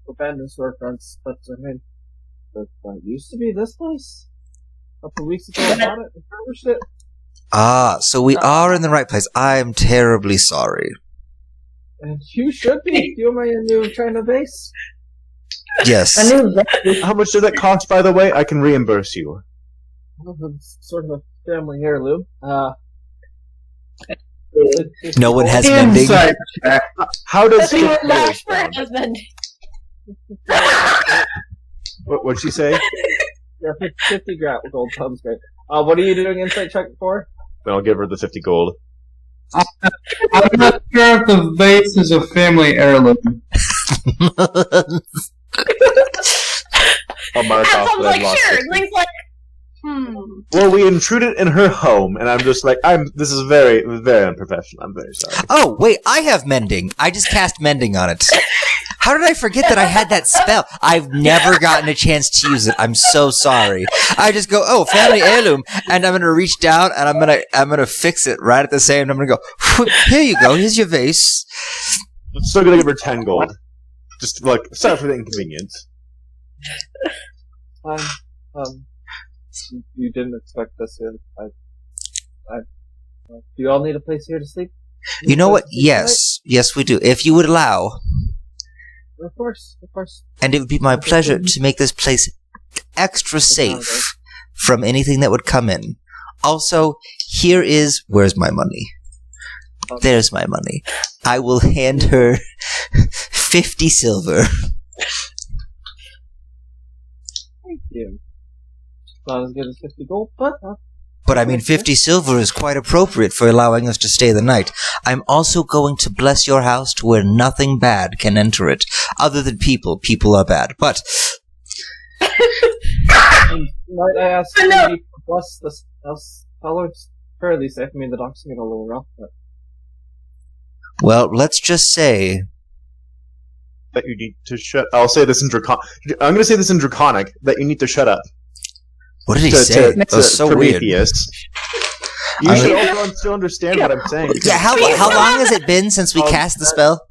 Abandoned storefronts, but I mean, there used to be this place. A couple weeks ago, I bought it and furnished it. Ah, so we are in the right place. I am terribly sorry. And you should be. You my new China base. Yes. I knew that. How much did that cost, by the way? I can reimburse you. Well, it's sort of a family heirloom. No one has mending. Insight check. How does Nothing it would last for a husband. What'd she say? Yeah, 50 gold sounds great. What are you doing insight check for? Then I'll give her the 50 gold. I'm not sure if the vase is a family heirloom. I'll mark And off Tom's that I've like, lost sure. 50. And Link's like, Well, we intruded in her home, and I'm just like, this is very, very unprofessional. I'm very sorry. Oh, wait, I have mending. I just cast mending on it. How did I forget that I had that spell? I've never gotten a chance to use it. I'm so sorry. I just go, oh, family heirloom, and I'm gonna reach down and I'm gonna fix it right at the same time. I'm gonna go, here you go, here's your vase. I'm still gonna give her 10 gold. Just, like, sorry for the inconvenience. You didn't expect this. Do you all need a place here to sleep? You know what? Yes. Yes, we do. If you would allow. Of course, of course. And it would be my pleasure to make this place extra safe from anything that would come in. Also, where's my money? There's my money. I will hand her 50 silver. Thank you. Not as good as 50 gold, but But I mean, 50 silver is quite appropriate for allowing us to stay the night. I'm also going to bless your house to where nothing bad can enter it. Other than people. People are bad. But, and might I ask I know. you to bless this house? Fellows fairly safe. I mean, the docks get a little rough, but well, let's just say... That you need to shut. I'll say this in I'm gonna say this in Draconic, that you need to shut up. What did he say? That was so weird. Prometheus. You I should mean- also still understand what I'm saying. Yeah, how long has it been since we cast the spell?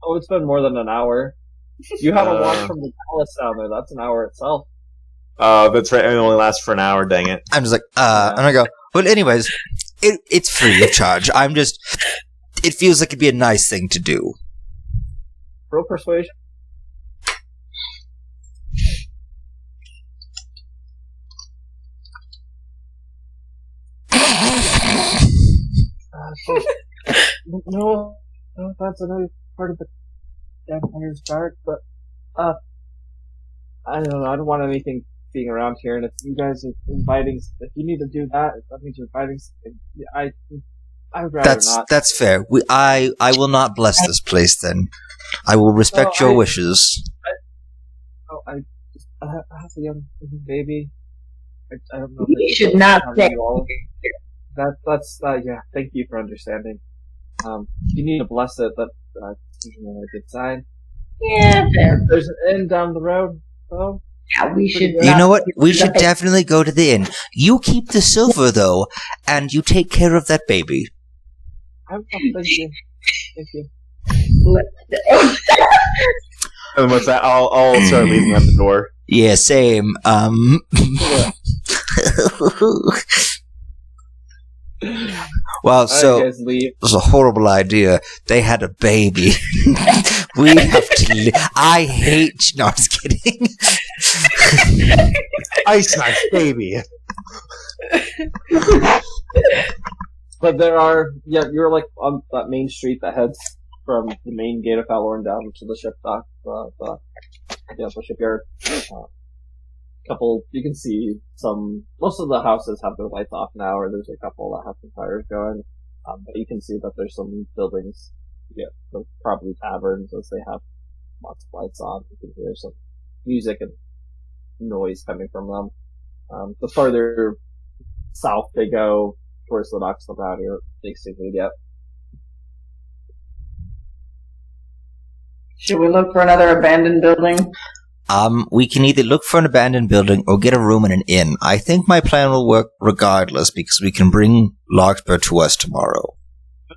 oh, it's been more than an hour. You have a walk from the palace down there. That's an hour itself. That's right. It only lasts for an hour. Dang it. I'm just like, and I go, well, anyways, it's free of charge. It feels like it'd be a nice thing to do. Roll persuasion. No, that's another part of the Vampire's Guard, but, I don't know, I don't want anything being around here, and if you guys are inviting, if you need to do that, if that means you're inviting, I would rather not. That's fair. I will not bless this place then. I will respect your wishes. I have a young baby. I don't know. You should not say. That's yeah. Thank you for understanding. You need to bless it. That's usually a good sign. Yeah, fair. There's an inn down the road, though. Yeah, we should. You know what? We should definitely go to the inn. You keep the silver, though, and you take care of that baby. Thank you. Thank you. And what's that? I'll start leaving at the door. Yeah, same. Well, so you guys leave. it was a horrible idea. They had a baby. We have to. I hate. No, I'm just kidding. Ice Knife baby. But there are, you're like on that main street that heads from the main gate of Valorn down to the ship dock, the shipyard. You can see most of the houses have their lights off now, or there's a couple that have some fires going. But you can see that there's some buildings, probably taverns, as they have lots of lights on. You can hear some music and noise coming from them. The farther south they go, towards the docks of out here, basically, yeah. Should we look for another abandoned building? We can either look for an abandoned building or get a room in an inn. I think my plan will work regardless because we can bring Larkspur to us tomorrow.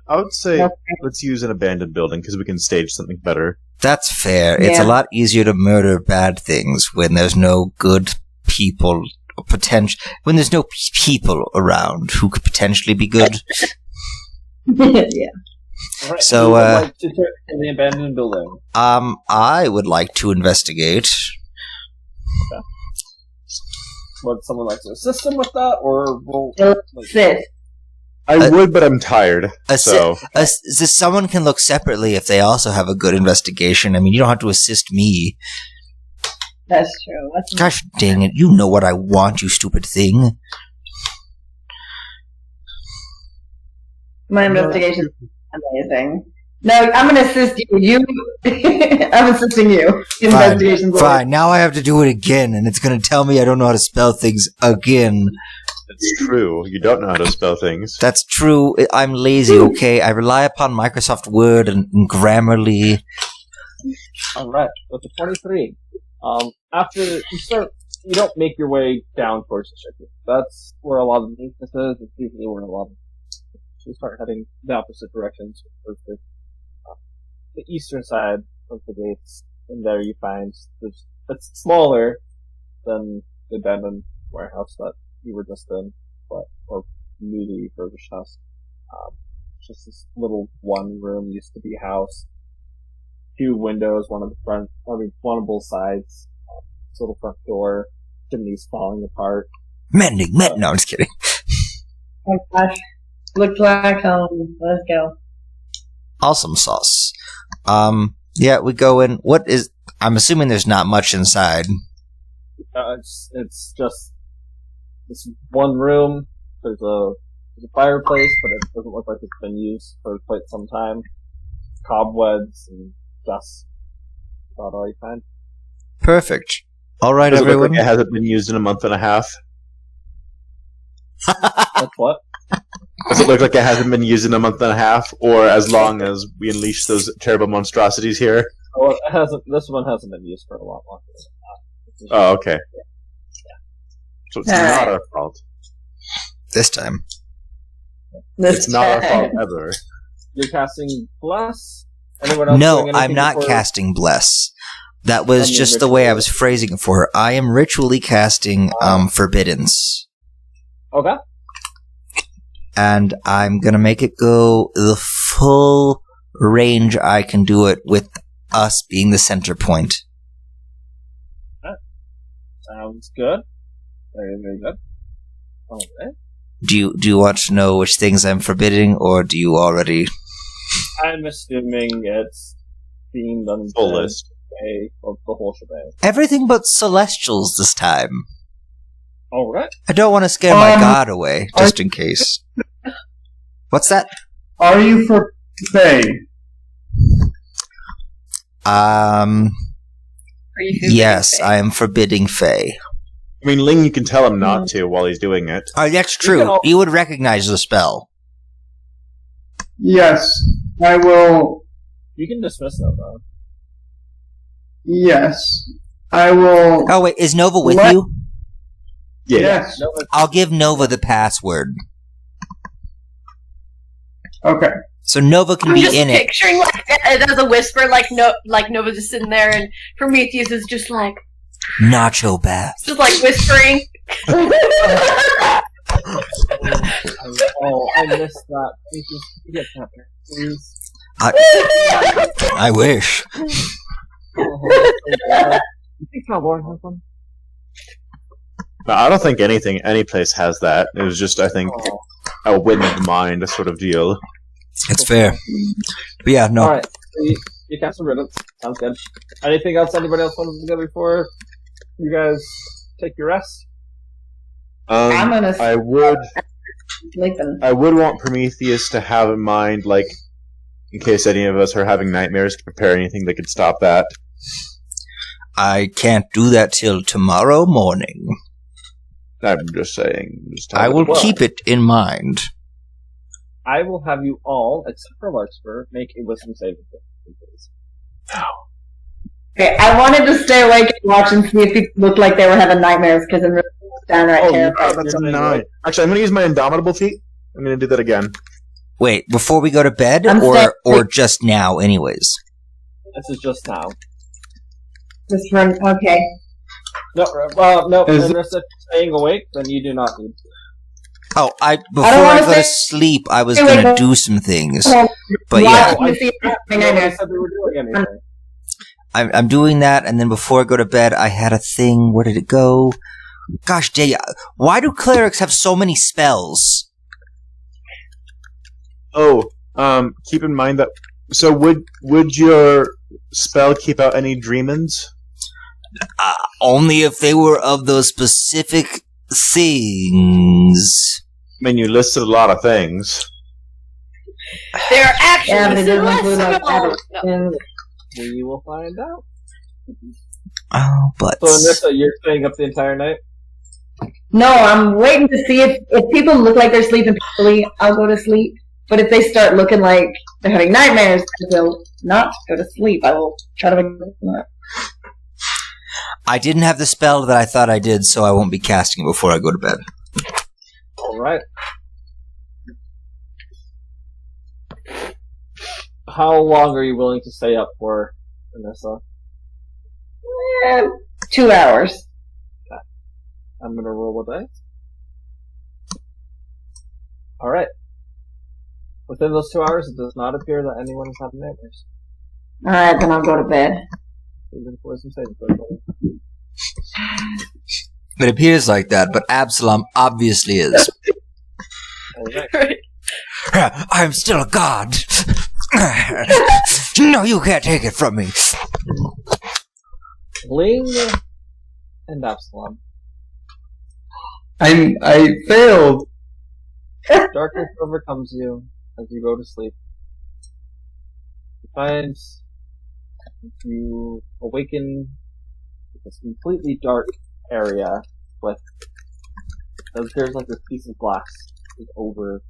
I would say let's use an abandoned building because we can stage something better. That's fair. It's a lot easier to murder bad things when there's no good people, when there's no people around who could potentially be good. Yeah. Alright, So, who would like to check in the abandoned building? I would like to investigate. Would someone like to assist him with that, or will Sis. I would, but I'm tired. Someone can look separately if they also have a good investigation. I mean, you don't have to assist me. That's true. Gosh dang it, you know what I want, you stupid thing. My investigation is amazing. No, I'm going to assist you. I'm assisting you. Investigation's Fine, now I have to do it again, and it's going to tell me I don't know how to spell things again. It's true. You don't know how to spell things. That's true. I'm lazy, okay? I rely upon Microsoft Word and Grammarly. Alright, with the 23. After you don't make your way down towards the ship. That's where a lot of the weakness is. It's usually where a lot of you start heading the opposite directions towards the eastern side of the gates, and there you find it's smaller than the abandoned warehouse that you were just in, or newly refurbished house. Just this little one room used to be a house. 2 windows, one on both sides. This little front door, chimneys falling apart. Mending. No, I'm just kidding. Oh gosh. Looks like home. Let's go. Awesome sauce. Yeah, we go in. I'm assuming there's not much inside. It's just this one room. There's a fireplace, but it doesn't look like it's been used for quite some time. Cobwebs and dust. About all you find. Perfect. All right, Does it look everyone. like it hasn't been used in a month and a half? That's what? Does it look like it hasn't been used in a month and a half, or as long as we unleash those terrible monstrosities here? Oh, it hasn't. This one hasn't been used for a lot longer than that. Oh, okay. So it's not our fault. This time. It's not our fault ever. You're casting Bless? Anyone else No, doing anything I'm not before? casting Bless. That was just the way I was phrasing it for her. I am ritually casting Forbiddance. Okay. And I'm gonna make it go the full range I can do it with us being the center point. Sounds good. Very, very good. Okay. Do you want to know which things I'm forbidding, or do you already? I'm assuming it's themed on Full list. of the whole shebang. Everything but celestials this time. Alright. I don't want to scare my Um, god away, just in case. What's that? Are you for Faye? Are you Yes, I am forbidding Faye. I mean, Ling, you can tell him not to while he's doing it. Oh, that's You can true. al- You would recognize the spell. Yes, I will. You can dismiss that, though. Yes, I will. Oh, wait, is Nova with What? you? Yeah. Yes. No, it's- I'll give Nova the password. Okay. So Nova can I'm be just in it. picturing like it as a whisper, like Nova's just sitting there, and Prometheus is just like Nacho bath. whispering. Oh, I missed that. Please just get that back, please. I wish. You think Malborn has one? No, I don't think any place has that. It was just, I think, Oh. a whim of mind sort of deal. It's fair. But yeah, no. Alright, so you cast a riddance. Sounds good. Anything else anybody else wants to do before you guys take your rest? I'm gonna I would sleeping. want Prometheus to have in mind, like, in case any of us are having nightmares, to prepare anything that could stop that. I can't do that till tomorrow morning. I'm just saying. Just I have will it. Well, keep it in mind. I will have you all, except for Larkspur, make a wisdom saving throw, please. Okay, I wanted to stay awake and watch and see if people looked like they were having nightmares because I'm really downright Oh, terrified. that's a You're 9. Actually, I'm going to use my Indomitable feat. I'm going to do that again. Wait, before we go to bed, I'm or just now, anyways? This is just now. Just run. Okay. No, Is- unless if staying awake, then you do not need to. Oh, before don't I wanna go to say- sleep, I was Wait, wait, gonna wait. do some things. Well, But yeah, watching to see if they're having Nobody nightmares. said we were doing anything. I'm doing that, and then before I go to bed, I had a thing. Where did it go? Gosh, why do clerics have so many spells? Oh, keep in mind that. So would your spell keep out any demons? Only if they were of those specific things. I mean, you listed a lot of things. There are actually Yeah, but it doesn't less include like spells. No. and We will find out. Oh, but So, Anissa, you're staying up the entire night? No, I'm waiting to see if people look like they're sleeping peacefully, I'll go to sleep. But if they start looking like they're having nightmares, I will not go to sleep. I will try to wake them up. I didn't have the spell that I thought I did, so I won't be casting it before I go to bed. Alright. How long are you willing to stay up for, Anissa? 2 hours. I'm gonna roll a dice. Alright. Within those 2 hours, it does not appear that anyone is having nightmares. Alright, then I'll go to bed. Even for some saving throw. It appears like that, but Absalom obviously is. Alright. I'm still a god. No, you can't take it from me. Ling and Absalom. I failed. Darkness overcomes you as you go to sleep. You find you awaken in this completely dark area with there's like this piece of glass is over.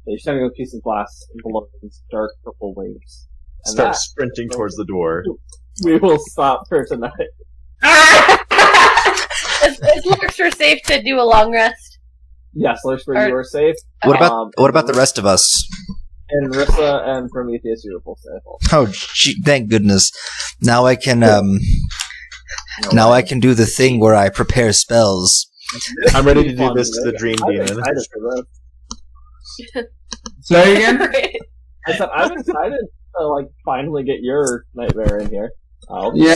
You're standing on a piece of glass and below these dark purple waves. And Start that, sprinting towards the door. we will stop for tonight. Is Larkspur safe to do a long rest? Yes, Larkspur, you are safe. What about the rest of us? And Rissa and Prometheus, you are both safe. Oh, thank goodness! Now I can now I can do the thing where I prepare spells. I'm ready to do this to the Dream I'm Demon. excited for this. Say again? I said I'm excited to like finally get your nightmare in here. Yeah.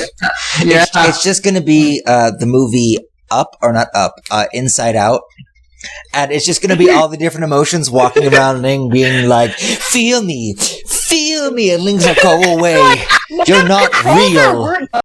Yeah. It's just gonna be the movie Up or not Up, Inside Out. And it's just gonna be all the different emotions walking around Ling being like, feel me, and Ling's like, go away, you're not real.